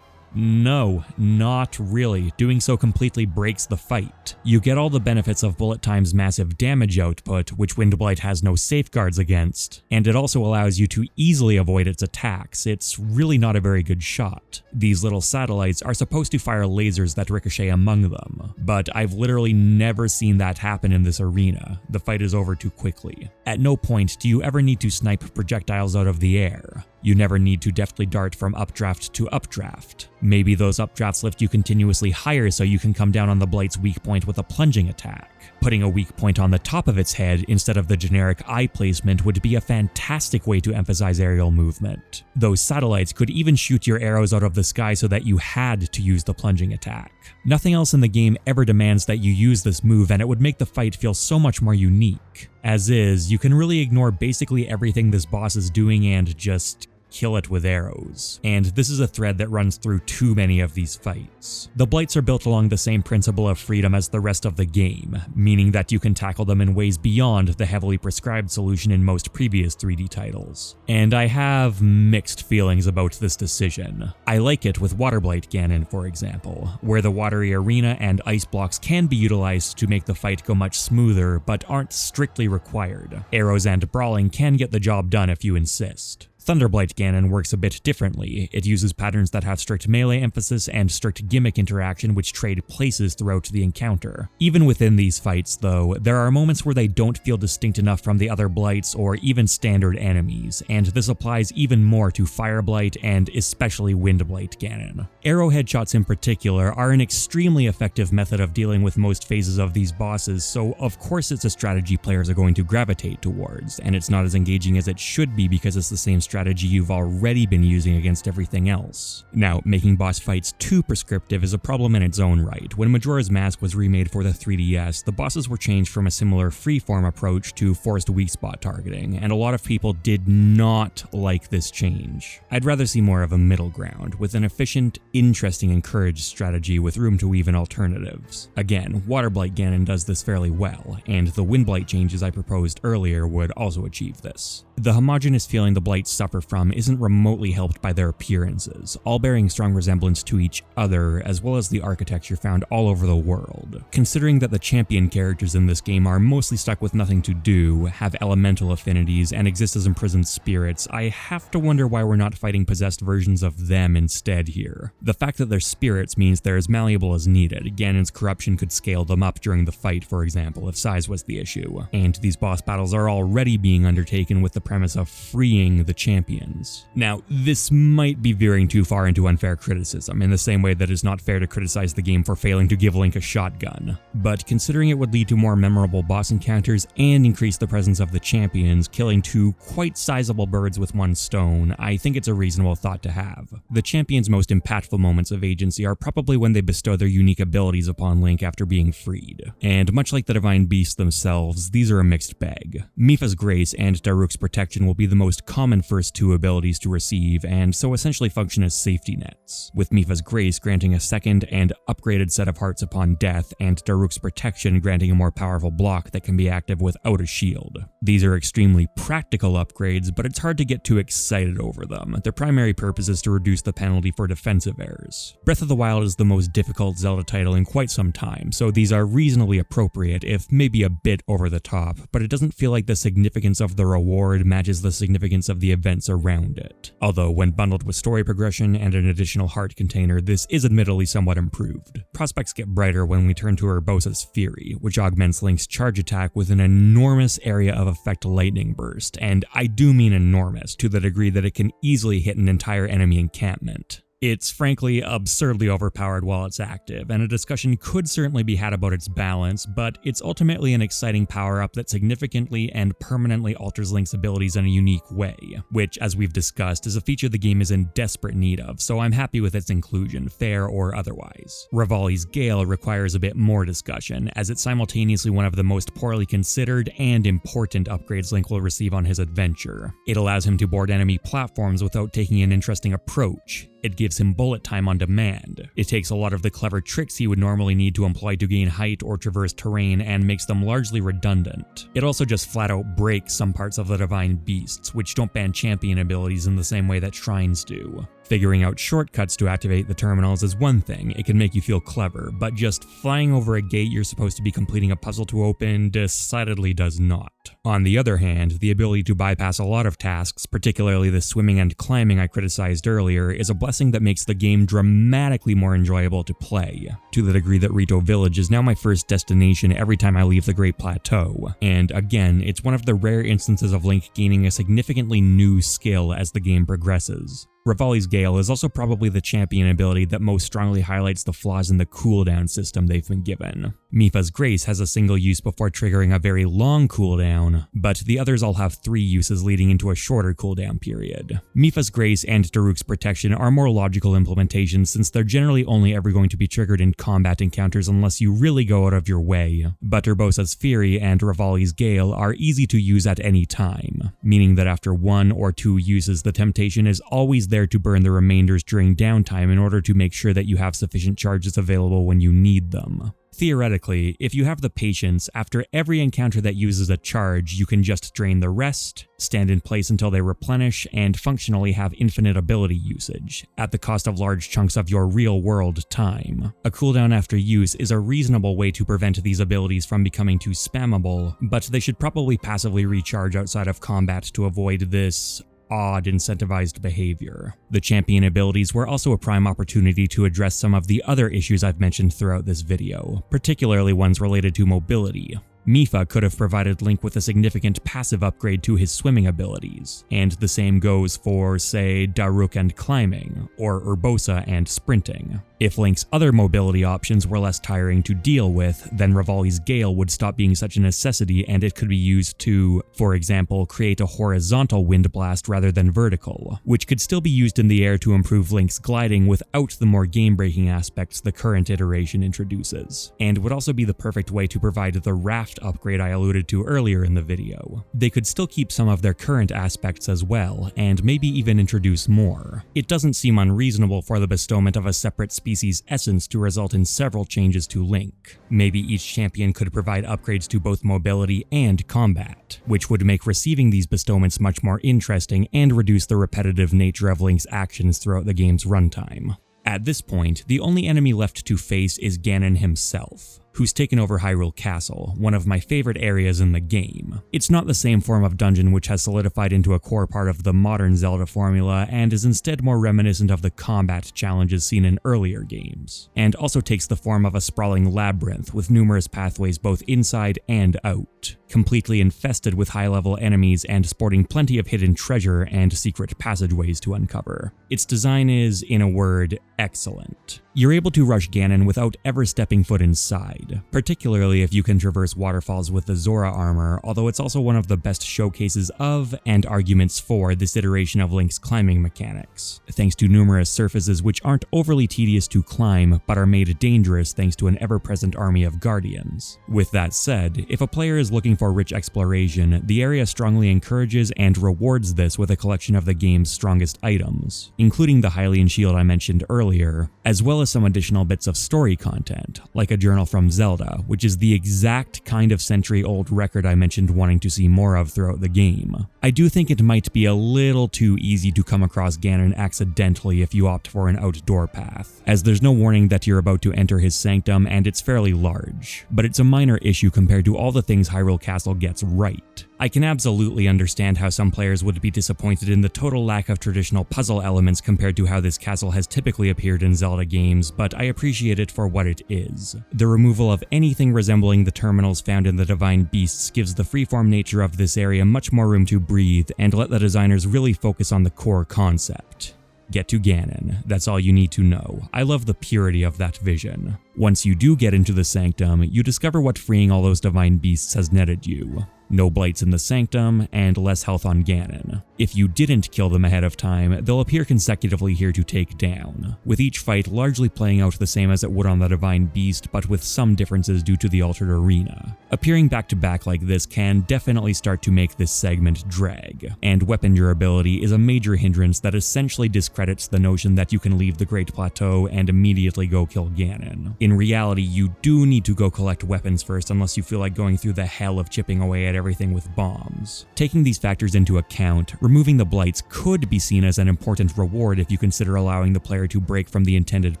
no, not really. Doing so completely breaks the fight. You get all the benefits of Bullet Time's massive damage output, which Windblight has no safeguards against, and it also allows you to easily avoid its attacks. It's really not a very good shot. These little satellites are supposed to fire lasers that ricochet among them, but I've literally never seen that happen in this arena. The fight is over too quickly. At no point do you ever need to snipe projectiles out of the air. You never need to deftly dart from updraft to updraft. Maybe those updrafts lift you continuously higher so you can come down on the Blight's weak point with a plunging attack. Putting a weak point on the top of its head instead of the generic eye placement would be a fantastic way to emphasize aerial movement. Those satellites could even shoot your arrows out of the sky so that you had to use the plunging attack. Nothing else in the game ever demands that you use this move, and it would make the fight feel so much more unique. As is, you can really ignore basically everything this boss is doing and just kill it with arrows. And this is a thread that runs through too many of these fights. The Blights are built along the same principle of freedom as the rest of the game, meaning that you can tackle them in ways beyond the heavily prescribed solution in most previous 3D titles. And I have mixed feelings about this decision. I like it with Waterblight Ganon, for example, where the watery arena and ice blocks can be utilized to make the fight go much smoother, but aren't strictly required. Arrows and brawling can get the job done if you insist. Thunderblight Ganon works a bit differently. It uses patterns that have strict melee emphasis and strict gimmick interaction which trade places throughout the encounter. Even within these fights, though, there are moments where they don't feel distinct enough from the other Blights or even standard enemies, and this applies even more to Fireblight and especially Windblight Ganon. Arrow headshots in particular are an extremely effective method of dealing with most phases of these bosses, so of course it's a strategy players are going to gravitate towards, and it's not as engaging as it should be because it's the same strategy you've already been using against everything else. Now, making boss fights too prescriptive is a problem in its own right. When Majora's Mask was remade for the 3DS, the bosses were changed from a similar freeform approach to forced weak spot targeting, and a lot of people did not like this change. I'd rather see more of a middle ground, with an efficient, interesting, encouraged strategy with room to weave in alternatives. Again, Waterblight Ganon does this fairly well, and the Windblight changes I proposed earlier would also achieve this. The homogeneous feeling the Blights suffer from isn't remotely helped by their appearances, all bearing strong resemblance to each other as well as the architecture found all over the world. Considering that the champion characters in this game are mostly stuck with nothing to do, have elemental affinities, and exist as imprisoned spirits, I have to wonder why we're not fighting possessed versions of them instead here. The fact that they're spirits means they're as malleable as needed. Ganon's corruption could scale them up during the fight, for example, if size was the issue. And these boss battles are already being undertaken with the premise of freeing the champion champions. Now, this might be veering too far into unfair criticism, in the same way that it's not fair to criticize the game for failing to give Link a shotgun. But considering it would lead to more memorable boss encounters and increase the presence of the champions, killing two quite sizable birds with one stone, I think it's a reasonable thought to have. The champions' most impactful moments of agency are probably when they bestow their unique abilities upon Link after being freed. And much like the divine beasts themselves, these are a mixed bag. Mipha's Grace and Daruk's Protection will be the most common first two abilities to receive, and so essentially function as safety nets, with Mipha's Grace granting a second and upgraded set of hearts upon death, and Daruk's Protection granting a more powerful block that can be active without a shield. These are extremely practical upgrades, but it's hard to get too excited over them. Their primary purpose is to reduce the penalty for defensive errors. Breath of the Wild is the most difficult Zelda title in quite some time, so these are reasonably appropriate, if maybe a bit over the top, but it doesn't feel like the significance of the reward matches the significance of the events around it. Although when bundled with story progression and an additional heart container, this is admittedly somewhat improved. Prospects get brighter when we turn to Urbosa's Fury, which augments Link's charge attack with an enormous area of effect lightning burst, and I do mean enormous, to the degree that it can easily hit an entire enemy encampment. It's frankly absurdly overpowered while it's active, and a discussion could certainly be had about its balance, but it's ultimately an exciting power-up that significantly and permanently alters Link's abilities in a unique way, which, as we've discussed, is a feature the game is in desperate need of, so I'm happy with its inclusion, fair or otherwise. Revali's Gale requires a bit more discussion, as it's simultaneously one of the most poorly considered and important upgrades Link will receive on his adventure. It allows him to board enemy platforms without taking an interesting approach. It gives him bullet time on demand. It takes a lot of the clever tricks he would normally need to employ to gain height or traverse terrain and makes them largely redundant. It also just flat out breaks some parts of the divine beasts, which don't ban champion abilities in the same way that shrines do. Figuring out shortcuts to activate the terminals is one thing, it can make you feel clever, but just flying over a gate you're supposed to be completing a puzzle to open decidedly does not. On the other hand, the ability to bypass a lot of tasks, particularly the swimming and climbing I criticized earlier, is a blessing that makes the game dramatically more enjoyable to play, to the degree that Rito Village is now my first destination every time I leave the Great Plateau, and again, it's one of the rare instances of Link gaining a significantly new skill as the game progresses. Revali's Gale is also probably the champion ability that most strongly highlights the flaws in the cooldown system they've been given. Mipha's Grace has a single use before triggering a very long cooldown, but the others all have 3 uses leading into a shorter cooldown period. Mipha's Grace and Daruk's Protection are more logical implementations since they're generally only ever going to be triggered in combat encounters unless you really go out of your way, but Urbosa's Fury and Revali's Gale are easy to use at any time, meaning that after 1 or 2 uses the temptation is always there to burn the remainders during downtime in order to make sure that you have sufficient charges available when you need them. Theoretically, if you have the patience, after every encounter that uses a charge, you can just drain the rest, stand in place until they replenish, and functionally have infinite ability usage, at the cost of large chunks of your real-world time. A cooldown after use is a reasonable way to prevent these abilities from becoming too spammable, but they should probably passively recharge outside of combat to avoid this odd incentivized behavior. The champion abilities were also a prime opportunity to address some of the other issues I've mentioned throughout this video, particularly ones related to mobility. Mipha could have provided Link with a significant passive upgrade to his swimming abilities, and the same goes for, say, Daruk and climbing, or Urbosa and sprinting. If Link's other mobility options were less tiring to deal with, then Revali's Gale would stop being such a necessity and it could be used to, for example, create a horizontal wind blast rather than vertical, which could still be used in the air to improve Link's gliding without the more game-breaking aspects the current iteration introduces, and would also be the perfect way to provide the raft upgrade I alluded to earlier in the video. They could still keep some of their current aspects as well, and maybe even introduce more. It doesn't seem unreasonable for the bestowment of a separate species essence to result in several changes to Link. Maybe each champion could provide upgrades to both mobility and combat, which would make receiving these bestowments much more interesting and reduce the repetitive nature of Link's actions throughout the game's runtime. At this point, the only enemy left to face is Ganon himself, who's taken over Hyrule Castle, one of my favorite areas in the game. It's not the same form of dungeon which has solidified into a core part of the modern Zelda formula and is instead more reminiscent of the combat challenges seen in earlier games, and also takes the form of a sprawling labyrinth with numerous pathways both inside and out, completely infested with high-level enemies and sporting plenty of hidden treasure and secret passageways to uncover. Its design is, in a word, excellent. You're able to rush Ganon without ever stepping foot inside, particularly if you can traverse waterfalls with the Zora armor, although it's also one of the best showcases of and arguments for this iteration of Link's climbing mechanics, thanks to numerous surfaces which aren't overly tedious to climb but are made dangerous thanks to an ever-present army of guardians. With that said, if a player is looking for rich exploration, the area strongly encourages and rewards this with a collection of the game's strongest items, including the Hylian shield I mentioned earlier, as well as some additional bits of story content, like a journal from Zelda, which is the exact kind of century-old record I mentioned wanting to see more of throughout the game. I do think it might be a little too easy to come across Ganon accidentally if you opt for an outdoor path, as there's no warning that you're about to enter his sanctum and it's fairly large, but it's a minor issue compared to all the things Hyrule Castle gets right. I can absolutely understand how some players would be disappointed in the total lack of traditional puzzle elements compared to how this castle has typically appeared in Zelda games, but I appreciate it for what it is. The removal of anything resembling the terminals found in the Divine Beasts gives the freeform nature of this area much more room to breathe and let the designers really focus on the core concept. Get to Ganon, that's all you need to know. I love the purity of that vision. Once you do get into the sanctum, you discover what freeing all those divine beasts has netted you. No blights in the sanctum, and less health on Ganon. If you didn't kill them ahead of time, they'll appear consecutively here to take down, with each fight largely playing out the same as it would on the Divine Beast, but with some differences due to the altered arena. Appearing back to back like this can definitely start to make this segment drag, and weapon durability is a major hindrance that essentially discredits the notion that you can leave the Great Plateau and immediately go kill Ganon. In reality, you do need to go collect weapons first unless you feel like going through the hell of chipping away at everything with bombs. Taking these factors into account, removing the blights could be seen as an important reward if you consider allowing the player to break from the intended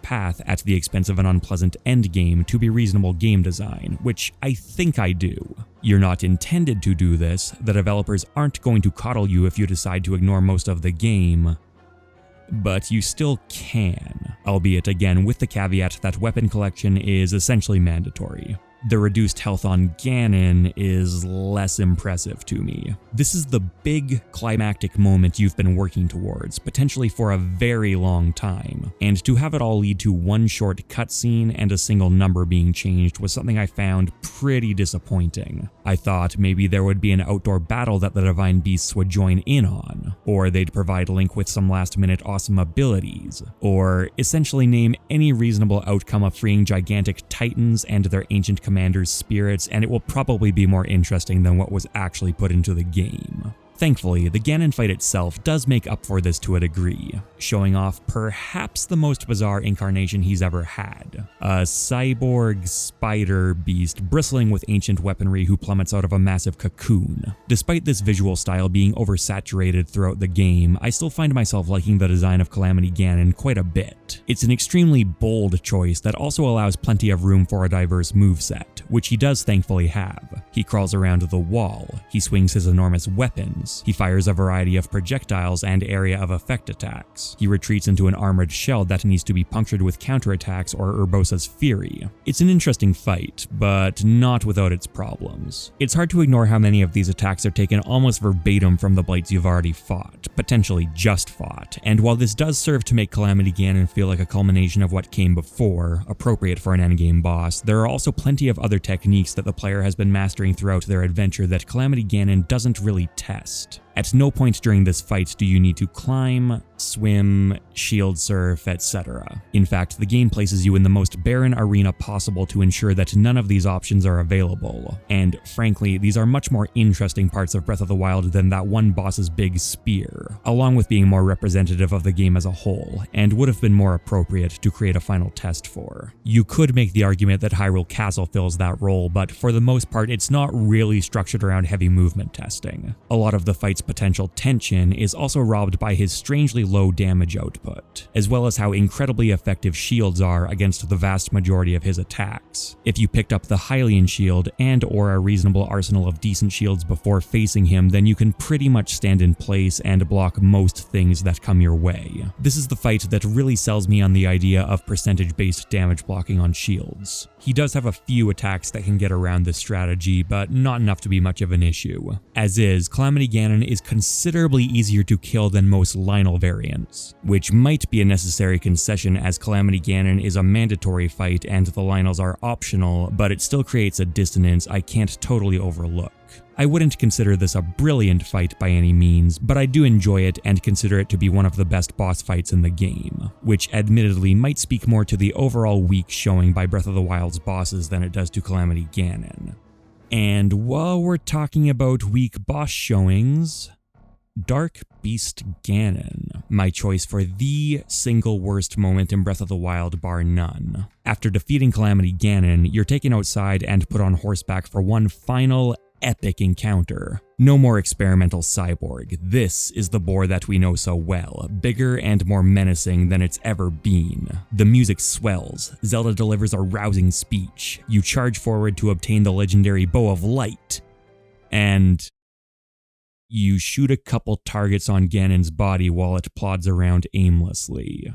path at the expense of an unpleasant endgame to be reasonable game design, which I think I do. You're not intended to do this, the developers aren't going to coddle you if you decide to ignore most of the game, but you still can, albeit again with the caveat that weapon collection is essentially mandatory. The reduced health on Ganon is less impressive to me. This is the big climactic moment you've been working towards, potentially for a very long time, and to have it all lead to one short cutscene and a single number being changed was something I found pretty disappointing. I thought maybe there would be an outdoor battle that the Divine Beasts would join in on, or they'd provide Link with some last-minute awesome abilities, or essentially name any reasonable outcome of freeing gigantic titans and their ancient commander's spirits, and it will probably be more interesting than what was actually put into the game. Thankfully, the Ganon fight itself does make up for this to a degree, showing off perhaps the most bizarre incarnation he's ever had. A cyborg spider beast bristling with ancient weaponry who plummets out of a massive cocoon. Despite this visual style being oversaturated throughout the game, I still find myself liking the design of Calamity Ganon quite a bit. It's an extremely bold choice that also allows plenty of room for a diverse moveset, which he does thankfully have. He crawls around the wall, he swings his enormous weapons, he fires a variety of projectiles and area of effect attacks. He retreats into an armored shell that needs to be punctured with counterattacks or Urbosa's Fury. It's an interesting fight, but not without its problems. It's hard to ignore how many of these attacks are taken almost verbatim from the blights you've already fought, potentially just fought, and while this does serve to make Calamity Ganon feel like a culmination of what came before, appropriate for an endgame boss, there are also plenty of other techniques that the player has been mastering throughout their adventure that Calamity Ganon doesn't really test. At no point during this fight do you need to climb, swim, shield surf, etc. In fact, the game places you in the most barren arena possible to ensure that none of these options are available. And frankly, these are much more interesting parts of Breath of the Wild than that one boss's big spear, along with being more representative of the game as a whole, and would have been more appropriate to create a final test for. You could make the argument that Hyrule Castle fills that role, but for the most part, it's not really structured around heavy movement testing. A lot of the fights potential tension is also robbed by his strangely low damage output, as well as how incredibly effective shields are against the vast majority of his attacks. If you picked up the Hylian shield and or a reasonable arsenal of decent shields before facing him, then you can pretty much stand in place and block most things that come your way. This is the fight that really sells me on the idea of percentage-based damage blocking on shields. He does have a few attacks that can get around this strategy, but not enough to be much of an issue. As is, Calamity Ganon is considerably easier to kill than most Lynel variants, which might be a necessary concession as Calamity Ganon is a mandatory fight and the Lynels are optional, but it still creates a dissonance I can't totally overlook. I wouldn't consider this a brilliant fight by any means, but I do enjoy it and consider it to be one of the best boss fights in the game, which admittedly might speak more to the overall weak showing by Breath of the Wild's bosses than it does to Calamity Ganon. And while we're talking about weak boss showings, Dark Beast Ganon, my choice for the single worst moment in Breath of the Wild bar none. After defeating Calamity Ganon, you're taken outside and put on horseback for one final epic encounter. No more experimental cyborg. This is the boar that we know so well, bigger and more menacing than it's ever been. The music swells, Zelda delivers a rousing speech, you charge forward to obtain the legendary Bow of Light, and you shoot a couple targets on Ganon's body while it plods around aimlessly.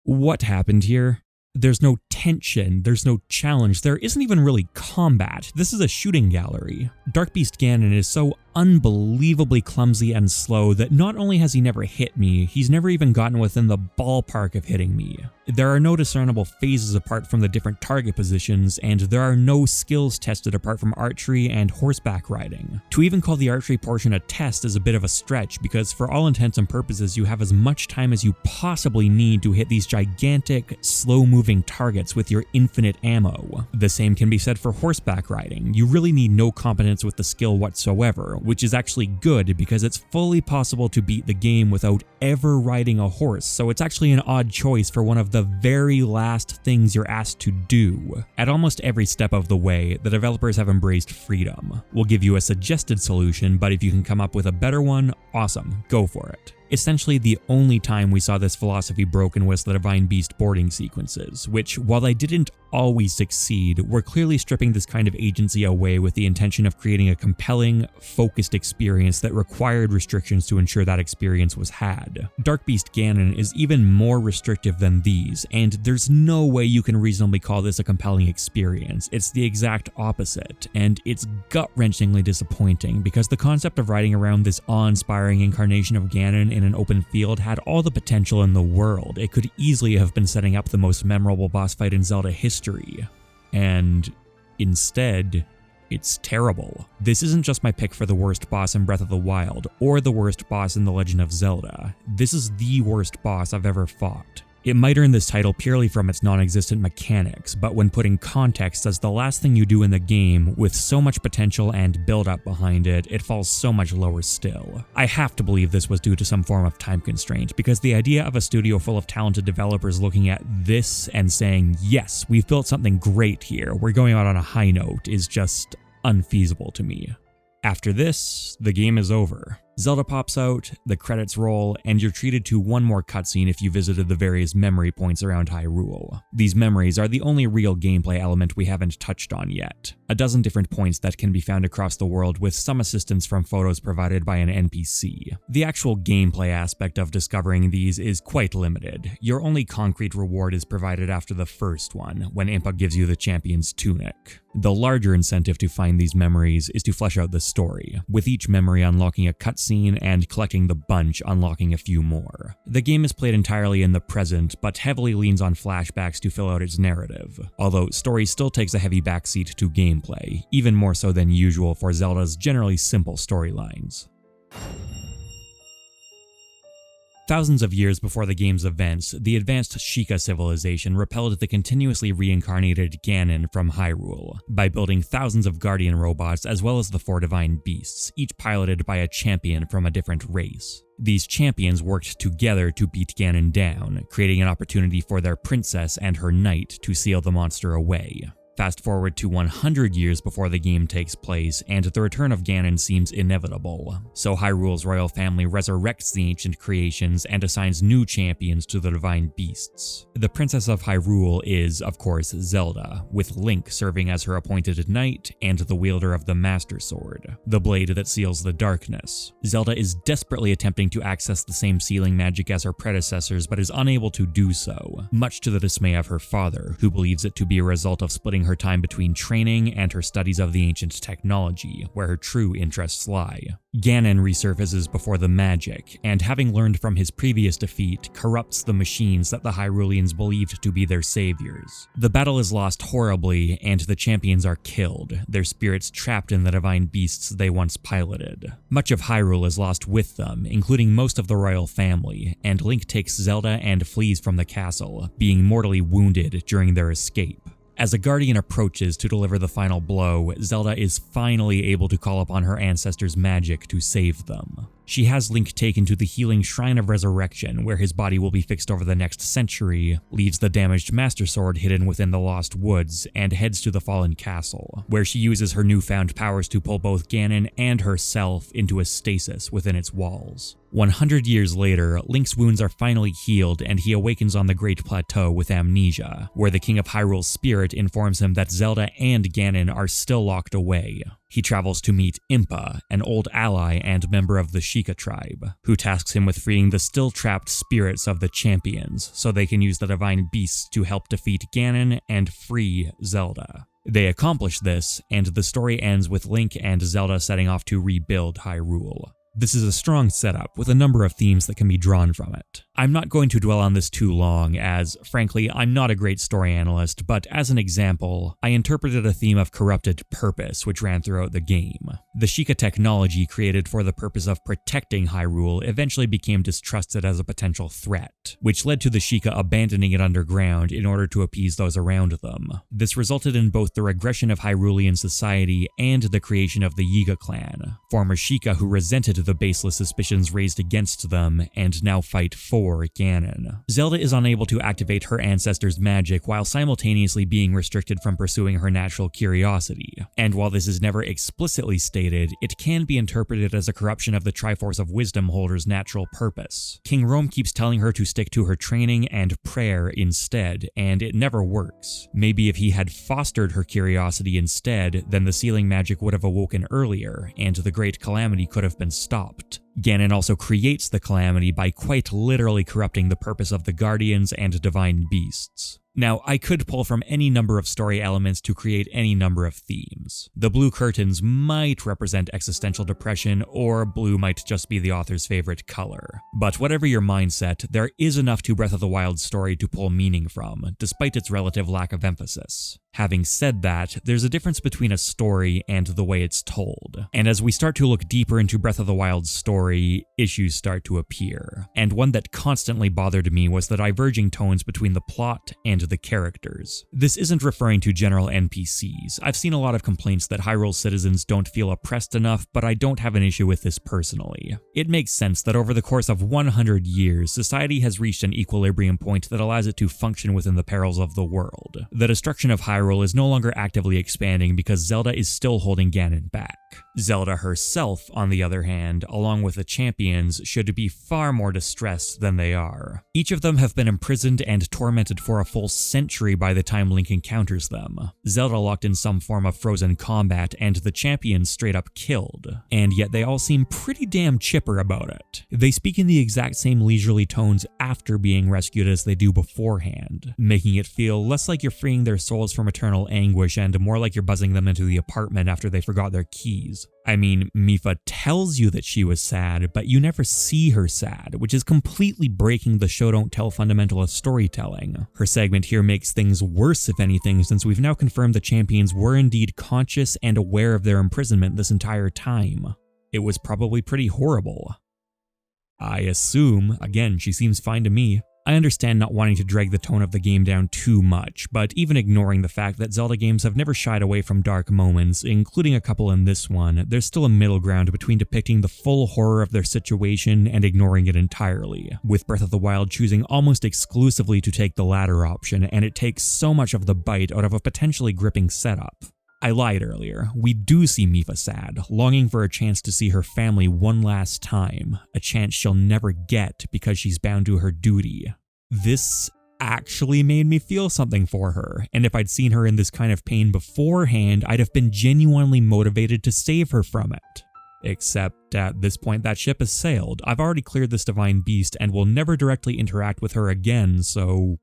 What happened here? There's no tension, there's no challenge, there isn't even really combat. This is a shooting gallery. Dark Beast Ganon is so unbelievably clumsy and slow that not only has he never hit me, he's never even gotten within the ballpark of hitting me. There are no discernible phases apart from the different target positions, and there are no skills tested apart from archery and horseback riding. To even call the archery portion a test is a bit of a stretch, because for all intents and purposes you have as much time as you possibly need to hit these gigantic, slow-moving targets with your infinite ammo. The same can be said for horseback riding. You really need no competence with the skill whatsoever, which is actually good because it's fully possible to beat the game without ever riding a horse, so it's actually an odd choice for one of the very last things you're asked to do. At almost every step of the way, the developers have embraced freedom. We'll give you a suggested solution, but if you can come up with a better one, awesome, go for it. Essentially, the only time we saw this philosophy broken was the Divine Beast boarding sequences, which, while they didn't always succeed, were clearly stripping this kind of agency away with the intention of creating a compelling, focused experience that required restrictions to ensure that experience was had. Dark Beast Ganon is even more restrictive than these, and there's no way you can reasonably call this a compelling experience. It's the exact opposite, and it's gut-wrenchingly disappointing because the concept of riding around this awe-inspiring incarnation of Ganon in an open field had all the potential in the world. It could easily have been setting up the most memorable boss fight in Zelda history, and instead, it's terrible. This isn't just my pick for the worst boss in Breath of the Wild, or the worst boss in The Legend of Zelda. This is the worst boss I've ever fought. It might earn this title purely from its non-existent mechanics, but when put in context as the last thing you do in the game, with so much potential and build-up behind it, it falls so much lower still. I have to believe this was due to some form of time constraint, because the idea of a studio full of talented developers looking at this and saying, yes, we've built something great here, we're going out on a high note, is just unfeasible to me. After this, the game is over. Zelda pops out, the credits roll, and you're treated to one more cutscene if you visited the various memory points around Hyrule. These memories are the only real gameplay element we haven't touched on yet. A dozen different points that can be found across the world with some assistance from photos provided by an NPC. The actual gameplay aspect of discovering these is quite limited. Your only concrete reward is provided after the first one, when Impa gives you the champion's tunic. The larger incentive to find these memories is to flesh out the story, with each memory unlocking a cutscene and collecting the bunch unlocking a few more. The game is played entirely in the present, but heavily leans on flashbacks to fill out its narrative, although story still takes a heavy backseat to gameplay, even more so than usual for Zelda's generally simple storylines. Thousands of years before the game's events, the advanced Sheikah civilization repelled the continuously reincarnated Ganon from Hyrule by building thousands of guardian robots as well as the 4 divine beasts, each piloted by a champion from a different race. These champions worked together to beat Ganon down, creating an opportunity for their princess and her knight to seal the monster away. Fast forward to 100 years before the game takes place, and the return of Ganon seems inevitable. So Hyrule's royal family resurrects the ancient creations and assigns new champions to the divine beasts. The Princess of Hyrule is, of course, Zelda, with Link serving as her appointed knight and the wielder of the Master Sword, the blade that seals the darkness. Zelda is desperately attempting to access the same sealing magic as her predecessors, but is unable to do so, much to the dismay of her father, who believes it to be a result of splitting her time between training and her studies of the ancient technology, where her true interests lie. Ganon resurfaces before the magic, and having learned from his previous defeat, corrupts the machines that the Hyruleans believed to be their saviors. The battle is lost horribly, and the champions are killed, their spirits trapped in the divine beasts they once piloted. Much of Hyrule is lost with them, including most of the royal family, and Link takes Zelda and flees from the castle, being mortally wounded during their escape. As a guardian approaches to deliver the final blow, Zelda is finally able to call upon her ancestors' magic to save them. She has Link taken to the healing Shrine of Resurrection, where his body will be fixed over the next century, leaves the damaged Master Sword hidden within the Lost Woods, and heads to the Fallen Castle, where she uses her newfound powers to pull both Ganon and herself into a stasis within its walls. 100 years later, Link's wounds are finally healed and he awakens on the Great Plateau with amnesia, where the King of Hyrule's spirit informs him that Zelda and Ganon are still locked away. He travels to meet Impa, an old ally and member of the Sheikah tribe, who tasks him with freeing the still-trapped spirits of the champions so they can use the divine beasts to help defeat Ganon and free Zelda. They accomplish this, and the story ends with Link and Zelda setting off to rebuild Hyrule. This is a strong setup with a number of themes that can be drawn from it. I'm not going to dwell on this too long as, frankly, I'm not a great story analyst, but as an example, I interpreted a theme of corrupted purpose which ran throughout the game. The Sheikah technology created for the purpose of protecting Hyrule eventually became distrusted as a potential threat, which led to the Sheikah abandoning it underground in order to appease those around them. This resulted in both the regression of Hyrulean society and the creation of the Yiga clan, former Sheikah who resented the baseless suspicions raised against them and now fight for Ganon. Zelda is unable to activate her ancestors' magic while simultaneously being restricted from pursuing her natural curiosity, and while this is never explicitly stated, it can be interpreted as a corruption of the Triforce of Wisdom holder's natural purpose. King Rome keeps telling her to stick to her training and prayer instead, and it never works. Maybe if he had fostered her curiosity instead, then the sealing magic would have awoken earlier, and the Great Calamity could have been stopped. Ganon also creates the calamity by quite literally corrupting the purpose of the Guardians and divine beasts. Now, I could pull from any number of story elements to create any number of themes. The blue curtains might represent existential depression, or blue might just be the author's favorite color. But whatever your mindset, there is enough to Breath of the Wild's story to pull meaning from, despite its relative lack of emphasis. Having said that, there's a difference between a story and the way it's told. And as we start to look deeper into Breath of the Wild's story, issues start to appear. And one that constantly bothered me was the diverging tones between the plot and the characters. This isn't referring to general NPCs. I've seen a lot of complaints that Hyrule citizens don't feel oppressed enough, but I don't have an issue with this personally. It makes sense that over the course of 100 years, society has reached an equilibrium point that allows it to function within the perils of the world. The destruction of Hyrule is no longer actively expanding because Zelda is still holding Ganon back. Zelda herself, on the other hand, along with the champions, should be far more distressed than they are. Each of them have been imprisoned and tormented for a full century by the time Link encounters them. Zelda locked in some form of frozen combat, and the champions straight up killed. And yet they all seem pretty damn chipper about it. They speak in the exact same leisurely tones after being rescued as they do beforehand, making it feel less like you're freeing their souls from eternal anguish and more like you're buzzing them into the apartment after they forgot their keys. I mean, Mipha tells you that she was sad, but you never see her sad, which is completely breaking the show don't tell fundamental of storytelling. Her segment here makes things worse, if anything, since we've now confirmed the champions were indeed conscious and aware of their imprisonment this entire time. It was probably pretty horrible. I assume, again, she seems fine to me. I understand not wanting to drag the tone of the game down too much, but even ignoring the fact that Zelda games have never shied away from dark moments, including a couple in this one, there's still a middle ground between depicting the full horror of their situation and ignoring it entirely, with Breath of the Wild choosing almost exclusively to take the latter option, and it takes so much of the bite out of a potentially gripping setup. I lied earlier. We do see Mipha sad, longing for a chance to see her family one last time, a chance she'll never get because she's bound to her duty. This actually made me feel something for her, and if I'd seen her in this kind of pain beforehand, I'd have been genuinely motivated to save her from it. Except at this point that ship has sailed. I've already cleared this divine beast and will never directly interact with her again, so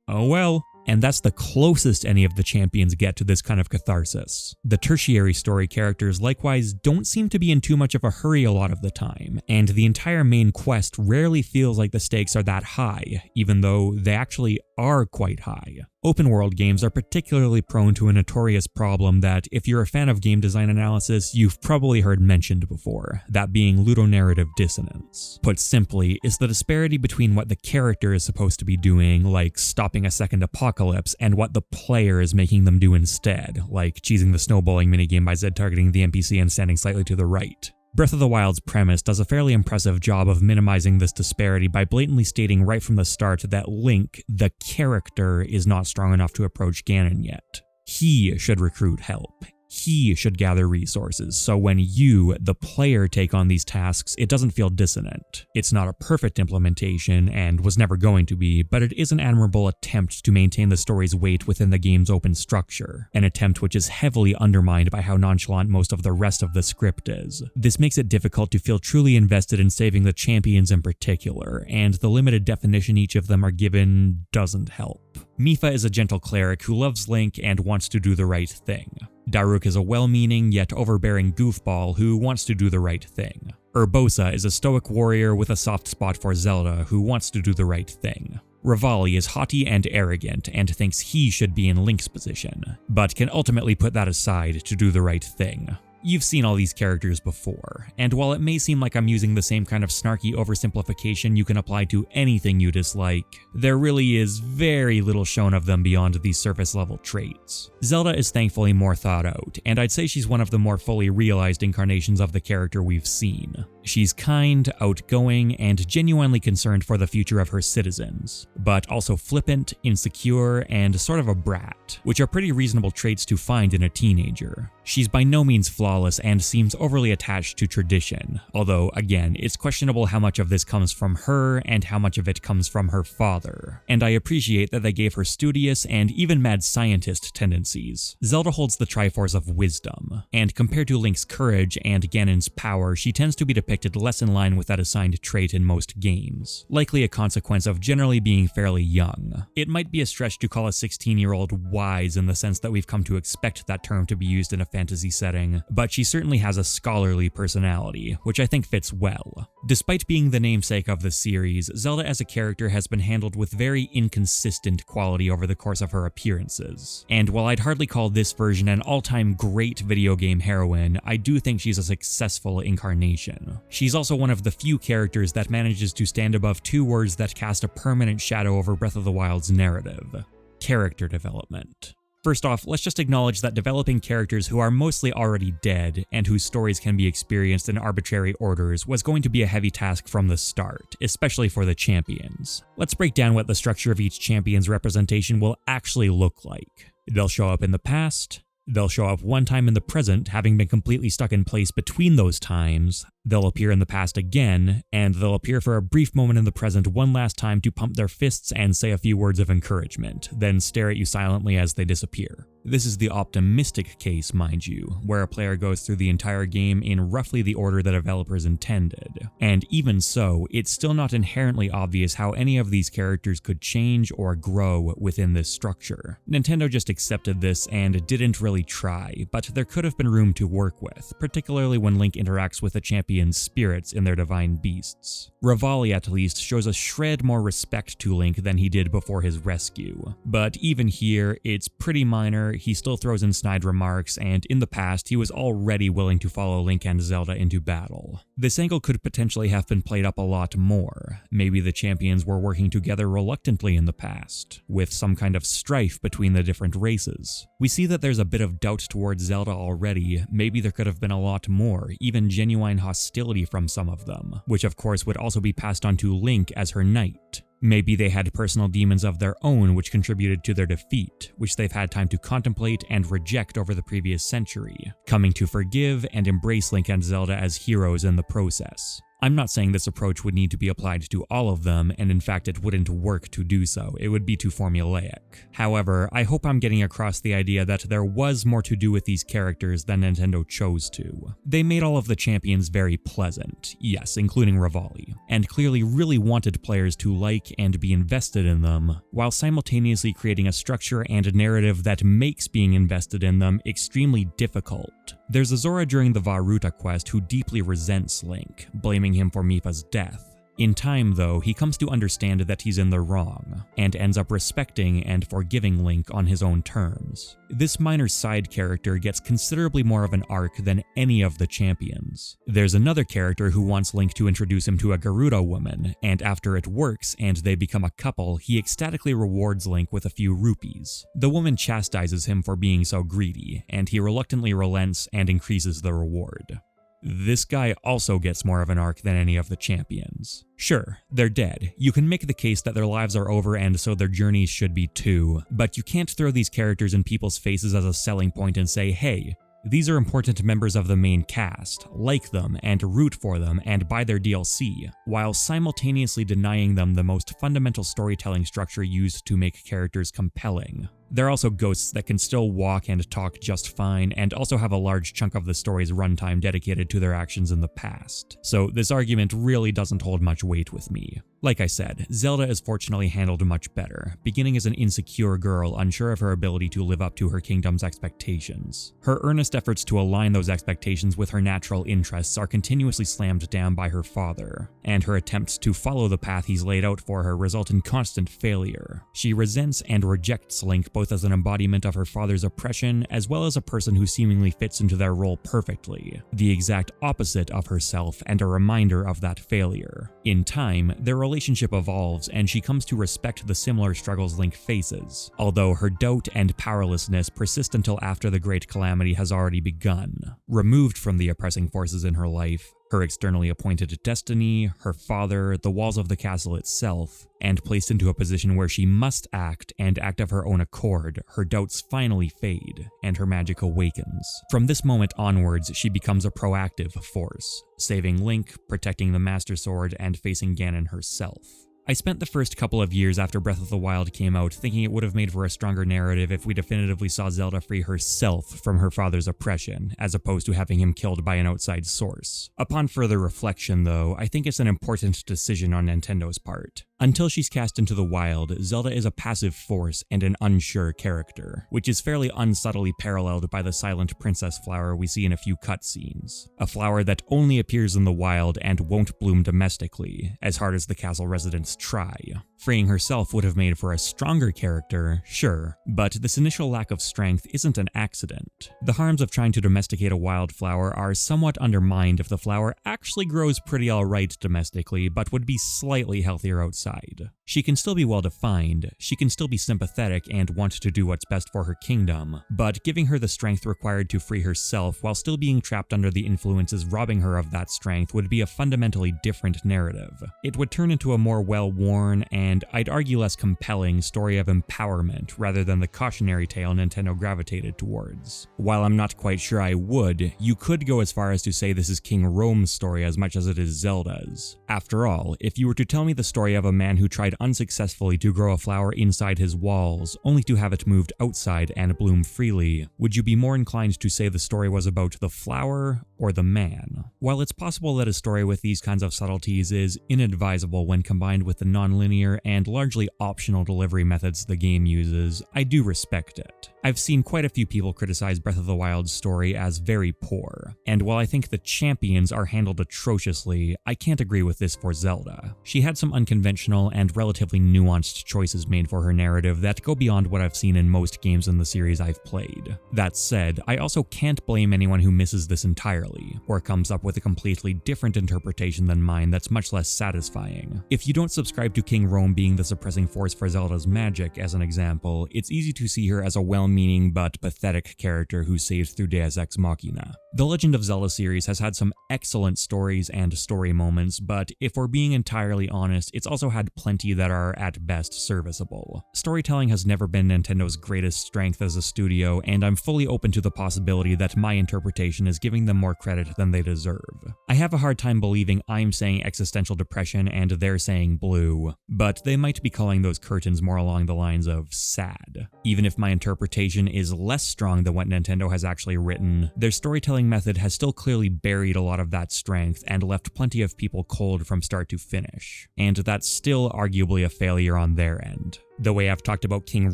oh well. And that's the closest any of the champions get to this kind of catharsis. The tertiary story characters likewise don't seem to be in too much of a hurry a lot of the time, and the entire main quest rarely feels like the stakes are that high, even though they actually are quite high. Open world games are particularly prone to a notorious problem that, if you're a fan of game design analysis, you've probably heard mentioned before, that being ludonarrative dissonance. Put simply, it's the disparity between what the character is supposed to be doing, like stopping a second apocalypse, and what the player is making them do instead, like cheesing the snowballing minigame by Z-targeting the NPC and standing slightly to the right. Breath of the Wild's premise does a fairly impressive job of minimizing this disparity by blatantly stating right from the start that Link, the character, is not strong enough to approach Ganon yet. He should recruit help. He should gather resources, so when you, the player, take on these tasks, it doesn't feel dissonant. It's not a perfect implementation, and was never going to be, but it is an admirable attempt to maintain the story's weight within the game's open structure, an attempt which is heavily undermined by how nonchalant most of the rest of the script is. This makes it difficult to feel truly invested in saving the champions in particular, and the limited definition each of them are given doesn't help. Mipha is a gentle cleric who loves Link and wants to do the right thing. Daruk is a well-meaning yet overbearing goofball who wants to do the right thing. Urbosa is a stoic warrior with a soft spot for Zelda who wants to do the right thing. Revali is haughty and arrogant and thinks he should be in Link's position, but can ultimately put that aside to do the right thing. You've seen all these characters before, and while it may seem like I'm using the same kind of snarky oversimplification you can apply to anything you dislike, there really is very little shown of them beyond these surface level traits. Zelda is thankfully more thought out, and I'd say she's one of the more fully realized incarnations of the character we've seen. She's kind, outgoing, and genuinely concerned for the future of her citizens, but also flippant, insecure, and sort of a brat, which are pretty reasonable traits to find in a teenager. She's by no means flawless and seems overly attached to tradition, although again, it's questionable how much of this comes from her and how much of it comes from her father, and I appreciate that they gave her studious and even mad scientist tendencies. Zelda holds the Triforce of Wisdom, and compared to Link's courage and Ganon's power, she tends to be depicted less in line with that assigned trait in most games, likely a consequence of generally being fairly young. It might be a stretch to call a 16-year-old wise in the sense that we've come to expect that term to be used in a fantasy setting, but she certainly has a scholarly personality, which I think fits well. Despite being the namesake of the series, Zelda as a character has been handled with very inconsistent quality over the course of her appearances, and while I'd hardly call this version an all-time great video game heroine, I do think she's a successful incarnation. She's also one of the few characters that manages to stand above two words that cast a permanent shadow over Breath of the Wild's narrative: character development. First off, let's just acknowledge that developing characters who are mostly already dead, and whose stories can be experienced in arbitrary orders, was going to be a heavy task from the start, especially for the champions. Let's break down what the structure of each champion's representation will actually look like. They'll show up in the past, they'll show up one time in the present, having been completely stuck in place between those times, they'll appear in the past again, and they'll appear for a brief moment in the present one last time to pump their fists and say a few words of encouragement, then stare at you silently as they disappear. This is the optimistic case, mind you, where a player goes through the entire game in roughly the order the developers intended. And even so, it's still not inherently obvious how any of these characters could change or grow within this structure. Nintendo just accepted this and didn't really try, but there could have been room to work with, particularly when Link interacts with the champion's spirits in their divine beasts. Revali at least shows a shred more respect to Link than he did before his rescue, but even here, it's pretty minor. he still throws in snide remarks, and in the past, he was already willing to follow Link and Zelda into battle. This angle could potentially have been played up a lot more. Maybe the champions were working together reluctantly in the past, with some kind of strife between the different races. We see that there's a bit of doubt towards Zelda already. Maybe there could have been a lot more, even genuine hostility from some of them, which of course would also be passed on to Link as her knight. Maybe they had personal demons of their own which contributed to their defeat, which they've had time to contemplate and reject over the previous century, coming to forgive and embrace Link and Zelda as heroes in the process. I'm not saying this approach would need to be applied to all of them, and in fact it wouldn't work to do so, it would be too formulaic. However, I hope I'm getting across the idea that there was more to do with these characters than Nintendo chose to. They made all of the champions very pleasant, yes, including Revali, and clearly really wanted players to like and be invested in them, while simultaneously creating a structure and a narrative that makes being invested in them extremely difficult. There's a Zora during the Varuta quest who deeply resents Link, blaming him for Mipha's death. In time, though, he comes to understand that he's in the wrong, and ends up respecting and forgiving Link on his own terms. This minor side character gets considerably more of an arc than any of the champions. There's another character who wants Link to introduce him to a Garuda woman, and after it works and they become a couple, he ecstatically rewards Link with a few rupees. The woman chastises him for being so greedy, and he reluctantly relents and increases the reward. This guy also gets more of an arc than any of the champions. Sure, they're dead. You can make the case that their lives are over and so their journeys should be too, but you can't throw these characters in people's faces as a selling point and say, hey, these are important members of the main cast, like them and root for them and buy their DLC, while simultaneously denying them the most fundamental storytelling structure used to make characters compelling. They're also ghosts that can still walk and talk just fine, and also have a large chunk of the story's runtime dedicated to their actions in the past. So this argument really doesn't hold much weight with me. Like I said, Zelda is fortunately handled much better, beginning as an insecure girl unsure of her ability to live up to her kingdom's expectations. Her earnest efforts to align those expectations with her natural interests are continuously slammed down by her father, and her attempts to follow the path he's laid out for her result in constant failure. She resents and rejects Link both as an embodiment of her father's oppression as well as a person who seemingly fits into their role perfectly, the exact opposite of herself and a reminder of that failure. In time, their relationship evolves and she comes to respect the similar struggles Link faces, although her doubt and powerlessness persist until after the Great Calamity has already begun. Removed from the oppressing forces in her life, her externally appointed destiny, her father, the walls of the castle itself, and placed into a position where she must act and act of her own accord, her doubts finally fade, and her magic awakens. From this moment onwards, she becomes a proactive force, saving Link, protecting the Master Sword, and facing Ganon herself. I spent the first couple of years after Breath of the Wild came out thinking it would have made for a stronger narrative if we definitively saw Zelda free herself from her father's oppression, as opposed to having him killed by an outside source. Upon further reflection, though, I think it's an important decision on Nintendo's part. Until she's cast into the wild, Zelda is a passive force and an unsure character, which is fairly unsubtly paralleled by the silent princess flower we see in a few cutscenes. A flower that only appears in the wild and won't bloom domestically, as hard as the castle residents try. Freeing herself would have made for a stronger character, sure, but this initial lack of strength isn't an accident. The harms of trying to domesticate a wildflower are somewhat undermined if the flower actually grows pretty alright domestically, but would be slightly healthier outside. She can still be well defined, she can still be sympathetic and want to do what's best for her kingdom, but giving her the strength required to free herself while still being trapped under the influences robbing her of that strength would be a fundamentally different narrative. It would turn into a more well-worn and I'd argue less compelling story of empowerment rather than the cautionary tale Nintendo gravitated towards. While I'm not quite sure I would, you could go as far as to say this is King Rome's story as much as it is Zelda's. After all, if you were to tell me the story of a man who tried unsuccessfully to grow a flower inside his walls, only to have it moved outside and bloom freely, would you be more inclined to say the story was about the flower or the man? While it's possible that a story with these kinds of subtleties is inadvisable when combined with the non-linear and largely optional delivery methods the game uses, I do respect it. I've seen quite a few people criticize Breath of the Wild's story as very poor, and while I think the champions are handled atrociously, I can't agree with this for Zelda. She had some unconventional intentional and relatively nuanced choices made for her narrative that go beyond what I've seen in most games in the series I've played. That said, I also can't blame anyone who misses this entirely, or comes up with a completely different interpretation than mine that's much less satisfying. If you don't subscribe to King Rome being the suppressing force for Zelda's magic, as an example, it's easy to see her as a well-meaning but pathetic character who saves through Deus Ex Machina. The Legend of Zelda series has had some excellent stories and story moments, but if we're being entirely honest, it's also had plenty that are at best serviceable. Storytelling has never been Nintendo's greatest strength as a studio, and I'm fully open to the possibility that my interpretation is giving them more credit than they deserve. I have a hard time believing I'm saying existential depression and they're saying blue, but they might be calling those curtains more along the lines of sad. Even if my interpretation is less strong than what Nintendo has actually written, their storytelling method has still clearly buried a lot of that strength and left plenty of people cold from start to finish. And that's still arguably a failure on their end. The way I've talked about King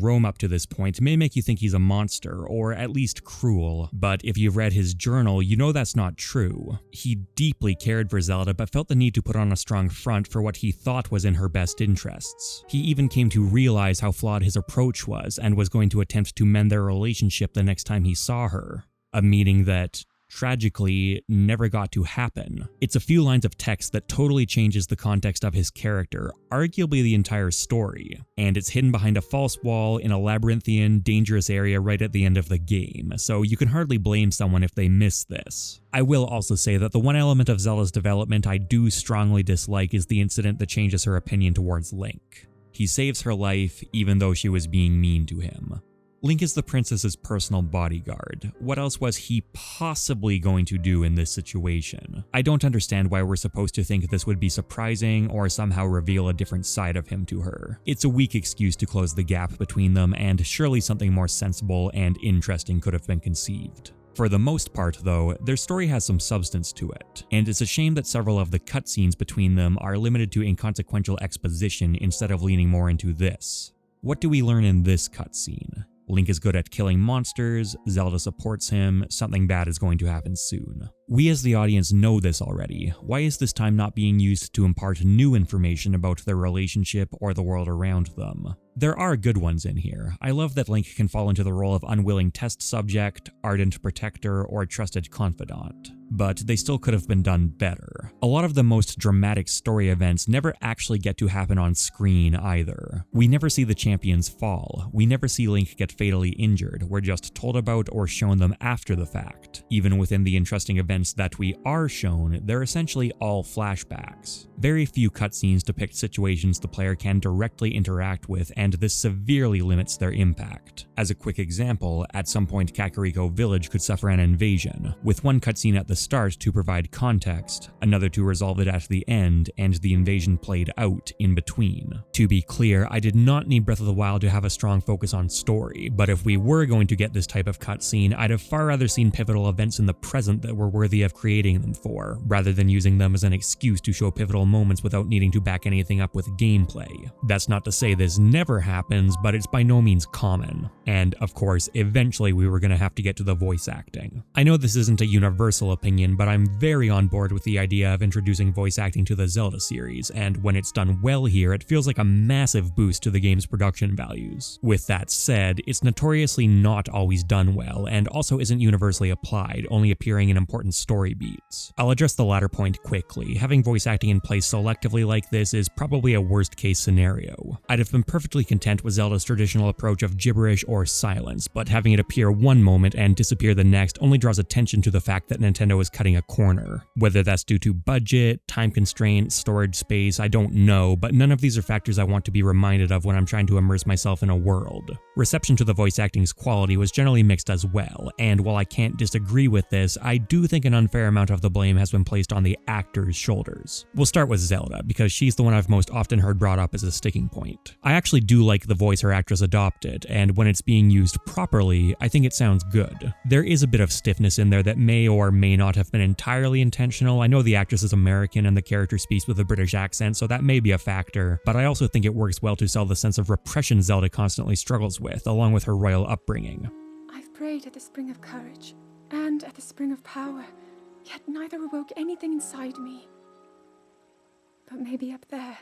Rome up to this point may make you think he's a monster, or at least cruel, but if you've read his journal, you know that's not true. He deeply cared for Zelda, but felt the need to put on a strong front for what he thought was in her best interests. He even came to realize how flawed his approach was, and was going to attempt to mend their relationship the next time he saw her. A meeting that, tragically, never got to happen. It's a few lines of text that totally changes the context of his character, arguably the entire story, and it's hidden behind a false wall in a labyrinthian, dangerous area right at the end of the game, so you can hardly blame someone if they miss this. I will also say that the one element of Zelda's development I do strongly dislike is the incident that changes her opinion towards Link. He saves her life even though she was being mean to him. Link is the princess's personal bodyguard. What else was he possibly going to do in this situation? I don't understand why we're supposed to think this would be surprising or somehow reveal a different side of him to her. It's a weak excuse to close the gap between them, and surely something more sensible and interesting could have been conceived. For the most part, though, their story has some substance to it, and it's a shame that several of the cutscenes between them are limited to inconsequential exposition instead of leaning more into this. What do we learn in this cutscene? Link is good at killing monsters, Zelda supports him, something bad is going to happen soon. We as the audience know this already. Why is this time not being used to impart new information about their relationship or the world around them? There are good ones in here. I love that Link can fall into the role of unwilling test subject, ardent protector, or trusted confidant. But they still could have been done better. A lot of the most dramatic story events never actually get to happen on screen either. We never see the champions fall. We never see Link get fatally injured. We're just told about or shown them after the fact. Even within the interesting events that we are shown, they're essentially all flashbacks. Very few cutscenes depict situations the player can directly interact with, and this severely limits their impact. As a quick example, at some point Kakariko Village could suffer an invasion, with one cutscene at the start to provide context, another to resolve it at the end, and the invasion played out in between. To be clear, I did not need Breath of the Wild to have a strong focus on story, but if we were going to get this type of cutscene, I'd have far rather seen pivotal events in the present that were worthy of creating them for, rather than using them as an excuse to show pivotal moments without needing to back anything up with gameplay. That's not to say this never happens, but it's by no means common. And of course, eventually we were going to have to get to the voice acting. I know this isn't a universal opinion, but I'm very on board with the idea of introducing voice acting to the Zelda series, and when it's done well here, it feels like a massive boost to the game's production values. With that said, it's notoriously not always done well, and also isn't universally applied, only appearing in important story beats. I'll address the latter point quickly. Having voice acting in place selectively like this is probably a worst case scenario. I'd have been perfectly content with Zelda's traditional approach of gibberish or silence, but having it appear one moment and disappear the next only draws attention to the fact that Nintendo is cutting a corner. Whether that's due to budget, time constraints, storage space, I don't know, but none of these are factors I want to be reminded of when I'm trying to immerse myself in a world. Reception to the voice acting's quality was generally mixed as well, and while I can't disagree with this, I do think an unfair amount of the blame has been placed on the actor's shoulders. We'll start with Zelda, because she's the one I've most often heard brought up as a sticking point. I actually do like the voice her actress adopted, and when it's being used properly, I think it sounds good. There is a bit of stiffness in there that may or may not have been entirely intentional. I know the actress is American and the character speaks with a British accent, so that may be a factor, but I also think it works well to sell the sense of repression Zelda constantly struggles with, along with her royal upbringing. I've prayed at the spring of courage, and at the spring of power, yet neither awoke anything inside me. But maybe up there,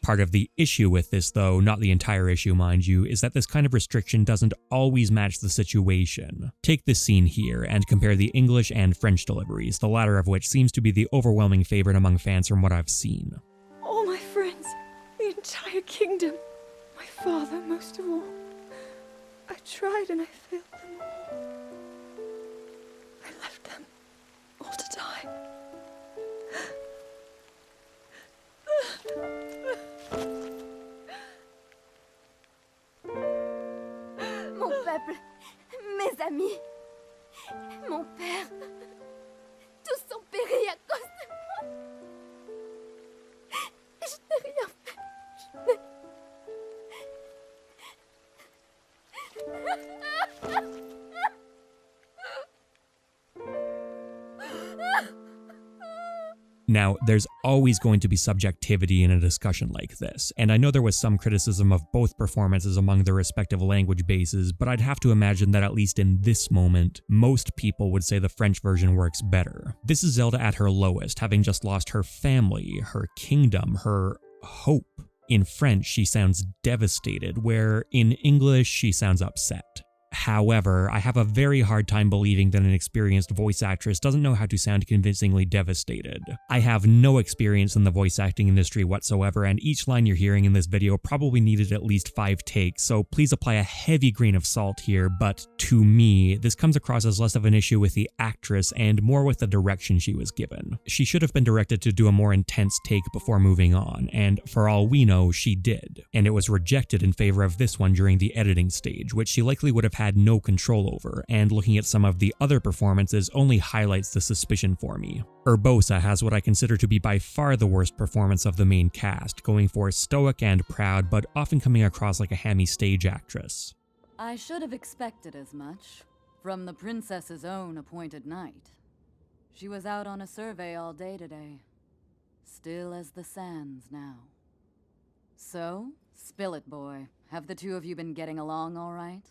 Part of the issue with this though, not the entire issue mind you, is that this kind of restriction doesn't always match the situation. Take this scene here and compare the English and French deliveries, the latter of which seems to be the overwhelming favorite among fans from what I've seen. All my friends, the entire kingdom, my father most of all. I tried and I failed them all. I left them all to die. Mon peuple, mes amis, mon père, tous ont péri à cause de moi. Je n'ai rien fait. Now, there's always going to be subjectivity in a discussion like this, and I know there was some criticism of both performances among their respective language bases, but I'd have to imagine that at least in this moment, most people would say the French version works better. This is Zelda at her lowest, having just lost her family, her kingdom, her hope. In French, she sounds devastated, where in English, she sounds upset. However, I have a very hard time believing that an experienced voice actress doesn't know how to sound convincingly devastated. I have no experience in the voice acting industry whatsoever, and each line you're hearing in this video probably needed at least 5 takes, so please apply a heavy grain of salt here, but to me, this comes across as less of an issue with the actress and more with the direction she was given. She should have been directed to do a more intense take before moving on, and for all we know, she did. And it was rejected in favor of this one during the editing stage, which she likely would have had no control over, and looking at some of the other performances only highlights the suspicion for me. Urbosa has what I consider to be by far the worst performance of the main cast, going for stoic and proud, but often coming across like a hammy stage actress. I should have expected as much from the princess's own appointed knight. She was out on a survey all day today, still as the sands now. So, spill it, boy. Have the two of you been getting along all right?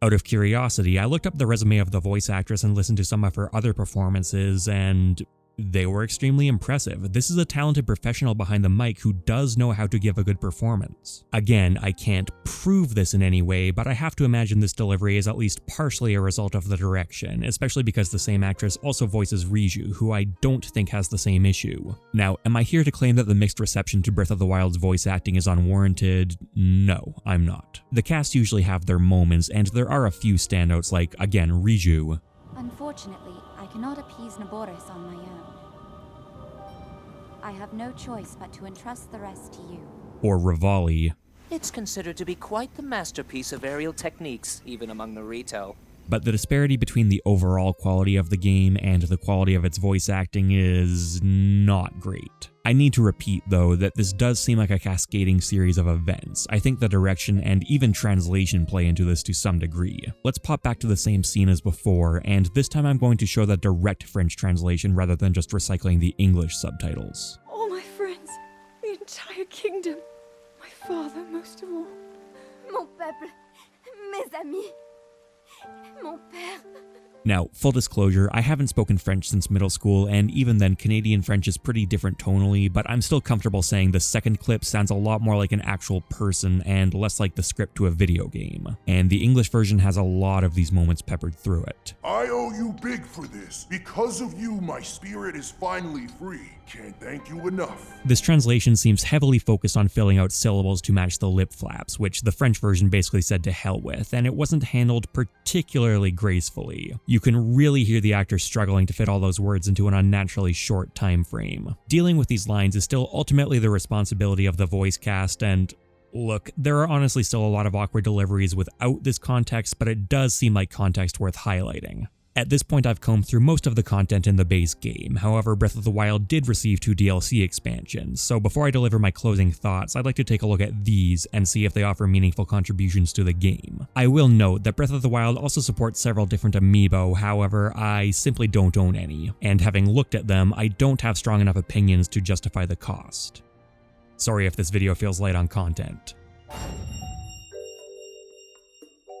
Out of curiosity, I looked up the resume of the voice actress and listened to some of her other performances, and they were extremely impressive. This is a talented professional behind the mic who does know how to give a good performance. Again, I can't prove this in any way, but I have to imagine this delivery is at least partially a result of the direction, especially because the same actress also voices Riju, who I don't think has the same issue. Now, am I here to claim that the mixed reception to Breath of the Wild's voice acting is unwarranted? No, I'm not. The cast usually have their moments, and there are a few standouts like, again, Riju. Unfortunately, I cannot appease Naboris on my own. I have no choice but to entrust the rest to you. Or Rivali. It's considered to be quite the masterpiece of aerial techniques, even among the Rito. But the disparity between the overall quality of the game and the quality of its voice acting is not great. I need to repeat, though, that this does seem like a cascading series of events. I think the direction and even translation play into this to some degree. Let's pop back to the same scene as before, and this time I'm going to show the direct French translation rather than just recycling the English subtitles. All my friends, the entire kingdom, my father most of all. Mon peuple, mes amis, mon père. Now, full disclosure, I haven't spoken French since middle school, and even then Canadian French is pretty different tonally, but I'm still comfortable saying the second clip sounds a lot more like an actual person and less like the script to a video game. And the English version has a lot of these moments peppered through it. I owe you big for this. Because of you, my spirit is finally free. Can't thank you enough. This translation seems heavily focused on filling out syllables to match the lip flaps, which the French version basically said to hell with, and it wasn't handled particularly gracefully. You can really hear the actor struggling to fit all those words into an unnaturally short time frame. Dealing with these lines is still ultimately the responsibility of the voice cast, and look, there are honestly still a lot of awkward deliveries without this context, but it does seem like context worth highlighting. At this point, I've combed through most of the content in the base game. However, Breath of the Wild did receive 2 DLC expansions, so before I deliver my closing thoughts, I'd like to take a look at these and see if they offer meaningful contributions to the game. I will note that Breath of the Wild also supports several different amiibo, however, I simply don't own any, and having looked at them, I don't have strong enough opinions to justify the cost. Sorry if this video feels light on content.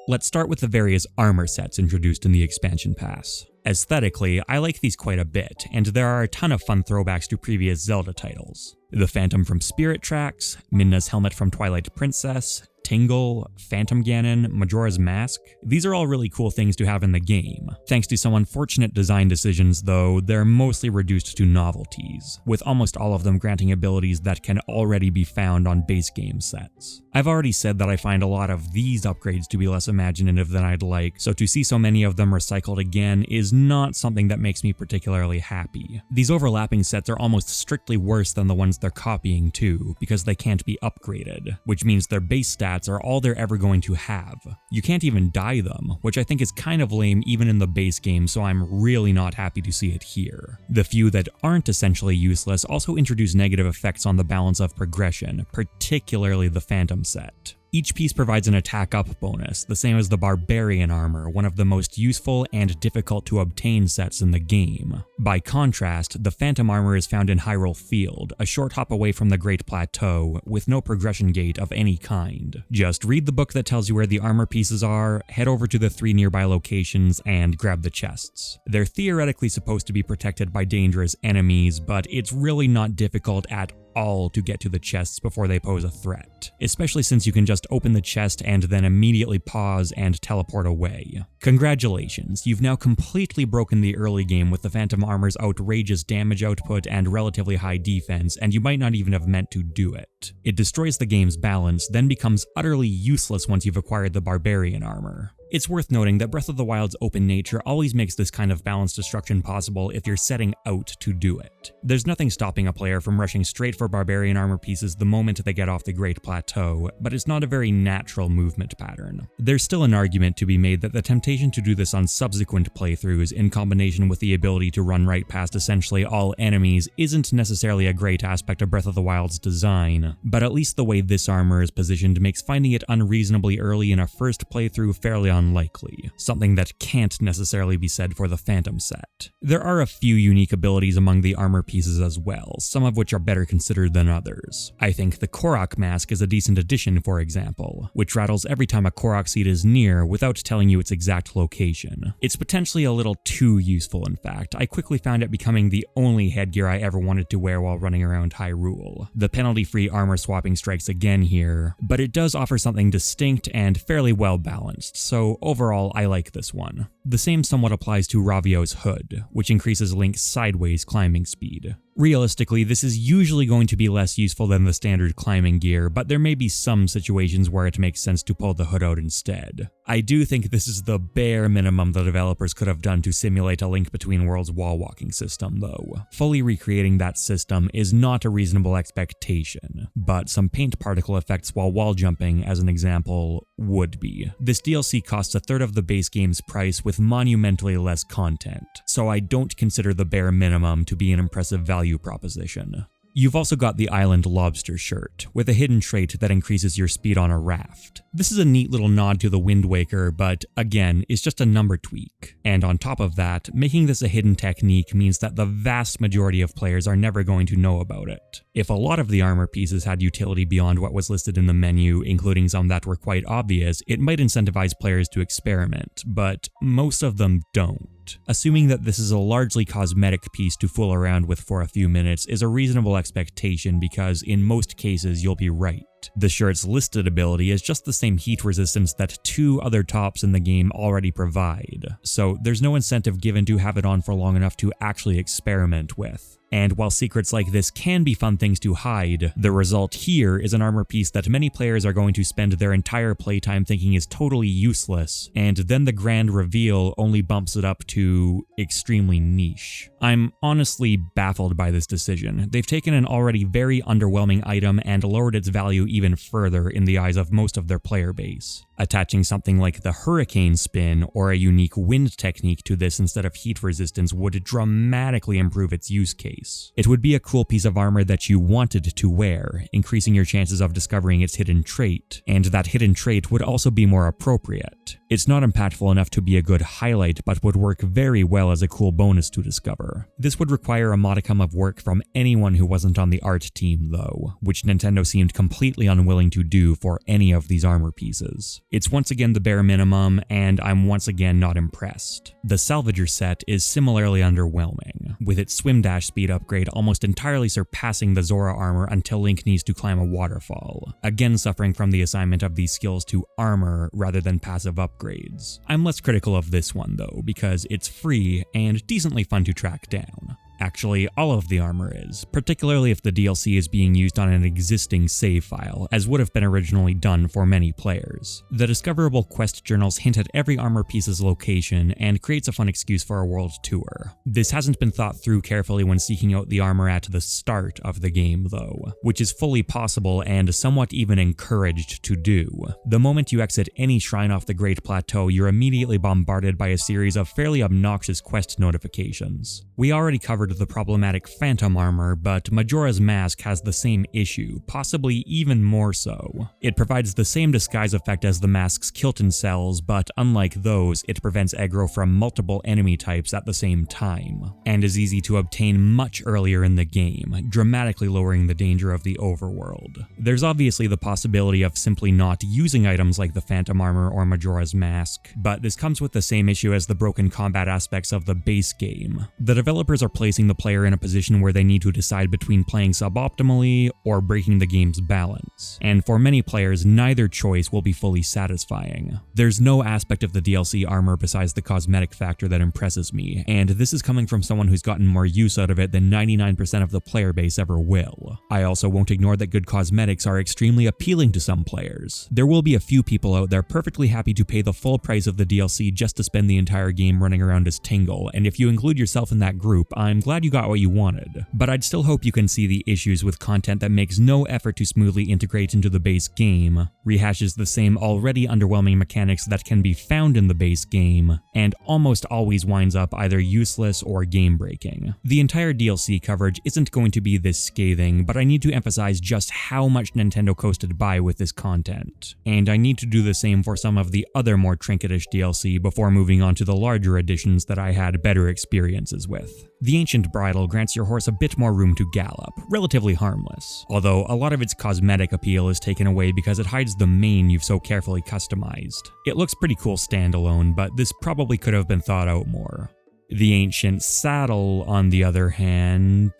Let's start with the various armor sets introduced in the expansion pass. Aesthetically, I like these quite a bit, and there are a ton of fun throwbacks to previous Zelda titles. the Phantom from Spirit Tracks, Midna's helmet from Twilight Princess, Tingle, Phantom Ganon, Majora's Mask. These are all really cool things to have in the game. Thanks to some unfortunate design decisions though, they're mostly reduced to novelties, with almost all of them granting abilities that can already be found on base game sets. I've already said that I find a lot of these upgrades to be less imaginative than I'd like, so to see so many of them recycled again is not something that makes me particularly happy. These overlapping sets are almost strictly worse than the ones they're copying too, because they can't be upgraded, which means their base stats are all they're ever going to have. You can't even dye them, which I think is kind of lame even in the base game, so I'm really not happy to see it here. The few that aren't essentially useless also introduce negative effects on the balance of progression, particularly the Phantom set. Each piece provides an attack up bonus, the same as the Barbarian armor, one of the most useful and difficult to obtain sets in the game. By contrast, the Phantom armor is found in Hyrule Field, a short hop away from the Great Plateau, with no progression gate of any kind. Just read the book that tells you where the armor pieces are, head over to the 3 nearby locations, and grab the chests. They're theoretically supposed to be protected by dangerous enemies, but it's really not difficult at all to get to the chests before they pose a threat, especially since you can just open the chest and then immediately pause and teleport away. Congratulations, you've now completely broken the early game with the Phantom armor's outrageous damage output and relatively high defense, and you might not even have meant to do it. It destroys the game's balance, then becomes utterly useless once you've acquired the Barbarian armor. It's worth noting that Breath of the Wild's open nature always makes this kind of balance destruction possible if you're setting out to do it. There's nothing stopping a player from rushing straight for Barbarian armor pieces the moment they get off the Great Plateau, but it's not a very natural movement pattern. There's still an argument to be made that the temptation to do this on subsequent playthroughs in combination with the ability to run right past essentially all enemies isn't necessarily a great aspect of Breath of the Wild's design, but at least the way this armor is positioned makes finding it unreasonably early in a first playthrough fairly unlikely, something that can't necessarily be said for the Phantom set. There are a few unique abilities among the armor pieces as well, some of which are better considered than others. I think the Korok mask is a decent addition, for example, which rattles every time a Korok seed is near without telling you its exact location. It's potentially a little too useful, in fact. I quickly found it becoming the only headgear I ever wanted to wear while running around Hyrule. The penalty-free armor swapping strikes again here, but it does offer something distinct and fairly well balanced, so overall I like this one. The same somewhat applies to Ravio's hood, which increases Link's sideways climbing speed. Realistically, this is usually going to be less useful than the standard climbing gear, but there may be some situations where it makes sense to pull the hood out instead. I do think this is the bare minimum the developers could have done to simulate a Link Between Worlds wall walking system though. Fully recreating that system is not a reasonable expectation, but some paint particle effects while wall jumping, as an example, would be. This DLC costs a third of the base game's price with monumentally less content, so I don't consider the bare minimum to be an impressive value proposition. You've also got the Island Lobster shirt, with a hidden trait that increases your speed on a raft. This is a neat little nod to the Wind Waker, but again, is just a number tweak. And on top of that, making this a hidden technique means that the vast majority of players are never going to know about it. If a lot of the armor pieces had utility beyond what was listed in the menu, including some that were quite obvious, it might incentivize players to experiment, but most of them don't. Assuming that this is a largely cosmetic piece to fool around with for a few minutes is a reasonable expectation because in most cases you'll be right. The shirt's listed ability is just the same heat resistance that 2 other tops in the game already provide, so there's no incentive given to have it on for long enough to actually experiment with. And while secrets like this can be fun things to hide, the result here is an armor piece that many players are going to spend their entire playtime thinking is totally useless, and then the grand reveal only bumps it up to extremely niche. I'm honestly baffled by this decision. They've taken an already very underwhelming item and lowered its value even further in the eyes of most of their player base. Attaching something like the Hurricane Spin or a unique wind technique to this instead of heat resistance would dramatically improve its use case. It would be a cool piece of armor that you wanted to wear, increasing your chances of discovering its hidden trait, and that hidden trait would also be more appropriate. It's not impactful enough to be a good highlight, but would work very well as a cool bonus to discover. This would require a modicum of work from anyone who wasn't on the art team though, which Nintendo seemed completely unwilling to do for any of these armor pieces. It's once again the bare minimum, and I'm once again not impressed. The Salvager set is similarly underwhelming, with its swim dash speed upgrade almost entirely surpassing the Zora armor until Link needs to climb a waterfall, again suffering from the assignment of these skills to armor rather than passive upgrades. I'm less critical of this one though, because it's free and decently fun to track down. Actually, all of the armor is, particularly if the DLC is being used on an existing save file, as would have been originally done for many players. The discoverable quest journals hint at every armor piece's location and creates a fun excuse for a world tour. This hasn't been thought through carefully when seeking out the armor at the start of the game though, which is fully possible and somewhat even encouraged to do. The moment you exit any shrine off the Great Plateau, you're immediately bombarded by a series of fairly obnoxious quest notifications. We already covered the problematic phantom armor, but Majora's Mask has the same issue, possibly even more so. It provides the same disguise effect as the mask's Kilton cells, but unlike those, it prevents aggro from multiple enemy types at the same time, and is easy to obtain much earlier in the game, dramatically lowering the danger of the overworld. There's obviously the possibility of simply not using items like the phantom armor or Majora's Mask, but this comes with the same issue as the broken combat aspects of the base game. The developers are placing the player in a position where they need to decide between playing suboptimally or breaking the game's balance, and for many players, neither choice will be fully satisfying. There's no aspect of the DLC armor besides the cosmetic factor that impresses me, and this is coming from someone who's gotten more use out of it than 99% of the player base ever will. I also won't ignore that good cosmetics are extremely appealing to some players. There will be a few people out there perfectly happy to pay the full price of the DLC just to spend the entire game running around as Tingle, and if you include yourself in that group, I'm glad you got what you wanted. But I'd still hope you can see the issues with content that makes no effort to smoothly integrate into the base game, rehashes the same already underwhelming mechanics that can be found in the base game, and almost always winds up either useless or game-breaking. The entire DLC coverage isn't going to be this scathing, but I need to emphasize just how much Nintendo coasted by with this content, and I need to do the same for some of the other more trinketish DLC before moving on to the larger additions that I had better experiences with. The Ancient Bridle grants your horse a bit more room to gallop, relatively harmless, although a lot of its cosmetic appeal is taken away because it hides the mane you've so carefully customized. It looks pretty cool standalone, but this probably could have been thought out more. The Ancient Saddle, on the other hand,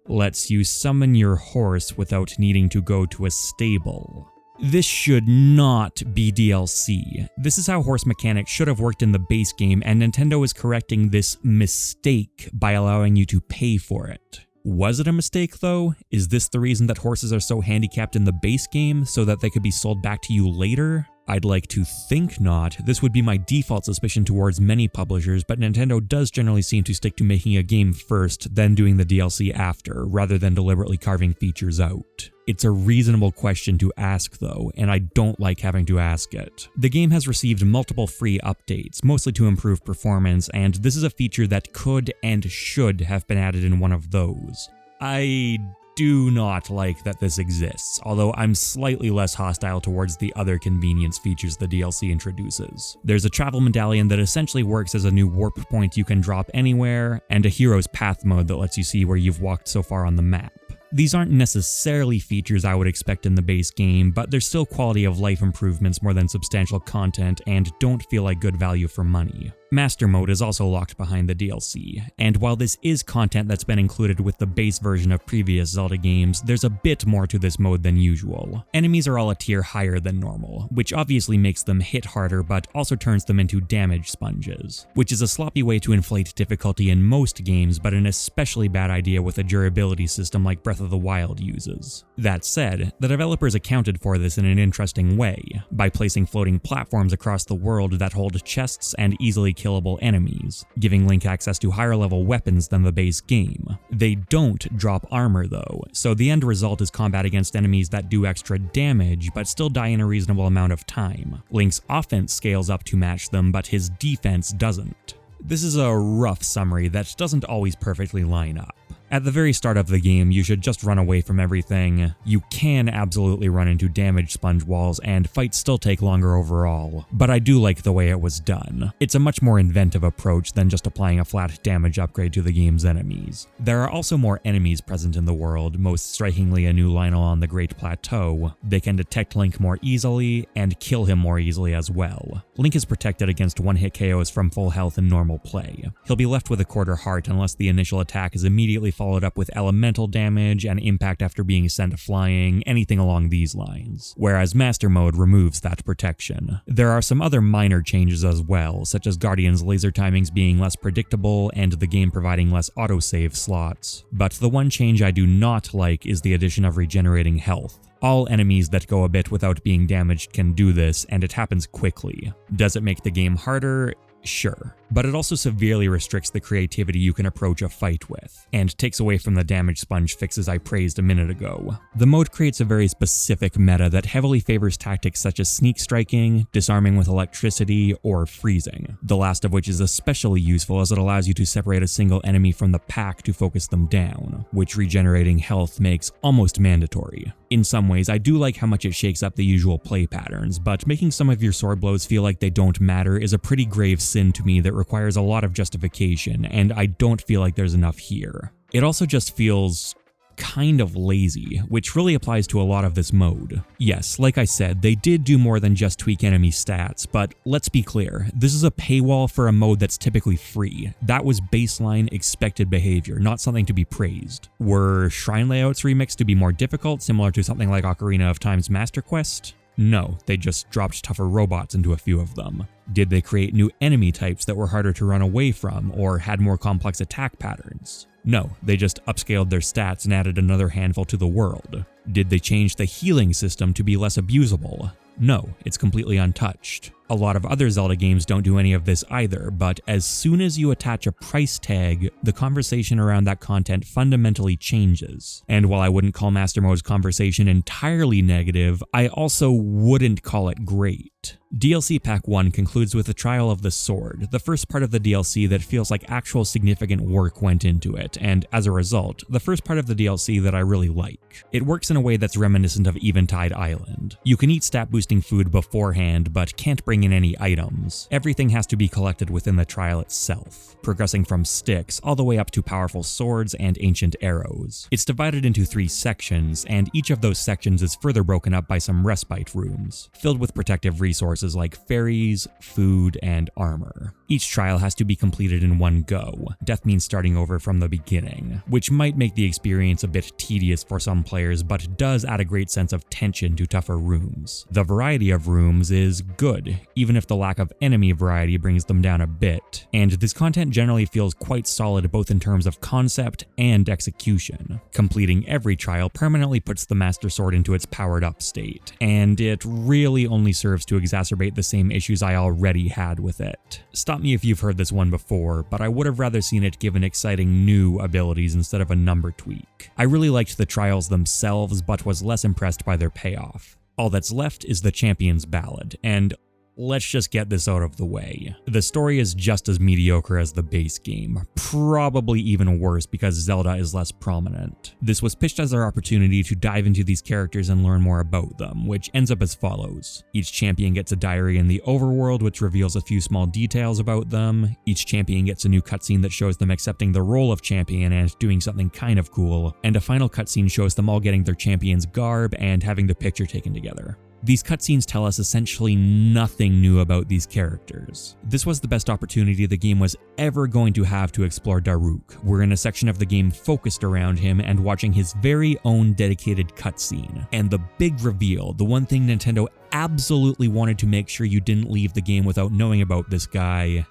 lets you summon your horse without needing to go to a stable. This should not be DLC. This is how horse mechanics should have worked in the base game, and Nintendo is correcting this mistake by allowing you to pay for it. Was it a mistake though? Is this the reason that horses are so handicapped in the base game, so that they could be sold back to you later? I'd like to think not. This would be my default suspicion towards many publishers, but Nintendo does generally seem to stick to making a game first, then doing the DLC after, rather than deliberately carving features out. It's a reasonable question to ask though, and I don't like having to ask it. The game has received multiple free updates, mostly to improve performance, and this is a feature that could and should have been added in one of those. I do not like that this exists, although I'm slightly less hostile towards the other convenience features the DLC introduces. There's a travel medallion that essentially works as a new warp point you can drop anywhere, and a hero's path mode that lets you see where you've walked so far on the map. These aren't necessarily features I would expect in the base game, but they're still quality of life improvements more than substantial content and don't feel like good value for money. Master Mode is also locked behind the DLC, and while this is content that's been included with the base version of previous Zelda games, there's a bit more to this mode than usual. Enemies are all a tier higher than normal, which obviously makes them hit harder but also turns them into damage sponges, which is a sloppy way to inflate difficulty in most games, but an especially bad idea with a durability system like Breath of the Wild uses. That said, the developers accounted for this in an interesting way, by placing floating platforms across the world that hold chests and easily killable enemies, giving Link access to higher level weapons than the base game. They don't drop armor though, so the end result is combat against enemies that do extra damage but still die in a reasonable amount of time. Link's offense scales up to match them, but his defense doesn't. This is a rough summary that doesn't always perfectly line up. At the very start of the game, you should just run away from everything. You can absolutely run into damaged sponge walls, and fights still take longer overall, but I do like the way it was done. It's a much more inventive approach than just applying a flat damage upgrade to the game's enemies. There are also more enemies present in the world, most strikingly a new Lionel on the Great Plateau. They can detect Link more easily, and kill him more easily as well. Link is protected against one-hit KOs from full health in normal play. He'll be left with a quarter heart unless the initial attack is immediately followed up with elemental damage and impact after being sent flying, anything along these lines, whereas Master Mode removes that protection. There are some other minor changes as well, such as Guardian's laser timings being less predictable and the game providing less autosave slots, but the one change I do not like is the addition of regenerating health. All enemies that go a bit without being damaged can do this, and it happens quickly. Does it make the game harder? Sure, but it also severely restricts the creativity you can approach a fight with, and takes away from the damage sponge fixes I praised a minute ago. The mode creates a very specific meta that heavily favors tactics such as sneak striking, disarming with electricity, or freezing, the last of which is especially useful as it allows you to separate a single enemy from the pack to focus them down, which regenerating health makes almost mandatory. In some ways, I do like how much it shakes up the usual play patterns, but making some of your sword blows feel like they don't matter is a pretty grave sin to me that requires a lot of justification, and I don't feel like there's enough here. It also just feels kind of lazy, which really applies to a lot of this mode. Yes, like I said, they did do more than just tweak enemy stats, but let's be clear, this is a paywall for a mode that's typically free. That was baseline expected behavior, not something to be praised. Were shrine layouts remixed to be more difficult, similar to something like Ocarina of Time's Master Quest? No, they just dropped tougher robots into a few of them. Did they create new enemy types that were harder to run away from, or had more complex attack patterns? No, they just upscaled their stats and added another handful to the world. Did they change the healing system to be less abusable? No, it's completely untouched. A lot of other Zelda games don't do any of this either, but as soon as you attach a price tag, the conversation around that content fundamentally changes. And while I wouldn't call Master Mode's conversation entirely negative, I also wouldn't call it great. DLC Pack 1 concludes with the Trial of the Sword, the first part of the DLC that feels like actual significant work went into it, and as a result, the first part of the DLC that I really like. It works in a way that's reminiscent of Eventide Island. You can eat stat-boosting food beforehand, but can't bring in any items. Everything has to be collected within the trial itself, progressing from sticks all the way up to powerful swords and ancient arrows. It's divided into 3 sections, and each of those sections is further broken up by some respite rooms, filled with protective resources like fairies, food, and armor. Each trial has to be completed in one go. Death means starting over from the beginning, which might make the experience a bit tedious for some players, but does add a great sense of tension to tougher rooms. The variety of rooms is good, even if the lack of enemy variety brings them down a bit, and this content generally feels quite solid both in terms of concept and execution. Completing every trial permanently puts the Master Sword into its powered up state, and it really only serves to exacerbate the same issues I already had with it. Stop me if you've heard this one before, but I would have rather seen it given exciting new abilities instead of a number tweak. I really liked the trials themselves, but was less impressed by their payoff. All that's left is the Champion's Ballad, and let's just get this out of the way. The story is just as mediocre as the base game, probably even worse because Zelda is less prominent. This was pitched as our opportunity to dive into these characters and learn more about them, which ends up as follows. Each champion gets a diary in the overworld which reveals a few small details about them. Each champion gets a new cutscene that shows them accepting the role of champion and doing something kind of cool, and a final cutscene shows them all getting their champion's garb and having the picture taken together. These cutscenes tell us essentially nothing new about these characters. This was the best opportunity the game was ever going to have to explore Daruk. We're in a section of the game focused around him and watching his very own dedicated cutscene. And the big reveal, the one thing Nintendo absolutely wanted to make sure you didn't leave the game without knowing about this guy,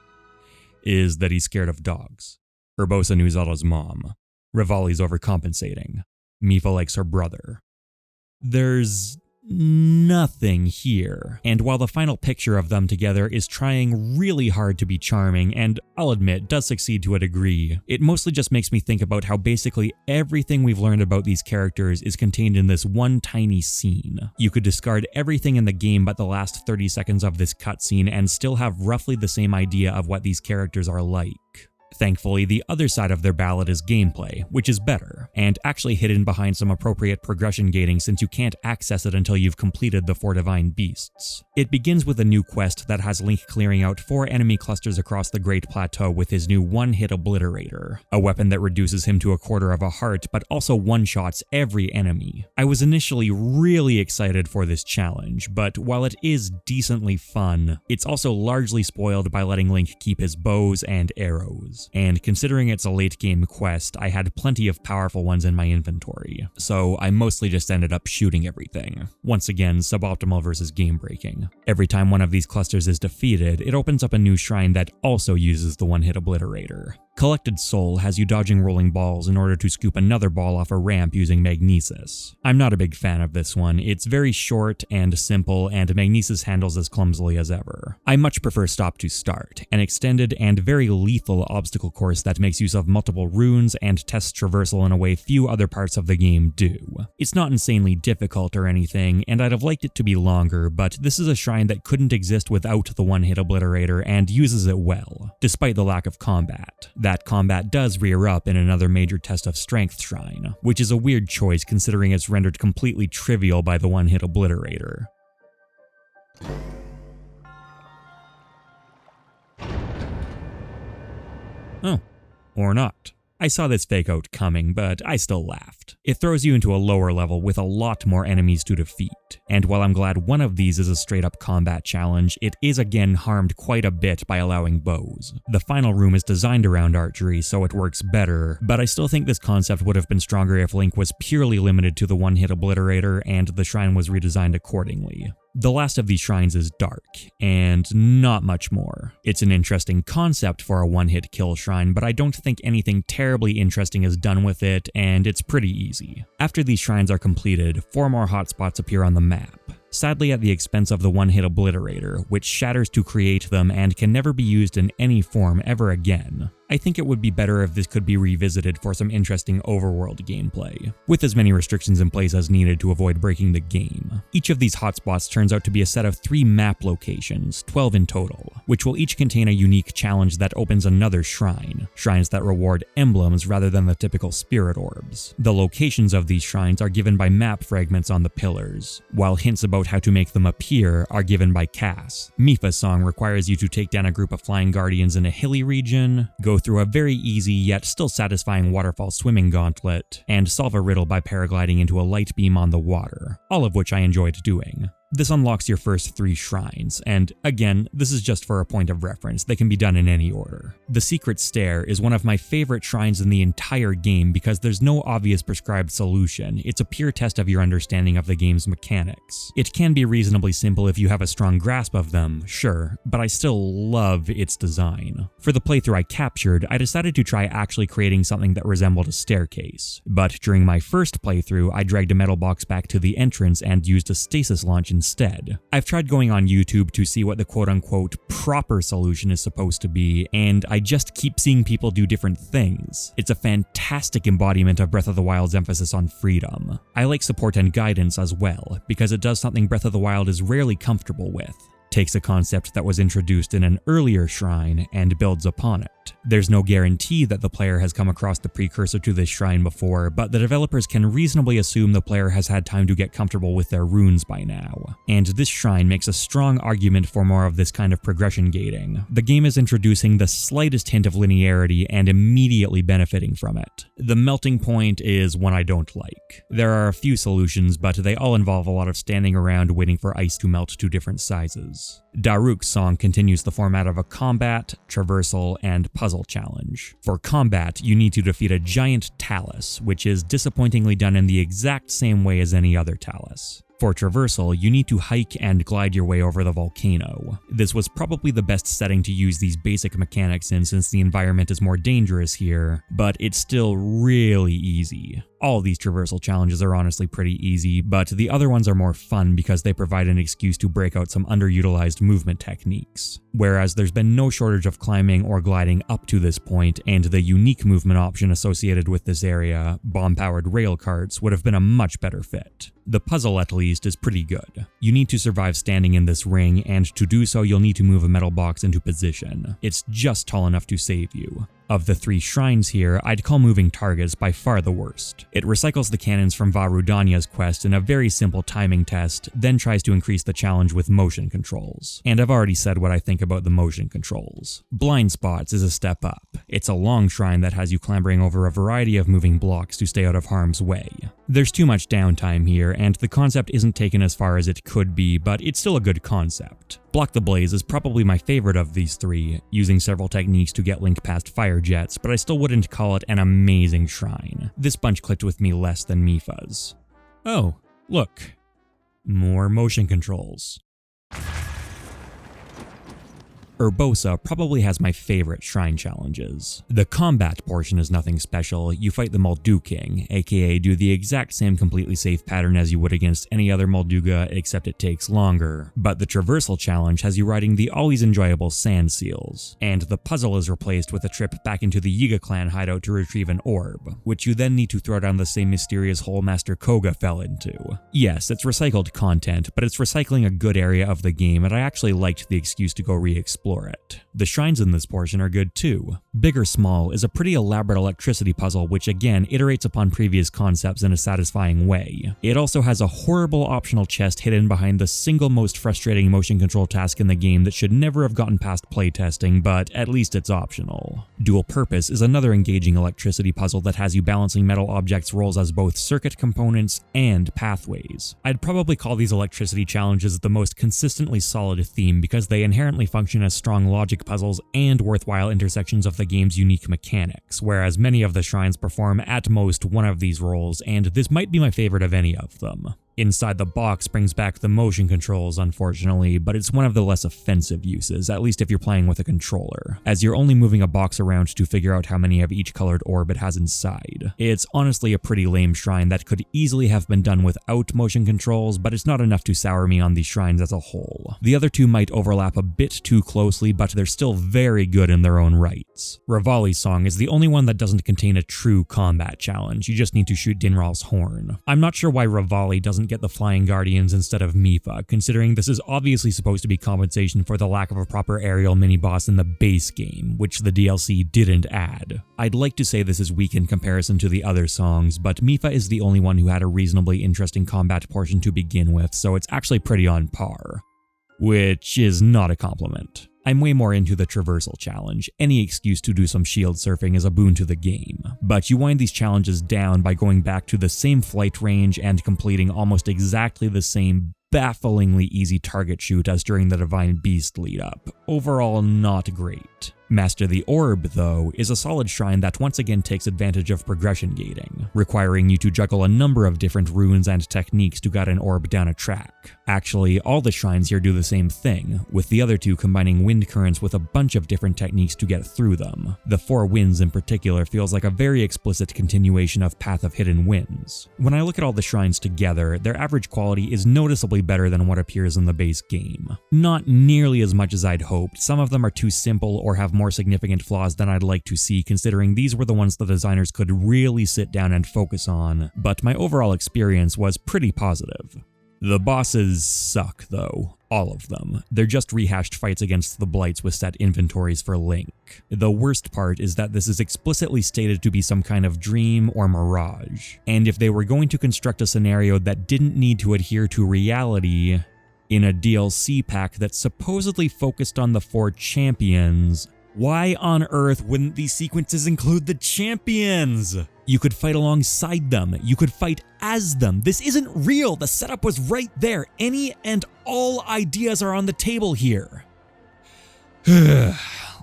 is that he's scared of dogs. Urbosa knew Zelda's mom. Rivali's overcompensating. Mipha likes her brother. There's nothing here. And while the final picture of them together is trying really hard to be charming, and I'll admit does succeed to a degree, it mostly just makes me think about how basically everything we've learned about these characters is contained in this one tiny scene. You could discard everything in the game but the last 30 seconds of this cutscene and still have roughly the same idea of what these characters are like. Thankfully, the other side of their ballad is gameplay, which is better, and actually hidden behind some appropriate progression gating since you can't access it until you've completed the 4 divine beasts. It begins with a new quest that has Link clearing out 4 enemy clusters across the Great Plateau with his new one-hit obliterator, a weapon that reduces him to 1/4 of a heart but also one-shots every enemy. I was initially really excited for this challenge, but while it is decently fun, it's also largely spoiled by letting Link keep his bows and arrows. And considering it's a late game quest, I had plenty of powerful ones in my inventory, so I mostly just ended up shooting everything. Once again, suboptimal versus game breaking. Every time one of these clusters is defeated, it opens up a new shrine that also uses the one-hit obliterator. Collected Soul has you dodging rolling balls in order to scoop another ball off a ramp using Magnesis. I'm not a big fan of this one. It's very short and simple, and Magnesis handles as clumsily as ever. I much prefer Stop to Start, an extended and very lethal obstacle course that makes use of multiple runes and tests traversal in a way few other parts of the game do. It's not insanely difficult or anything, and I'd have liked it to be longer, but this is a shrine that couldn't exist without the one-hit obliterator and uses it well, despite the lack of combat. That combat does rear up in another major test of strength shrine, which is a weird choice considering it's rendered completely trivial by the one-hit obliterator. Oh, or not. I saw this fake out coming, but I still laughed. It throws you into a lower level with a lot more enemies to defeat, and while I'm glad one of these is a straight up combat challenge, it is again harmed quite a bit by allowing bows. The final room is designed around archery, so it works better, but I still think this concept would have been stronger if Link was purely limited to the one-hit obliterator and the shrine was redesigned accordingly. The last of these shrines is dark, and not much more. It's an interesting concept for a one-hit kill shrine, but I don't think anything terribly interesting is done with it, and it's pretty easy. After these shrines are completed, 4 more hotspots appear on the map. Sadly at the expense of the one-hit obliterator, which shatters to create them and can never be used in any form ever again. I think it would be better if this could be revisited for some interesting overworld gameplay, with as many restrictions in place as needed to avoid breaking the game. Each of these hotspots turns out to be a set of 3 map locations, 12 in total, which will each contain a unique challenge that opens another shrine, shrines that reward emblems rather than the typical spirit orbs. The locations of these shrines are given by map fragments on the pillars, while hints about how to make them appear are given by Cass. Mipha's song requires you to take down a group of flying guardians in a hilly region, go through a very easy yet still satisfying waterfall swimming gauntlet, and solve a riddle by paragliding into a light beam on the water, all of which I enjoyed doing. This unlocks your first 3 shrines, and again, this is just for a point of reference, they can be done in any order. The Secret Stair is one of my favorite shrines in the entire game because there's no obvious prescribed solution, it's a pure test of your understanding of the game's mechanics. It can be reasonably simple if you have a strong grasp of them, sure, but I still love its design. For the playthrough I captured, I decided to try actually creating something that resembled a staircase, but during my first playthrough, I dragged a metal box back to the entrance and used a stasis launch instead. I've tried going on YouTube to see what the quote-unquote proper solution is supposed to be, and I just keep seeing people do different things. It's a fantastic embodiment of Breath of the Wild's emphasis on freedom. I like support and guidance as well, because it does something Breath of the Wild is rarely comfortable with. Takes a concept that was introduced in an earlier shrine and builds upon it. There's no guarantee that the player has come across the precursor to this shrine before, but the developers can reasonably assume the player has had time to get comfortable with their runes by now. And this shrine makes a strong argument for more of this kind of progression gating. The game is introducing the slightest hint of linearity and immediately benefiting from it. The melting point is one I don't like. There are a few solutions, but they all involve a lot of standing around waiting for ice to melt to different sizes. Daruk's song continues the format of a combat, traversal, and puzzle challenge. For combat, you need to defeat a giant talus, which is disappointingly done in the exact same way as any other talus. For traversal, you need to hike and glide your way over the volcano. This was probably the best setting to use these basic mechanics in since the environment is more dangerous here, but it's still really easy. All these traversal challenges are honestly pretty easy, but the other ones are more fun because they provide an excuse to break out some underutilized movement techniques. Whereas there's been no shortage of climbing or gliding up to this point, and the unique movement option associated with this area, bomb-powered rail carts, would have been a much better fit. The puzzle, at least, is pretty good. You need to survive standing in this ring, and to do so you'll need to move a metal box into position. It's just tall enough to save you. Of the 3 shrines here, I'd call moving targets by far the worst. It recycles the cannons from Vah Rudania's quest in a very simple timing test, then tries to increase the challenge with motion controls. And I've already said what I think about the motion controls. Blind spots is a step up. It's a long shrine that has you clambering over a variety of moving blocks to stay out of harm's way. There's too much downtime here, and the concept isn't taken as far as it could be, but it's still a good concept. Block the Blaze is probably my favorite of these 3, using several techniques to get Link past fire jets, but I still wouldn't call it an amazing shrine. This bunch clicked with me less than Mipha's. Oh, look. More motion controls. Urbosa probably has my favorite shrine challenges. The combat portion is nothing special. You fight the Molduking, aka do the exact same completely safe pattern as you would against any other Molduga, except it takes longer. But the traversal challenge has you riding the always enjoyable sand seals. And the puzzle is replaced with a trip back into the Yiga clan hideout to retrieve an orb, which you then need to throw down the same mysterious hole Master Koga fell into. Yes, it's recycled content, but it's recycling a good area of the game, and I actually liked the excuse to go re-explore it. The shrines in this portion are good too. Big or Small is a pretty elaborate electricity puzzle which again iterates upon previous concepts in a satisfying way. It also has a horrible optional chest hidden behind the single most frustrating motion control task in the game that should never have gotten past playtesting, but at least it's optional. Dual Purpose is another engaging electricity puzzle that has you balancing metal objects' roles as both circuit components and pathways. I'd probably call these electricity challenges the most consistently solid theme because they inherently function as strong logic puzzles and worthwhile intersections of the game's unique mechanics, whereas many of the shrines perform at most one of these roles, and this might be my favorite of any of them. Inside the Box brings back the motion controls, unfortunately, but it's one of the less offensive uses, at least if you're playing with a controller, as you're only moving a box around to figure out how many of each colored orb it has inside. It's honestly a pretty lame shrine that could easily have been done without motion controls, but it's not enough to sour me on these shrines as a whole. The other 2 might overlap a bit too closely, but they're still very good in their own rights. Revali's song is the only one that doesn't contain a true combat challenge, you just need to shoot Dinral's horn. I'm not sure why Revali doesn't get the Flying Guardians instead of Mipha, considering this is obviously supposed to be compensation for the lack of a proper aerial mini-boss in the base game, which the DLC didn't add. I'd like to say this is weak in comparison to the other songs, but Mipha is the only one who had a reasonably interesting combat portion to begin with, so it's actually pretty on par. Which is not a compliment. I'm way more into the traversal challenge. Any excuse to do some shield surfing is a boon to the game. But you wind these challenges down by going back to the same flight range and completing almost exactly the same bafflingly easy target shoot as during the Divine Beast lead up. Overall, not great. Master the Orb, though, is a solid shrine that once again takes advantage of progression gating, requiring you to juggle a number of different runes and techniques to guide an orb down a track. Actually, all the shrines here do the same thing, with the other 2 combining wind currents with a bunch of different techniques to get through them. The 4 Winds in particular feels like a very explicit continuation of Path of Hidden Winds. When I look at all the shrines together, their average quality is noticeably better than what appears in the base game. Not nearly as much as I'd hoped, some of them are too simple or have more significant flaws than I'd like to see, considering these were the ones the designers could really sit down and focus on, but my overall experience was pretty positive. The bosses suck though, all of them. They're just rehashed fights against the Blights with set inventories for Link. The worst part is that this is explicitly stated to be some kind of dream or mirage, and if they were going to construct a scenario that didn't need to adhere to reality in a DLC pack that supposedly focused on the 4 champions, why on earth wouldn't these sequences include the champions? You could fight alongside them, you could fight as them. This isn't real, the setup was right there. Any and all ideas are on the table here.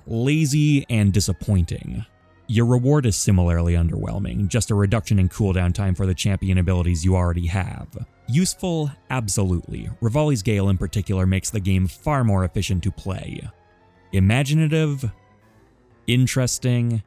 Lazy and disappointing. Your reward is similarly underwhelming, just a reduction in cooldown time for the champion abilities you already have. Useful? Absolutely. Revali's Gale in particular makes the game far more efficient to play. Imaginative? Interesting?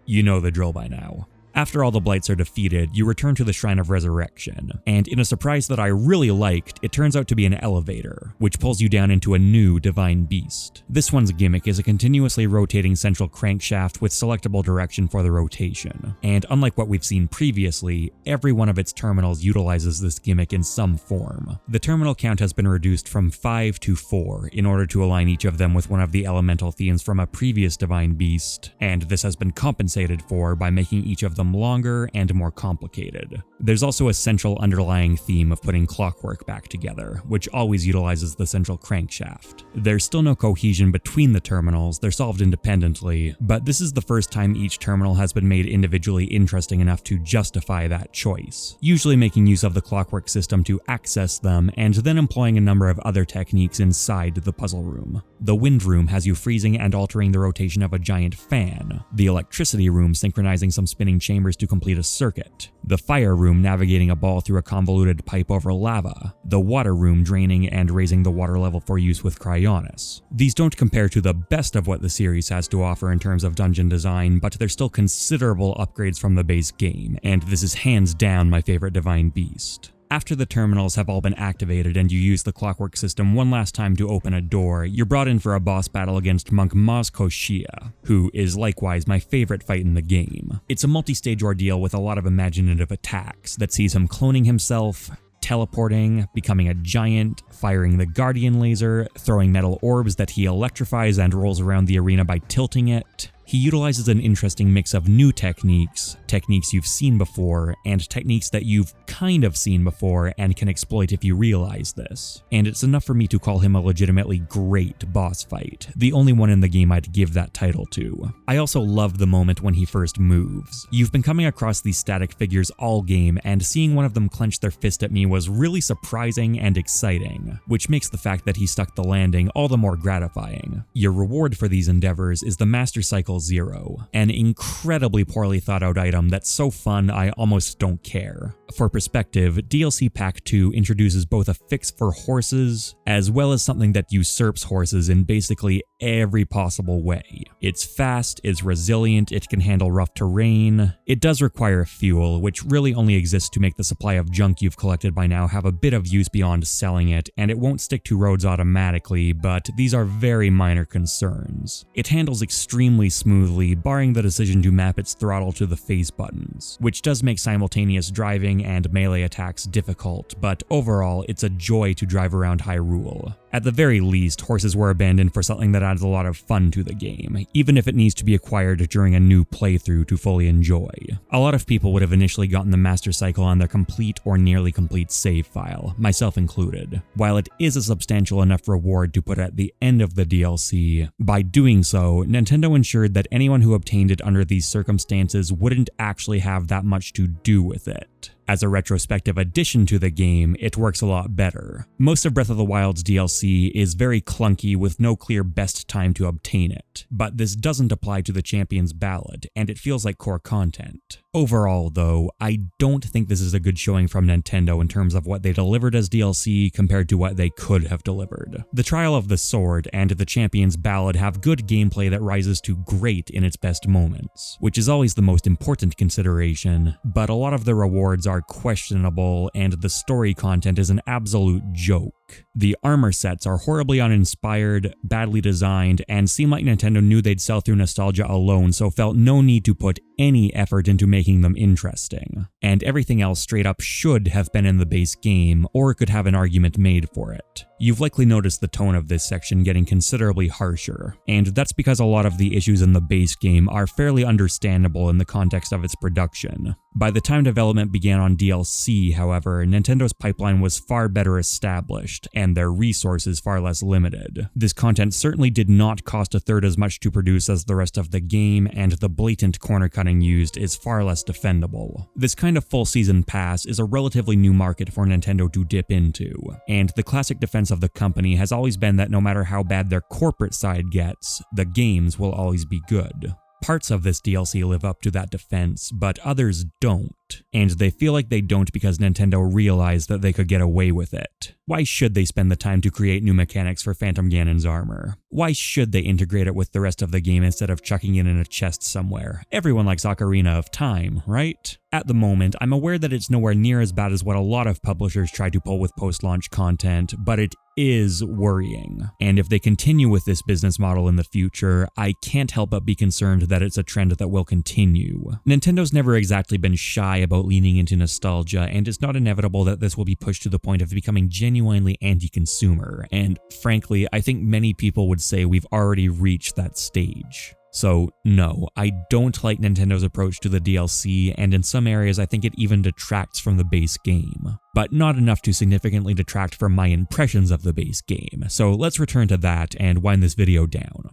You know the drill by now. After all the blights are defeated, you return to the Shrine of Resurrection, and in a surprise that I really liked, it turns out to be an elevator, which pulls you down into a new divine beast. This one's gimmick is a continuously rotating central crankshaft with selectable direction for the rotation, and unlike what we've seen previously, every one of its terminals utilizes this gimmick in some form. The terminal count has been reduced from 5 to 4 in order to align each of them with one of the elemental themes from a previous divine beast, and this has been compensated for by making each of them longer and more complicated. There's also a central underlying theme of putting clockwork back together, which always utilizes the central crankshaft. There's still no cohesion between the terminals, they're solved independently, but this is the first time each terminal has been made individually interesting enough to justify that choice, usually making use of the clockwork system to access them and then employing a number of other techniques inside the puzzle room. The wind room has you freezing and altering the rotation of a giant fan, the electricity room synchronizing some spinning chambers to complete a circuit, the fire room navigating a ball through a convoluted pipe over lava, the water room draining and raising the water level for use with Cryonis. These don't compare to the best of what the series has to offer in terms of dungeon design, but they're still considerable upgrades from the base game, and this is hands down my favorite divine beast. After the terminals have all been activated and you use the clockwork system one last time to open a door, you're brought in for a boss battle against Monk Maz Koshia, who is likewise my favorite fight in the game. It's a multi-stage ordeal with a lot of imaginative attacks that sees him cloning himself, teleporting, becoming a giant, firing the Guardian laser, throwing metal orbs that he electrifies and rolls around the arena by tilting it. He utilizes an interesting mix of new techniques, techniques you've seen before, and techniques that you've kind of seen before and can exploit if you realize this. And it's enough for me to call him a legitimately great boss fight, the only one in the game I'd give that title to. I also love the moment when he first moves. You've been coming across these static figures all game, and seeing one of them clench their fist at me was really surprising and exciting, which makes the fact that he stuck the landing all the more gratifying. Your reward for these endeavors is the Master Cycle 0, an incredibly poorly thought out item that's so fun I almost don't care. For perspective, DLC Pack 2 introduces both a fix for horses, as well as something that usurps horses in basically every possible way. It's fast, it's resilient, it can handle rough terrain. It does require fuel, which really only exists to make the supply of junk you've collected by now have a bit of use beyond selling it, and it won't stick to roads automatically, but these are very minor concerns. It handles extremely smoothly, barring the decision to map its throttle to the face buttons, which does make simultaneous driving and melee attacks difficult, but overall it's a joy to drive around Hyrule. At the very least, horses were abandoned for something that adds a lot of fun to the game, even if it needs to be acquired during a new playthrough to fully enjoy. A lot of people would have initially gotten the Master Cycle on their complete or nearly complete save file, myself included. While it is a substantial enough reward to put at the end of the DLC, by doing so, Nintendo ensured that anyone who obtained it under these circumstances wouldn't actually have that much to do with it. As a retrospective addition to the game, it works a lot better. Most of Breath of the Wild's DLC is very clunky with no clear best time to obtain it, but this doesn't apply to the Champion's Ballad, and it feels like core content. Overall, though, I don't think this is a good showing from Nintendo in terms of what they delivered as DLC compared to what they could have delivered. The Trial of the Sword and the Champion's Ballad have good gameplay that rises to great in its best moments, which is always the most important consideration, but a lot of the rewards are questionable and the story content is an absolute joke. The armor sets are horribly uninspired, badly designed, and seem like Nintendo knew they'd sell through nostalgia alone, so felt no need to put any effort into making them interesting. And everything else straight up should have been in the base game, or could have an argument made for it. You've likely noticed the tone of this section getting considerably harsher, and that's because a lot of the issues in the base game are fairly understandable in the context of its production. By the time development began on DLC, however, Nintendo's pipeline was far better established, and their resources far less limited. This content certainly did not cost a third as much to produce as the rest of the game, and the blatant corner cutting used is far less defendable. This kind of full season pass is a relatively new market for Nintendo to dip into, and the classic defense of the company has always been that no matter how bad their corporate side gets, the games will always be good. Parts of this DLC live up to that defense, but others don't, and they feel like they don't because Nintendo realized that they could get away with it. Why should they spend the time to create new mechanics for Phantom Ganon's armor? Why should they integrate it with the rest of the game instead of chucking it in a chest somewhere? Everyone likes Ocarina of Time, right? At the moment, I'm aware that it's nowhere near as bad as what a lot of publishers try to pull with post-launch content, but it is worrying. And if they continue with this business model in the future, I can't help but be concerned that it's a trend that will continue. Nintendo's never exactly been shy about leaning into nostalgia, and it's not inevitable that this will be pushed to the point of becoming genuinely anti-consumer, and frankly, I think many people would say we've already reached that stage. So no, I don't like Nintendo's approach to the DLC, and in some areas I think it even detracts from the base game. But not enough to significantly detract from my impressions of the base game, so let's return to that and wind this video down.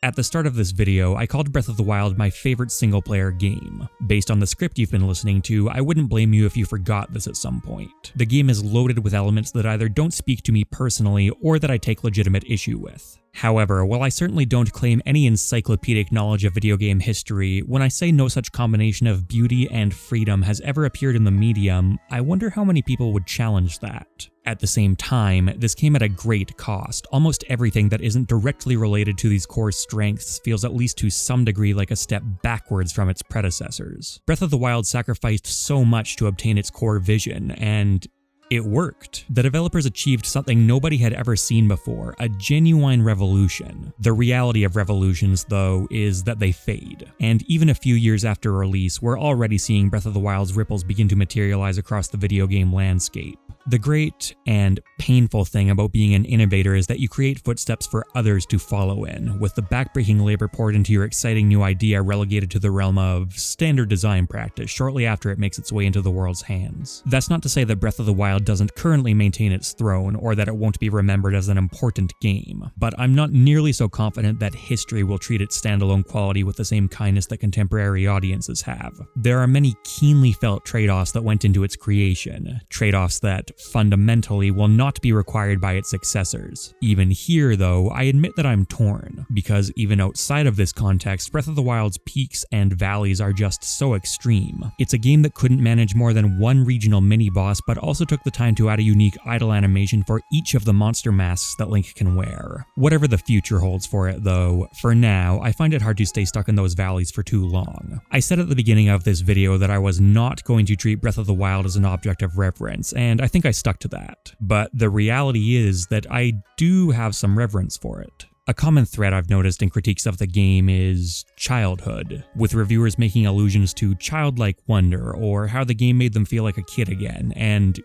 At the start of this video, I called Breath of the Wild my favorite single-player game. Based on the script you've been listening to, I wouldn't blame you if you forgot this at some point. The game is loaded with elements that either don't speak to me personally or that I take legitimate issue with. However, while I certainly don't claim any encyclopedic knowledge of video game history, when I say no such combination of beauty and freedom has ever appeared in the medium, I wonder how many people would challenge that. At the same time, this came at a great cost. Almost everything that isn't directly related to these core strengths feels at least to some degree like a step backwards from its predecessors. Breath of the Wild sacrificed so much to obtain its core vision, and it worked. The developers achieved something nobody had ever seen before, a genuine revolution. The reality of revolutions, though, is that they fade. And even a few years after release, we're already seeing Breath of the Wild's ripples begin to materialize across the video game landscape. The great and painful thing about being an innovator is that you create footsteps for others to follow in, with the backbreaking labor poured into your exciting new idea relegated to the realm of standard design practice shortly after it makes its way into the world's hands. That's not to say that Breath of the Wild doesn't currently maintain its throne, or that it won't be remembered as an important game, but I'm not nearly so confident that history will treat its standalone quality with the same kindness that contemporary audiences have. There are many keenly felt trade-offs that went into its creation, trade-offs that fundamentally will not be required by its successors. Even here, though, I admit that I'm torn, because even outside of this context, Breath of the Wild's peaks and valleys are just so extreme. It's a game that couldn't manage more than one regional mini-boss, but also took the time to add a unique idle animation for each of the monster masks that Link can wear. Whatever the future holds for it, though, for now, I find it hard to stay stuck in those valleys for too long. I said at the beginning of this video that I was not going to treat Breath of the Wild as an object of reverence, and I think I stuck to that. But the reality is that I do have some reverence for it. A common thread I've noticed in critiques of the game is childhood, with reviewers making allusions to childlike wonder or how the game made them feel like a kid again, and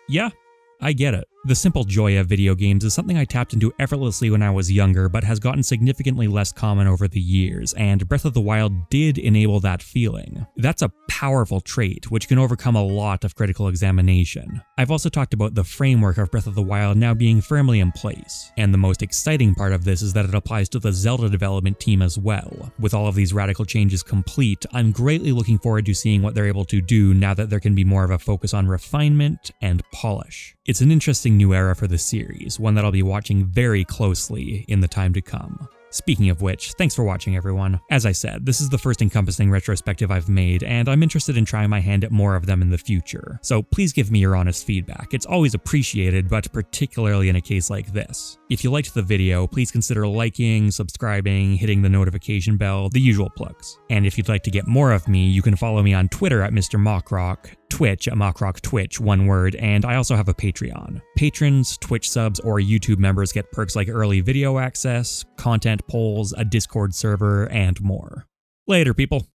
yeah, I get it. The simple joy of video games is something I tapped into effortlessly when I was younger, but has gotten significantly less common over the years, and Breath of the Wild did enable that feeling. That's a powerful trait, which can overcome a lot of critical examination. I've also talked about the framework of Breath of the Wild now being firmly in place, and the most exciting part of this is that it applies to the Zelda development team as well. With all of these radical changes complete, I'm greatly looking forward to seeing what they're able to do now that there can be more of a focus on refinement and polish. It's an interesting new era for the series, one that I'll be watching very closely in the time to come. Speaking of which, thanks for watching everyone. As I said, this is the first encompassing retrospective I've made, and I'm interested in trying my hand at more of them in the future. So please give me your honest feedback. It's always appreciated, but particularly in a case like this. If you liked the video, please consider liking, subscribing, hitting the notification bell, the usual plugs. And if you'd like to get more of me, you can follow me on Twitter at Mr. Mockrock, Twitch at MockrockTwitch, one word, and I also have a Patreon. Patrons, Twitch subs, or YouTube members get perks like early video access, content polls, a Discord server, and more. Later, people.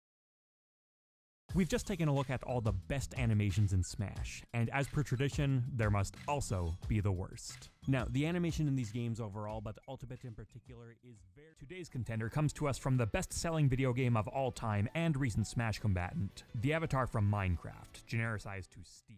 We've just taken a look at all the best animations in Smash, and as per tradition, there must also be the worst. Now, the animation in these games overall, but Ultimate in particular, is very... Today's contender comes to us from the best-selling video game of all time and recent Smash combatant, the avatar from Minecraft, genericized to Steve.